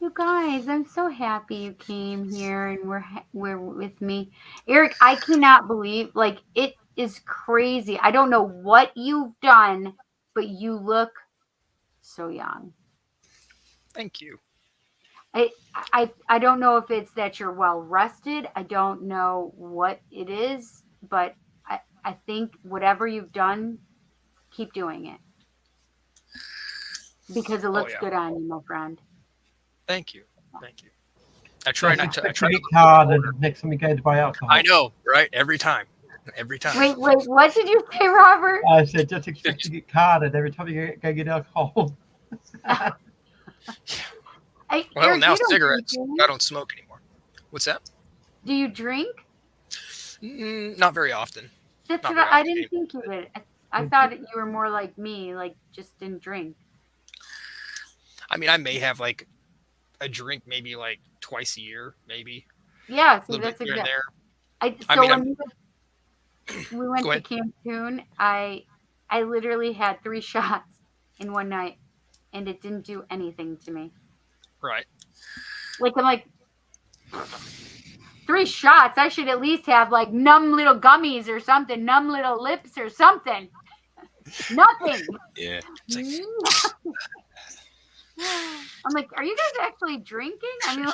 You guys, I'm so happy you came here and we're with me. Eric, I cannot believe it is crazy. I don't know what you've done, but you look so young. Thank you. I don't know if it's that you're well rested. I don't know what it is, but I think whatever you've done, keep doing it. Because it looks yeah. good on you, my friend. Thank you. I try not to. I try Get to. carded next time you go to buy alcohol. I know, right? Every time. Wait, what did you say, Robert? I said just expect to get carded every time you go get alcohol. Well, Eric, now you don't cigarettes. drink, do you? I don't smoke anymore. What's that? Do you drink? Not very often. That's Not what very I often didn't think you did. I thought that you were more like me, like just didn't drink. I mean, I may have like a drink maybe like twice a year, maybe. Yeah, A see, little that's bit here and exactly. there. So mean, when we went Go to ahead. Cancun, I literally had 3 shots in one night, and it didn't do anything to me. Right. I'm like 3 shots. I should at least have like numb little gummies or something, numb little lips or something. Nothing. Yeah. It's like, I'm like, are you guys actually drinking? I mean,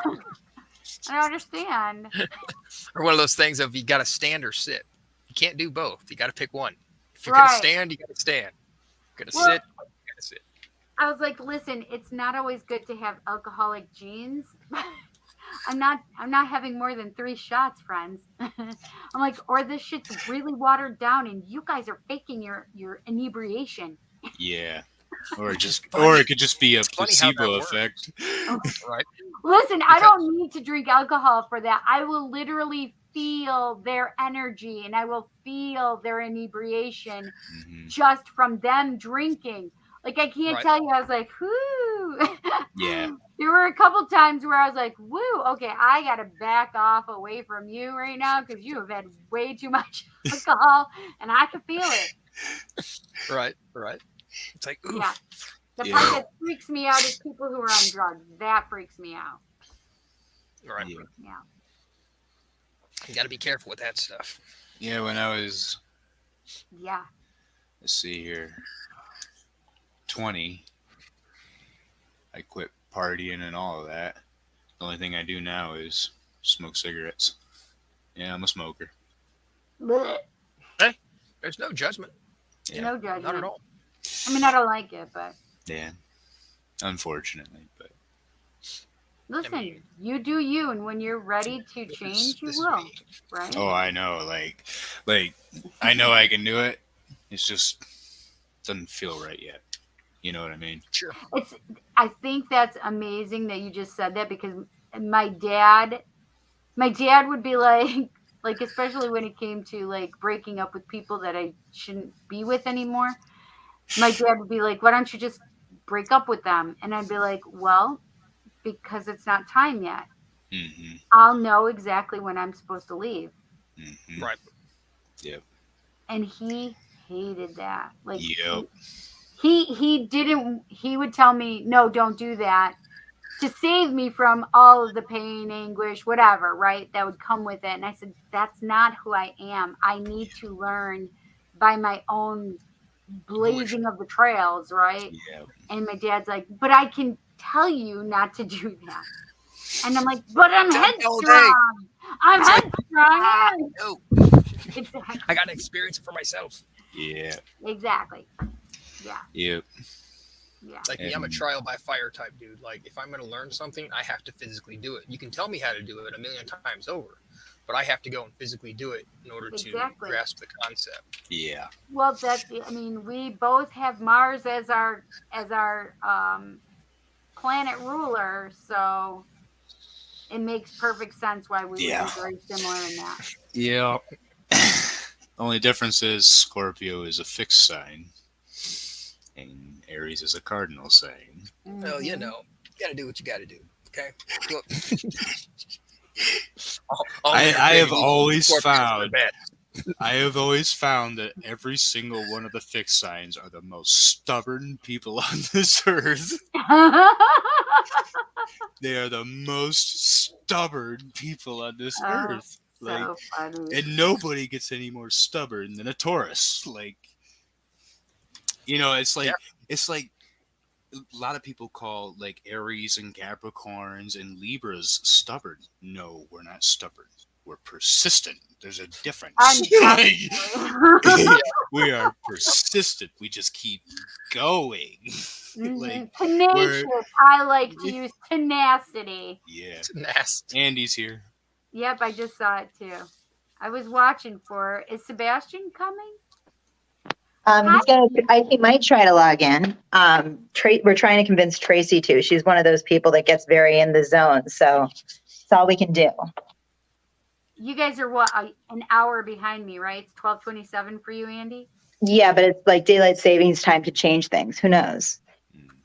I don't understand. or one of those things of you got to stand or sit. You can't do both. You got to pick one. If you're gonna Right. stand, you got to stand. You're gonna Well- sit. You got to sit. I was like, listen, it's not always good to have alcoholic genes. I'm not having more than 3 shots, friends. I'm like, or this shit's really watered down and you guys are faking your inebriation. Yeah. Or it funny. could just be a It's funny how that placebo works. effect. Right. Listen, I Because- don't need to drink alcohol for that. I will literally feel their energy and I will feel their inebriation Mhm. just from them drinking. Like, I can't Right. tell you, I was like, whoo. Yeah. There were a couple times where I was like, woo, okay, I got to back off away from you right now because you have had way too much alcohol and I can feel it. Right. It's like, ooh. Yeah. The Yeah. part that freaks me out is people who are on drugs. That freaks me out. Right. Yeah. Yeah. You got to be careful with that stuff. Yeah, when I was, Yeah. let's see here, 20, I quit partying and all of that. The only thing I do now is smoke cigarettes. Yeah, I'm a smoker. Blech. There's no judgment. Yeah. No judgment. Not at all. I mean, I don't like it, but Yeah, unfortunately, but listen, you do you, and when you're ready to change, you This is will, me. right? oh, I know, like I know I can do it. It's just doesn't feel right yet. You know what I mean? Sure. I think that's amazing that you just said that, because my dad would be like especially when it came to like breaking up with people that I shouldn't be with anymore. My dad would be like, "Why don't you just break up with them?" And I'd be like, "Well, because it's not time yet. Mm-hmm. I'll know exactly when I'm supposed to leave." Mm-hmm. Right. Yep. And he hated that. Like Yep. he would tell me, "No, don't do that," to save me from all of the pain, anguish, whatever, right? That would come with it. And I said, "That's not who I am. I need to learn by my own blazing of the trails," right? Yep. And my dad's like, "But I can tell you not to do that." And I'm like, "But I'm Tell me all day. headstrong. I'm It's like, headstrong." No, Exactly. I got to experience it for myself. Yeah. Exactly. Yeah. Yep. Yeah. Like me, I'm a trial by fire type dude. Like if I'm going to learn something, I have to physically do it. You can tell me how to do it a million times over, but I have to go and physically do it in order Exactly. to grasp the concept. Yeah. Well, I mean, we both have Mars as our planet ruler, so it makes perfect sense why we would Yeah. be very similar in that. Yeah. Only difference is Scorpio is a fixed sign, and Aries is a cardinal sign. Well, you Mhm. know, you got to do what you got to do. Okay. Look. I have always Scorpios are found bad. I have always found that every single one of the fixed signs are the most stubborn people on this earth. They are the most stubborn people on this Oh, earth. Like, so funny. and nobody gets any more stubborn than a Taurus. Like, you know, it's like a lot of people call like Aries and Capricorns and Libras stubborn. No, we're not stubborn. We're persistent. There's a difference. Undoubtedly. We are persistent. We just keep going. Like, Tenacious. I like to use tenacity. yeah. It's nasty. Andy's here. Yep, I just saw it too. I was watching for. Is Sebastian coming? He's gonna. He might try to log in. We're trying to convince Tracy to. She's one of those people that gets very in the zone. So it's all we can do. You guys are what, an hour behind me, right? It's 12:27 for you, Andy. Yeah, but it's like daylight savings time to change things. Who knows?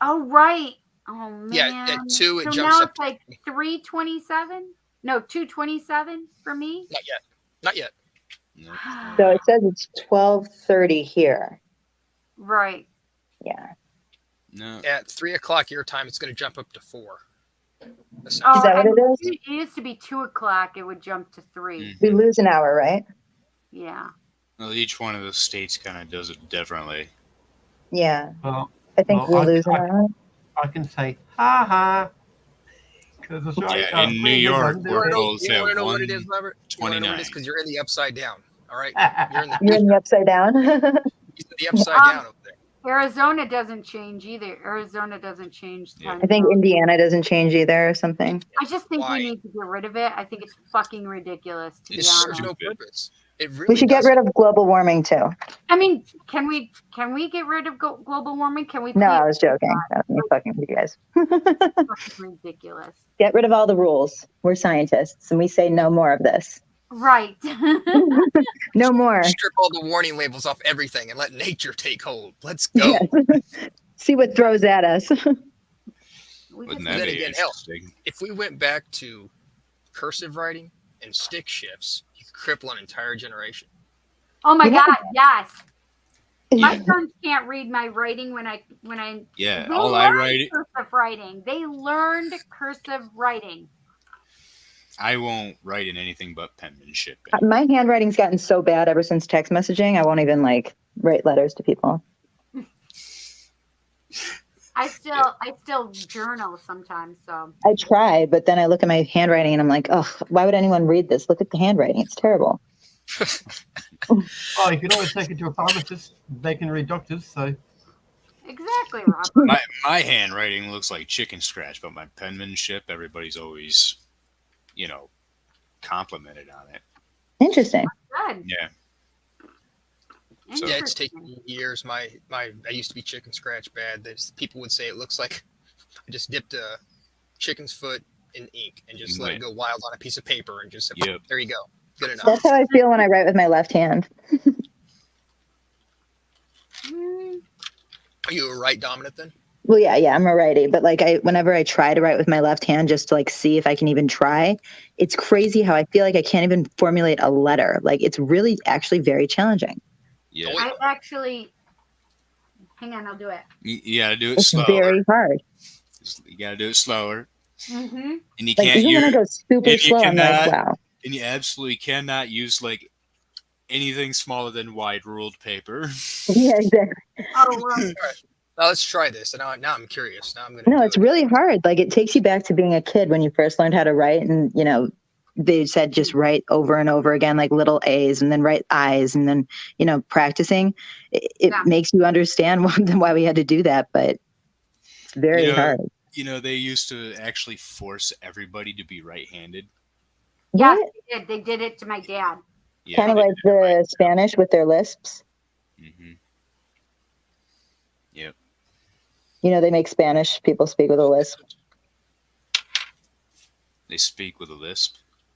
Oh right. Oh man. Yeah, at 2 it so jumps now up it's like 3:27. No, 2:27 for me. Not yet. Not yet. No. So it says it's 12:30 here. Right. Yeah. No. At 3 o'clock your time, it's going to jump up to 4. Is that what and it is? It used to be 2:00. It would jump to 3. We lose an hour, right? Yeah. Well, each one of the states kind of does it differently. Yeah. Well, I think well, we lose an hour. I can say, ha ha. Because it's right. Yeah, in New York, we're both You want at to know what it is, Robert? You want to know what 1:29. it is? Because you're in the upside down. All right? You're in the, You're in the upside down. you're in the upside down over there. Arizona doesn't change either. Arizona doesn't change Yeah. time I think zone. Indiana doesn't change either or something. I just think Why? we need to get rid of it. I think it's fucking ridiculous, to be It honest. serves no purpose. It really We should get doesn't. rid of global warming too. I mean, can we get rid of global warming? Can we? No, I please? was joking. That was me fucking with you guys. Fucking ridiculous. Get rid of all the rules. We're scientists and we say no more of this. Right. No more. Strip all the warning labels off everything and let nature take hold. Let's go. Yes. See what throws at us. We Wouldn't just- that Then be again, hell, interesting? If we went back to cursive writing and stick shifts, you could cripple an entire generation. oh my Yeah. God! Yes. My sons can't read my writing when I. Yeah, They all I learned write. cursive writing. They learned cursive writing. I won't write in anything but penmanship. My handwriting's gotten so bad ever since text messaging. I won't even like write letters to people. I still journal sometimes. So I try, but then I look at my handwriting and I'm like, oh, why would anyone read this? Look at the handwriting. It's terrible. Well, you can always take it to a pharmacist. They can read doctors. So exactly, Robert. My handwriting looks like chicken scratch, but my penmanship, everybody's always, complimented on it. Interesting. Good. Yeah. Yeah, it's Interesting. taken me years. I used to be chicken scratch bad. People would say it looks like I just dipped a chicken's foot in ink and just let it go wild on a piece of paper and just said, Yep. there you go. Good enough. That's how I feel when I write with my left hand. Are you a right dominant then? Well, yeah, I'm a righty, but like whenever I try to write with my left hand, just to like see if I can even try, it's crazy how I feel like I can't even formulate a letter. Like it's really actually very challenging. Yeah. I actually, hang on, I'll do it. You gotta do it It's slower. very hard. You gotta do it slower. Mm-hmm. And you Like can't even when I use, go super and you slow, I'm like, cannot- wow. and you absolutely cannot use like anything smaller than wide ruled paper. Yeah, exactly. Oh, well, Now let's try this. Now I'm curious. Now I'm gonna. No, do it's it. really hard. Like it takes you back to being a kid when you first learned how to write, and they said just write over and over again, like little A's, and then write I's, and then practicing. It Yeah. makes you understand why we had to do that, but it's very hard. They used to actually force everybody to be right-handed. yeah, What? they did it to my dad. Yeah, Kind of they like did it right. the Spanish with their lisps. Mhm. Yep. They make Spanish people speak with a lisp. They speak with a lisp.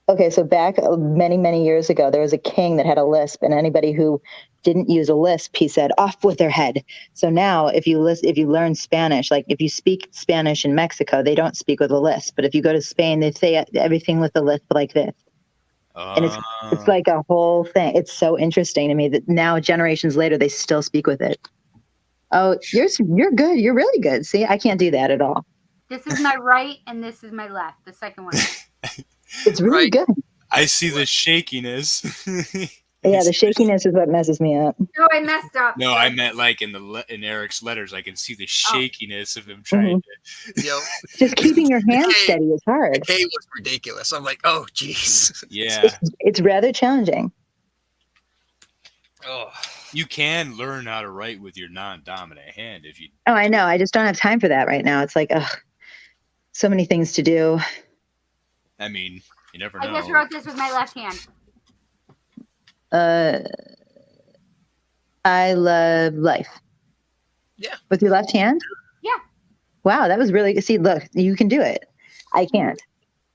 Okay, so back many, many years ago, there was a king that had a lisp, and anybody who didn't use a lisp, he said, off with their head. So now, if you learn Spanish, like if you speak Spanish in Mexico, they don't speak with a lisp. But if you go to Spain, they say everything with a lisp like this. And it's like a whole thing. It's so interesting to me that now, generations later, they still speak with it. Oh, you're good. You're really good. See, I can't do that at all. This is my right, and this is my left. The second one. It's really Right. good. I see the shakiness. Yeah, the shakiness is what messes me up. Oh, I messed up. No, I meant like in Eric's letters, I can see the shakiness of him trying to. Yo, Just keeping your hands steady is hard. K was ridiculous. I'm like, oh, jeez. Yeah, It's rather challenging. Oh, you can learn how to write with your non-dominant hand if you. Oh, I know. I just don't have time for that right now. It's like, ugh, so many things to do. I mean, you never I know. just wrote this with my left hand. I love life. Yeah. With your left hand? Yeah. Wow, that was really, see, look, you can do it. I can't.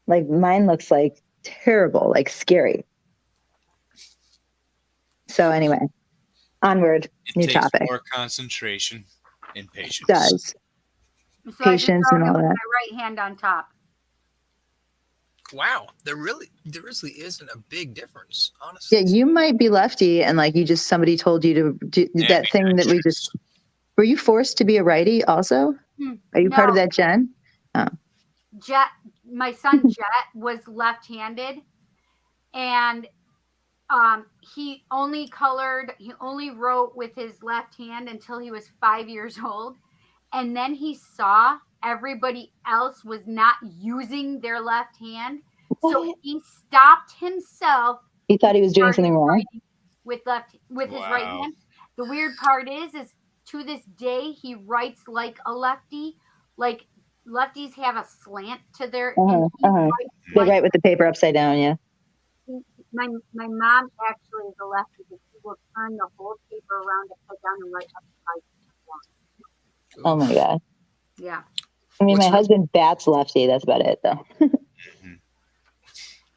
Like mine looks like terrible, like scary. So anyway, onward, It new takes topic. more concentration and patience. It does. So Patience I just wrote and it all with that. my right hand on top. wow. There really isn't a big difference, honestly. Yeah, you might be lefty and like somebody told you to do that thing that we just, were you forced to be a righty also? Are you part of No. that gen? Jet, my son Jet was left-handed, and he only wrote with his left hand until he was 5 years old, and then he saw everybody else was not using their left hand, so What? he stopped himself. He thought he was doing started something wrong. writing with his right Wow. hand. The weird part is to this day he writes like a lefty. Like lefties have a slant to their. and he writes They like- write with the paper upside down, yeah. my mom actually is a lefty, but she will turn the whole paper around upside down and write upside down. Oh my god. Yeah. I mean, What's my the- husband bats lefty. That's about it, though.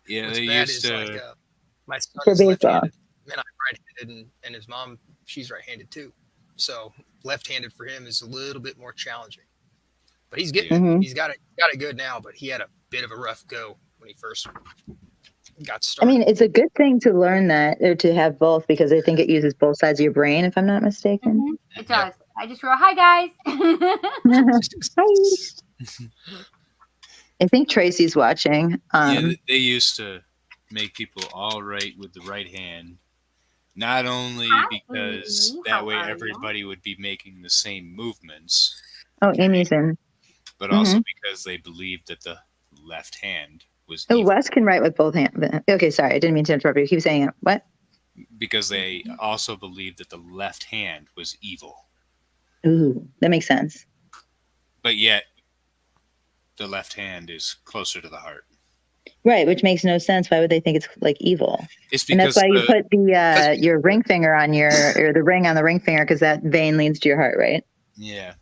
Yeah, What's they bad used is to. like my son For is baseball. left-handed, and I'm right-handed, and his mom, she's right-handed too. So left-handed for him is a little bit more challenging. But he's getting Mhm. it. He's got it good now, but he had a bit of a rough go when he first got I started. mean, it's a good thing to learn that or to have both because I think it uses both sides of your brain, if I'm not mistaken. It does. I just wrote, hi guys. Hi. I think Tracy's watching. They used to make people all right with the right hand, not only Hi, because Amy. that How way are you? everybody would be making the same movements, Oh, Amy's in. but also because they believed that the left hand was Oh, evil. Wes can write with both hands. Okay, sorry, I didn't mean to interrupt you. Keep saying it. What? Because they also believed that the left hand was evil, Ooh, that makes sense. but yet the left hand is closer to the heart. Right, which makes no sense. Why would they think it's like evil? It's And that's because why you put the your ring finger on or the ring on the ring finger, because that vein leads to your heart, right? yeah,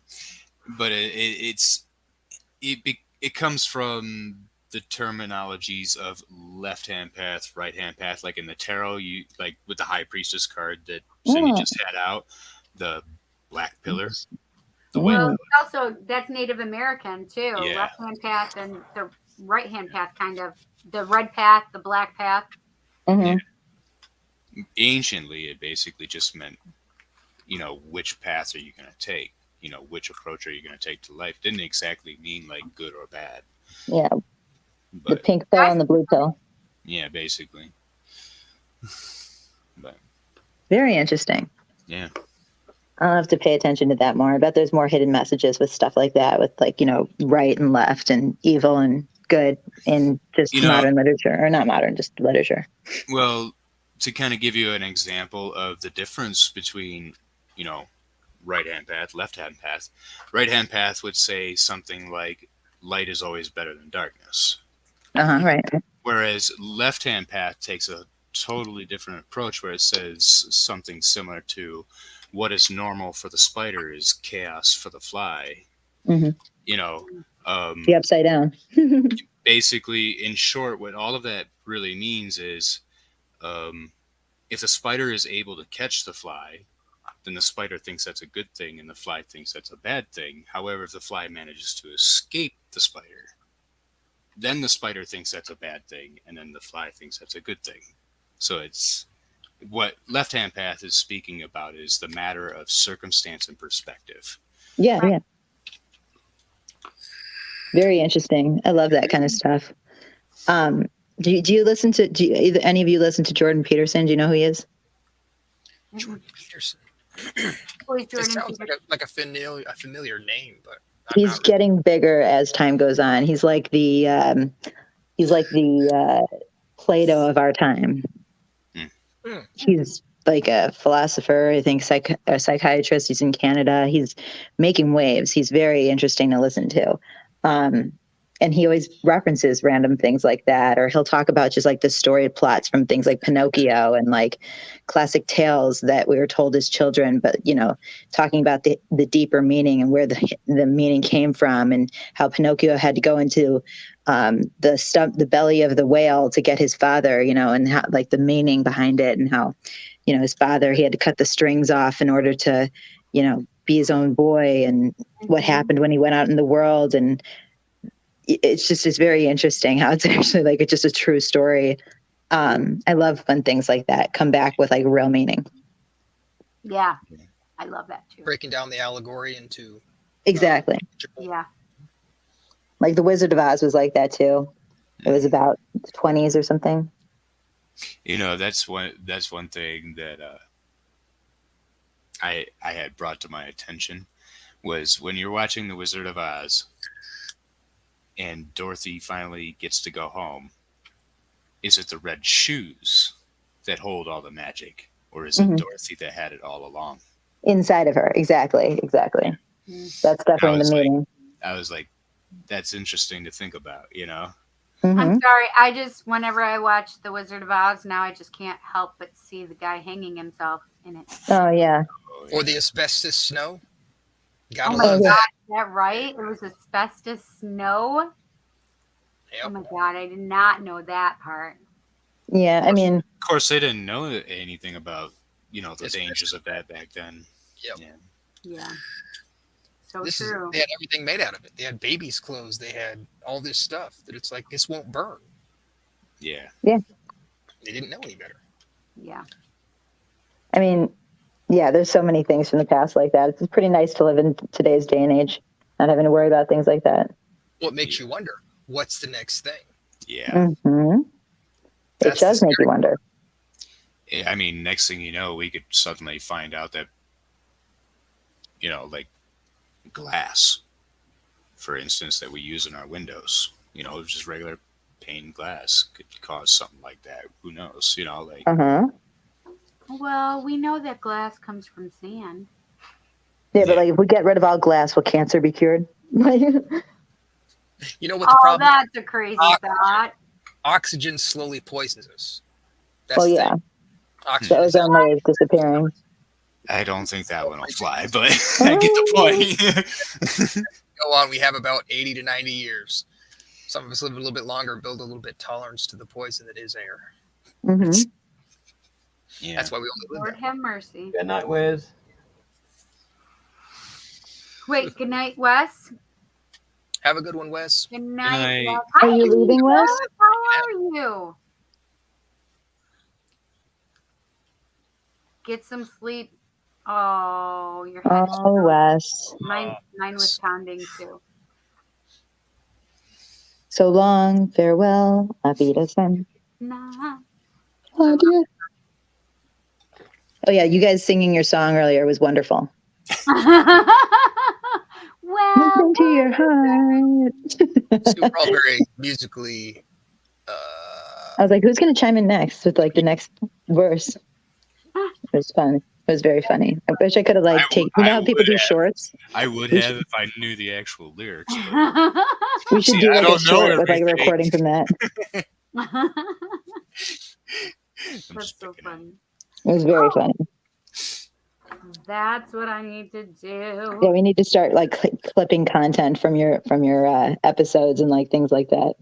but it comes from the terminologies of left hand path, right hand path. Like in the tarot, you like with the High Priestess card that Cindy just had out, the black pillar. The white Well, also that's Native American too. Yeah. Left hand path and the right hand path, kind of the red path, the black path. Anciently, it basically just meant, which path are you going to take? Which approach are you going to take to life? Didn't exactly mean like good or bad. Yeah, the But pink pill and the blue pill. yeah, basically. But Very interesting. yeah. I'll have to pay attention to that more. I bet there's more hidden messages with stuff like that, with like, right and left and evil and good in just modern literature, or not modern, just literature. Well, to kind of give you an example of the difference between, right hand path, left hand path. Right hand path would say something like light is always better than darkness. Right. Whereas left hand path takes a totally different approach where it says something similar to what is normal for the spider is chaos for the fly. The upside down. Basically, in short, what all of that really means is if the spider is able to catch the fly, then the spider thinks that's a good thing and the fly thinks that's a bad thing. However, if the fly manages to escape the spider, then the spider thinks that's a bad thing and then the fly thinks that's a good thing. So it's what left hand path is speaking about is the matter of circumstance and perspective. Yeah. Very interesting. I love that kind of stuff. Do you listen to? Any of you listen to Jordan Peterson? Do you know who he is? Jordan Peterson. Who's It Jordan sounds Peterson? like a familiar name, but He's getting bigger as time goes on. He's like the Plato of our time. He's like a philosopher, I think a psychiatrist. He's in Canada. He's making waves. He's very interesting to listen to. And he always references random things like that, or he'll talk about just like the story plots from things like Pinocchio and like classic tales that we were told as children, but talking about the deeper meaning and where the meaning came from, and how Pinocchio had to go into the belly of the whale to get his father, and how like the meaning behind it, and how his father, he had to cut the strings off in order to be his own boy, and what happened when he went out in the world. And it's very interesting how it's actually like it's just a true story. I love when things like that come back with like real meaning. Yeah, I love that too. breaking down the allegory into Exactly. Yeah. Like the Wizard of Oz was like that too. It was about the 20s or something. That's one thing that I had brought to my attention was when you're watching The Wizard of Oz and Dorothy finally gets to go home, is it the red shoes that hold all the magic, or is it Dorothy that had it all along? Inside of her. Exactly. That's definitely the meaning. I was like, that's interesting to think about, I'm sorry. Whenever I watch The Wizard of Oz now, I just can't help but see the guy hanging himself in it. Oh, yeah. or the asbestos snow. Gotta Oh my love God, that. is that right? It was asbestos snow. Yep. Oh my God, I did not know that part. Yeah, I mean, Of course, they didn't know anything about, the dangers of that back then. Yep. Yeah. So They true. had everything made out of it. They had babies' clothes. They had all this stuff that it's like, this won't burn. Yeah. They didn't know any better. Yeah. I mean, yeah, there's so many things from the past like that. It's pretty nice to live in today's day and age, not having to worry about things like that. Well, it makes you wonder, what's the next thing? Yeah. hmm It That's the does make you wonder. I mean, next thing you know, we could suddenly find out that, like glass, for instance, that we use in our windows, just regular pane glass could cause something like that. Who knows? Like, Uh-huh. Well, we know that glass comes from sand. Yeah, but Yeah. like if we get rid of all glass, will cancer be cured? You know what the Oh, problem? that's a crazy thought. Oxygen slowly poisons us. That's Well, the yeah. thing. The Oxygen is ozone layer is disappearing. I don't think that one will fly, but I get the point. go on. We have about 80 to 90 years. Some of us live a little bit longer, build a little bit tolerance to the poison that is air. hmm Yeah. That's why we only live Lord that. have mercy. Good night, Wes. Wait, good night, Wes. Have a good one, Wes. Good night, night. Wes. Are Hi, you leaving, Wes? How are you? Get some sleep. Oh, your head. Oh, Wes. Mine was pounding too. So long, farewell, Auf Wiedersehen. Nah. Adieu. Oh yeah, you guys singing your song earlier was wonderful. Well, Listen to your heart. So we're all very musically. I was like, who's going to chime in next with like the next verse? It was fun. It was very funny. I wish I could have like taken. You know how people do shorts? I would We have should- if I knew the actual lyrics. But We should See, do I like a don't know short with like a everything. recording from that. I'm That's just so picking on funny. It was very funny. That's what I need to Yeah, do. we need to start like clipping content from your episodes and like things like that.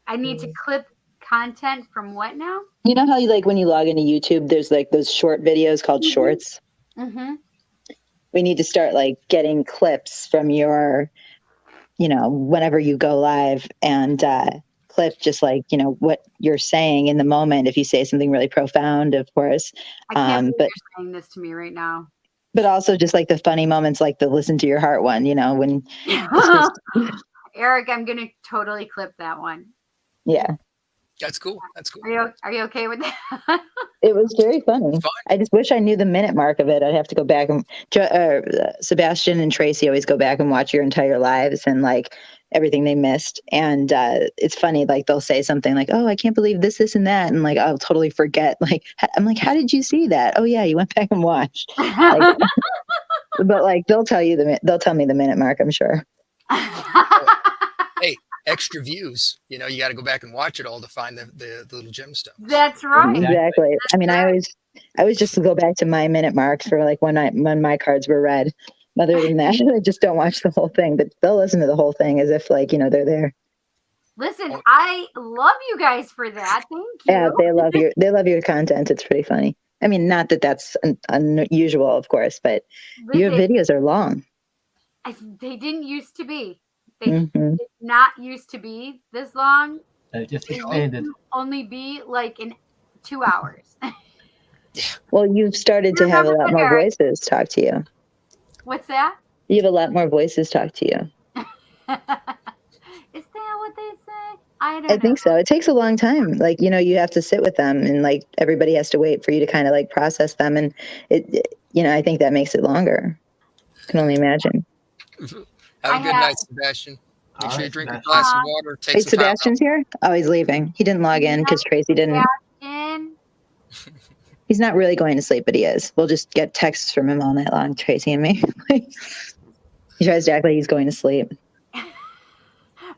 I need to clip content from what now? You know how you like when you log into YouTube, there's like those short videos called shorts. Mm-hmm. We need to start like getting clips from your, whenever you go live and clip just like, what you're saying in the moment. If you say something really profound, of course, I can't believe but you're saying this to me right now. but also just like the funny moments, like the listen to your heart one, when it's just, Eric, I'm gonna totally clip that one. yeah, That's cool. That's cool. Are you okay with that? it was very funny. Fine. I just wish I knew the minute mark of it. I'd have to go back and Sebastian and Tracy always go back and watch your entire lives and like everything they missed. And it's funny, like they'll say something like, "Oh, I can't believe this, and that," and like I'll totally forget. Like I'm like, "How did you see that?" "Oh yeah, you went back and watched." Like, but like they'll tell me the minute mark. I'm sure. Extra views. You got to go back and watch it all to find the little gemstones. That's right. Exactly. I mean, I always just go back to my minute marks for like when my cards were read. Other than that, I just don't watch the whole thing. But they'll listen to the whole thing as if like they're there. Listen, I love you guys for that. Thank you. Yeah, they love your content. It's pretty funny. I mean, not that that's unusual, of course, but your Listen, videos are long. they didn't used to be. They Mhm. did not used to be this long. It just It used expanded. to only be like in 2 hours. Well, you've started to have a Remember lot more Eric? voices talk to you. What's that? You have a lot more voices talk to you. Is that what they say? I don't I know. think so. It takes a long time. Like, you have to sit with them and like everybody has to wait for you to kind of like process them. And I think that makes it longer. I can only imagine. Have a I good have- night, Sebastian. Make All sure you right, drink a Sebastian. glass of water. Take Wait, some time out. Sebastian's here? Oh, he's leaving. He didn't log in because Tracy didn't. In. He's not really going to sleep, but he is. We'll just get texts from him all night long, Tracy and me. He tries to act like he's going to sleep.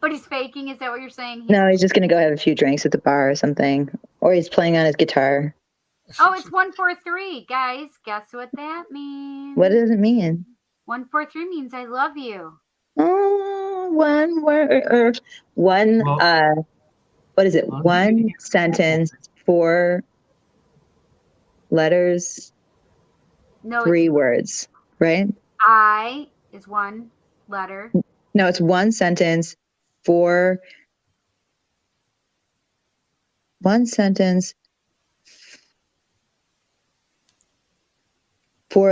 But he's faking. Is that what you're saying? No, he's just going to go have a few drinks at the bar or something. Or he's playing on his guitar. Oh, it's 143, guys. Guess what that means? What does it mean? 143 means I love you. Oh, one word. One, Well- what is it? One sentence, 4 letters, No, 3 words, right? I is 1 letter. No, it's 1 sentence, 4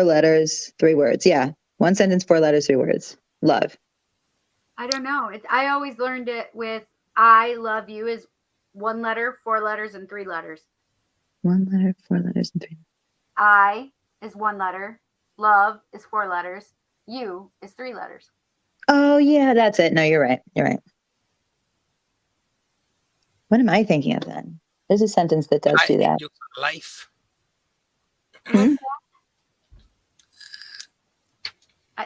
letters, 3 words. Yeah. 1 sentence, 4 letters, 3 words. Love. I don't know. I always learned it with I love you is 1 letter, 4 letters, and 3 letters. 1 letter, 4 letters, and 3. I is 1 letter. Love is 4 letters. You is 3 letters. Oh yeah, that's it. No, you're right. You're right. What am I thinking of then? There's a sentence that does I do think that. you'll life. Hmm?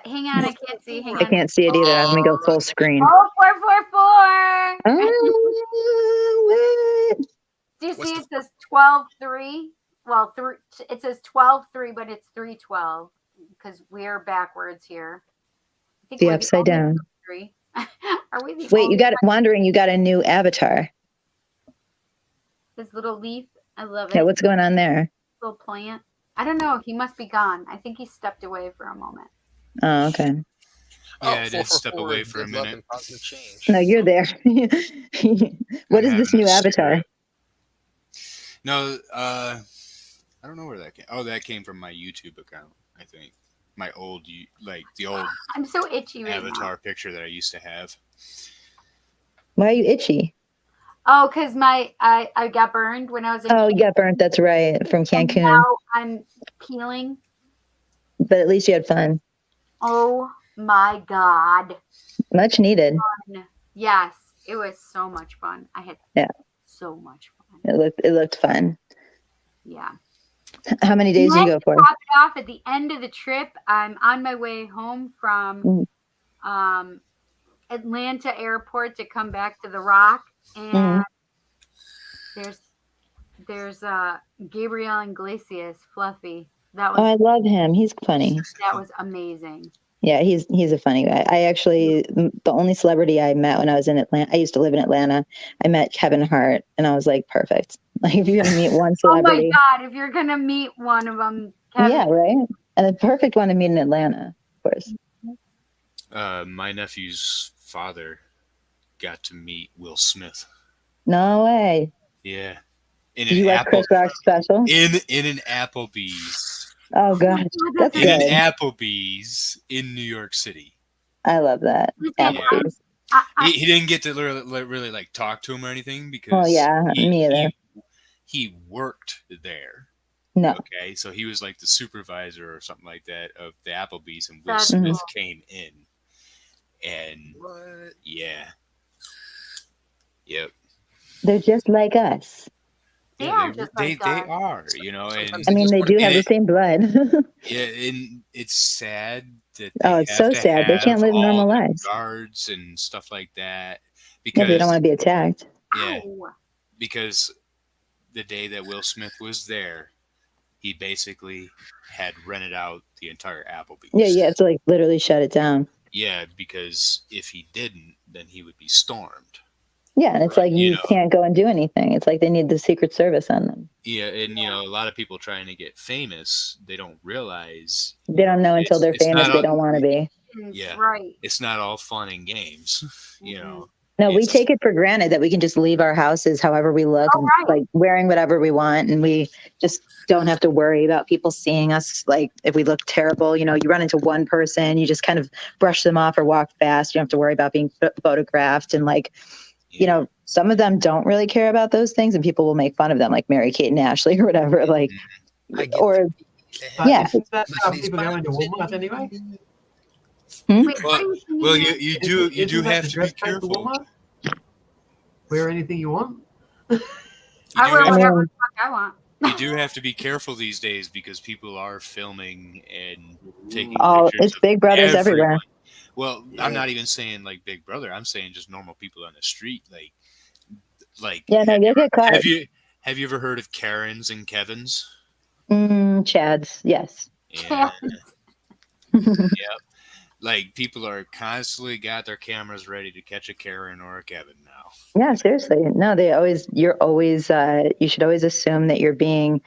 Hang on, I can't see. Hang I on. can't see it either. Let me go full screen. Oh, 444. Oh, what? Do you What's see the- it says 12-3? Well, it says 12-3, but it's 3-12 because we're backwards here. I think The we're upside only down. 3. Are we the Wait, you only got wandering. You got a new avatar. This little leaf? I love it. Yeah, what's going on there? Little plant. I don't know. He must be gone. I think he stepped away for a moment. Oh, okay. Yeah, I did step 444 away is for a good luck minute. and positive change. No, you're there. What is I'm this having new a avatar? cigarette. No, I don't know where that came. Oh, that came from my YouTube account, I think. My old, the old I'm so itchy right now. avatar picture that I used to have. Why are you itchy? Oh, because I got burned when I was in Oh, you got burnt. That's right, from and Cancun. now I'm peeling. But at least you had fun. Oh my God. Much needed. Yes, it was so much fun. I had Yeah. so much fun. It looked fun. Yeah. How many days did you go for? Top it off at the end of the trip. I'm on my way home from Atlanta airport to come back to the Rock, and there's Gabriel Iglesias, Fluffy. That Oh, I was love him. He's funny. amazing. Yeah, he's a funny guy. I actually, the only celebrity I met when I was in Atlanta, I used to live in Atlanta. I met Kevin Hart, and I was like, perfect. Like, if you're gonna meet one celebrity, Oh my God! If you're gonna meet one of them, Kevin, yeah, right. And the perfect one to meet in Atlanta, of course. My nephew's father got to meet Will Smith. No way. Yeah. In Did you watch Chris Rock's special? in an Applebee's. Oh God, that's In an good. Applebee's in New York City. I love that. Applebee's. He didn't get to really like talk to him or anything because Oh yeah, me either. he worked there. No. Okay, so he was like the supervisor or something like that of the Applebee's, and Will That's Smith cool. came in, and yeah, yep. They're just like us. They are just like they us. are, you know. And I mean, they do have the same blood. yeah, and it's sad that Oh, it's so sad. They can't live normal lives. Guards and stuff like that Yeah, because they don't want to be attacked. yeah, Ow. because the day that Will Smith was there, he basically had rented out the entire Applebee's. Yeah, you have to like literally shut it down. Yeah, because if he didn't, then he would be stormed. Yeah, and it's like you know. can't go and do anything. It's like they need the Secret Service on them. Yeah, and you know, a lot of people trying to get famous, they don't realize They don't know until they're it's famous. not They all- don't want to be. Yeah, Right. it's not all fun and games. You know, No, we It's- take it for granted that we can just leave our houses however we look, Oh, right. like wearing whatever we want, and we just don't have to worry about people seeing us. Like if we look terrible, you know, you run into one person, you just kind of brush them off or walk past. You don't have to worry about being photographed, and like, you know, some of them don't really care about those things, and people will make fun of them, like Mary Kate and Ashley or whatever. Like, I get or But yeah. isn't that how people go into Walmart anyway? Wait, well, you do Isn't that have the to be dress code for careful. Walmart? Wear anything you want. You I do wear have- whatever the fuck I want. you do have to be careful these days because people are filming and taking Oh, pictures it's of Big Brothers everywhere. everyone. Well, I'm not even saying like Big Brother. I'm saying just normal people on the street. Like Yeah, no, you'll get caught. have you ever heard of Karens and Kevins? Chads, yes. Yeah. Yep. Like people are constantly got their cameras ready to catch a Karen or a Kevin now. Yeah, seriously. No, you should always assume that you're being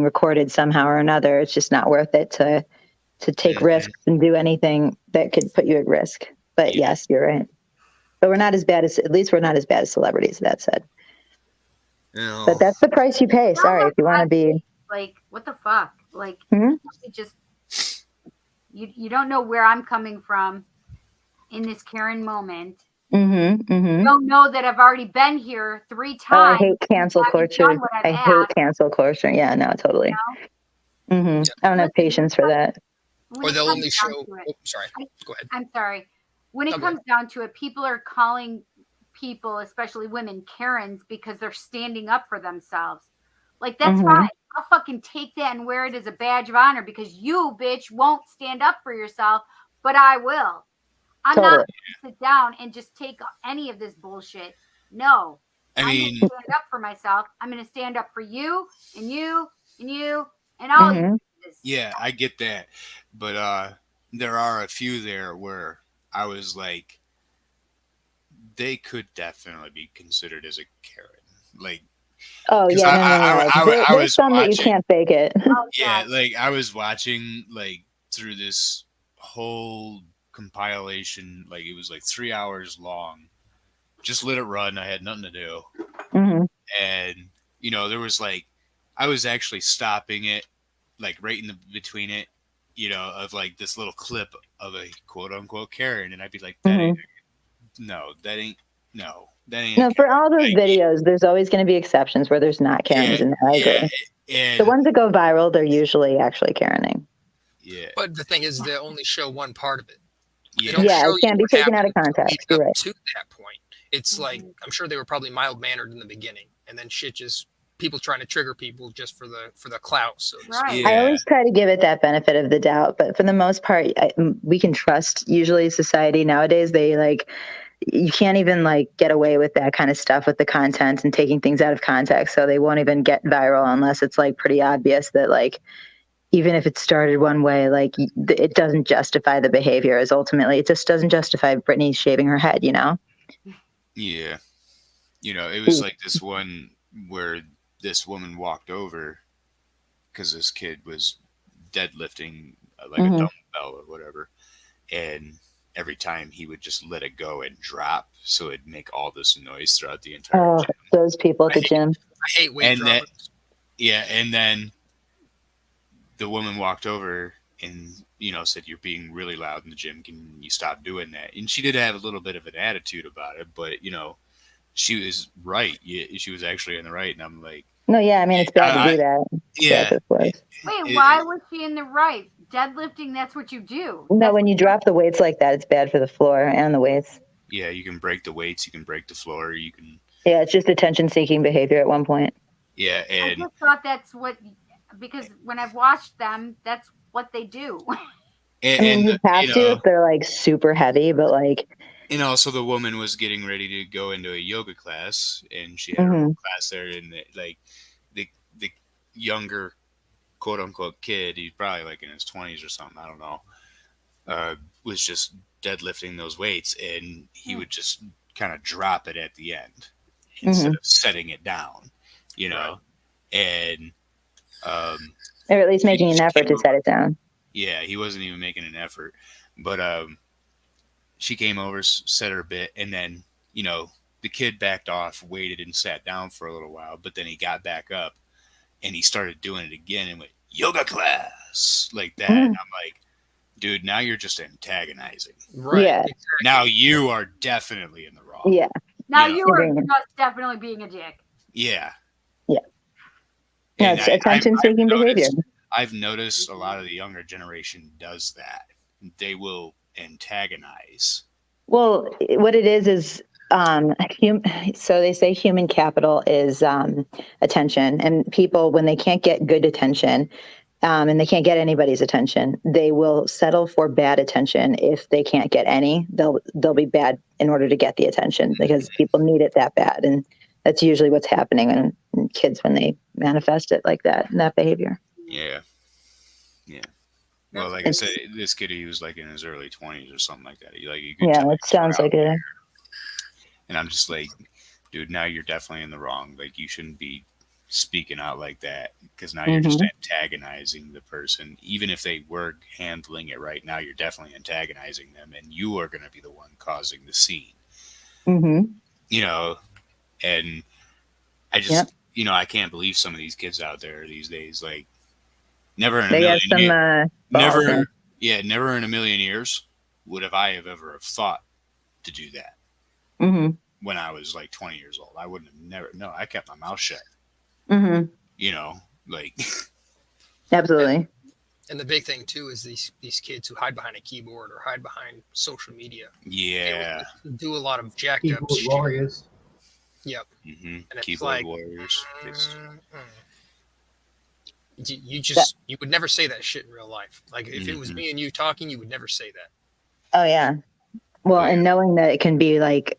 recorded somehow or another. It's just not worth it to take risks and do anything that could put you at risk. But yes, you're right. But at least we're not as bad as celebrities, that said. No. But that's the price you pay. Sorry, if you want to be. Like, what the fuck? Like, Hmm? it just you don't know where I'm coming from. in this Karen moment Mm-hmm. don't know that I've already been here 3 Oh, I times. hate cancel haven't culture. done what I've I hate asked, cancel culture. Yeah, no, totally. you Yeah. I don't have Listen, patience for that. when Or it they'll comes only down show. to it, Oh, sorry. Go ahead. I'm sorry. When it No, go ahead. comes down to it, people are calling people, especially women, Karens because they're standing up for themselves. Like, that's Mhm. fine. I'll fucking take that and wear it as a badge of honor because you, bitch, won't stand up for yourself, but I will. I'm not Totally. going to sit down and just take any of this bullshit. No. I I'm going mean, to stand up for myself. I'm going to stand up for you and you and you and all you. Mhm. bitches. yeah, I get that, but there are a few there where I was like, they could definitely be considered as a Karen. Like, Oh because yeah, no. There's was some that you watching. can't fake it. Oh, Yeah, God. like I was watching like through this whole compilation, like it was like 3 hours long. Just let it run. I had nothing to do, hmm and there was like I was actually stopping it, like right in the between it, of like this little clip of a quote unquote Karen, and I'd be like, that ain't no, that ain't no, that ain't. No, A for Karen. all those Like, videos, there's always going to be exceptions where there's not Karens, and I agree. and The ones that go viral, they're usually actually Karening. yeah, But the thing is, they only show one part of it. They yeah. don't Yeah, show it you can't be what taken out of happened context. leading You're up right. to that point. It's like I'm sure they were probably mild mannered in the beginning, and then shit just people trying to trigger people just for the clout. So to speak. Right. I Yeah. always try to give it that benefit of the doubt, but for the most part, we can trust usually society nowadays. They like, you can't even like get away with that kind of stuff with the content and taking things out of context. So they won't even get viral unless it's like pretty obvious that like, even if it started one way, like it doesn't justify the behavior. As ultimately, it just doesn't justify Britney shaving her head. Yeah. It was like this one where this woman walked over because this kid was deadlifting like a Mhm. dumbbell or whatever. And every time he would just let it go and drop. So it'd make all this noise throughout the entire Oh, gym. those people at the gym. I hate weight And that, droppers. yeah. And then the woman walked over and, said, you're being really loud in the gym. Can you stop doing that? And she did have a little bit of an attitude about it, but, she was right. Yeah, she was actually in the right. And I'm like, No, yeah, I mean it's bad to do that. yeah. Wait, why was she in the right? Deadlifting, that's what you do. No, That's when you drop the weights like that, it's bad for the floor and the weights. Yeah, you can break the weights, you can break the floor, you can. Yeah, it's just attention-seeking behavior at one point. Yeah, I and just thought that's what, because when I've watched them, that's what they do. I mean, you have to if they're like super heavy, but like. And also, the woman was getting ready to go into a yoga class, and she had her whole class there, and the younger quote unquote kid, he's probably like in his 20s or something, I don't know, was just deadlifting those weights, and he would just kind of drop it at the end instead of setting it down, and or at least making an effort to set it down. Yeah, he wasn't even making an effort, but she came over, said her bit, and then the kid backed off, waited, and sat down for a little while, but then he got back up and he started doing it again and went, yoga class, like that. And I'm like, dude, now you're just antagonizing. Right. Yeah. Exactly. Now you are definitely in the wrong. Yeah. Now Yeah. you are just definitely being a dick. Yeah. Yeah. No, And it's attention-seeking behavior. I've noticed a lot of the younger generation does that. They will antagonize. Well, what it is so they say human capital is attention, and people, when they can't get good attention, and they can't get anybody's attention, they will settle for bad attention. If they can't get any, they'll be bad in order to get the attention because people need it that bad, and that's usually what's happening in kids when they manifest it like that, in that behavior. Yeah. Yeah. Well, like I said, this kid, he was like in his early 20s or something like that. You could tell It sounds like it. And I'm just like, dude, now you're definitely in the wrong. Like, you shouldn't be speaking out like that because now you're just antagonizing the person. Even if they were handling it right now, you're definitely antagonizing them, and you are going to be the one causing the scene. Mm-hmm. And I just, I can't believe some of these kids out there these days. Like, never in a million years. Never in a million years would have I have ever have thought to do that Mm-hmm. when I was like 20 years old? I wouldn't have never. No, I kept my mouth shut. Mm-hmm. You know, like Absolutely. And the big thing too is these kids who hide behind a keyboard or hide behind social media. yeah. They do a lot of jacked up Keyboard shit. warriors. Yep. Mm-hmm. And it's Keyboard like, warriors. It's, you would never say that shit in real life. Like if it was Mhm. me and you talking, you would never say that. Oh yeah. Well, and knowing that it can be like,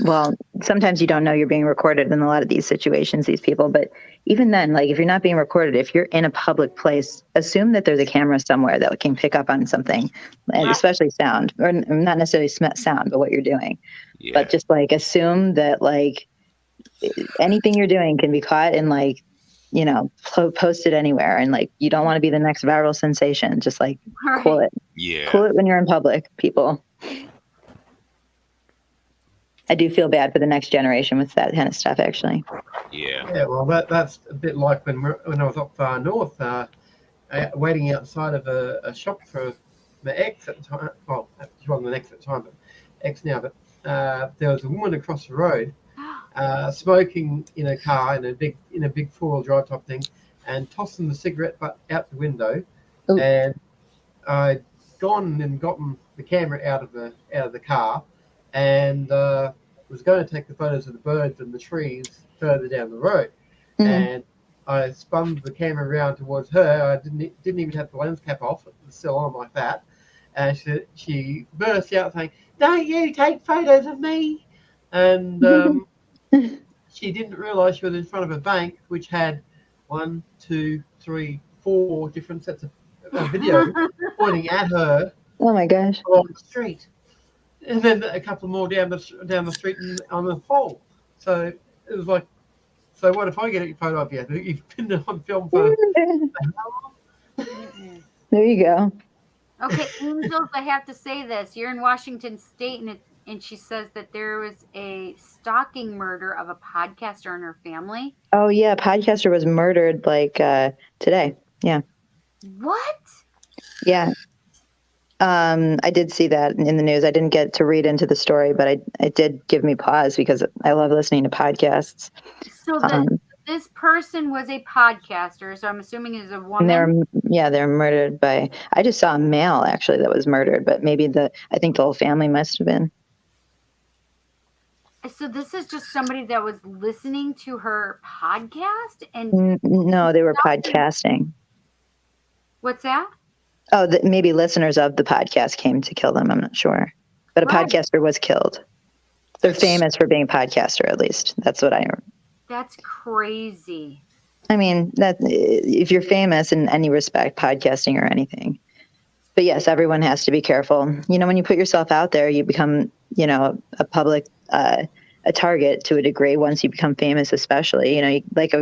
well, sometimes you don't know you're being recorded in a lot of these situations, these people, but even then, like if you're not being recorded, if you're in a public place, assume that there's a camera somewhere that can pick up on something, and especially sound, or not necessarily sound, but what you're doing. yeah. But just like assume that like anything you're doing can be caught and like, you know, posted anywhere. And like, you don't want to be the next viral sensation. Just like cool it. Yeah. Cool it when you're in public, people. I do feel bad for the next generation with that kind of stuff, actually. Yeah. Yeah, well, that's a bit like when I was up far north, waiting outside of a shop for my ex at the time. Well, she wasn't an ex at the time, but ex now. But there was a woman across the road smoking in a car in a big 4-wheel drive type thing, and tossing the cigarette butt out the window. Ooh. And I'd gone and gotten the camera out of the car, and was going to take the photos of the birds and the trees further down the road. Mhm. And I spun the camera around towards her. I didn't even have the lens cap off. It was still on like that. And she burst out saying, "Don't you take photos of me?" And she didn't realise she was in front of a bank which had 1, 2, 3, 4 different sets of video pointing at her Oh my gosh. along the street, and then a couple more down the street and on the pole. So it was like, so what if I get a photo of you? You've been on film for There you go. Okay, Angels, I have to say this. You're in Washington State, and she says that there was a stalking murder of a podcaster and her family. Oh yeah, podcaster was murdered like today. Yeah. What? Yeah. I did see that in the news. I didn't get to read into the story, but it did give me pause because I love listening to podcasts. So this person was a podcaster, so I'm assuming is a And woman. they're murdered by. I just saw a male actually that was murdered, but maybe I think the whole family must have been. So this is just somebody that was listening to her podcast, and No, they were podcasting. what's that? Oh, maybe listeners of the podcast came to kill them. I'm not sure, but a Right. podcaster was killed. They're famous for being a podcaster, at least. That's what I. That's crazy. I mean, that if you're famous in any respect, podcasting or anything. But yes, everyone has to be careful. You know, when you put yourself out there, you become, you know, a public, a target to a degree. Once you become famous, especially, you know,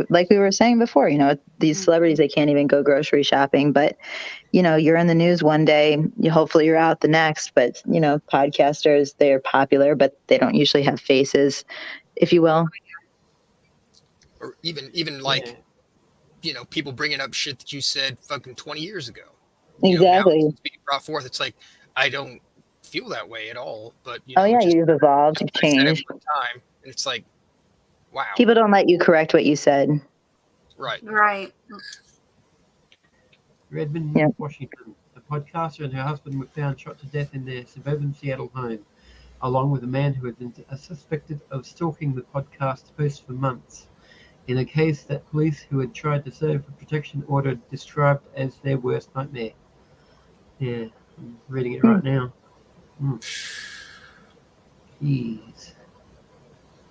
like we were saying before, you know, these celebrities, they can't even go grocery shopping. But you know, you're in the news one day, hopefully you're out the next. But you know, podcasters, they're popular, but they don't usually have faces, if you will. Or even like, you know, people bringing up shit that you said fucking 20 years ago. You know, now Exactly. it's being brought forth. It's like, I don't feel that way at all. But you Oh know, yeah, just, you've evolved, you've I said it changed. one time, and it's like, wow. People don't let you correct what you said. Right. Right. Redmond, Yeah. Washington. A podcaster and her husband were found shot to death in their suburban Seattle home, along with a man who had been suspected of stalking the podcast host for months, in a case that police who had tried to serve a protection order described as their worst nightmare. Yeah, I'm reading it right now. Jeez.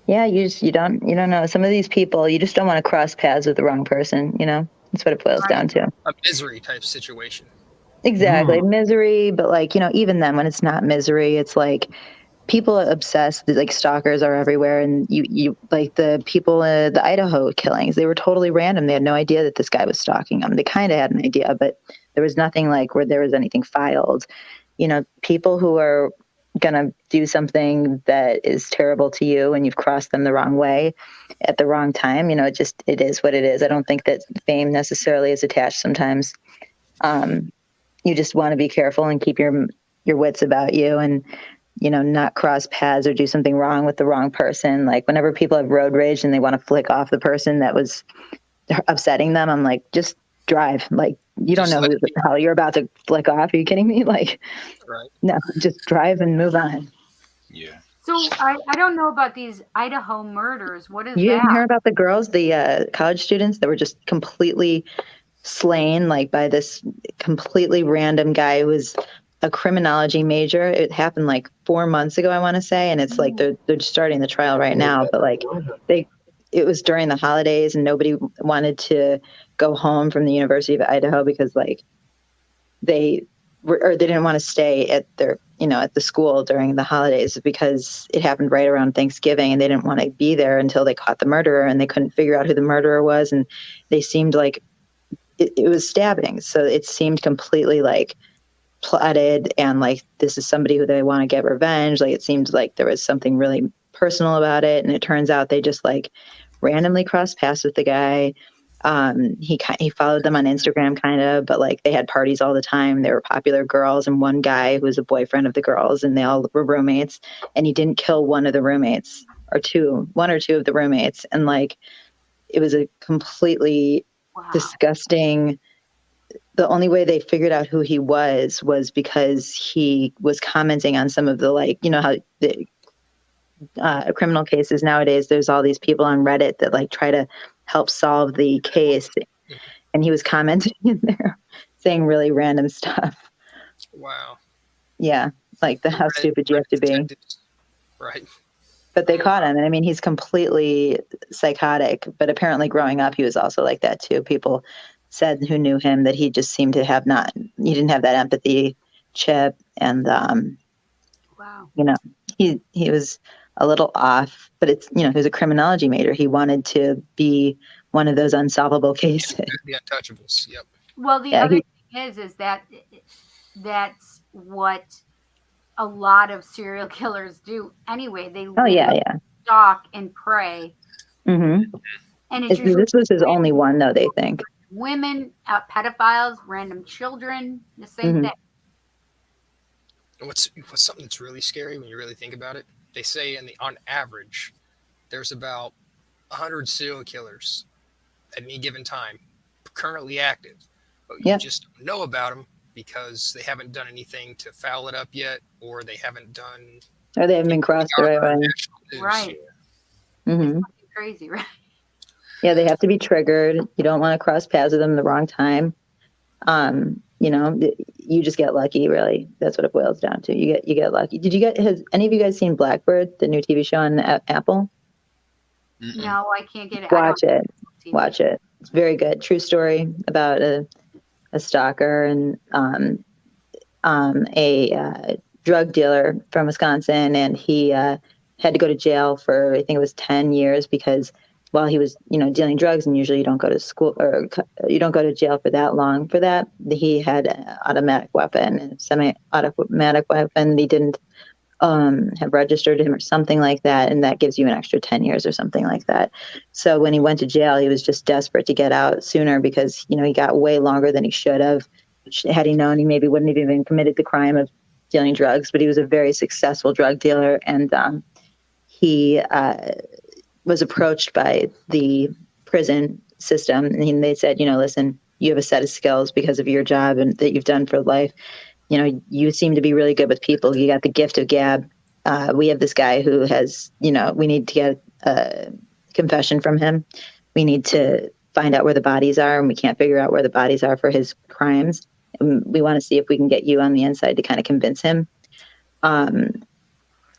Yeah, you don't know. Some of these people, you just don't want to cross paths with the wrong person. You know, that's what it boils down to. A misery type situation. Exactly, misery. But like, you know, even then, when it's not misery, it's like people are obsessed. Like stalkers are everywhere, and you like the people, the Idaho killings. They were totally random. They had no idea that this guy was stalking them. They kind of had an idea, but there was nothing like where there was anything filed. You know, people who are gonna do something that is terrible to you and you've crossed them the wrong way at the wrong time, you know, it is what it is. I don't think that fame necessarily is attached sometimes. You just want to be careful and keep your your wits about you and, not cross paths or do something wrong with the wrong person. Like whenever people have road rage and they want to flick off the person that was upsetting them, I'm like, just drive. Like, you don't Just know let who the hell you're about to flick off. Are you kidding me? Like, Right. no, just drive and move on. Yeah. So I don't know about these Idaho murders. What is You didn't hear that? about the girls, the college students that were just completely slain, like by this completely random guy who was a criminology major. It happened like 4 months ago, I want to say, and it's like they're just starting the trial right now. But like it was during the holidays, and nobody wanted to go home from the University of Idaho because like they didn't want to stay at their at the school during the holidays because it happened right around Thanksgiving, and they didn't want to be there until they caught the murderer, and they couldn't figure out who the murderer was, and they seemed like it was stabbing, so it seemed completely like plotted, and like this is somebody who they want to get revenge. Like it seemed like there was something really personal about it, and it turns out they just like randomly crossed paths with the guy. He followed them on Instagram kind of, but like they had parties all the time. They were popular girls, and one guy who was a boyfriend of the girls, and they all were roommates, and he didn't kill one of the roommates one or two of the roommates. And like, it was a completely disgusting. The only way they figured out who he was because he was commenting on some of the, like, how the criminal cases nowadays, there's all these people on Reddit that like try to help solve the case, and he was commenting in there saying really random stuff. Wow. Yeah, like how stupid you have to be. Right. But they caught him, and I mean, he's completely psychotic, but apparently growing up he was also like that too. People said who knew him that he just seemed to have he didn't have that empathy chip, and Wow. he was a little off, but it's, he was a criminology major. He wanted to be one of those unsolvable cases. The untouchables. Yep. Well, the other thing is that that's what a lot of serial killers do anyway. They stalk and prey. Mm-hmm. And it's usually this was his only one, though, they think. Women, pedophiles, random children, the same thing. And what's something that's really scary when you really think about it? They say on average, there's about 100 serial killers at any given time currently active, but you just don't know about them because they haven't done anything to foul it up yet, or they haven't done, or they haven't been crossed the right way. Right. Mm-hmm. Crazy, right? Yeah, they have to be triggered. You don't want to cross paths with them the wrong time. You just get lucky, really. That's what it boils down to. You get lucky. Has any of you guys seen Blackbird, the new TV show on Apple? No, I can't get it. Watch it. It's very good. True story about a stalker and a drug dealer from Wisconsin, and he had to go to jail for, I think it was 10 years because while he was, dealing drugs, and usually you don't go to school or you don't go to jail for that long for that, he had an automatic weapon, a semi-automatic weapon. He didn't have registered him or something like that, and that gives you an extra 10 years or something like that. So when he went to jail, he was just desperate to get out sooner because, he got way longer than he should have. Had he known, he maybe wouldn't have even committed the crime of dealing drugs, but he was a very successful drug dealer, and he was approached by the prison system, and they said, listen, you have a set of skills because of your job and that you've done for life. You seem to be really good with people. You got the gift of gab. We have this guy who has, we need to get a confession from him. We need to find out where the bodies are, and we can't figure out where the bodies are for his crimes. And we want to see if we can get you on the inside to kind of convince him. And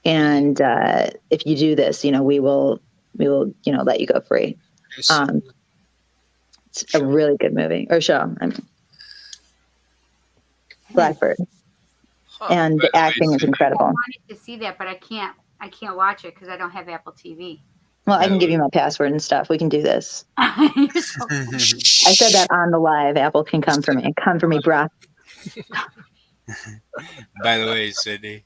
if you do this, we will, let you go free. It's a really good movie or show. Blackbird. And the acting is incredible. I wanted to see that, but I can't watch it because I don't have Apple TV. Well, I can give you my password and stuff. We can do this. You're so I said that on the live. Apple can come for me. Come for me, brah. By the way, Sydney,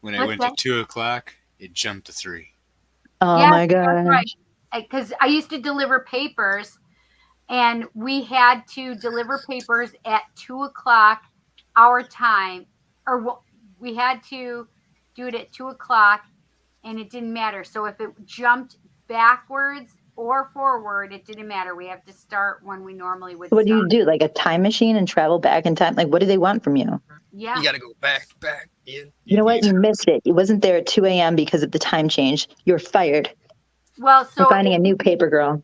when I went to 2:00, it jumped to 3. Oh my God. Right. Because I used to deliver papers, and we had to deliver papers at 2:00 our time, or we had to do it at 2:00, and it didn't matter. So if it jumped backwards or forward, it didn't matter. We have to start when we normally would. What do you start. do? Like a time machine and travel back in time? Like, what do they want from you? Yeah. You got to go back in. You know what? You missed it. You wasn't there at 2 a.m. because of the time change. You're fired. Well, so We're finding a new paper girl.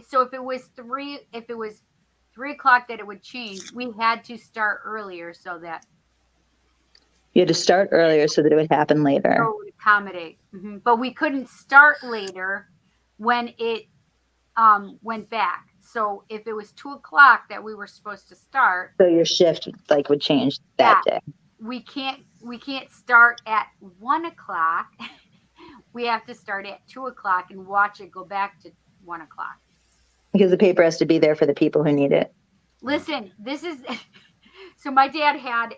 So if it was 3:00 that it would change, we had to start earlier so that You had to start earlier so that it would happen later. it would accommodate. But we couldn't start later when it went back. So if it was 2:00 that we were supposed to start, So your shift like would change that day. we can't start at 1:00. We have to start at 2:00 and watch it go back to 1:00. Because the paper has to be there for the people who need it. Listen, this is so my dad had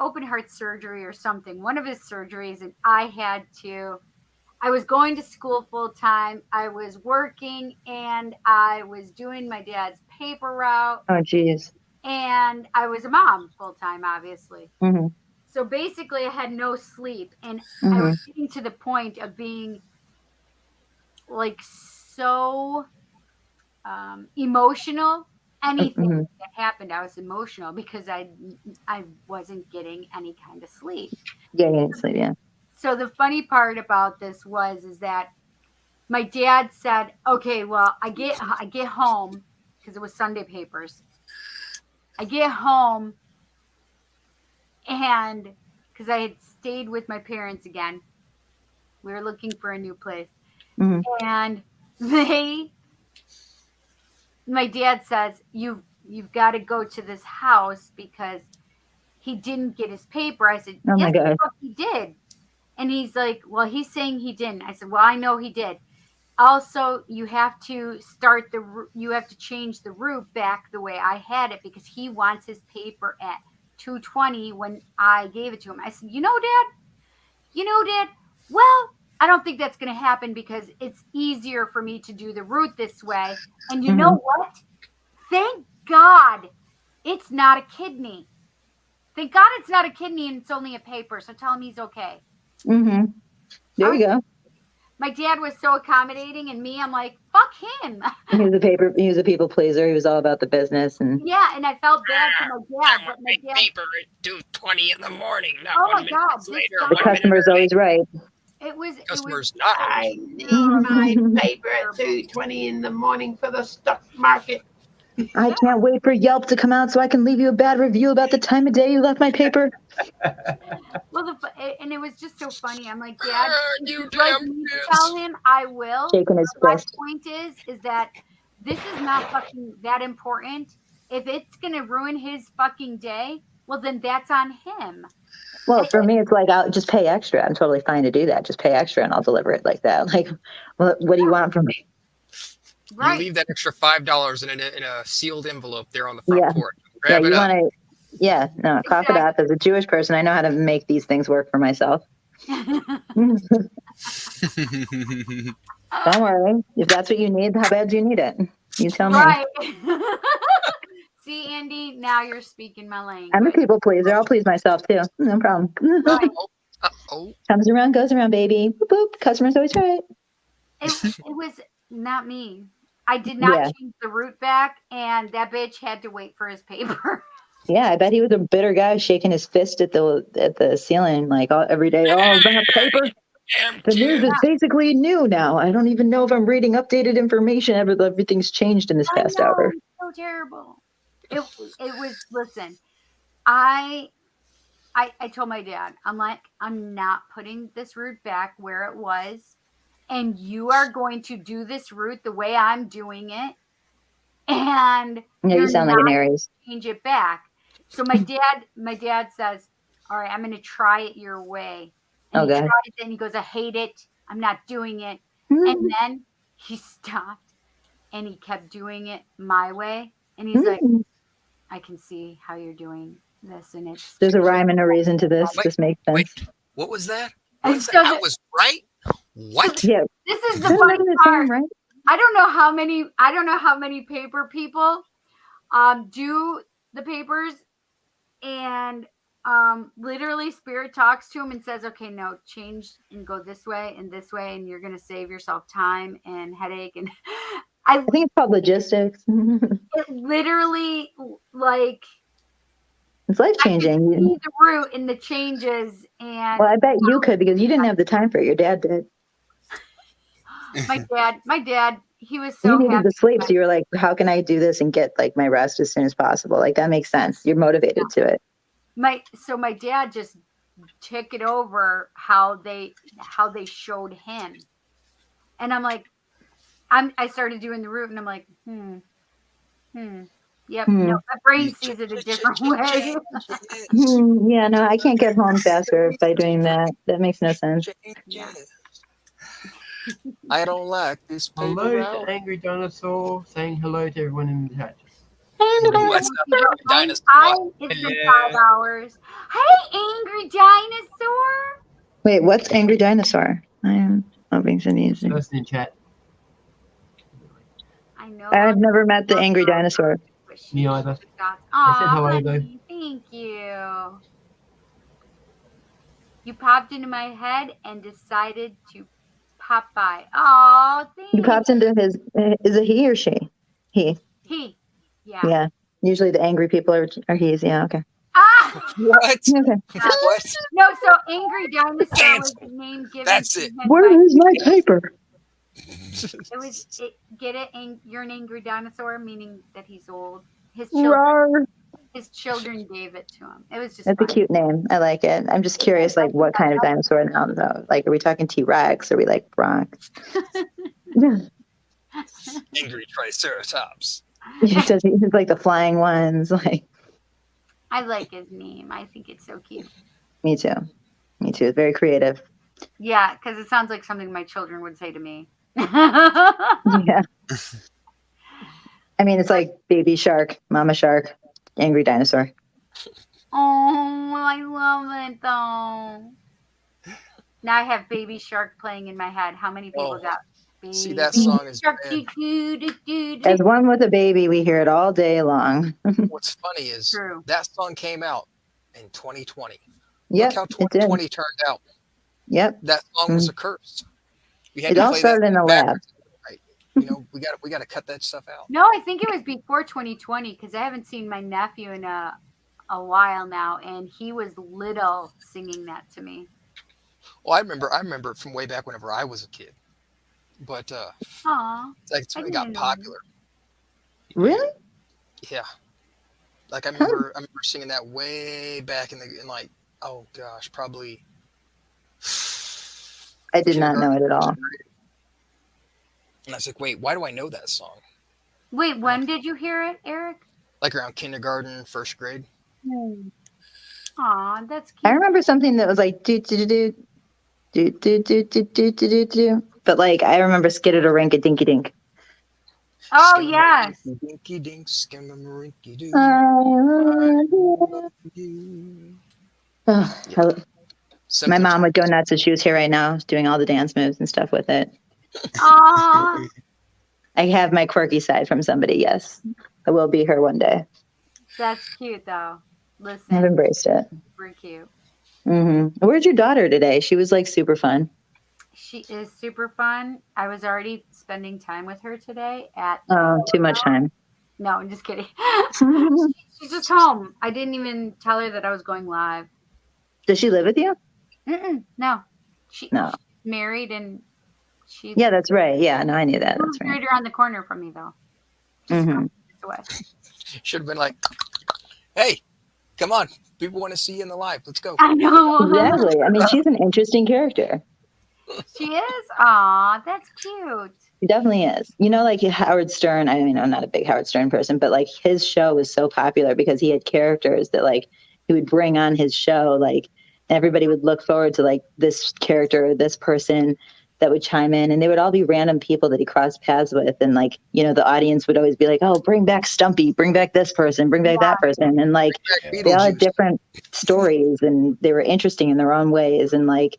open heart surgery or something, one of his surgeries, and I was going to school full time. I was working and I was doing my dad's paper route, Oh, geez. and I was a mom full time, obviously. Mm-hmm. So basically I had no sleep, and I Mm-hmm. was getting to the point of being like so emotional. Anything Mhm. that happened, I was emotional because I wasn't getting any kind of sleep. Yeah, sleep, yeah. So the funny part about this is that my dad said, "Okay, well, I get home because it was Sunday papers. I get home, and because I had stayed with my parents again, we were looking for a new place, Mhm. and my dad says, you've got to go to this house because he didn't get his paper." I said, Oh my "Yes, God. the fuck he did." And he's like, "Well, he's saying he didn't." I said, "Well, I know he did. Also, you have to change the route back the way I had it because he wants his paper at 2:20 when I gave it to him." I said, you know, Dad, well, I don't think that's going to happen because it's easier for me to do the route this way. And you know what? Thank God it's not a kidney. Thank God it's not a kidney and it's only a paper. So tell him he's okay. Mm-hmm. There you go. My dad was so accommodating, and me, I'm like, fuck him. He was a people pleaser. He was all about the business, and Yeah, and I felt bad for my dad. But my dad, Paper at 2:20 in the morning. Not oh 1 my minute God, this later. guy- the customer's always right. it was Customer's not. I need my paper at 2:20 in the morning for the stock market. I can't wait for Yelp to come out so I can leave you a bad review about the time of day you left my paper. and it was just so funny. I'm like, Dad, if You you'd like damn me to bitch. tell him, I will. Shaking his My fist. point is that this is not fucking that important. If it's gonna ruin his fucking day, well, then that's on him. Well, for me, it's like, I'll just pay extra. I'm totally fine to do that. Just pay extra and I'll deliver it like that. Like, what do you want from me? Right. You leave that extra $5 in a sealed envelope there on the front Yeah. porch. Yeah, Grab you it up. want to, yeah, no, cough it up. As a Jewish person, I know how to make these things work for myself. Don't worry. If that's what you need, how bad do you need it? You tell me. Right. See, Andy, now you're speaking my language. I'm a people pleaser. I'll please myself too. No problem. Right. Oh, Comes around, goes around, baby. Boop, boop. Customer's always right. It was not me. I did not Yeah. change the route back, and that bitch had to wait for his paper. Yeah, I bet he was a bitter guy shaking his fist at the ceiling like every day. Oh, that paper. damn The news is basically new now. I don't even know if I'm reading updated information. Everything's changed in this I past know, hour. it's so terrible. It was. Listen, I told my dad, I'm like, I'm not putting this route back where it was, and you are going to do this route the way I'm doing it, and Yeah, you you're sound like an not Aries. change it back. So my dad says, all right, I'm going to try it your way. And he Okay. tries it and he goes, I hate it. I'm not doing it. Mm-hmm. And then he stopped and he kept doing it my way. And he's like, Mm. I can see how you're doing this. And it's, There's a rhyme and a reason to this. Wait, This makes sense. wait. What was that? I What was that? still- I was right. What? Yeah. this is the Isn't funny that the part. same, right? I don't know how many paper people do the papers, and literally Spirit talks to him and says, okay, no, change and go this way, and you're going to save yourself time and headache. And I think it's called logistics. it literally, like, It's life I could changing. see the route and the changes. And Well, I bet you could because you didn't have the time for it. Your dad did. my dad, he was so You needed happy. to sleep, so you were like, "How can I do this and get like my rest as soon as possible?" Like that makes sense. You're motivated to it. My dad just took it over how they showed him, and I'm like, I started doing the route, and I'm like, yep, no, my brain sees it a different way. Yeah, no, I can't get home faster by doing that. That makes no sense. Yeah. I don't like this paper Hello route. to Angry Dinosaur, saying hello to everyone in the chat. What's up, dinosaur? It's been 5 hours. Hey, Angry Dinosaur. Wait, what's Angry Dinosaur? I am hoping to use it. Person in chat. I know. I've never met the Angry Dinosaur. Me either. Aw, said hello, though. honey, thank you. You popped into my head and decided to pop by. Oh, thank He pops into his. Is it he or she? He. He. Yeah. Yeah. Usually the angry people are he's. Yeah. Okay. Ah! What? Okay. What? No, so Angry Dinosaur was the name given That's to it. him Where by- is my paper? You're an angry dinosaur, meaning that he's old. His children gave it to him. It was just That's a fun. cute name. I like it. I'm just curious, like, what kind of dinosaur now, though? Like, are we talking T-Rex? Are we like Bronx? Angry Triceratops. He's like the flying ones. Like, I like his name. I think it's so cute. me too. Me too. It's very creative. Yeah, because it sounds like something my children would say to me. Yeah. I mean, it's like baby shark, mama shark, angry dinosaur. Oh, I love it though. Now I have Baby Shark playing in my head. How many people Oh, got see, that Baby song is Shark? bad. As one with a baby, we hear it all day long. What's funny is True. that song came out in 2020. Yep, Look how it did. 2020 turned out. Yep. That song was a curse. We had It to all play started that in the lab. backwards. Right. You know, we got to cut that stuff out. No, I think it was before 2020 because I haven't seen my nephew in a while now, and he was little singing that to me. Well, I remember it from way back whenever I was a kid. But Aw, it's when I it got didn't know. popular. Really? Yeah. Like I remember singing that way back in like, oh gosh, probably. I did not know it at all. And I was like, wait, why do I know that song? Wait, when did you hear it, Eric? Like around kindergarten, first grade. Aw, that's cute. I remember something that was like do do do do do do do do do do do. But like I remember skid-a-rinky dinky dink. Oh, yes. Dinky dink, skimmarinky doo. My mom would go nuts if she was here right now, doing all the dance moves and stuff with it. Aw, I have my quirky side from somebody. Yes, I will be her one day. that's cute, though. I've Listen, embraced it. super cute. Where's your daughter today? She was like super fun. She is super fun. I was already spending time with her today at. Oh, too much time. No, I'm just kidding. She's just home. I didn't even tell her that I was going live. Does she live with you? No, she's No. married and she. Yeah, that's right. Yeah, no, I knew that. That's right right. around the corner from me, though. Just a couple minutes away. Should have been like, hey, come on. People want to see you in the live. Let's go. I know. Exactly. I mean, she's an interesting character. She is. Aw, that's cute. He definitely is. You know, like Howard Stern, I mean, I'm not a big Howard Stern person, but like his show was so popular because he had characters that like he would bring on his show. Like everybody would look forward to like this character, this person that would chime in, and they would all be random people that he crossed paths with. And like, you know, the audience would always be like, oh, bring back Stumpy, bring back this person, bring back that person. And like they all had different stories and they were interesting in their own ways. And like,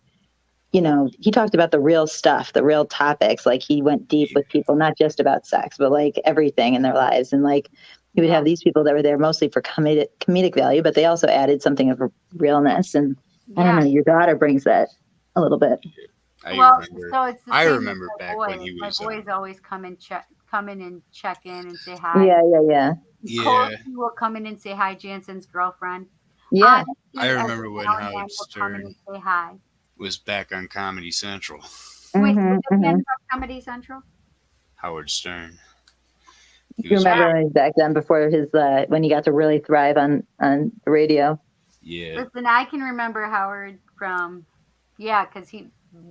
you know, he talked about the real stuff, the real topics. Like he went deep with people, not just about sex, but like everything in their lives. And like You would have these people that were there mostly for comedic value, but they also added something of a realness. And I don't know, your daughter brings that a little bit. So it's the I same remember with my back boys. when he was. My boys always come and check in and say hi. Yeah. Cole will come in and say hi, Jansen's girlfriend. Yeah. I remember when Howard will come in Stern and say hi. was back on Comedy Central. Wait, was it again about Comedy Central? Howard Stern. You remember back then before his when he got to really thrive on the radio? Yeah. Listen, I can remember Howard from, because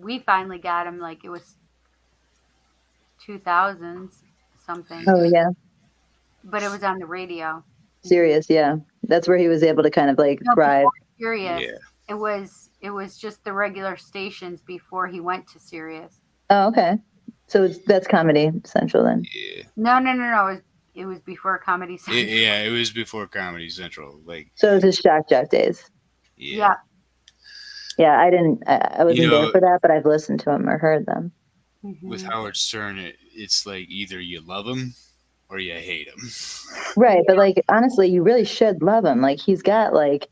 we finally got him like it was 2000s something. Oh yeah. But it was on the radio. Sirius, yeah. That's where he was able to kind of like thrive. Sirius. Yeah. It was just the regular stations before he went to Sirius. Oh, okay. So that's Comedy Central then. Yeah. No. It was before Comedy Central. It was before Comedy Central. Like. So it was his Shock Jock days. Yeah. Yeah, I wasn't there for that, but I've listened to them or heard them. With Howard Stern, it's like either you love him or you hate him. Right, but like honestly, you really should love him. Like he's got like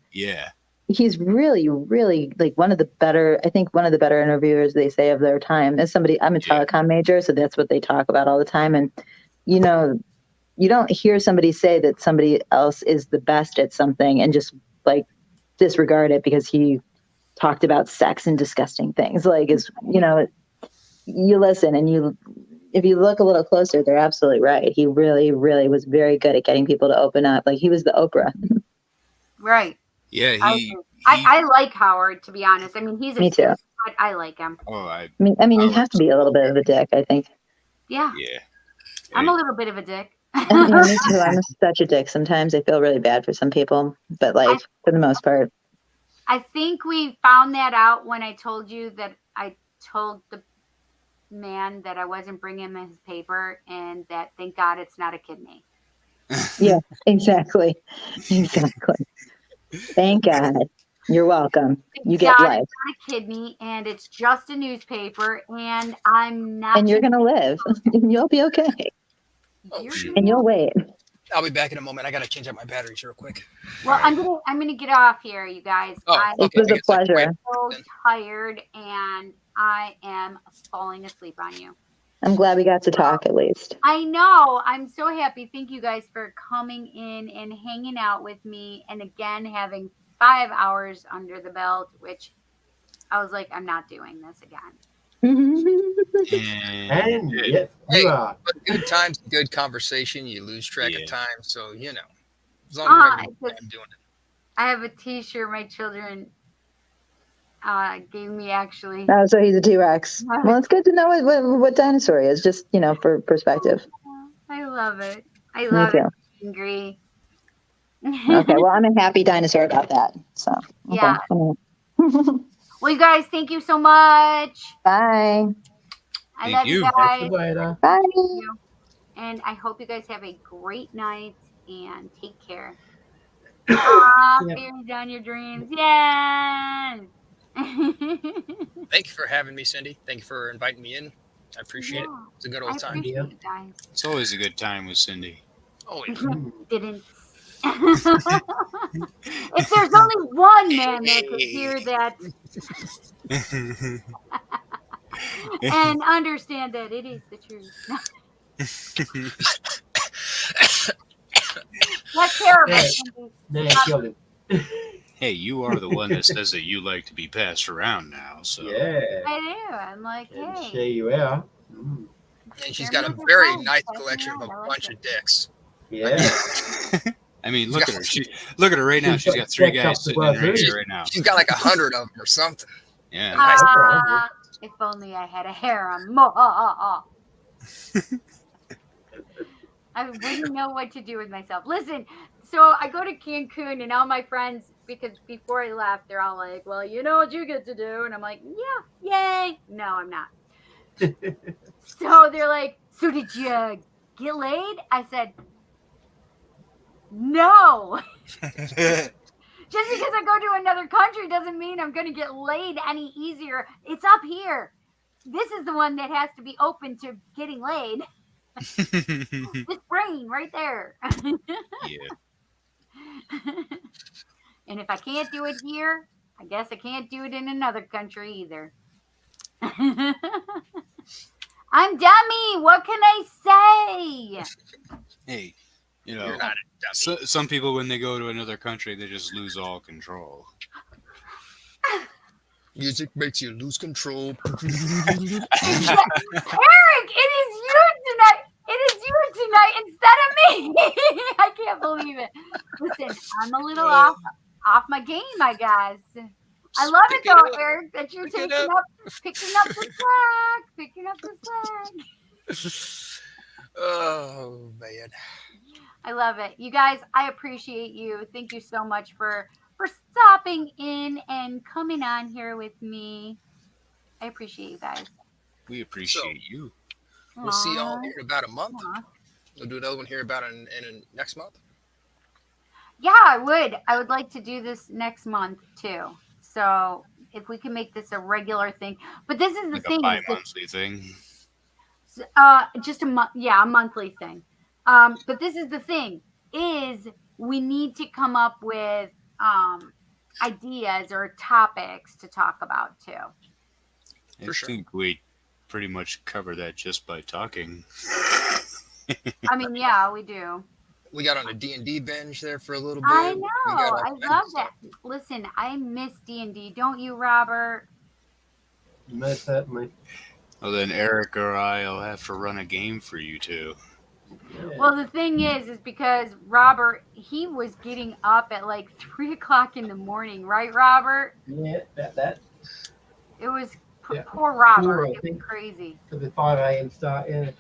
he's really, really like one of the better interviewers they say of their time. As somebody, I'm a telecom major, so that's what they talk about all the time. And you know, you don't hear somebody say that somebody else is the best at something and just like disregard it because he talked about sex and disgusting things. Like is you listen and if you look a little closer, they're absolutely right. He really, really was very good at getting people to open up. Like he was the Oprah. Right. Yeah, I like Howard, to be honest. I mean, he's Me too. But I like him. Oh, I mean, you have to be a little bit of a dick, I think. Yeah. Yeah. I'm a little bit of a dick. Me too. I'm such a dick. Sometimes I feel really bad for some people, but like for the most part. I think we found that out when I told you that I told the man that I wasn't bringing him his paper and that thank God it's not a kidney. Yeah, exactly. Thank God. You're welcome. You get life. It's not a kidney and it's just a newspaper and I'm not. And you're going to live. You'll be okay. And you'll wait. I'll be back in a moment. I got to change out my batteries real quick. Well, I'm gonna get off here, you guys. It was a pleasure. I'm so tired and I am falling asleep on you. I'm glad we got to talk at least. I know. I'm so happy. Thank you guys for coming in and hanging out with me. And again, having 5 hours under the belt, which I was like, I'm not doing this again. And yes, you are. But good times, good conversation. You lose track of time. So, as long as I'm doing it. I have a t-shirt my children gave me actually. Oh, so he's a T-Rex. Well, it's good to know what dinosaur he is, just, for perspective. I love it. I love it. Angry. Okay, well, I'm a happy dinosaur about that. So, okay. Yeah. Well, you guys, thank you so much. Bye. I love you guys. Bye. And I hope you guys have a great night and take care. Fairies on your dreams. Yes. Thank you for having me, Cindy. Thank you for inviting me in. I appreciate it. It's a good old time. You guys. It's always a good time with Cindy. Always. Didn't. If there's only one man that could hear that and understand that it is the truth. That's terrible. Hey, you are the one that says that you like to be passed around now. So yeah, I do. I'm like, hey. Share you out. And she's got a very nice collection of a bunch of dicks. Yeah. I mean, look at her. Look at her right now. She's got 3 guys sitting in her ear right now. She's got like 100 of them or something. Yeah. If only I had a harem. I wouldn't know what to do with myself. Listen, so I go to Cancun and all my friends, because before I left, they're all like, well, you know what you get to do. And I'm like, yeah, yay. No, I'm not. So they're like, so did you get laid? I said, no. Just because I go to another country doesn't mean I'm going to get laid any easier. It's up here. This is the one that has to be open to getting laid. This brain right there. Yeah. And if I can't do it here, I guess I can't do it in another country either. I'm dummy. What can I say? Hey, you know, You're not a dummy. some people when they go to another country, they just lose all control. Music makes you lose control. Eric, it is you tonight. It is you tonight instead of me. I can't believe it. Listen, I'm a little off my game, my guys. I love it though, Eric, that you're picking up the slack. Oh man. I love it. You guys, I appreciate you. Thank you so much for stopping in and coming on here with me. I appreciate you guys. We appreciate you. We'll see y'all Aw. here in about a month. Aw. We'll do another one here about in next month. Yeah, I would. I would like to do this next month too. So if we can make this a regular thing, but this is the Like a thing. bi-monthly thing. Just a month. Yeah, a monthly thing. But this is the thing: is we need to come up with ideas or topics to talk about too. I think we pretty much cover that just by talking. I mean, yeah, we do. We got on a D&D binge there for a little bit. I We know. got all I kinds of love stuff. that. Listen, I miss D&D. Don't you, Robert? Most certainly. Well, then Eric or I will have to run a game for you two. Well, the thing is because Robert, he was getting up at like 3:00 in the morning, right, Robert? Yeah, that. It was Yeah. poor Robert. Sure, I It was think. crazy. For the 5 a.m. start, yeah. And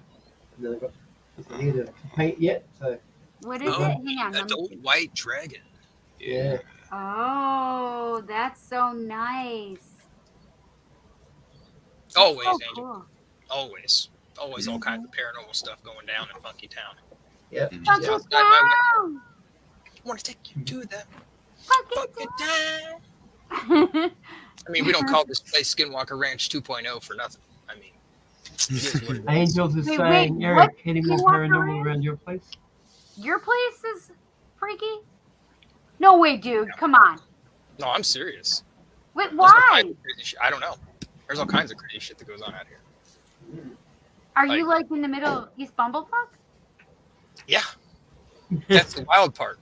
then I've got here to paint yet, so What is Oh, it? Hang on. let me Adult see. White Dragon. yeah. Oh, that's so nice. That's Always, so Angel. cool. Always. Always all kinds of paranormal stuff going down in Funky Town. Yeah. Funky outside my town. I want to take you to the Funky Funky Town. town. I mean, we don't call this place Skinwalker Ranch 2.0 for nothing. I mean, it is what it is. Angels is Wait, saying, wait, Eric, what? any more You walk paranormal around? around your place? Your place is freaky? No way, dude. Come on. No, I'm serious. Wait, There's all why? kinds of crazy shit. I don't know. There's all kinds of crazy shit that goes on out here. Are you like in the middle of East Bumblefuck? Yeah. That's the wild part.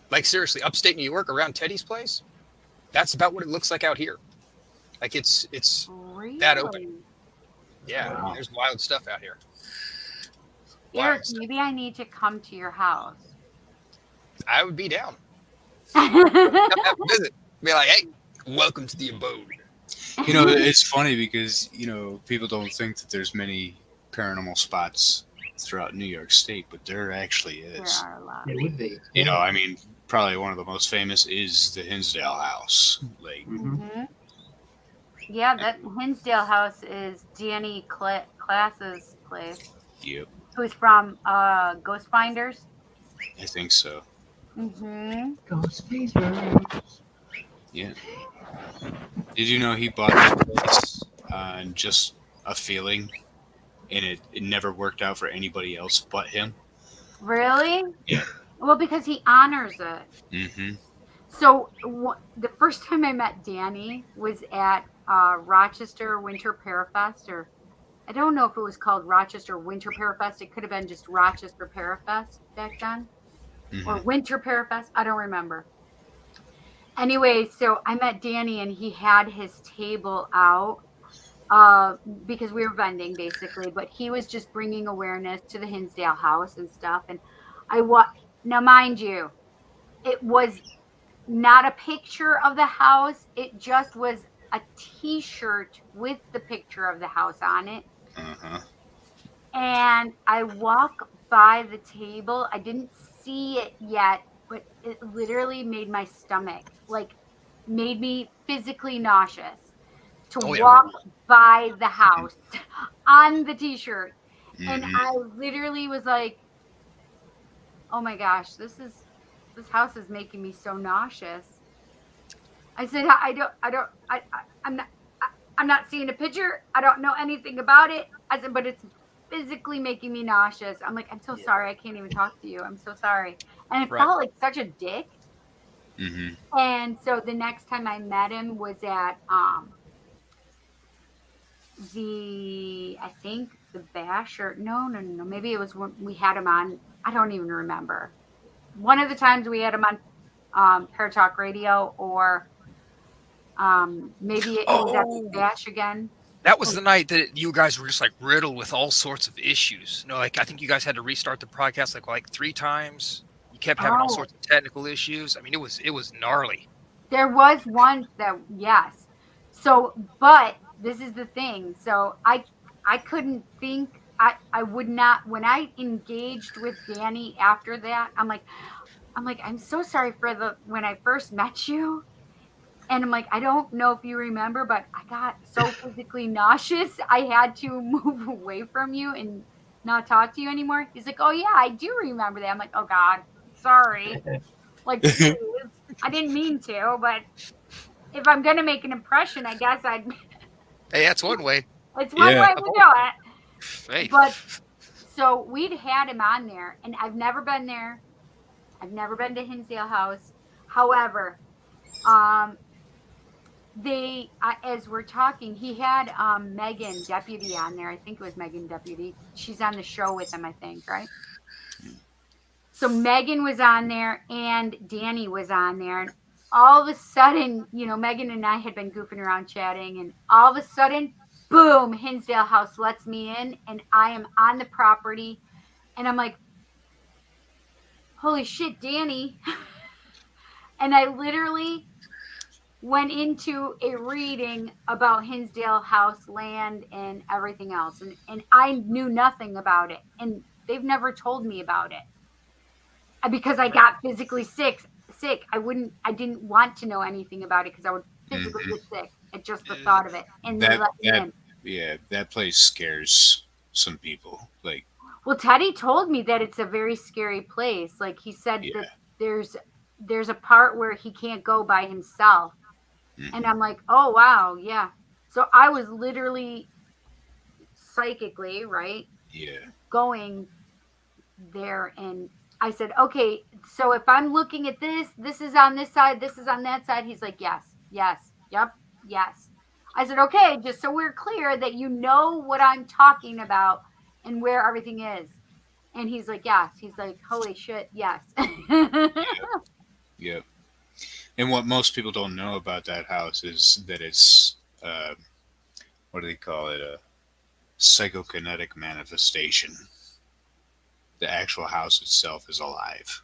Like, seriously, upstate New York around Teddy's place, that's about what it looks like out here. Like, it's Really? that open. Yeah, Wow. there's wild stuff out here. Eric, Wild stuff. maybe I need to come to your house. I would be down. Come have a visit. Be like, hey, welcome to the abode. You know, it's funny because, you know, people don't think that there's many paranormal spots throughout New York State, but there actually There is. are a lot. It would be. You know, I mean, probably one of the most famous is the Hinsdale House. Like, Mm-hmm. Yeah, that Hinsdale house is Danny Class's place. yep, Who's from Ghost Finders. I think so. Mm-hmm. Ghostfacers. Yeah. Did you know he bought that place on just a feeling, and it never worked out for anybody else but him? Really? Yeah. Well, because he honors it. Mm-hmm. So the first time I met Danny was at Rochester Winter Parafest, or I don't know if it was called Rochester Winter Parafest. It could have been just Rochester Parafest back then, or Winter Parafest. I don't remember. Anyway, so I met Danny and he had his table out because we were vending basically, but he was just bringing awareness to the Hinsdale house and stuff. And now, mind you, it was not a picture of the house. It just was a T-shirt with the picture of the house on it. Uh-huh. And I walk by the table. I didn't see it yet, but it literally made my stomach, made me physically nauseous to Oh, yeah. walk by the house on the T-shirt. And Mhm. I literally was like, oh my gosh, this house is making me so nauseous. I said, I'm not seeing a picture. I don't know anything about it. I said, but physically making me nauseous. I'm like, I'm so sorry. I can't even talk to you. I'm so sorry. And I Right. felt like such a dick. Hmm. And so the next time I met him was at I think the Bash, or no, maybe it was when we had him on. I don't even remember. One of the times we had him on Paratalk Radio, or maybe it was at the Oh. Bash again. That was the night that you guys were just like riddled with all sorts of issues. No, like I think you guys had to restart the podcast like 3 times. You kept having all Oh. sorts of technical issues. I mean, it was gnarly. There was one that, yes. So, but this is the thing. So I couldn't think, I would not, when I engaged with Danny after that, I'm like, I'm so sorry for when I first met you. And I'm like, I don't know if you remember, but I got so physically nauseous. I had to move away from you and not talk to you anymore. He's like, oh yeah, I do remember that. I'm like, oh God, sorry. Like, please. I didn't mean to, but if I'm going to make an impression, I guess Hey, that's one way. it's one Yeah. way to do it. Hey. But so we'd had him on there, and I've never been there. I've never been to Hinsdale House. However, as we're talking, he had Megan Deputy on there. I think it was Megan Deputy. She's on the show with him, I think, right? So Megan was on there and Danny was on there. And all of a sudden, Megan and I had been goofing around chatting, and all of a sudden, boom, Hinsdale House lets me in, and I am on the property. And I'm like, holy shit, Danny. And I literally went into a reading about Hinsdale House land and everything else. And I knew nothing about it. And they've never told me about it. Because I got physically sick. I didn't want to know anything about it because I would physically get sick at just the thought of it. And they let me in. Yeah, that place scares some people. Like, well, Teddy told me that it's a very scary place. Like, he said that there's a part where he can't go by himself. And I'm like, oh, wow, yeah. So I was literally psychically, right? Yeah. Going there, and I said, okay, so if I'm looking at this is on this side, this is on that side. He's like, yes, yep, yes. I said, okay, just so we're clear that you know what I'm talking about and where everything is. And he's like, yes. He's like, holy shit, yes. Yeah. And what most people don't know about that house is that it's, what do they call it? A psychokinetic manifestation. The actual house itself is alive.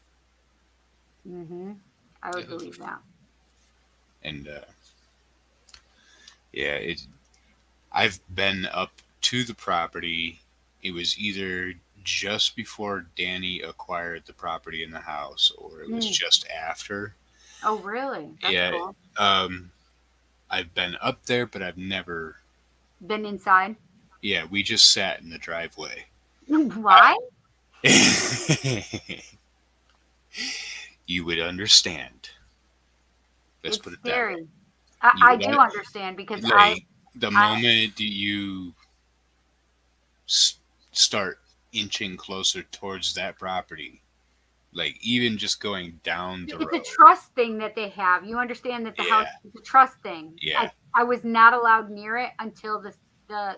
Mm-hmm. I would believe that. And, I've been up to the property. It was either just before Danny acquired the property in the house, or it was just after. Oh, really? That's cool. I've been up there, but I've never been inside. Yeah, we just sat in the driveway. Why? You would understand. Let's put it scary. that way. I do understand because the moment you start inching closer towards that property, like even just going down the road. It's a trust thing that they have. You understand that the house is a trust thing. Yeah. I was not allowed near it until the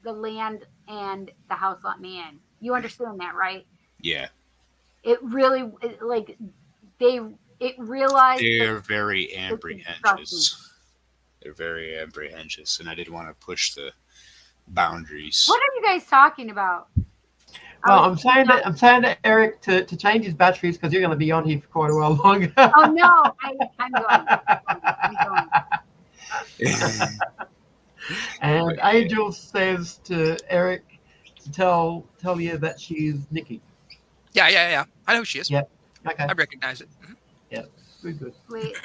land and the house let me in. You understand that, right? Yeah. It really realized they're very apprehensive. They're very apprehensive, and I didn't want to push the boundaries. What are you guys talking about? Well, I'm saying to Eric to change his batteries because you're going to be on here for quite a while longer. Oh no, I'm going. And Angel says to Eric to tell you that she's Nikki. Yeah. I know who she is. Yeah. Okay. I recognize it. Mm-hmm. Yeah. Good. Wait.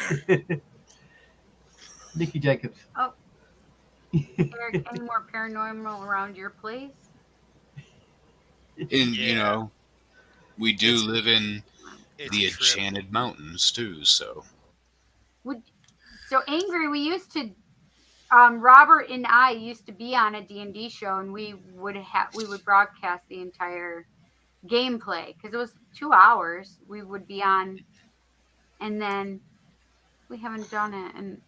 Nikki Jacobs. Oh. Eric, any more paranormal around your place? And you know, we do live in the Enchanted Mountains too, so. So Angry, we used to Robert and I used to be on a D&D show, and we would broadcast the entire gameplay because it was 2 hours. We would be on, and then we haven't done it in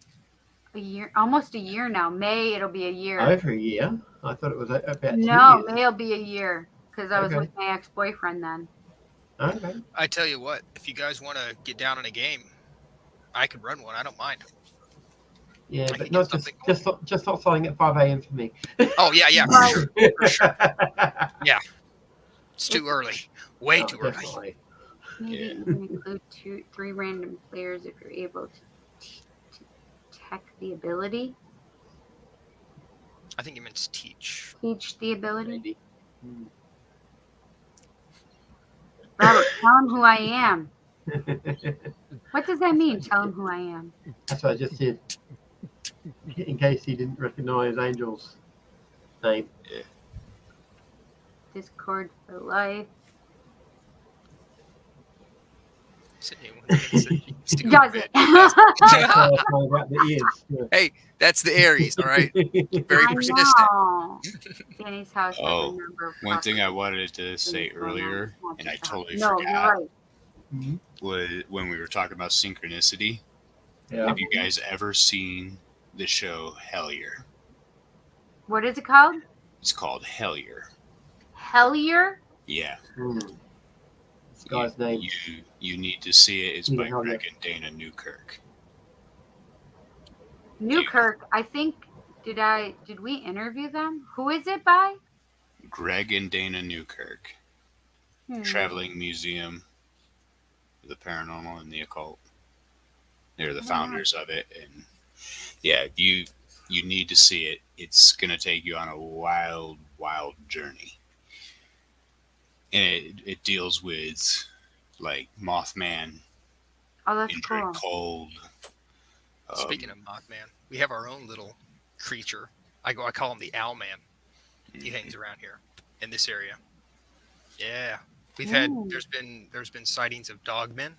a year, almost a year now. May it'll be a year. Over a year? I thought it was about 2 No, years. May will be a year because I was Okay. with my ex-boyfriend then. Okay. I tell you what, if you guys want to get down in a game, I could run one. I don't mind. Yeah, I but can not get just not starting at 5 a.m. for me. Oh yeah, for sure. For sure. It's too early. Way Oh, too early. definitely. Maybe Yeah. even include 3 random players if you're able to tech the ability, I think it means teach. teach the ability. Maybe. Robert, tell him who I am. What does that mean? Tell him who I am. That's what I just said. In case he didn't recognize Angel's name. Discord for life. Sydney, needs to go to Does bed. it? About the ears. Yeah. Hey, that's the Aries, all right? Very I persistent. know. Danny's house has Oh, a number of One thing I properties. wanted to say Things going on. earlier, Not and I just that. totally No, forgot, you're right. was when we were talking about synchronicity. Yeah. Have you guys ever seen the show Hellier? What is it called? It's called Hellier. Hellier? Yeah. This guy's name. You need to see it. It's Yeah, by Hellier. Greg and Dana Newkirk. Newkirk. I think did we interview them? Who is it by? Greg and Dana Newkirk. Traveling Museum of the Paranormal and the Occult. They're the founders of it, and yeah, you need to see it. It's gonna take you on a wild journey, and it deals with like Mothman, Oh, that's Indrid cool. Cold. Speaking of Mothman, we have our own little creature. I call him the Owl Man. He hangs around here in this area. Yeah, we've had Ooh. there's been sightings of dogmen.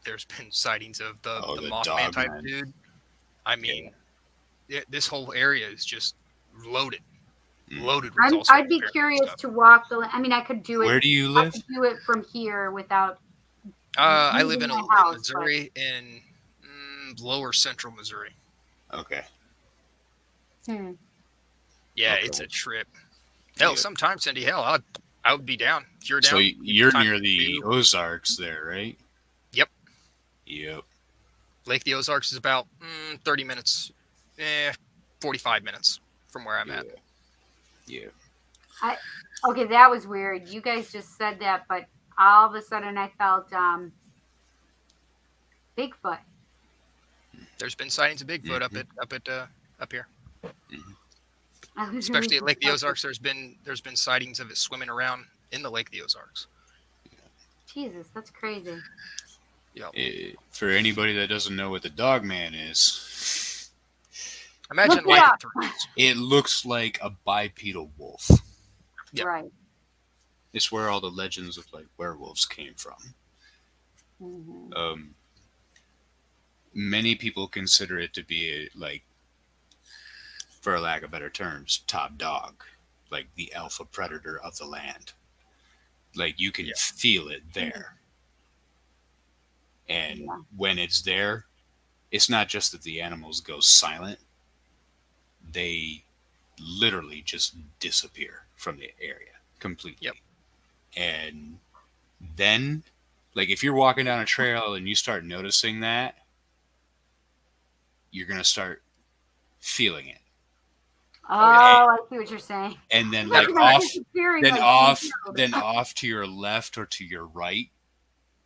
There's been sightings of the the Mothman type Dogman. dude. I mean, this whole area is just loaded with all sorts I'd of be paranormal curious stuff. to walk the. I mean, I could do it. Where do you I live? could do it from here without. I live leaving in my house, Missouri, in lower central Missouri. Okay. Hmm. Yeah, Okay. it's a trip. Hell, Yeah. sometimes, Cindy, hell, I would be down. If you're down, So we you're can near time the you. Ozarks there, right? Yep. Yep. Lake the Ozarks is about 30 minutes, 45 minutes from where I'm at. Yeah. Okay, that was weird. You guys just said that, but all of a sudden I felt Bigfoot. There's been sightings of Bigfoot up here, I was especially at really Lake the surprised. Ozarks. There's been sightings of it swimming around in the Lake the Ozarks. Jesus, that's crazy. For anybody that doesn't know what the Dogman is, Imagine Look it up. lycanthropes. it looks like a bipedal wolf. Yep. Right. It's where all the legends of like werewolves came from. Mhm. Many people consider it to be like, for lack of better terms, top dog, like the alpha predator of the land. Like you can feel it there. And Yeah. when it's there, it's not just that the animals go silent. They literally just disappear from the area completely. Yep. And then, like if you're walking down a trail and you start noticing that, you're going to start feeling it. Oh, I see what you're saying. And then Look like at that off disappearing, then like, off field. then off to your left or to your right,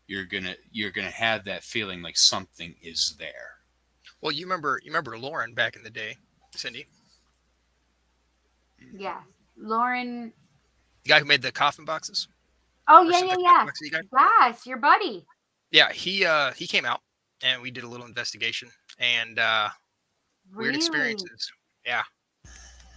you're gonna have that feeling like something is there. Well, you remember Lauren back in the day, Cindy, Yes. Lauren. the guy who made the coffin boxes. Oh, Or yeah, something yeah, like yeah. that, Yes, your buddy. Yeah, he came out and we did a little investigation and weird Really? experiences. Yeah.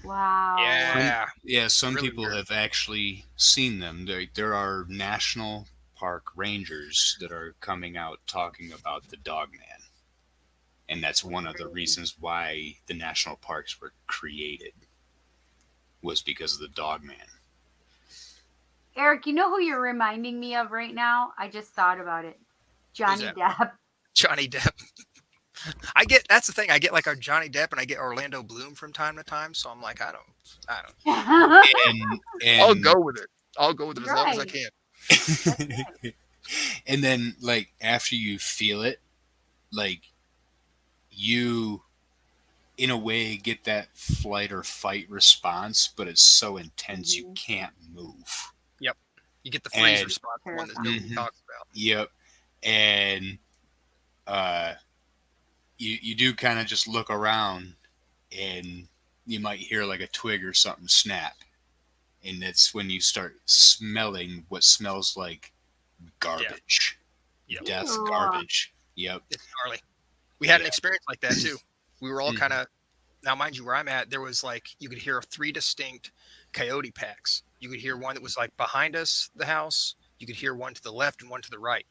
Wow. Yeah. Yeah, some Really people weird. have actually seen them. There are national park rangers that are coming out talking about the Dogman. And that's one of the reasons why the national parks were created, was because of the dog man. Eric, you know who you're reminding me of right now? I just thought about it. Johnny that? Depp. Johnny Depp. That's the thing. I get like our Johnny Depp and I get Orlando Bloom from time to time. So I'm like, I don't. And I'll go with it. I'll go with it as long as I Right. can. And then, like, after you feel it, like, you, in a way, get that flight or fight response, but it's so intense you can't move. Yep. You get the freeze And- response, the one that nobody Mhm. talks about. Yep. And you do kind of just look around, and you might hear like a twig or something snap. And that's when you start smelling what smells like garbage. Yep. Death, Ew. garbage. Yep. It's gnarly. We had an Yeah. experience like that too. We were all Mhm. kind of, now mind you, where I'm at, there was like, you could hear 3 distinct coyote packs. You could hear one that was like behind us, the house. You could hear one to the left and one to the right.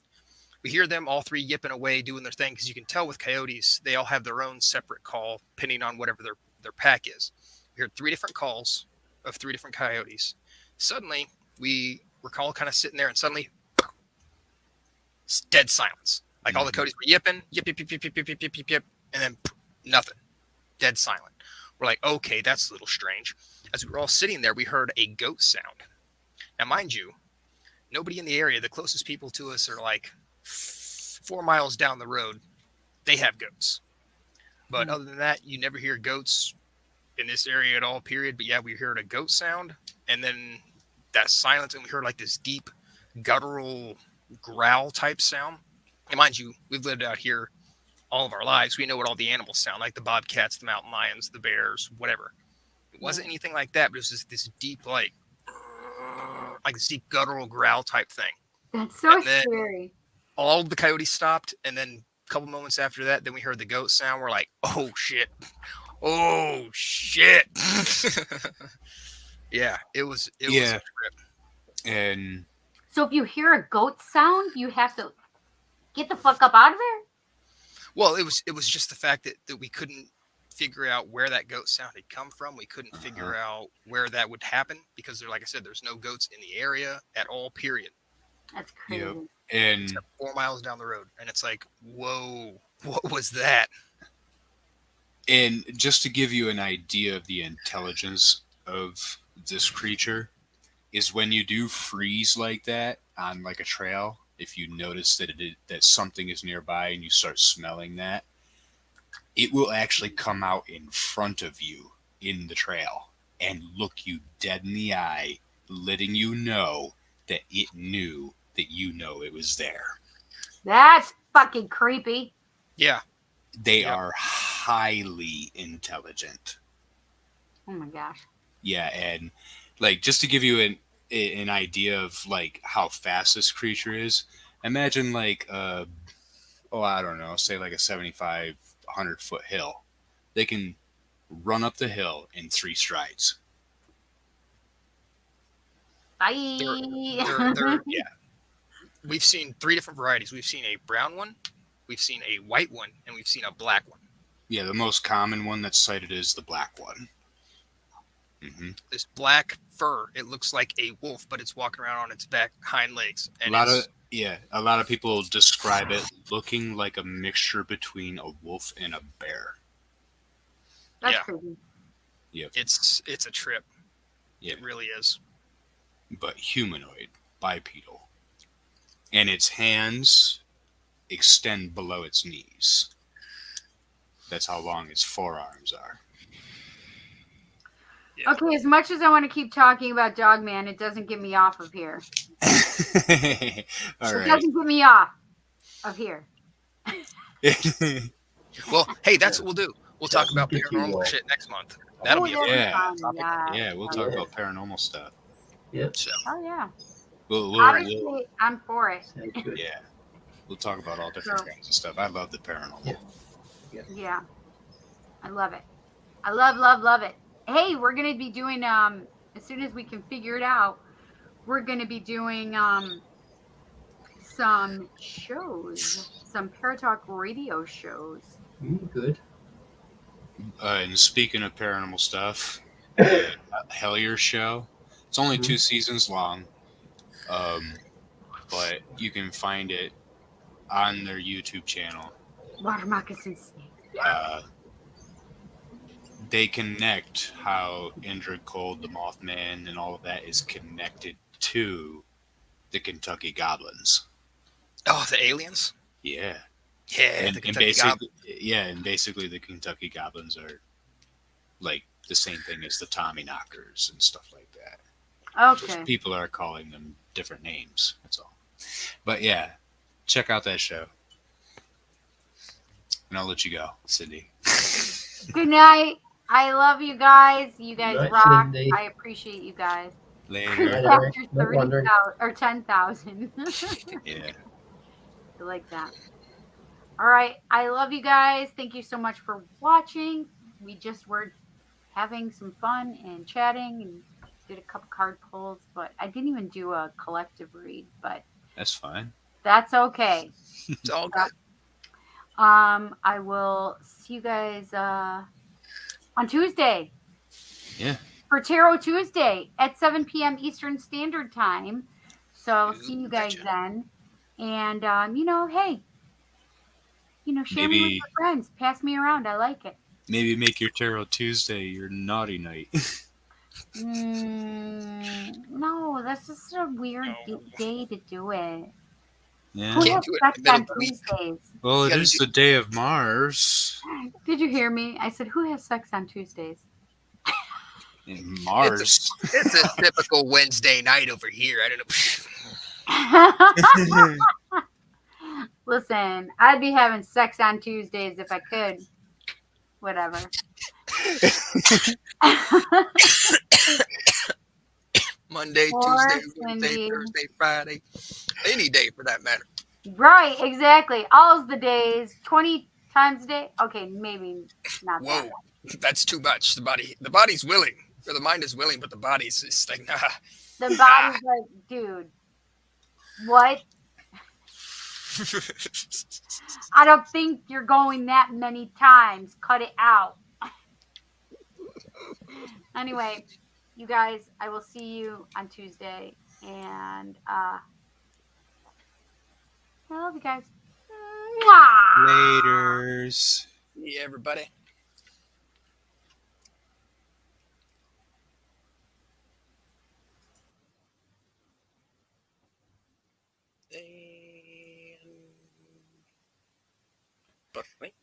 We hear them all 3 yipping away, doing their thing, because you can tell with coyotes, they all have their own separate call, depending on whatever their pack is. We heard 3 different calls of 3 different coyotes. Suddenly, we were all kind of sitting there, and suddenly, dead silence. Like all the coyotes were yipping, yip, yip, yip, yip, yip, yip, yip, yip, yip, and then nothing. Dead silent. We're like, okay, that's a little strange. As we were all sitting there, we heard a goat sound. Now, mind you, nobody in the area, the closest people to us are like 4 miles down the road. They have goats. But other than that, you never hear goats in this area at all, period. But yeah, we heard a goat sound, and then that silence, and we heard like this deep guttural growl type sound. And mind you, we've lived out here all of our lives. We know what all the animals sound like: the bobcats, the mountain lions, the bears, whatever. It wasn't anything like that, but it was just this deep, like this deep guttural growl type thing. That's so And then- scary. All the coyotes stopped, and then a couple moments after that, then we heard the goat sound. We're like, oh shit. Oh shit. Yeah, it was a Yeah. trip. And So if you hear a goat sound, you have to get the fuck up out of there? Well, it was just the fact that we couldn't figure out where that goat sound had come from. We couldn't figure out where that would happen because like I said, there's no goats in the area at all, period. That's crazy. Yep. And Except 4 miles down the road. And it's like, whoa, what was that? And just to give you an idea of the intelligence of this creature, is when you do freeze like that on like a trail, if you notice that that something is nearby and you start smelling that, it will actually come out in front of you in the trail and look you dead in the eye, letting you know that it knew that you know it was there. That's fucking creepy. Yeah. They Yep. are highly intelligent. Oh my gosh. Yeah, and like just to give you an idea of like how fast this creature is, imagine like I don't know, say like a 7,500 foot hill. They can run up the hill in 3 strides. Bye. Yeah. We've seen 3 different varieties. We've seen a brown one, we've seen a white one, and we've seen a black one. Yeah, the most common one that's cited is the black one. Mm-hmm. This black fur, it looks like a wolf, but it's walking around on its back hind legs. And A lot of people describe it looking like a mixture between a wolf and a bear. That's Yeah. creepy. it's a trip. Yeah, It really is. but humanoid, bipedal. And its hands extend below its knees. That's how long its forearms are. Yeah. Okay, as much as I want to keep talking about Dogman, it doesn't get me off of here. All It right. doesn't get me off of here. Well, hey, that's what we'll do. We'll talk about Get you paranormal all. shit next month. That'll be a fun Yeah. topic. Yeah, we'll talk about paranormal stuff. So, Oh yeah. We'll Obviously, I'm for it. yeah, we'll talk about all different Sure. kinds of stuff. I love the paranormal. Yeah. I love it. I love it. Hey, we're gonna be doing as soon as we can figure it out, we're gonna be doing some shows, some Paratalk radio shows. Good. And speaking of paranormal stuff, the Hellier show. It's only 2 seasons long, but you can find it on their YouTube channel. Water moccasins. They connect how Indrid Cold, the Mothman, and all of that is connected to the Kentucky Goblins. Oh, the aliens? Yeah. Yeah, the Kentucky basically, and basically the Kentucky Goblins are like the same thing as the Tommy Knockers and stuff like that. Okay. Just people are calling them different names. That's all. But yeah, check out that show. And I'll let you go, Cindy. Good night. I love you guys. You guys Night, rock. Cindy. I appreciate you guys. Later. After No 30,000 or 10,000. Yeah. I like that. All right. I love you guys. Thank you so much for watching. We just were having some fun and chatting and did a couple card pulls, but I didn't even do a collective read, but That's fine. that's okay. It's all good. I will see you guys on Tuesday. Yeah. For Tarot Tuesday at 7 p.m. Eastern Standard Time. So I'll see you guys Gotcha. then. And hey, share me with Maybe- your friends. Pass me around. I like it. Maybe make your Tarot Tuesday your naughty night. No, that's just a weird day to do it. Yeah. Who Can't has do it sex in the middle on of the week. Tuesdays? Well, it gotta is do- the day of Mars. Did you hear me? I said, who has sex on Tuesdays? And Mars. It's a typical Wednesday night over here. I don't know. Listen, I'd be having sex on Tuesdays if I could. Whatever. Monday, Poor Tuesday, Wednesday, Cindy. Thursday, Friday, any day for that matter. Right, exactly. All's the days, 20 times a day. Okay, maybe not that. Whoa, that's too much. The body's willing, or the mind is willing, but the body's just like, nah. The body's like, dude, what? I don't think you're going that many times. Cut it out. Anyway, you guys, I will see you on Tuesday. And I love you guys. Mwah! Laters. Yeah, everybody. And but link.